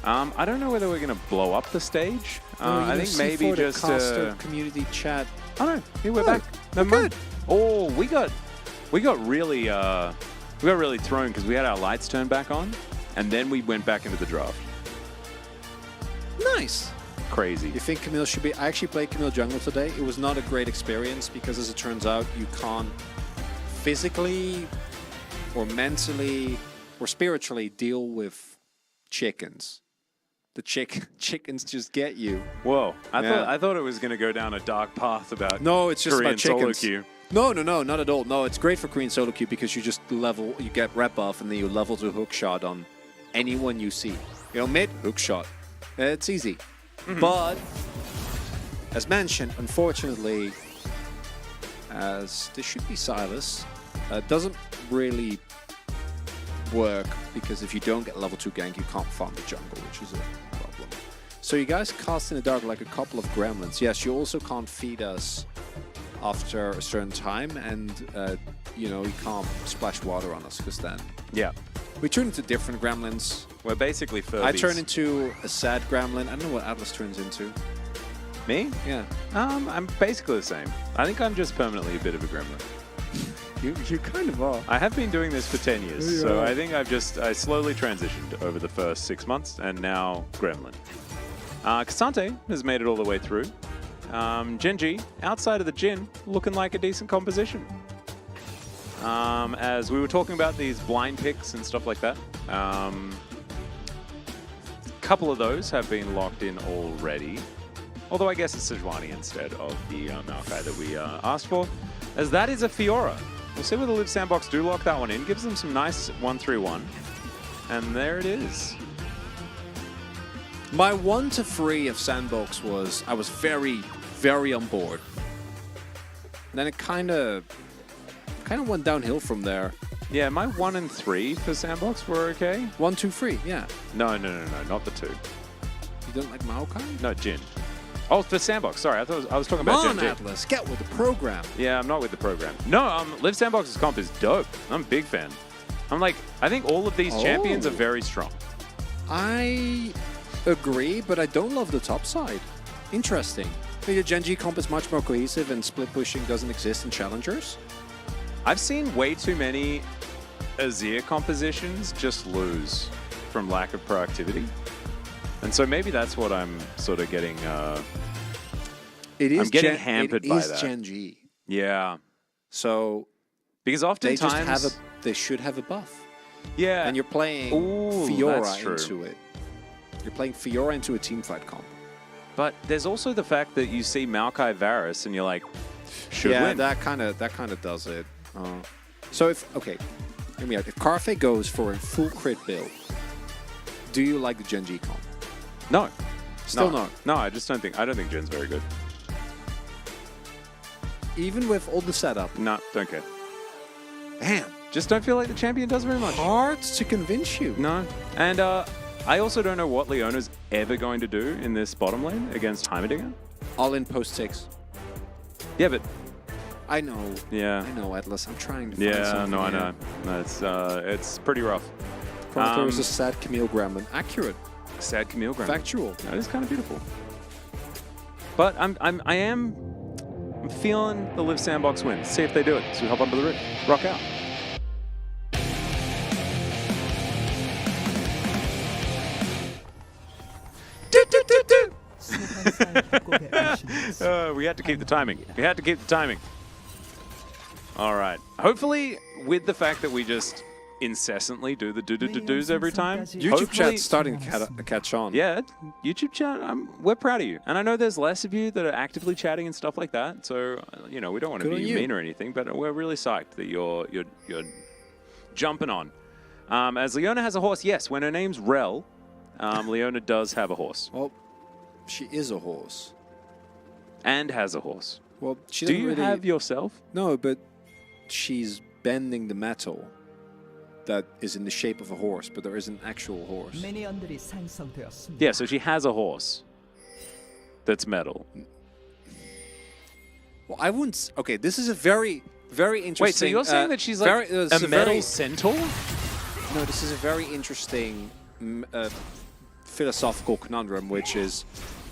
I don't know whether we're going to blow up the stage. I think UC maybe for the just... caster community chat. Oh no, here we're Oh, back. No, we're good. Oh, we got really thrown because we had our lights turned back on, and then we went back into the draft. Nice. Crazy. You think Camille should be... I actually played Camille jungle today. It was not a great experience because, as it turns out, you can't physically or mentally or spiritually deal with chickens. The chickens just get you. Whoa! Yeah. I thought it was going to go down a dark path about No, it's just Korean about solo chickens. queue. No, not at all. No, it's great for Korean solo queue because you just level, you get rep buff, and then you level to hook shot on anyone you see. You know, mid hook shot. It's easy. But as mentioned, unfortunately, as this should be Silas, doesn't really work because if you don't get level 2 gank, you can't farm the jungle, which is a problem. So you guys cast in the dark like a couple of gremlins. Yes, you also can't feed us after a certain time, and you know, you can't splash water on us because then Yeah, we turn into different gremlins. we're basically Furbies. I turn into a sad gremlin. I don't know what Atlas turns into. Me? Yeah, I'm basically the same. I think I'm just permanently a bit of a gremlin. you kind of are. I have been doing this for 10 years, Yeah. so I think I slowly transitioned over the first 6 months, and now gremlin. Cassante has made it all the way through. Gen.G, outside of the Jin, looking like a decent composition. As we were talking about these blind picks and stuff like that, a couple of those have been locked in already. Although I guess it's Sejuani instead of the Maokai that we asked for, as that is a Fiora. We'll see whether Live Sandbox do lock that one in. Gives them some nice 1-3-1. And there it is. My 1 to 3 of Sandbox was I was very, very on board. And then it kind of went downhill from there. Yeah, my 1 and 3 for Sandbox were okay. 1, 2, 3, yeah. No, not the 2. You don't like Maokai? No, Jin. Oh, for Sandbox. Sorry, I was talking Come about on, Gen.G. Atlas, get with the program. Yeah, I'm not with the program. No, Live Sandbox's comp is dope. I'm a big fan. I think all of these champions are very strong. I agree, but I don't love the top side. Interesting. Your Gen.G comp is much more cohesive and split pushing doesn't exist in challengers. I've seen way too many Azir compositions just lose from lack of proactivity. And so maybe that's what I'm sort of getting... It is I'm getting hampered by that. It is Gen.G. Yeah. So Because they oftentimes... just have they should have a buff. Yeah. And you're playing Ooh, Fiora that's true. into it. You're playing Fiora into a teamfight comp. But there's also the fact that you see Maokai Varus and you're like, should yeah, win. that kind of does it. So if hear me out. If Carfe goes for a full crit build, do you like the Gen.G comp? No. Still not. No, I don't think Jin's very good. Even with all the setup. No, don't care. Damn. Just don't feel like the champion does very much. Hard to convince you. No. And I also don't know what Leona's ever going to do in this bottom lane against Heimerdinger. All in post 6. Yeah, but... I know. Yeah. I know, Atlas. I'm trying to find something. No, I here. know. No, it's pretty rough. Chronocle is a sad Camille Gremlin. Accurate. Sad Camille Gremlin. Factual. That is kind of beautiful. But I'm feeling the Live Sandbox win. See if they do it. So we hop onto the roof. Rock out. We had to keep the timing. We had to keep the timing. All right. Hopefully, with the fact that we just incessantly do the do-do-do-dos every time. YouTube hopefully- chat's starting to catch on. Yeah, YouTube chat, we're proud of you. And I know there's less of you that are actively chatting and stuff like that. So, we don't want to Good be on you. mean or anything, but we're really psyched that you're jumping on. As Leona has a horse, yes, when her name's Rel, Leona does have a horse. Well, she is a horse. And has a horse. Well, she Do doesn't you really... have yourself? No, but she's bending the metal that is in the shape of a horse, but there is an actual horse. 매니언들이 생성되었습니다. Yeah, so she has a horse that's metal. Well, I wouldn't... Okay, this is a very, very interesting... Wait, so you're saying that she's like a metal centaur? No, this is a very interesting philosophical conundrum, which is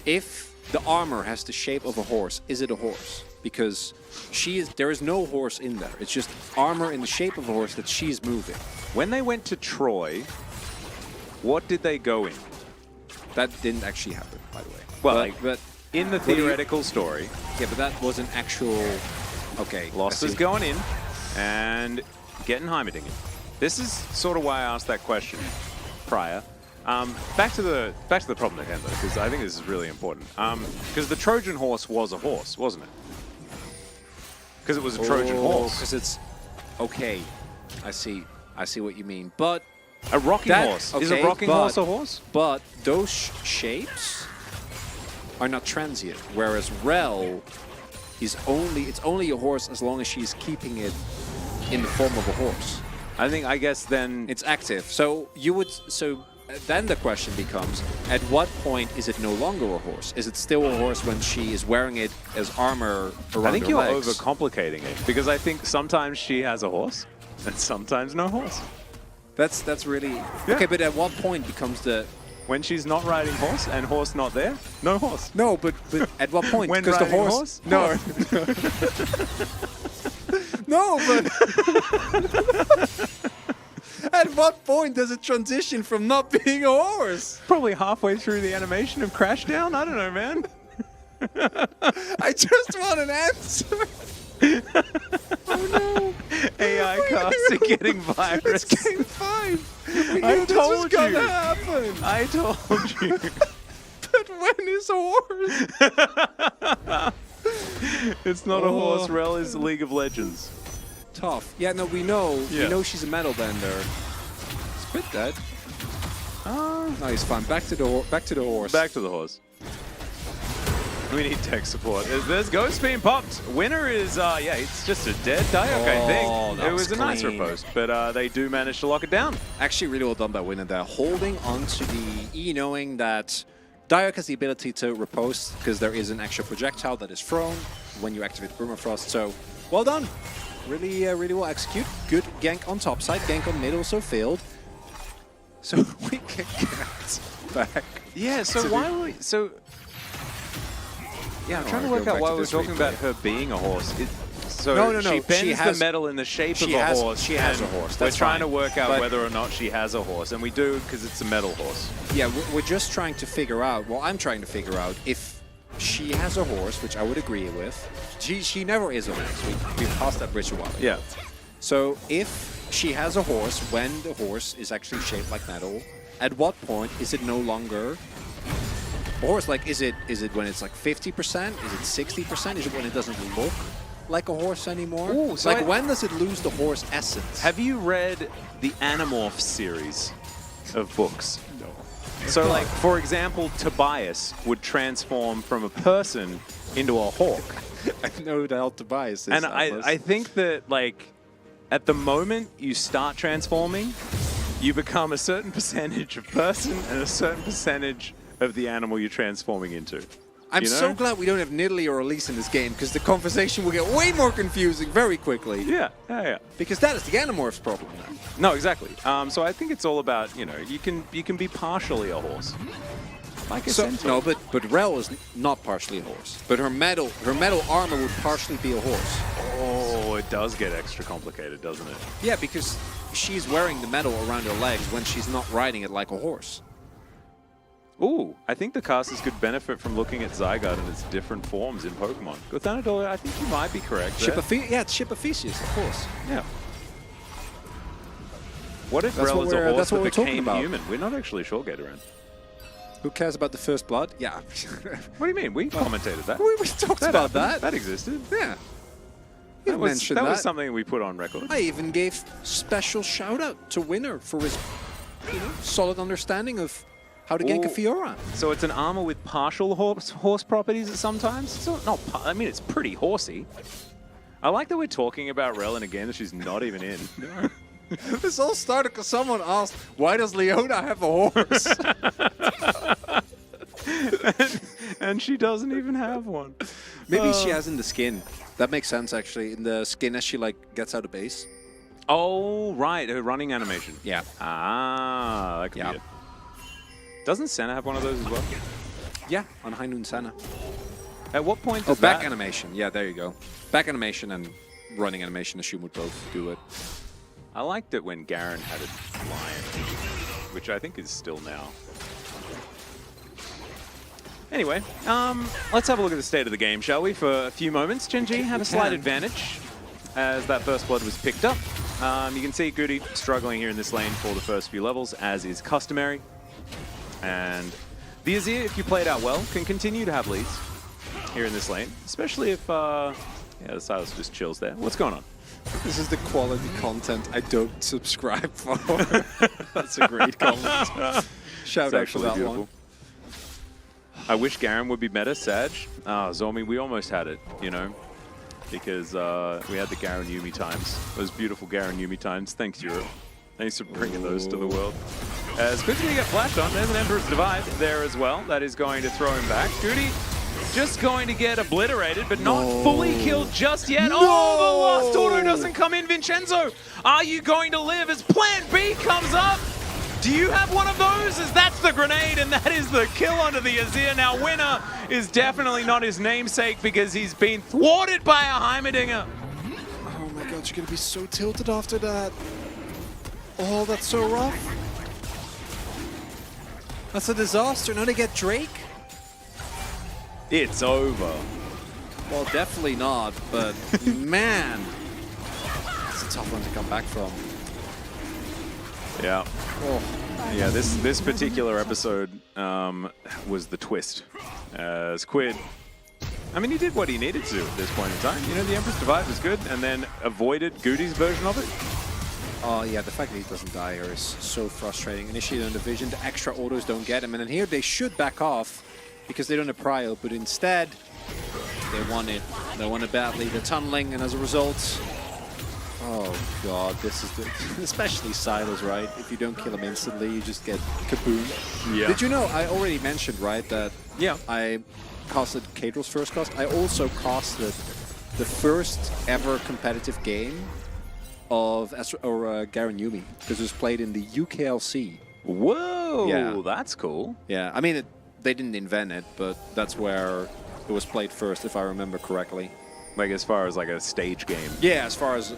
if the armor has the shape of a horse, is it a horse? Because there is no horse in there. It's just armor in the shape of a horse that she's moving. When they went to Troy, what did they go in? That didn't actually happen, by the way. Well, but in the theoretical story, yeah, but that was an actual. Okay, Lost is going in and getting Heimerdingen. This is sort of why I asked that question prior. Back to the problem at hand, though, because I think this is really important. Because the Trojan horse was a horse, wasn't it? Because it was a Trojan horse. Because it's okay. I see what you mean. But a rocking horse. Is a rocking horse a horse? But those shapes are not transient. Whereas Rel is it's only a horse as long as she's keeping it in the form of a horse. I guess then it's active. So then the question becomes, at what point is it no longer a horse? Is it still a horse when she is wearing it as armor around her legs? I think you're overcomplicating it, because I think sometimes she has a horse and sometimes no horse. That's really okay. But at what point becomes the when she's not riding horse and horse not there? No horse. No, but at what point? When because the horse? No. No, but at what point does it transition from not being a horse? Probably halfway through the animation of Crashdown. I don't know, man. I just want an answer. Oh no! AI casts are getting virus. It's game 5. I told you. Gonna happen. I told you. But when is a horse? It's not a horse. Rel is League of Legends. Tough. Yeah, no, we know. Yeah. We know she's a metal bender. It's a bit dead. No, he's fine. Back to the horse. Back to the horse. We need tech support. There's Ghost being popped. Winner is, yeah, it's just a dead Diok, I think. that It was a nice riposte, but they do manage to lock it down. Actually, really well done by Winner there. Holding onto the E, knowing that Diok has the ability to riposte because there is an extra projectile that is thrown when you activate Permafrost. So, well done. Really, really well execute. Good gank on top side. Gank on mid also failed. So we can get back. Yeah, so why were we... So... Yeah, I'm trying to work out why we were talking about her being a horse. So she bends the metal in the shape of a horse. She has a horse. We're trying to work out whether or not she has a horse, and we do because it's a metal horse. Yeah, we're just trying to figure out, well, I'm trying to figure out if she has a horse, which I would agree with. She never is a horse. We've passed that bridge a while ago. Yeah. So if she has a horse when the horse is actually shaped like metal, at what point is it no longer a horse? Like, is it when it's like 50%? Is it 60%? Is it when it doesn't look like a horse anymore? Ooh, so like, when does it lose the horse essence? Have you read the Animorphs series of books? No. So, like, for example, Tobias would transform from a person into a hawk. I know the hell Tobias is. And I think that, like, at the moment you start transforming, you become a certain percentage of person and a certain percentage of the animal you're transforming into. I'm so glad we don't have Nidalee or Elise in this game, because the conversation will get way more confusing very quickly. Yeah. Because that is the Animorphs problem now. No, exactly. So I think it's all about, you know, you can be partially a horse. Like a centaur. No, but Rel is not partially a horse. But her metal armor would partially be a horse. Oh, it does get extra complicated, doesn't it? Yeah, because she's wearing the metal around her legs when she's not riding it like a horse. Ooh, I think the casters could benefit from looking at Zygarde in its different forms in Pokemon. Gothanador, I think you might be correct there. It's Ship of Theseus, of course. Yeah. What if Rel is a horse that became human? We're not actually sure, Gatoran. Who cares about the first blood? Yeah. What do you mean? We commentated that. We talked about that. That existed. Yeah. That was something we put on record. I even gave special shout out to Winner for his solid understanding of how to gank a Fiora. So it's an armor with partial horse properties at sometimes? So I mean, it's pretty horsey. I like that we're talking about Rel in a game that she's not even in. This all started because someone asked, why does Leona have a horse? and she doesn't even have one. Maybe she has in the skin. That makes sense, actually. In the skin as she, like, gets out of base. Oh, right. Her running animation. Yeah. Ah, that could be it. Doesn't Senna have one of those as well? Yeah, on High Noon Senna. At what point Oh, does back that... animation. Yeah, there you go. Back animation and running animation, assume would both do it. I liked it when Garen had a lion, which I think is still now. Anyway, let's have a look at the state of the game, shall we, for a few moments. Gen.G had a slight advantage as that first blood was picked up. You can see Goody struggling here in this lane for the first few levels, as is customary. And the Azir, if you play it out well, can continue to have leads here in this lane, especially if, yeah, the Silas just chills there. What's going on? This is the quality content I don't subscribe for. That's a great comment. Shout It's out for actually that beautiful. one. I wish Garen would be meta, Sag. Zomi, we almost had it, you know, because we had the Garen Yumi times. Those beautiful Garen Yumi times. Thanks, Europe. Thanks for bringing those to the world. As Goody going to get flashed on. There's an Emperor's Divide there as well. That is going to throw him back. Goody just going to get obliterated, but not fully killed just yet. No. Oh, the last auto doesn't come in. Vincenzo, are you going to live as Plan B comes up? Do you have one of those? As that's the grenade, and that is the kill onto the Azir. Now, winner is definitely not his namesake because he's been thwarted by a Heimerdinger. Oh my god, you're going to be so tilted after that. Oh, that's so rough. That's a disaster. Now they get Drake? It's over. Well, definitely not, but man. It's a tough one to come back from. Yeah. Oh. Yeah, this particular episode was the twist. As Quid, I mean, he did what he needed to at this point in time. You know, the Emperor's Divide was good, and then avoided Goody's version of it. Oh yeah, the fact that he doesn't die here is so frustrating. Initially on the vision, the extra autos don't get him, and then here they should back off because they don't have prio, but instead they want it. They want it badly. They're tunneling, and as a result, oh god, this is the especially Silas, right? If you don't kill him instantly, you just get kaboom. Yeah. Did you know I already mentioned, right, that Yeah. I casted Caedrel's first cast. I also casted the first ever competitive game of Garen Yumi, because it was played in the UKLC. Whoa, Yeah. that's cool. Yeah, I mean, they didn't invent it, but that's where it was played first, if I remember correctly. Like as far as like a stage game. Yeah, as far as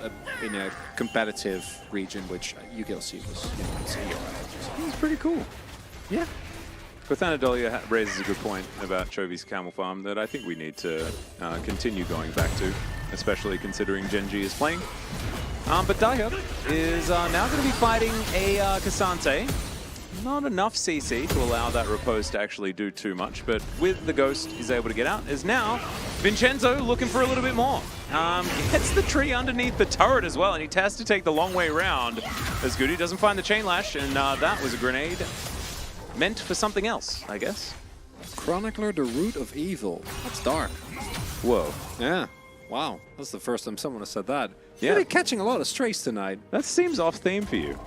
in a competitive region, which UKLC was, you know, it's here. It's pretty cool. Yeah. Gothanadolia raises a good point about Chovy's Camel Farm that I think we need to continue going back to, especially considering Gen.G is playing. But Daiho is now going to be fighting a Cassante. Not enough CC to allow that Repose to actually do too much, but with the Ghost, he's able to get out. Is now Vincenzo looking for a little bit more. Gets the tree underneath the turret as well, and he has to take the long way around as Goody doesn't find the Chain Lash, and that was a grenade meant for something else, I guess. Chronicler, the Root of Evil. That's dark. Whoa. Yeah. Wow. That's the first time someone has said that. Yeah. You're really catching a lot of strays tonight. That seems off theme for you,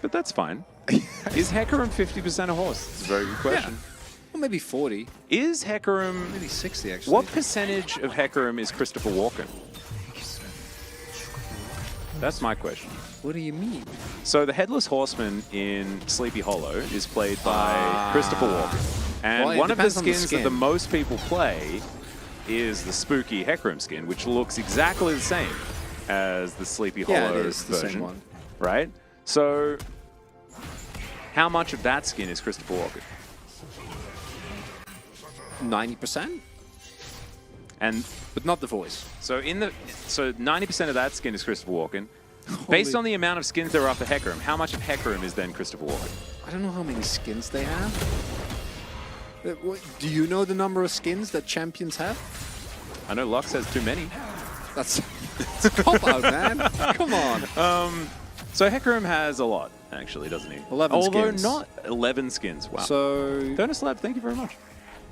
but that's fine. Is Hecarim 50% a horse? It's a very good question. Yeah. Well, maybe 40. Is Hecarim... Maybe 60, actually. What percentage of Hecarim is Christopher Walken? That's my question. What do you mean? So the Headless Horseman in Sleepy Hollow is played by Christopher Walken. And Well, it one of the depends on the skins skin. that the most people play is the spooky Hecarim skin, which looks exactly the same as the Sleepy Hollow Yeah, it is the version. same one. Right? So how much of that skin is Christopher Walken? 90%? But not the voice. So 90% of that skin is Christopher Walken. Based on the amount of skins there are for Hecarim, how much of Hecarim is then Christopher Walken? I don't know how many skins they have. Do you know the number of skins that champions have? I know Lux has too many. That's a cop-out, man. Come on. So Hecarim has a lot, actually, doesn't he? 11 Although skins. not 11 skins. Wow. So Furnace Lab, thank you very much.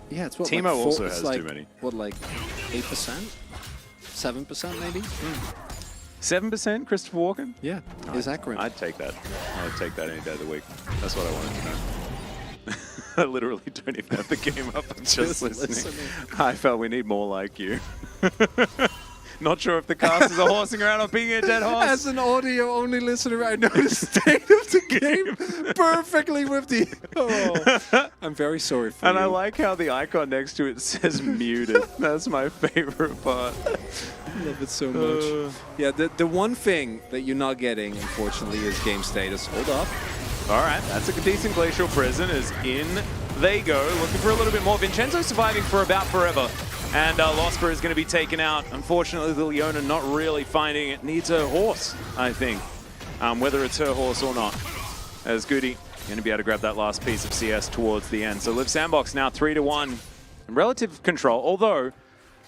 yeah, it's what Timo like also it's has like, too many. What, like 8%? 7% maybe? 7% Christopher Walken? Yeah, is accurate. I'd take that. I'd take that any day of the week. That's what I wanted to know. I literally don't even have the game up. I'm just listening. I felt we need more like you. Not sure if the casters are horsing around or being a dead horse. As an audio-only listener, I know the state of the game perfectly with the... Oh, I'm very sorry for And you. I like how the icon next to it says muted. That's my favorite part. I love it so much. Yeah, the one thing that you're not getting, unfortunately, is game status. Hold up. All right, that's a decent Glacial Prison is in. They go, looking for a little bit more. Vincenzo surviving for about forever. And Losper is going to be taken out. Unfortunately, the Leona not really finding it. Needs her horse, I think. Whether it's her horse or not. As Goody going to be able to grab that last piece of CS towards the end. So Live Sandbox now 3-1. Relative control, although,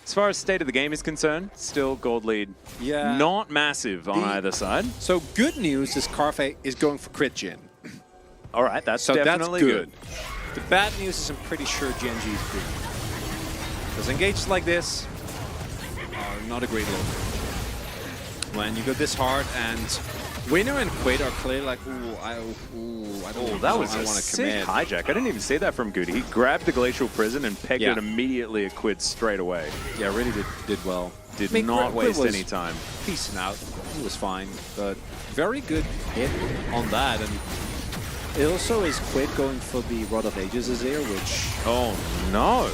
as far as state of the game is concerned, still gold lead. Yeah. Not massive on either side. So good news is Carfe is going for crit Gen. All right, that's So definitely that's good. The bad news is I'm pretty sure Gen.G is green. Because engages like this are not a great look. When you go this hard and Winner and Quid are clearly like, I don't know. That was I a wanna sick commit. hijack. I didn't even see that from Goody. He grabbed the Glacial Prison and pegged it immediately at Quid straight away. Yeah, really did well. Did I mean, not Quid waste was any time. Decent out. He was fine. But very good hit on that. And it also is Quid going for the Rod of Ages is there, which... Oh, no.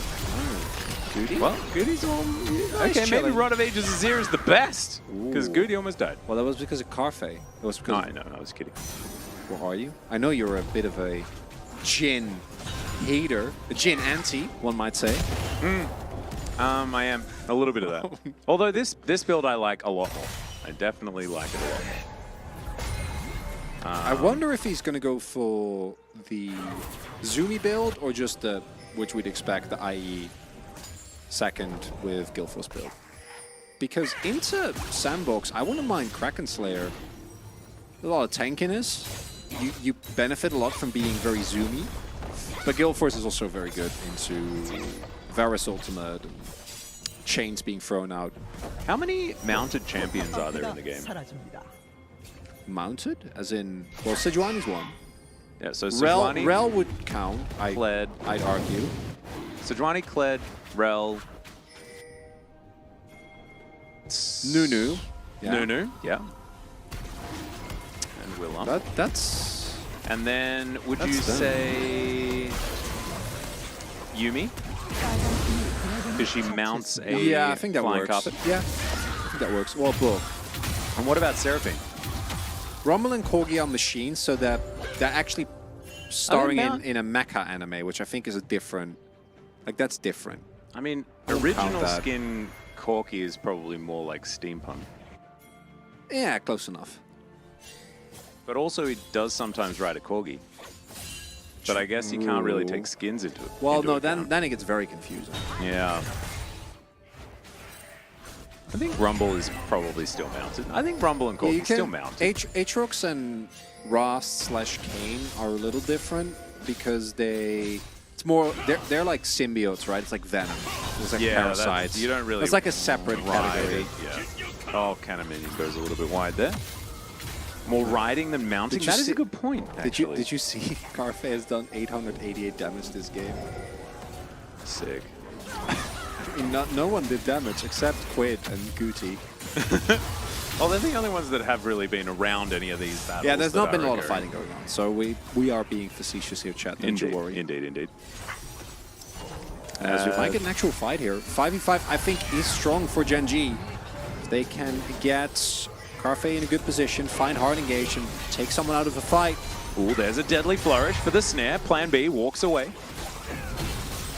Goody? Well, Goody's all... Okay, maybe chilling. Rod of Ages Azir is the best. Because Ooh. Goody almost died. Well, that was because of Carfe. It was because... No, I was kidding. What are you? I know you're a bit of a Jin hater. A Jin anti, one might say. I am. A little bit of that. Although this build I like a lot more. I definitely like it a lot more. I wonder if he's going to go for the Zoomy build or just the, which we'd expect, the IE second with Guildforce build. Because into Sandbox, I wouldn't mind Kraken Slayer. A lot of tankiness. You benefit a lot from being very zoomy. But Guildforce is also very good into Varus Ultimate and chains being thrown out. How many mounted champions are there in the game? 사라집니다. Mounted? As in, well, Sejuani's one. Yeah, so Sejuani, Rel would count, Kled. I'd argue. Sejuani, Kled, Rel, Nunu. Yeah. Nunu, yeah. And Willem. That's... And then would you That's them. say Yumi? Because she mounts a Yeah, I think that flying works. carpet. Yeah, I think that works. Well, both. And what about Seraphine? Rumble and Corgi are machines, so they're actually starring mount- in a mecha anime, which I think is a different... Like, that's different. I mean, don't original count that. skin Corki is probably more like steampunk. Yeah, close enough. But also he does sometimes ride a Corgi. But I guess you can't really take skins into it. Well, into no, account. then it gets very confusing. Yeah. I think Rumble is probably still mounted. I think Rumble and Corki still mounted. Aatrox and Ross/Kane are a little different because it's more they're like symbiotes, right? It's like Venom. It's like parasites. You don't really. It's like a separate ride category. it, Yeah. Oh, Canaminion goes a little bit wide there. More riding than mounting. Did you That is see- a good point. Actually. Did you see Carfe has done 888 damage this game? Sick. No one did damage except Quid and Guti. Well, they're the only ones that have really been around any of these battles. Yeah, there's that not been are a lot of occurring. fighting going on, so we are being facetious here, chat. Don't you worry. Indeed. As we might get an actual fight here. 5v5, I think, is strong for Gen.G. They can get Carfe in a good position, find hard engage, and take someone out of the fight. Ooh, there's a deadly flourish for the snare. Plan B walks away.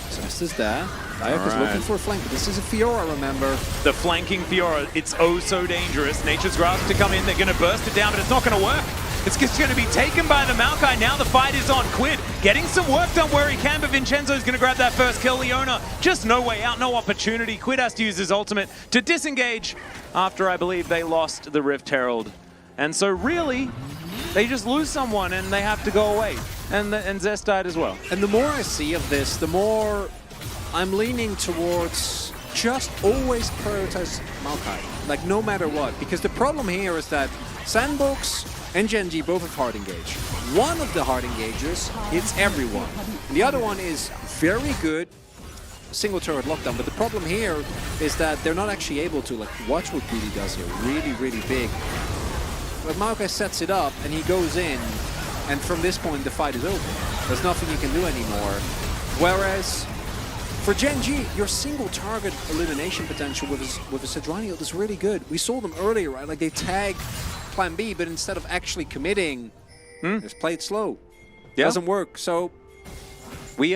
Zest is there. Diok is Alright. looking for a flank, but this is a Fiora, remember. The flanking Fiora, it's oh so dangerous. Nature's Grasp to come in, they're going to burst it down, but it's not going to work. It's just going to be taken by the Maokai. Now the fight is on. Quid getting some work done where he can, but Vincenzo's going to grab that first kill. Leona, just no way out, no opportunity. Quid has to use his ultimate to disengage after I believe they lost the Rift Herald. And so really, they just lose someone and they have to go away. And Zest died as well. And the more I see of this, the more I'm leaning towards just always prioritize Maokai, like no matter what. Because the problem here is that Sandbox and Gen.G both have hard engage. One of the hard engagers hits everyone. The other one is very good single turret lockdown. But the problem here is that they're not actually able to like watch what Goody does here. Really, really big. But Maokai sets it up and he goes in, and from this point the fight is over. There's nothing you can do anymore. Whereas for Gen.G, your single target elimination potential with a Sedraniel is really good. We saw them earlier, right? Like they tag Plan B, but instead of actually committing, just play it slow. Yeah. Doesn't work. So we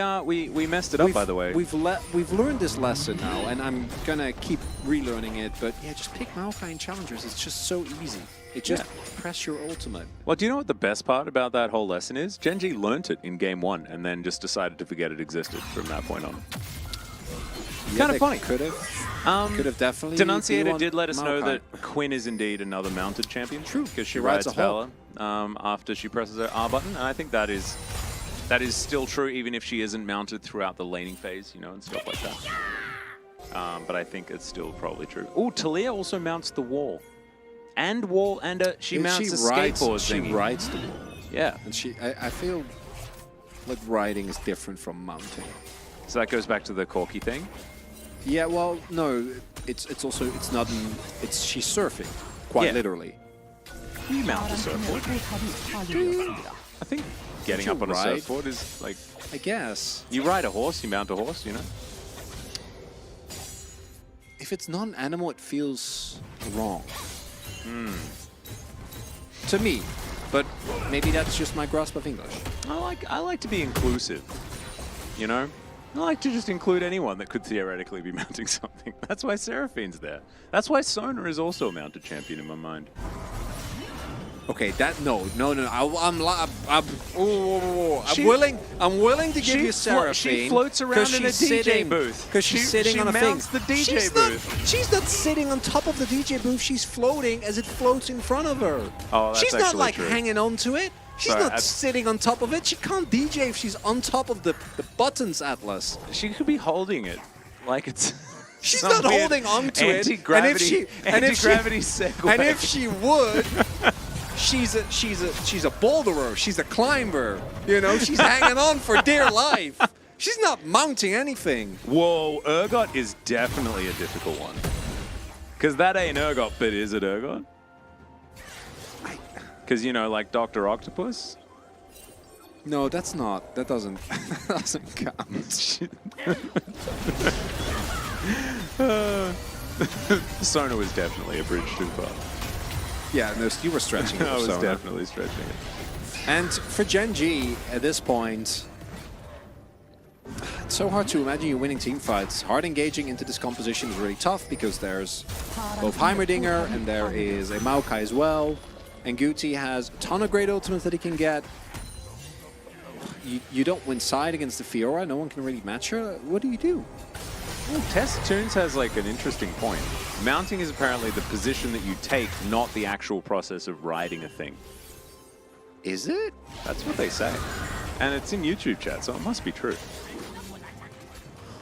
messed it up, by the way. we've learned this lesson now, and I'm gonna keep relearning it. But yeah, just pick Maokai in challengers. It's just so easy. It just press your ultimate. Well, do you know what the best part about that whole lesson is? Gen.G learnt it in game 1 and then just decided to forget it existed from that point on. Yeah, Kind of funny. Could have definitely. Denunciator been did let us know Maokai. that Quinn is indeed another mounted champion. True, because she she rides rides a hawk. Valor after she presses her R button, and I think that is still true, even if she isn't mounted throughout the laning phase, you know, and stuff like that. But I think it's still probably true. Oh, Talia also mounts the wall, and she mounts a skateboard She thingy. rides the wall, Yeah, and I feel like riding is different from mounting. so that goes back to the Corky thing. Yeah, well, no, it's not. She's surfing, quite Yeah. literally. You mount a surfboard. I think getting you up on a ride? surfboard is like, I guess you ride a horse, you mount a horse, you know? if it's not an animal, it feels wrong. To me, but maybe that's just my grasp of English. I like to be inclusive, you know? I like to just include anyone that could theoretically be mounting something. That's why Seraphine's there. That's why Sona is also a mounted champion in my mind. Okay, no. I'm She- willing to give you Seraphine. She floats around in a DJ booth. Because she's sitting on a She thing. mounts the DJ she's booth. She's not sitting on top of the DJ booth. She's floating as it floats in front of her. Oh, that's she's not actually like true. hanging on to it. She's Sorry, not sitting on top of it. She can't DJ if she's on top of the buttons, Atlas. She could be holding it like it's. She's some not weird holding on to it. Anti-gravity Segway. And if she would, she's a boulderer. She's a climber. You know, she's hanging on for dear life. She's not mounting anything. Whoa, Urgot is definitely a difficult one. Because that ain't Urgot, but is it Urgot? Because, you know, like Dr. Octopus? No, that's not. That doesn't count. Sona was definitely a bridge too far. Yeah, no, you were stretching it. I was Sona. definitely stretching it. And for Gen.G, at this point, it's so hard to imagine you winning team fights. Hard engaging into this composition is really tough because there's both Heimerdinger and there is a Maokai as well. And Guti has a ton of great ultimates that he can get. You don't win side against the Fiora. No one can really match her. What do you do? Ooh, Test Tunes has like an interesting point. Mounting is apparently the position that you take, not the actual process of riding a thing. Is it? That's what they say. And it's in YouTube chat, so it must be true.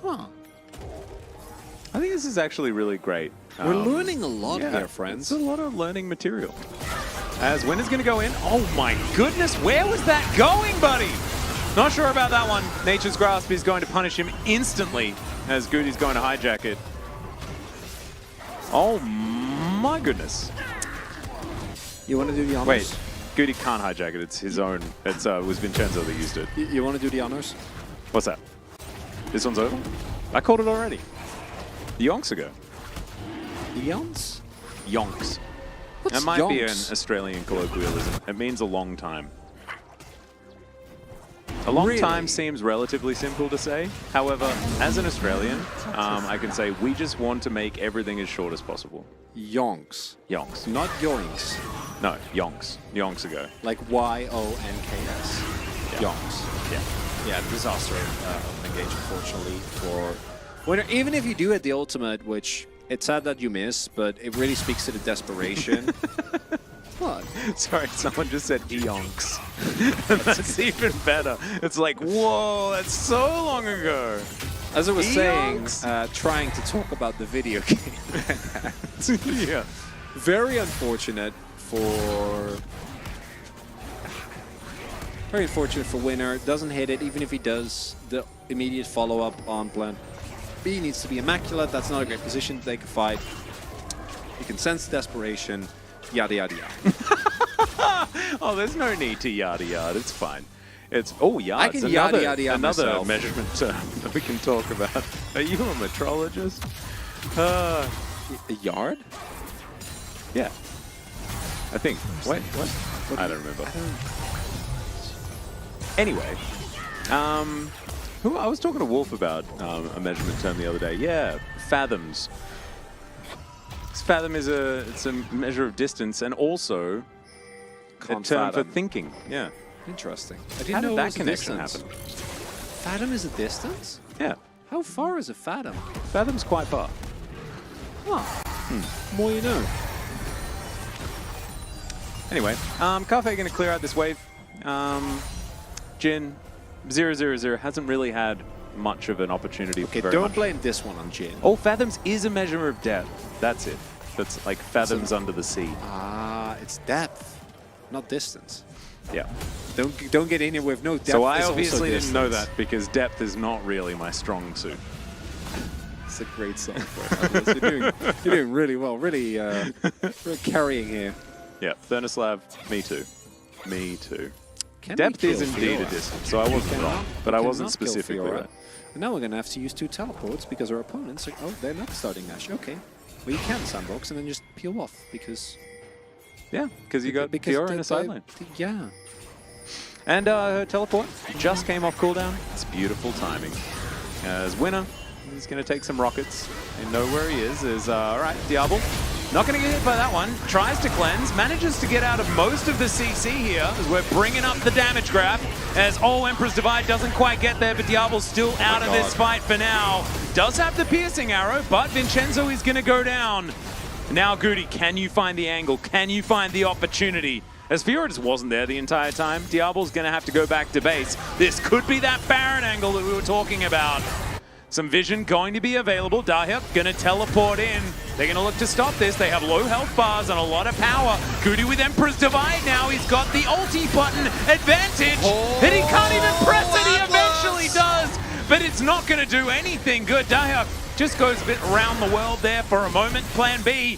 Huh. I think this is actually really great. We're learning a lot yeah, here, friends. It's a lot of learning material. As Winner's going to go in. Oh my goodness, where was that going, buddy? Not sure about that one. Nature's Grasp is going to punish him instantly as Goody's going to hijack it. Oh my goodness. You want to do the honors? Wait, Goody can't hijack it. It's his own. It was Vincenzo that used it. You want to do the honors? What's that? This one's over? I called it already. Yonks ago. Eons? Yonks. What's That might be an yonks? Australian colloquialism. It means a long time. A long time seems relatively simple to say. However, as an Australian, I can say we just want to make everything as short as possible. Yonks. Yonks. Not yoinks. No, yonks. Yonks ago. Like Y-O-N-K-S. Yeah. Yonks. Yeah. Yeah, disaster engage, unfortunately, for Winner. Even if you do at the ultimate, which it's sad that you miss, but it really speaks to the desperation. What? Sorry, someone just said eonks. That's even better. It's like, whoa, that's so long ago. As I was Eonks? saying, trying to talk about the video game. Yeah. Very unfortunate for... Very unfortunate for Winner. Doesn't hit it, even if he does the immediate follow-up on plan. B needs to be immaculate. That's not a great position. They can fight. You can sense desperation. Yada yada yada. Oh, there's no need to yada yada. It's fine. It's yada. I can yada yada yada another myself. measurement term that we can talk about. Are you a metrologist? A yard? Yeah. I think. Wait, what? I don't remember. Anyway, I was talking to Wolf about a measurement term the other day. Yeah, fathoms. Fathom is it's a measure of distance and also a term for thinking. Yeah. Interesting. I How didn't know did it that was a connection distance. happen? Fathom is a distance? Yeah. How far is a fathom? Fathom's quite far. More you know. Anyway, Cafe going to clear out this wave. Jin 0-0-0 hasn't really had much of an opportunity. Okay, for very don't much. blame this one on Jin. Oh, fathoms is a measure of depth. That's it. That's like fathoms under the sea. Ah, it's depth, not distance. Yeah. Don't get in here with no depth. So I is also obviously didn't know distance. that because depth is not really my strong suit. It's a great song. You're doing really well. Really, really carrying here. Yeah, Thernoslav, me too. Me too. Can Depth we is kill indeed a Fiora? distance, so I wasn't Cannot- wrong. But I cannot wasn't kill specifically Fiora. right. And now we're going to have to use 2 teleports because our opponents are... Oh, they're not starting Nash. Okay. Well, you can sandbox and then just peel off because... Yeah, because you got Fiora in a sideline. Yeah. And her teleport just came off cooldown. It's beautiful timing. As winner, he's going to take some rockets. And know where he is all right, Diablo. Not going to get hit by that one. Tries to cleanse. Manages to get out of most of the CC here as we're bringing up the damage graph. As Emperor's Divide doesn't quite get there, but Diablo's still out of this fight for now. Does have the piercing arrow, but Vincenzo is going to go down. Now, Goody, can you find the angle? Can you find the opportunity? As Fiora just wasn't there the entire time, Diablo's going to have to go back to base. This could be that Baron angle that we were talking about. Some vision going to be available. Dahyuk going to teleport in. They're going to look to stop this. They have low health bars and a lot of power. Goody with Emperor's Divide now. He's got the ulti button advantage. And he can't even press it. He eventually does. But it's not going to do anything good. Dahyuk just goes a bit around the world there for a moment. Plan B.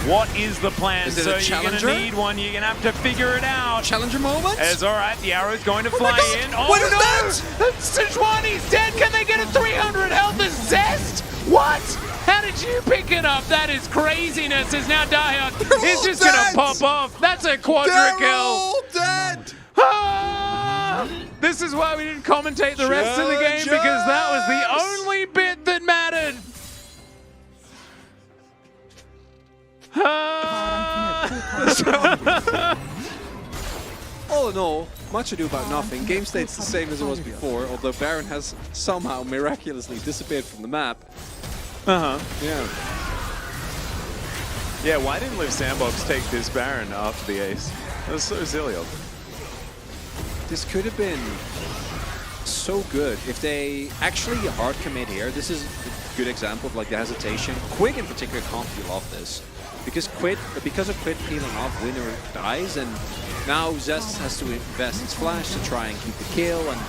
What is the plan? Is it So a you're challenger? going to need one. You're going to have to figure it out. Challenger moment? As all right, the arrow's going to my fly God! in. Oh What is no! that? Sejuani's dead. Can they get a 300 health as Zest? What? How did you pick it up? That is craziness. As now Dahyuk is just going to pop off. That's a quadra kill. dead. Ah! This is why we didn't commentate the rest of the game, because that was the only bit that mattered. All in all, much ado about nothing. Game state's the same as it was before, although Baron has somehow miraculously disappeared from the map. Uh-huh. Yeah. Yeah, why didn't Live Sandbox take this Baron after the ace? That was so silly of them. This could have been so good if they actually hard commit here. This is a good example of like the hesitation. Quig in particular can't peel off this. Because of Quid peeling off, winner dies, and now Zest has to invest his flash to try and keep the kill. And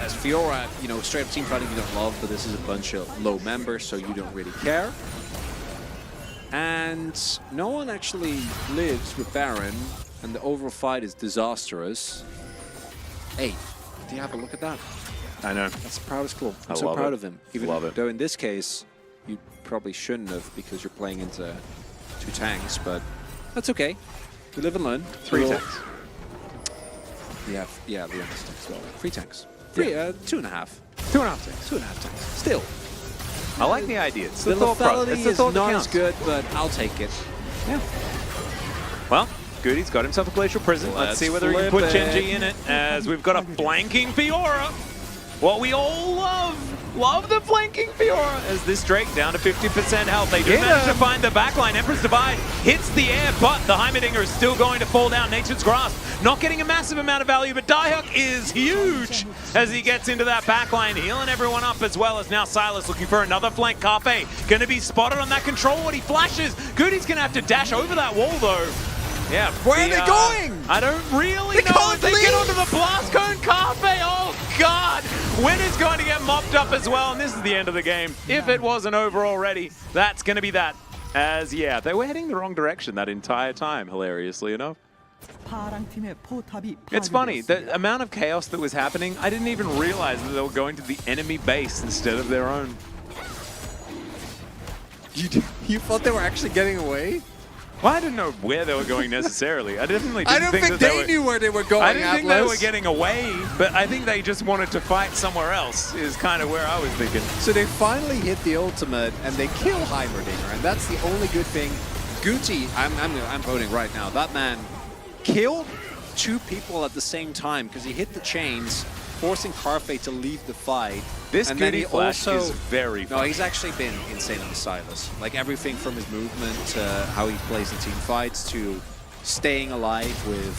as Fiora, you know, straight up team fighting you don't love, but this is a bunch of low members, so you don't really care. And no one actually lives with Baron, and the overall fight is disastrous. Hey, Diablo, look at that. I know. That's the proudest club. I'm I so love proud it. of him. Even Love it. though in this case, you probably shouldn't have because you're playing into 2 tanks, but that's okay. We live and learn. 3 We'll- tanks. Yeah, the youngest tanks as well. 3 tanks. 2.5. 2.5 tanks. 2.5 tanks. Still. I like the idea. It's The the thought process. lethality It's the is thought that not as counts. good, but I'll take it. Yeah. Well, Goody's got himself a Glacial Prison. Let's Let's see whether he can flip put Gen.G it. in it, as we've got a flanking Fiora. What we all love. Love the flanking Fiora. As this Drake down to 50% health. They do Get manage to him. find the backline. Emperor's Divide hits the air, but the Heimerdinger is still going to fall down. Nature's Grasp not getting a massive amount of value, but Dahyuk is huge as he gets into that backline, healing everyone up, as well as now Silas looking for another flank. Carpe going to be spotted on that control. What he flashes. Goody's going to have to dash over that wall, though. Yeah. Where are they going? I don't really They know can't if they get leave. onto the blast cone. Carpe, oh God. Winner's going to get mopped up as well, and this is the end of the game. If it wasn't over already, that's going to be that. As, yeah, they were heading the wrong direction that entire time, hilariously enough. It's funny, the amount of chaos that was happening, I didn't even realize that they were going to the enemy base instead of their own. You thought they were actually getting away? Well, I didn't know where they were going necessarily. I definitely didn't I don't think that they knew where they were going, I didn't think they Atlas. were getting away, but I think they just wanted to fight somewhere else, is kind of where I was thinking. So they finally hit the ultimate and they kill Heimerdinger, and that's the only good thing. Gucci, I'm voting right now. That man killed 2 people at the same time because he hit the chains, forcing Carfe to leave the fight. This and then Goody he Flash also, is very No, fun. he's actually been insane on Silas. Like everything from his movement to how he plays in team fights to staying alive with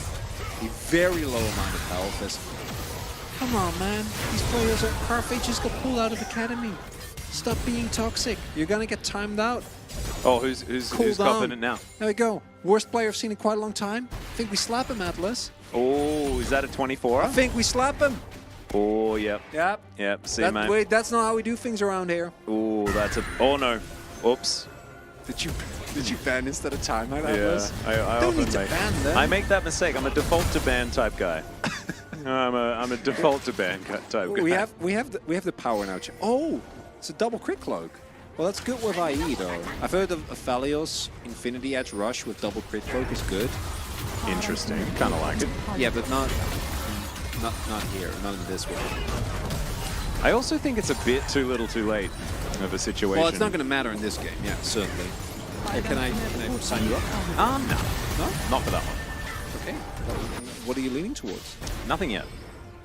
a very low amount of health. Come on, man. These players are... Carfe just got pulled out of Academy. Stop being toxic. You're going to get timed out. Oh, who's Cool down. copping it now? There we go. Worst player I've seen in quite a long time. I think we slap him, Atlas. Oh, is that a 24? I think we slap him. Oh, yep. Yep. Yep, see, man. Wait, that's not how we do things around here. Oh, that's a... Oh, no. Oops. Did you ban instead of timeout, Yeah, Atlas? I Don't often need to make... ban them. I make that mistake. I'm a default to ban type guy. I'm a default to ban type guy. We have the power now. Oh, it's a double crit cloak. Well, that's good with IE though. I've heard of Aphelios Infinity Edge Rush with double crit cloak is good. Interesting. Kind of like it. Yeah, but not here, not in this way. I also think it's a bit too little too late of a situation. Well, it's not going to matter in this game. Yeah, certainly. Hey, can I sign you up? No. No? Not for that one. Okay. What are you leaning towards? Nothing yet.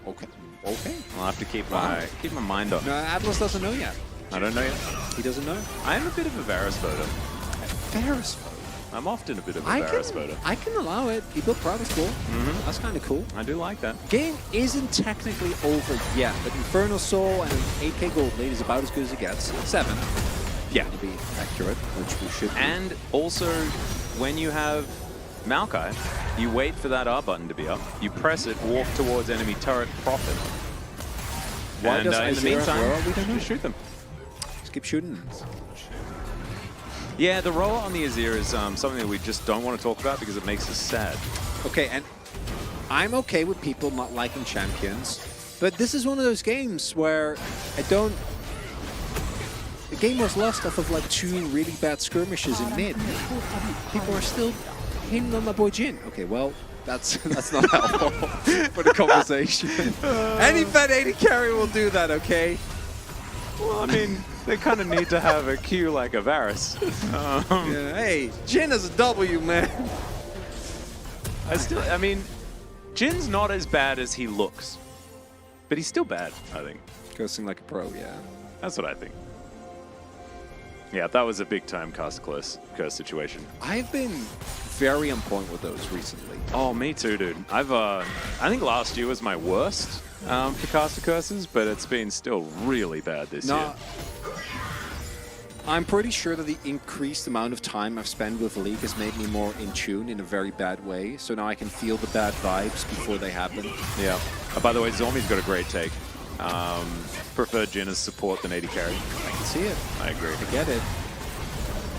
Okay. Okay. I'll have to keep my mind on. No, Atlas doesn't know yet. I don't know yet. He doesn't know. I am a bit of a Varus voter. Varus vote. I'm often a bit of a Varus voter. I can allow it. He built Private School. That's kind of cool. I do like that. Game isn't technically over yet, but Infernal Soul and an 8k gold lead is about as good as it gets. 7. Yeah. To be accurate, which we should be. And also, when you have Maokai, you wait for that R button to be up, you press it, walk towards enemy turret, profit. Why And does in the Azir meantime, have Roar? We don't know. just shoot them. Just keep shooting. Yeah, the roll on the Azir is something that we just don't want to talk about because it makes us sad. Okay, and I'm okay with people not liking champions, but this is one of those games where I don't... The game was lost off of like 2 really bad skirmishes in mid. People are still hitting on my boy Jin. Okay, well, that's not helpful for the conversation. Any bad AD carry will do that, okay? Well, I mean, they kind of need to have a Q like a Varus. Yeah, hey, Jin is a W, man. I mean, Jin's not as bad as he looks, but he's still bad, I think. Ghosting like a pro, yeah. That's what I think. Yeah, that was a big time curse situation. I've been very on point with those recently. Oh, me too, dude. I think last year was my worst for caster curses, but it's been still really bad this year. I'm pretty sure that the increased amount of time I've spent with League has made me more in tune in a very bad way. So now I can feel the bad vibes before they happen. Yeah. By the way, Zombie's got a great take. Prefer Jin as support than AD carry. I can see it. I agree. I get it.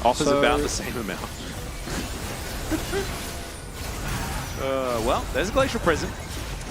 Offers So- about the same amount. Well, there's a Glacial Prison.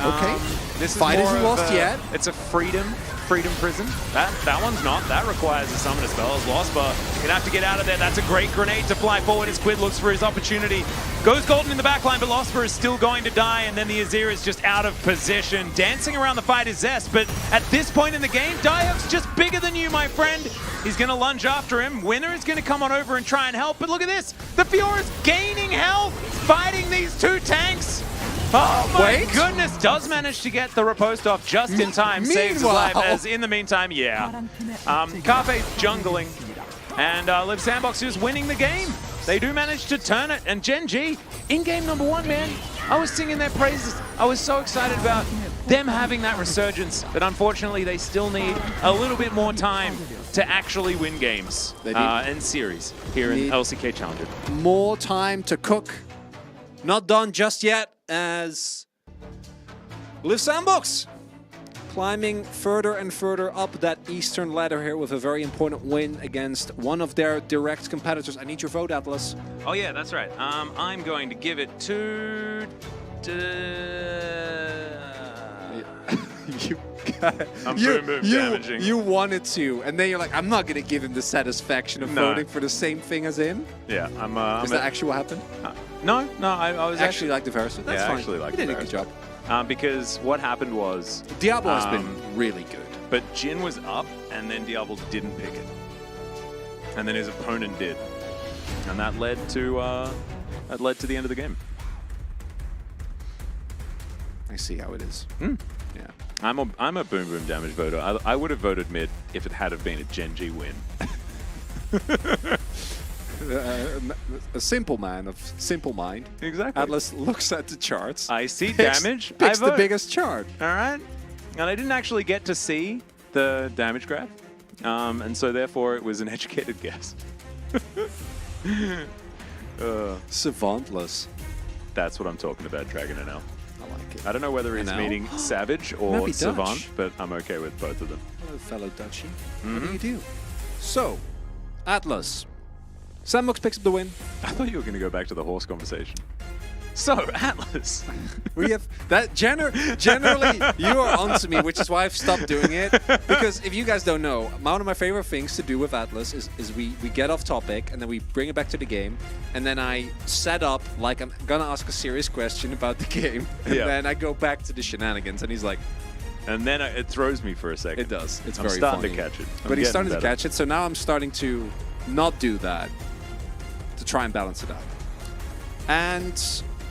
Okay. This is Fight more isn't of lost yet. It's a freedom prison. That one's not. That requires a summon spell. Losbar gonna have to get out of there. That's a great grenade to fly forward as Quid looks for his opportunity. Goes Golden in the backline, but Losbar is still going to die, and then the Azir is just out of position. Dancing around the fight is Zest, but at this point in the game, Diok's just bigger than you, my friend. He's gonna lunge after him. Winner is gonna come on over and try and help, but look at this. The Fiora's gaining health, fighting these 2 tanks. Oh my goodness, does manage to get the riposte off just in time, saves his life, as in the meantime, yeah. Carpe's jungling, and Liv Sandbox is winning the game. They do manage to turn it, and Gen.G, in game number 1, man, I was singing their praises. I was so excited about them having that resurgence, but unfortunately they still need a little bit more time to actually win games and series here in LCK Challenger. More time to cook. Not done just yet, as Liv Sandbox climbing further and further up that eastern ladder here with a very important win against one of their direct competitors. I need your vote, Atlas. Oh yeah, that's right. I'm going to give it to. I'm boom boom damaging. You wanted to, and then you're like, I'm not going to give him the satisfaction of No. voting for the same thing as him. Yeah, Is that actually what happened? No, I was Actually like the Varus. That's Yeah, I fine. actually like you did the a good Varus. job. because what happened was Diablo has been really good. But Jin was up, and then Diablo didn't pick it, and then his opponent did, and that led to the end of the game. I see how it is. Hmm. Yeah. I'm a boom boom damage voter. I would have voted mid if it had have been a Gen.G win. A simple man of simple mind. Exactly. Atlas looks at the charts. I see picks- damage. Picks I the vote. biggest chart. All right. And I didn't actually get to see the damage graph, and so therefore it was an educated guess. Savantless. That's what I'm talking about, Dragon NL. I like it. I don't know whether it's NL? meaning savage or Maybe savant, Dutch. but I'm okay with both of them. Hello, fellow Dutchie. What do you do? So, Atlas. Sandbox picks up the win. I thought you were going to go back to the horse conversation. So, Atlas. We have that generally you are onto me, which is why I've stopped doing it. Because if you guys don't know, one of my favorite things to do with Atlas is we get off topic and then we bring it back to the game, and then I set up like I'm gonna ask a serious question about the game, and Yeah. then I go back to the shenanigans, and he's like, And then it throws me for a second. it does. It's I'm very starting funny. to catch it. But he's starting to better. catch it, so now I'm starting to not do that to try and balance it out. And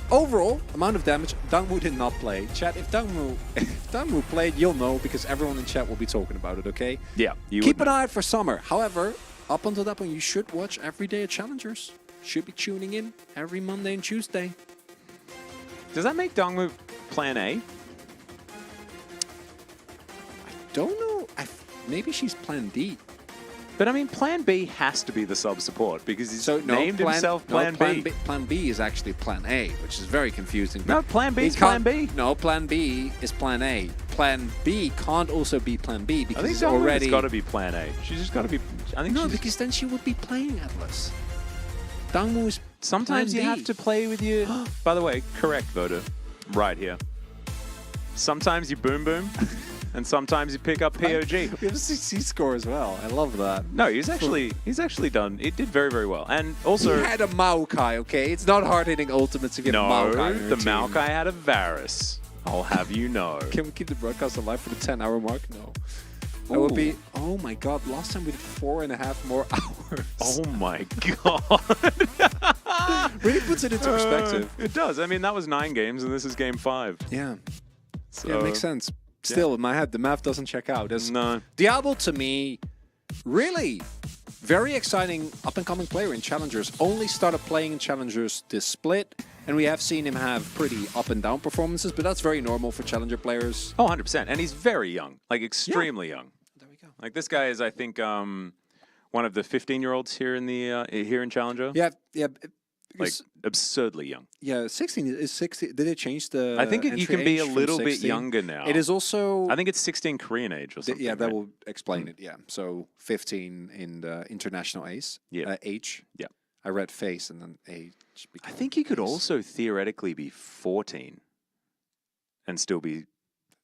overall, amount of damage, Dangmu did not play. Chat, if Dangmu played, you'll know because everyone in chat will be talking about it, okay? Yeah. Keep an eye out for Summer. However, up until that point, you should watch every day at Challengers. Should be tuning in every Monday and Tuesday. Does that make Dongmu plan A? Don't know. Maybe she's Plan D. But I mean, Plan B has to be the sub support because he's So no, named himself Plan B. Plan B is actually Plan A, which is very confusing. No, Plan B He is Plan can't- B. No, Plan B is Plan A. Plan B can't also be Plan B I because think it's Dongmu's already. got to be Plan A. She's just got to be. I think No, she's, because then she would be playing Atlas. Dangmu is. sometimes you Plan have B. to play with your. By the way, correct voter, right here. Sometimes you boom boom, and sometimes you pick up POG. We have a CC score as well. I love that. No, he's actually done. It did very, very well, and also He had a Maokai, okay? It's not hard hitting ultimates to get no, Maokai. on your the team. Maokai had a Varus. I'll have you know. Can we keep the broadcast alive for the 10-hour mark? No. That would be. Ooh. Oh my god! Last time we did 4.5 more hours. Oh my god! Really puts it into perspective. It does. I mean, that was 9 games, and this is game 5. Yeah. So, Yeah, it makes sense. Still, in my head, the math doesn't check out. There's No. Diablo, to me, really very exciting up-and-coming player in Challengers. Only started playing in Challengers this split, and we have seen him have pretty up-and-down performances, but that's very normal for Challenger players. Oh, 100%. And he's very young, like extremely young. There we go. Like this guy is, I think, one of the 15-year-olds here in the here in Challenger. Yeah, Like absurdly young. yeah. 16 is 16. Did they change the? I think you entry can be age a from little bit 16? younger now. It is also. I think it's 16 Korean age or something. Yeah, that right? will explain it. Yeah, so 15 in the international age. Yeah. Age. Yeah. I read face and then age. I think you could ace. also theoretically be 14 and still be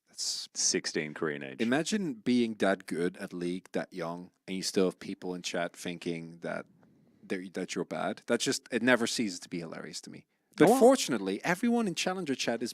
That's 16 Korean age. Imagine being that good at League, that young, and you still have people in chat thinking that that you're bad. That's just, it never ceases to be hilarious to me. But Oh, well. fortunately, everyone in Challenger chat is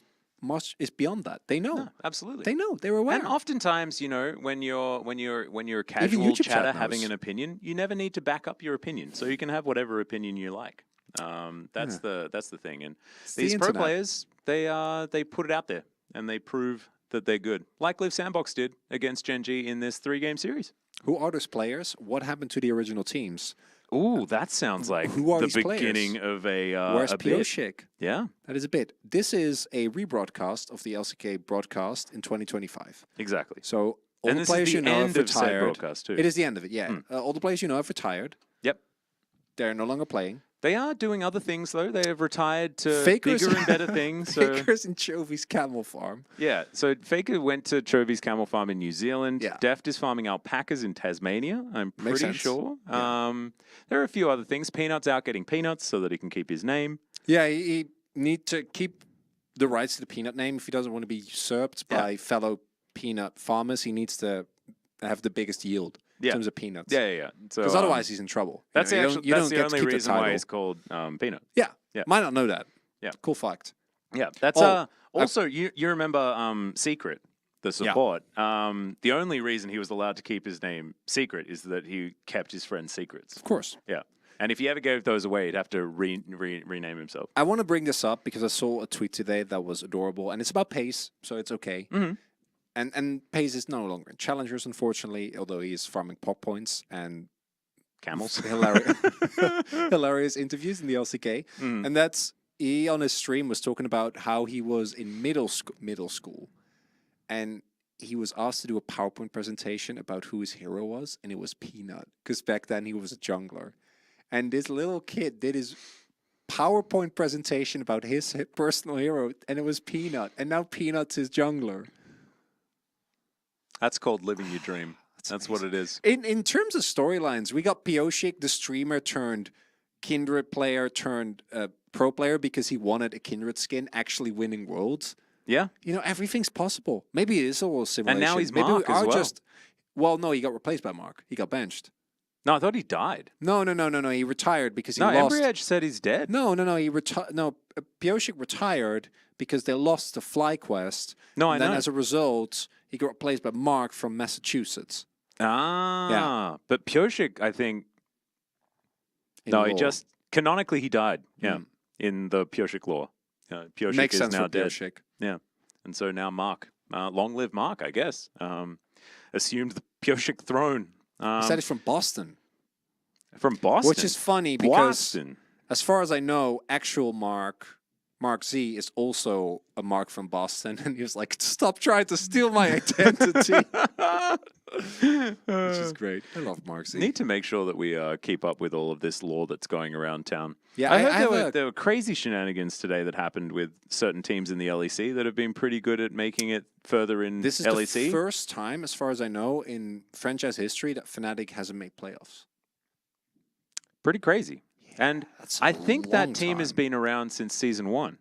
beyond that. They know. No, absolutely. They know. They're aware. And oftentimes, you know, when you're a casual YouTube chat chatter knows. having an opinion, you never need to back up your opinion. So you can have whatever opinion you like. That's the thing. And the these pro internet. players, they put it out there and they prove that they're good, like Live Sandbox did against Gen.G in this 3-game series. Who are those players? What happened to the original teams? Ooh, that sounds like Who are the these players? beginning of Where's a bit. Pioshik? Yeah, That is a bit. This is a rebroadcast of the LCK broadcast in 2025. exactly. So all And the this is players the you know end have of said retired. broadcast too. It is the end of it, yeah. All the players you know have retired. Yep. They're no longer playing. They are doing other things though. They have retired to Faker's- bigger and better things. So Faker's in Chovy's camel farm. yeah, so Faker went to Chovy's camel farm in New Zealand. Yeah. Deft is farming alpacas in Tasmania. I'm Makes pretty sense. sure. Yeah. There are a few other things. Peanut's out getting peanuts so that he can keep his name. Yeah, he need to keep the rights to the peanut name if he doesn't want to be usurped Yeah. by fellow peanut farmers. He needs to have the biggest yield in Yeah. terms of peanuts. Yeah. So Because otherwise he's in trouble. You that's know, you actually don't- you that's don't the get to only keep the reason why title. he's called Peanut. Yeah. Yeah. Might not know that. Yeah. Cool fact. Yeah, that's also you remember Secret, the support. The only reason he was allowed to keep his name secret is that he kept his friends' secrets. Of course. Yeah. And if he ever gave those away, he'd have to rename himself. I want to bring this up because I saw a tweet today that was adorable, and it's about Pace, so it's okay. Mm-hmm. And Pace is no longer in Challengers, unfortunately, although he is farming pop points and Camels. hilarious interviews in the LCK. Mm. And that's he on his stream was talking about how he was in middle school, and he was asked to do a PowerPoint presentation about who his hero was, and it was Peanut, because back then he was a jungler. And this little kid did his PowerPoint presentation about his personal hero, and it was Peanut. And now Peanut's his jungler. That's called living your dream. That's what it is. In terms of storylines, we got Pioshik, the streamer turned Kindred player turned pro player because he wanted a Kindred skin, actually winning worlds. Yeah. You know, everything's possible. Maybe it is all a simulation. And now he's Maybe Mark we as are well. Well, no, he got replaced by Mark. He got benched. No, I thought he died. No. He retired because he No, lost. Embryedge said he's dead. No. He retired. No, Pioshik retired because they lost the FlyQuest. No, I and then know. as a result, he got replaced by Mark from Massachusetts. Ah. But Pioshik, I think. No, he lore. just. Canonically, he died. Yeah. In the Pioshik lore. Pioshik Makes is sense now for dead. Pioshik. Yeah. And so now Mark. Long live Mark, I guess. Assumed the Pioshik throne. He said it's from Boston. From Boston. Which is funny because, Boston. as far as I know, actual Mark Z, is also a Mark from Boston. And he was like, stop trying to steal my identity. Which is great. I love Mark Z. Need to make sure that we keep up with all of this lore that's going around town. Yeah, I heard there were crazy shenanigans today that happened with certain teams in the LEC that have been pretty good at making it further in This is LEC. the first time, as far as I know, in franchise history that Fnatic hasn't made playoffs. Pretty crazy. And That's I a think long that team has time. been around since season 1.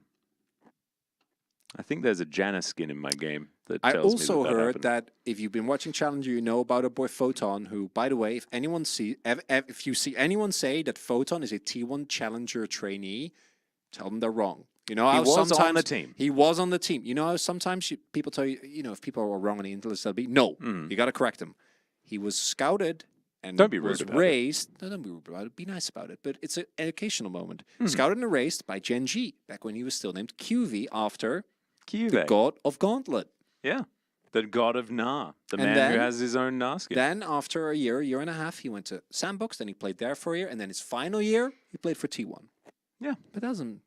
I think there's a Janus skin in my game that I tells also me that heard happened. that if you've been watching Challenger, you know about our boy Photon, who, by the way, if you see anyone say that Photon is a T1 Challenger trainee, tell them they're wrong. You know He how was on sometimes the team. He was on the team. You know how sometimes people tell you, if people are wrong on the internet, they'll be no. You got to correct them. He was scouted and Don't be rude was about it. raised. No, don't be rude about it. Be nice about it. But it's an educational moment. Scouted and raised by Gen.G back when he was still named QV after the Kyuve. god of Gauntlet. Yeah. The god of Na. The And man then- who has his own Na skin. Then after a year and a half, he went to Sandbox. Then he played there for a year, and then his final year, he played for T1. Yeah. But that doesn't,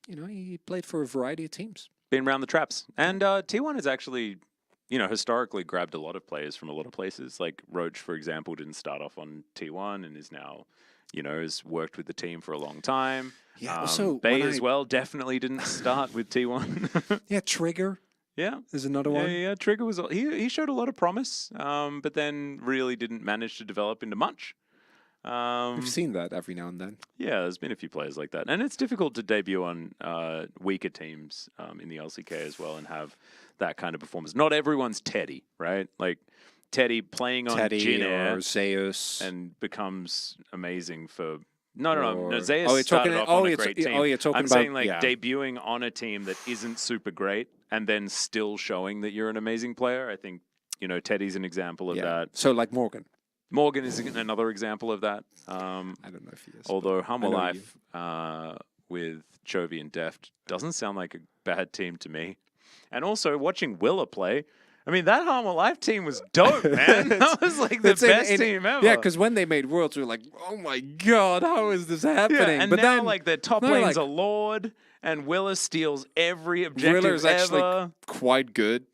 he played for a variety of teams. Been around the traps. And T1 has actually, historically grabbed a lot of players from a lot of places. Like Roach, for example, didn't start off on T1 and is now, has worked with the team for a long time. Yeah. Also, Bay when as well definitely didn't start with T1. Yeah, Trigger Yeah. is another Yeah, one. yeah, Trigger was he showed a lot of promise, but then really didn't manage to develop into much. We've seen that every now and then. Yeah, there's been a few players like that, and it's difficult to debut on weaker teams in the LCK as well and have that kind of performance. Not everyone's Teddy, right? Like Teddy playing on Teddy Jin Air or Zeus. and becomes amazing for. No. Or- Zeus Oh, you're started talking- off oh, on a you're great t- team. oh, you're talking I'm about- saying like yeah. debuting on a team that isn't super great and then still showing that you're an amazing player. I think Teddy's an example of that. So like Morgan. Morgan is another example of that. I don't know if he is. but Although I Humble know Life with Chovy and Deft doesn't sound like a bad team to me. And also watching Willa play. I mean, that Humble Life team was dope, man. That was like the It's best team ever. Yeah, because when they made Worlds, we were like, oh my god, how is this happening? and but now then, like their top no, lane's like- a Lord, and Willa steals every objective Willer's actually ever. quite good.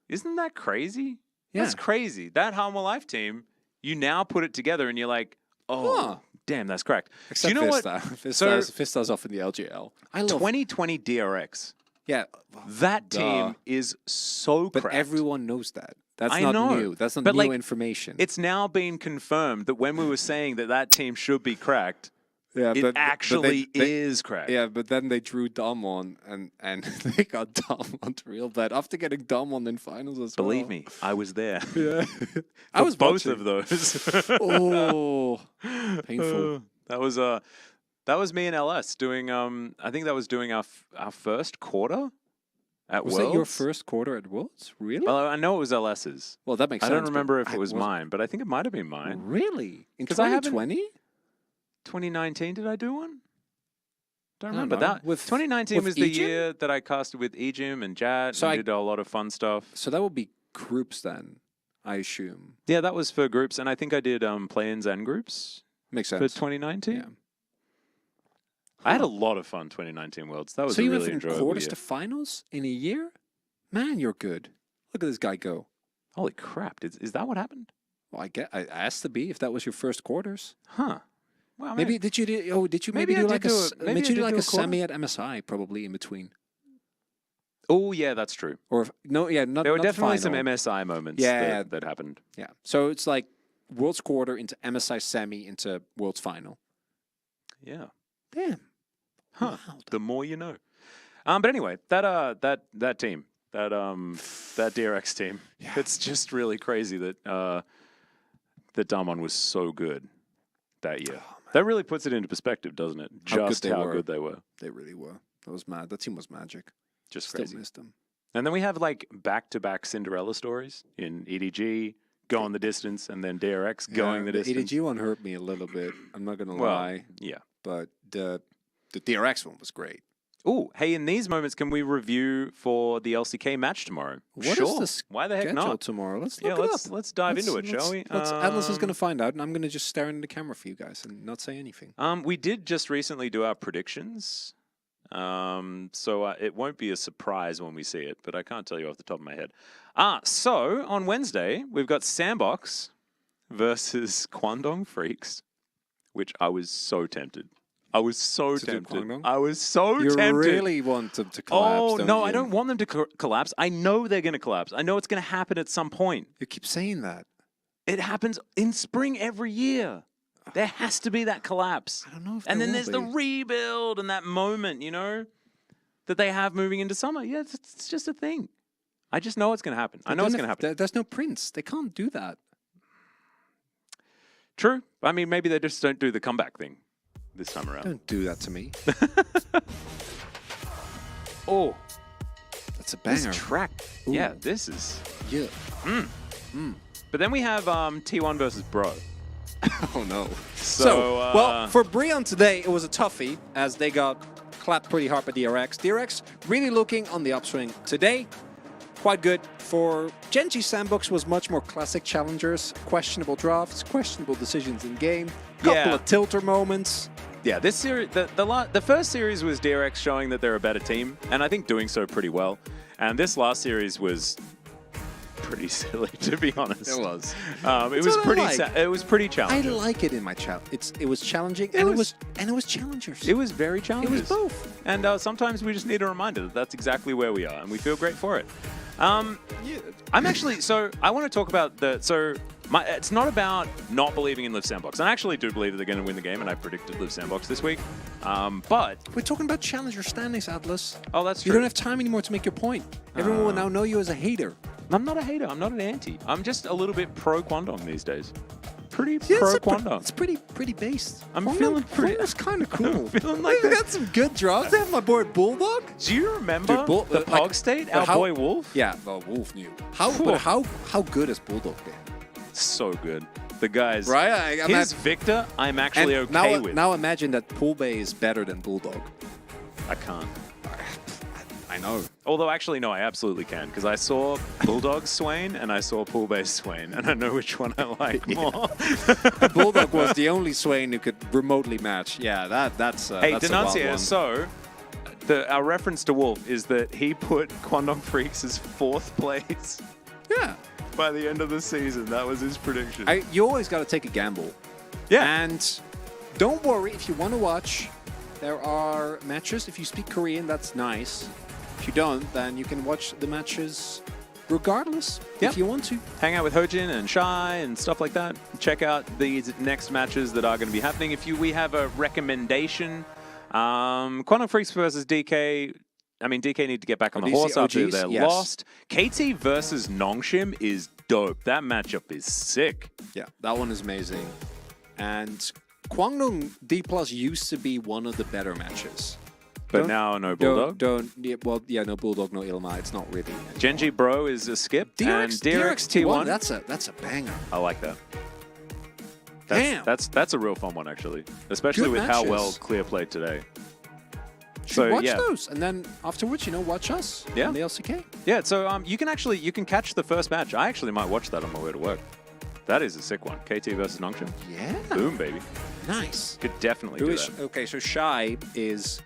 Isn't that crazy? Yeah. That's crazy. That Humble Life team, you now put it together and you're like, oh, Huh. damn, that's cracked. Except Do you know what? Vista. Vista's off in the LGL. I love 2020 DRX. Yeah. That team is so But cracked. everyone knows that. That's I not know. new. That's not But, new like, information. It's now been confirmed that when we were saying that team should be cracked, yeah, it actually is cracked. Yeah, but then they drew Dom on, and they got Dom on real bad after getting Dom on in finals as well. Believe me, I was there. Yeah. I For was both watching. of those. Oh, painful. That was me and LS doing. I think that was doing our first quarter at Was Worlds. that your first quarter at Worlds? Really? Well, I know it was LS's. Well, that makes I sense. don't remember if but it was I mine, but I think it might have been mine. Really? In 'Cause I haven't- 2020? 2019, did I do one? Don't I don't remember know. that. With- 2019 with was the Ejim? year that I casted with Ejim and Jad So and I- did a lot of fun stuff. So that would be groups then, I assume. Yeah, that was for groups, and I think I did play-ins and groups Makes for sense. 2019. Yeah. I had a lot of fun 2019 Worlds. That was So a you went really from enjoyable quarters year. to finals in a year? Man, you're good. Look at this guy go. Holy crap! Is that what happened? Well, I asked to be if that was your first quarters. Huh. Well, Maybe did you maybe I do did like do maybe I you did do like do a a quarter. semi at MSI probably in between? Oh yeah, that's true. Or no, yeah, not There were not definitely final. some MSI moments Yeah. that happened. Yeah. So it's like Worlds quarter into MSI semi into Worlds final. Yeah. Damn. Huh. Wow. The more you know. But anyway, that team, that DRX team, it's just really crazy that that Damon was so good that year. That really puts it into perspective, doesn't it? Just how good they were. They really were. That was mad. That team was magic. Just Still crazy. missed them. And then we have like back-to-back Cinderella stories in EDG, going the distance, and then DRX going the distance. EDG one hurt me a little bit. I'm not gonna Well, lie, yeah. but the DRX one was great. Oh, hey, in these moments, can we review for the LCK match tomorrow? What is sure. the Why the heck Schedule not? tomorrow. Let's Yeah, look it up. let's dive into it, shall we? Atlas is going to find out, and I'm going to just stare into the camera for you guys and not say anything. We did just recently do our predictions, so it won't be a surprise when we see it, but I can't tell you off the top of my head. So on Wednesday, we've got Sandbox versus Kwandong Freaks, which I was so tempted. I was so To do tempted. Kwangdong? I was so You tempted. really want them to collapse, Oh, don't no, you? I don't want them to collapse. I know they're going to collapse. I know it's going to happen at some point. You keep saying that. It happens in spring every year. There has to be that collapse. I don't know if And there then will there's the be. rebuild and that moment, that they have moving into summer. Yeah, it's just a thing. I just know it's going to happen. I know it's going to happen. There's no Prince. They can't do that. True. I mean, maybe they just don't do the comeback thing this time around. Don't do that to me. Oh, That's a this banger. track. Ooh. Yeah, this is. Yeah. But then we have T1 versus Bro. Oh no. So, well, for Breon today, it was a toughie as they got clapped pretty hard by DRX. DRX really looking on the upswing today. Quite good. For Gen.G Sandbox was much more classic challengers, questionable drafts, questionable decisions in game, couple Yeah. of tilter moments. Yeah, this series, the first series was DRX showing that they're a better team, and I think doing so pretty well. And this last series was pretty silly, to be honest. It was. It was what I pretty. like. It was pretty I challenging. like it in my chat. It was challenging, It and was- it was challengers. It was very challenging. It was both. And sometimes we just need a reminder that that's exactly where we are, and we feel great for it. I'm actually, so I want to talk about it's not about not believing in Live Sandbox. I actually do believe that they're going to win the game, and I predicted Live Sandbox this week. But, We're talking about challenger standings, Atlas. oh, that's true. You don't have time anymore to make your point. Everyone will now know you as a hater. I'm not a hater. I'm not an anti. I'm just a little bit pro Kwandong these days. Pretty Yeah, pro it's Kwandong. It's pretty based. I'm feeling pretty- It's kind of cool. feeling like we that. got some good drops. They have my boy Bulldog. Do you remember Dude, Bull- the like- Pog State? but Our how- boy Wolf? Yeah, well, Wolf knew. How Whew. but how good is Bulldog been? So good. The guys. Right? His Victor, I'm actually and okay now, with. now imagine that Pool Bay is better than Bulldog. I can't. I know. Although, actually, no, I absolutely can, because I saw Bulldog Swain and I saw Pool Base Swain, and I know which one I like more. Bulldog was the only Swain who could remotely match. Yeah, that's Hey, that's a wild Denunciator, one. so our reference to Wolf is that he put Kwandong Freaks as 4th place Yeah. by the end of the season. That was his prediction. You always got to take a gamble. yeah. And don't worry if you want to watch. There are matches. If you speak Korean, that's nice. If you don't, then you can watch the matches regardless if you want to. Hang out with Hojin and Shai and stuff like that. Check out these next matches that are going to be happening. We have a recommendation. Quantum Freaks versus DK. I mean, DK need to get back on the horse after they're lost. KT versus Nongshim is dope. That matchup is sick. Yeah, that one is amazing. And Kwangdong D+ used to be one of the better matches. But now no Bulldog. No Bulldog, no Ilma. It's not really. Gen.G Bro is a skip. DRX, and DRX T1. That's a banger. I like that. Damn. That's a real fun one, actually. Especially Good with how matches. well Clear played today. So watch those, and then afterwards, watch us on the LCK. Yeah, so you can catch the first match. I actually might watch that on my way to work. That is a sick one. KT versus Nongshim. Yeah. Boom, baby. Nice. Could definitely do that. Okay, so Shai is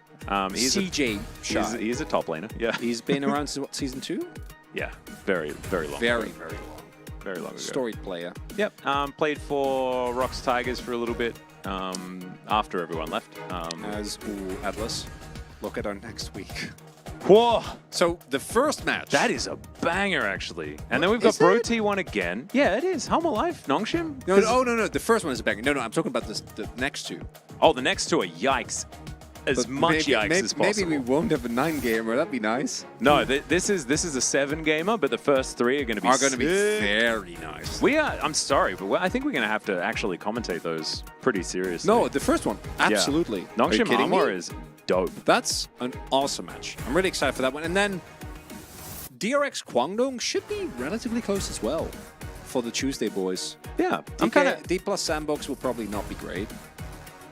he's CJ Shai. He's a top laner. Yeah. He's been around since, what, season 2? Yeah. Very, very long. Very, very long. Very long ago. Storied player. Yep. Played for Rocks Tigers for a little bit after everyone left. As Atlas. Look at our next week. Whoa! So the first match. That is a banger, actually. And then we've got Bro T1 again. Yeah, it is. Home Life, Nongshim. No. The first one is a banger. No, I'm talking about the next two. Oh, the next two are yikes. As much yikes as possible. Maybe we won't have a 9-gamer. That'd be nice. No, this is a 7-gamer, but the first 3 are going to be very nice. I'm sorry, but I think we're going to have to actually commentate those pretty seriously. No, the first one, absolutely. Yeah. Nongshim Armor is dope. That's an awesome match. I'm really excited for that one. And then DRX Kwangdong should be relatively close as well for the Tuesday boys. Yeah, D+ Sandbox will probably not be great.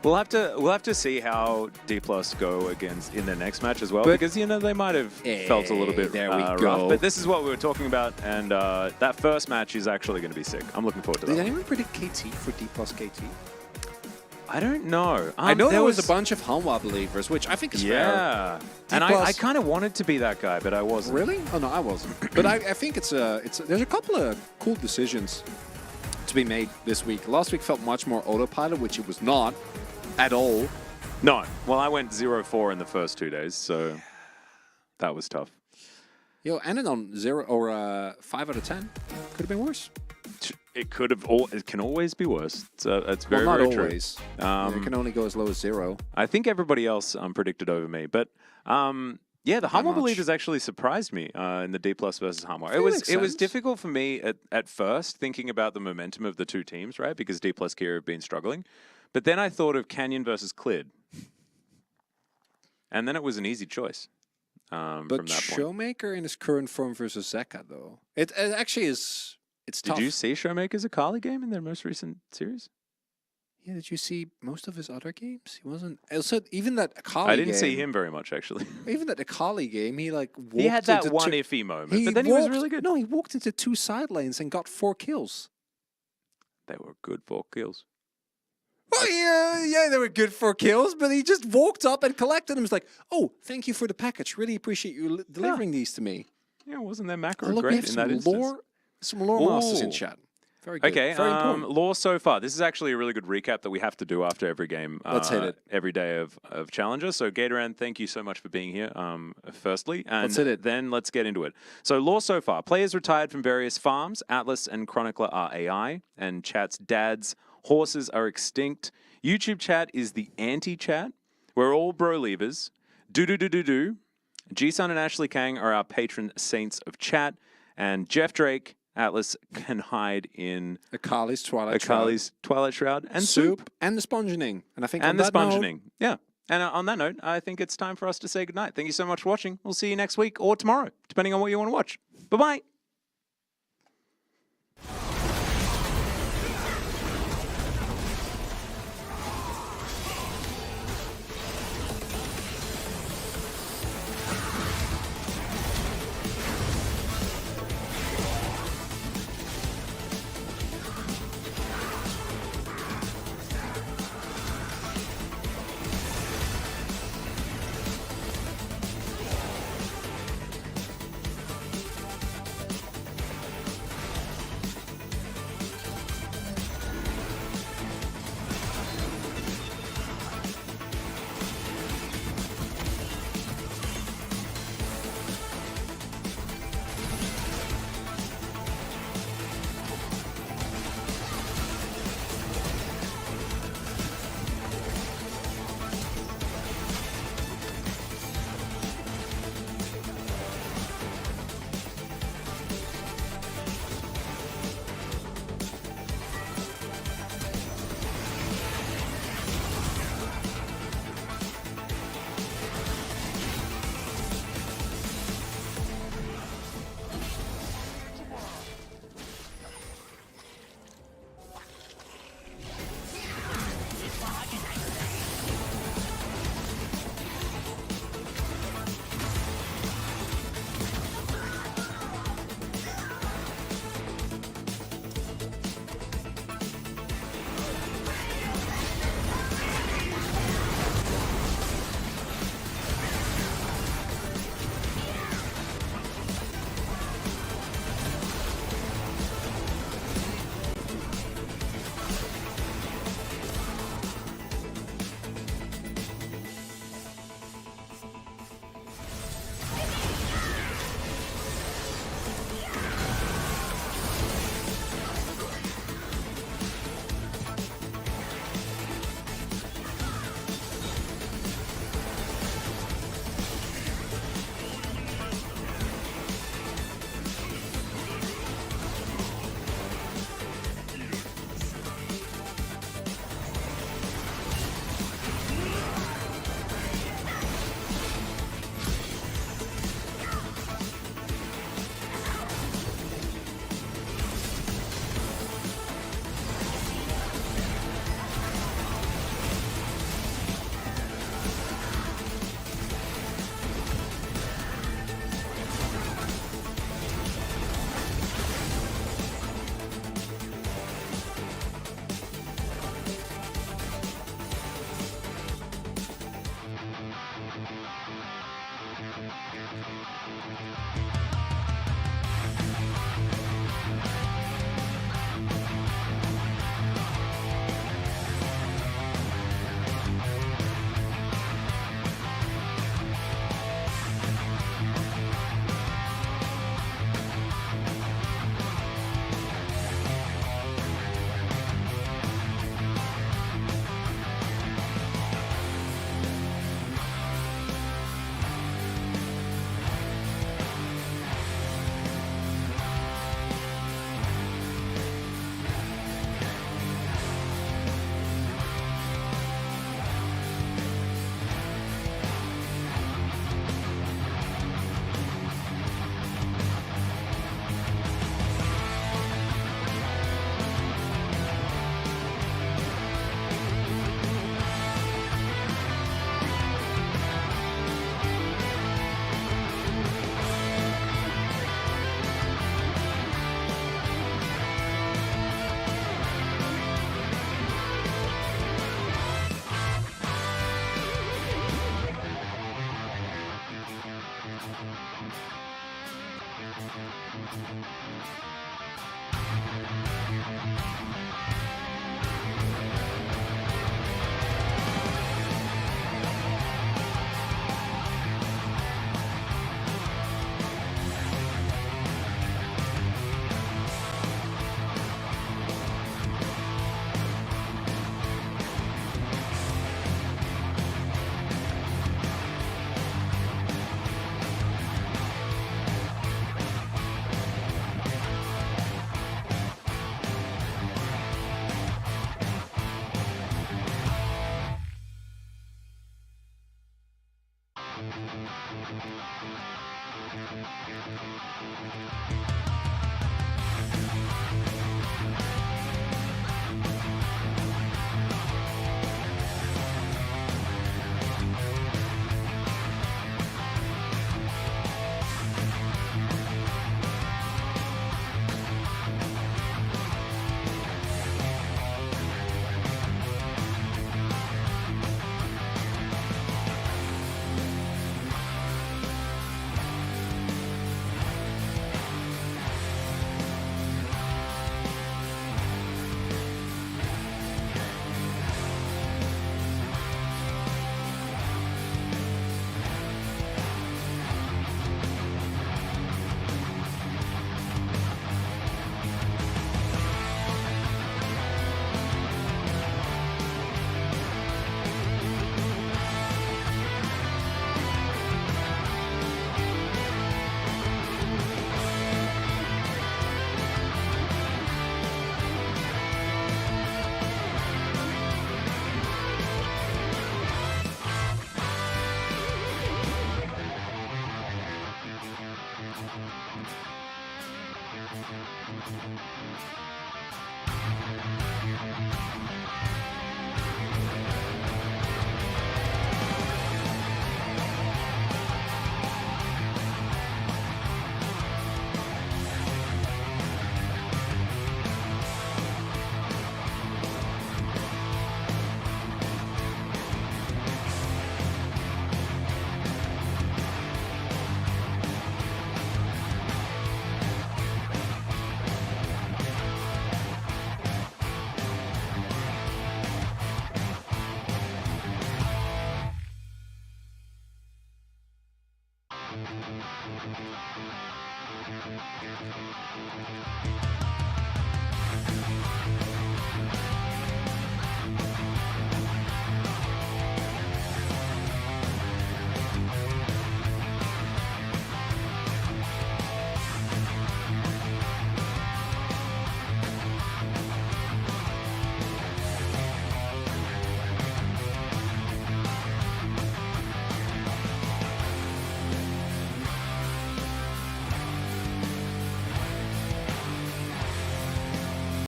We'll have to see how D+ go against in their next match as well, because they might have felt a little bit rough. But this is what we were talking about, and that first match is actually going to be sick. I'm looking forward to that. Did anyone predict KT for D+ KT? I don't know. I know there was a bunch of Hanwha believers, which I think is fair. Yeah, and I kind of wanted to be that guy, but I wasn't. Really? Oh no, I wasn't. But I think there's a couple of cool decisions to be made this week. Last week felt much more autopilot, which it was not at all. No. Well, I went 0-4 in the first 2 days, so that was tough. Yo, ended on 0 or 5 out of 10. Could have been worse. It could have. It can always be worse. So it's very, not very always. true. It can only go as low as 0. I think everybody else predicted over me, but yeah, the Hanwha believers actually surprised me in the D+ versus Hanwha. It was difficult for me at first thinking about the momentum of the two teams, right? Because D+ Kira have been struggling, but then I thought of Canyon versus Clid, and then it was an easy choice. But from that point. Showmaker in his current form versus Zeka, though, it actually is. It's tough. Did you see Showmaker's Akali game in their most recent series? Yeah, did you see most of his other games? He wasn't. Also, even that Akali I didn't game, see him very much, actually. Even that Akali game, he walked he had that into one iffy moment, but then he was really good. No, he walked into 2 side lanes and got 4 kills. They were good 4 kills. Oh, yeah, they were good 4 kills, but he just walked up and collected them. He was like, oh, thank you for the package. Really appreciate you delivering these to me. Yeah, wasn't their macro great in that instance? Some lore masters in chat. Very good. Okay, very important. lore so far. This is actually a really good recap that we have to do after every game. Let's hit it. Every day of Challenger. So Gatoran, thank you so much for being here, firstly. And let's hit it. Then let's get into it. So lore so far. Players retired from various farms. Atlas and Chronicler are AI. And chat's dads, horses are extinct. YouTube chat is the anti-chat. We're all bro-leavers. Do. G-Sun and Ashley Kang are our patron saints of chat. And Jeff Drake, Atlas, can hide in Akali's Twilight Shroud and Soup and the Spongening. And I think and the Spongening. Yeah. And on that note, I think it's time for us to say goodnight. Thank you so much for watching. We'll see you next week or tomorrow, depending on what you want to watch. Bye-bye.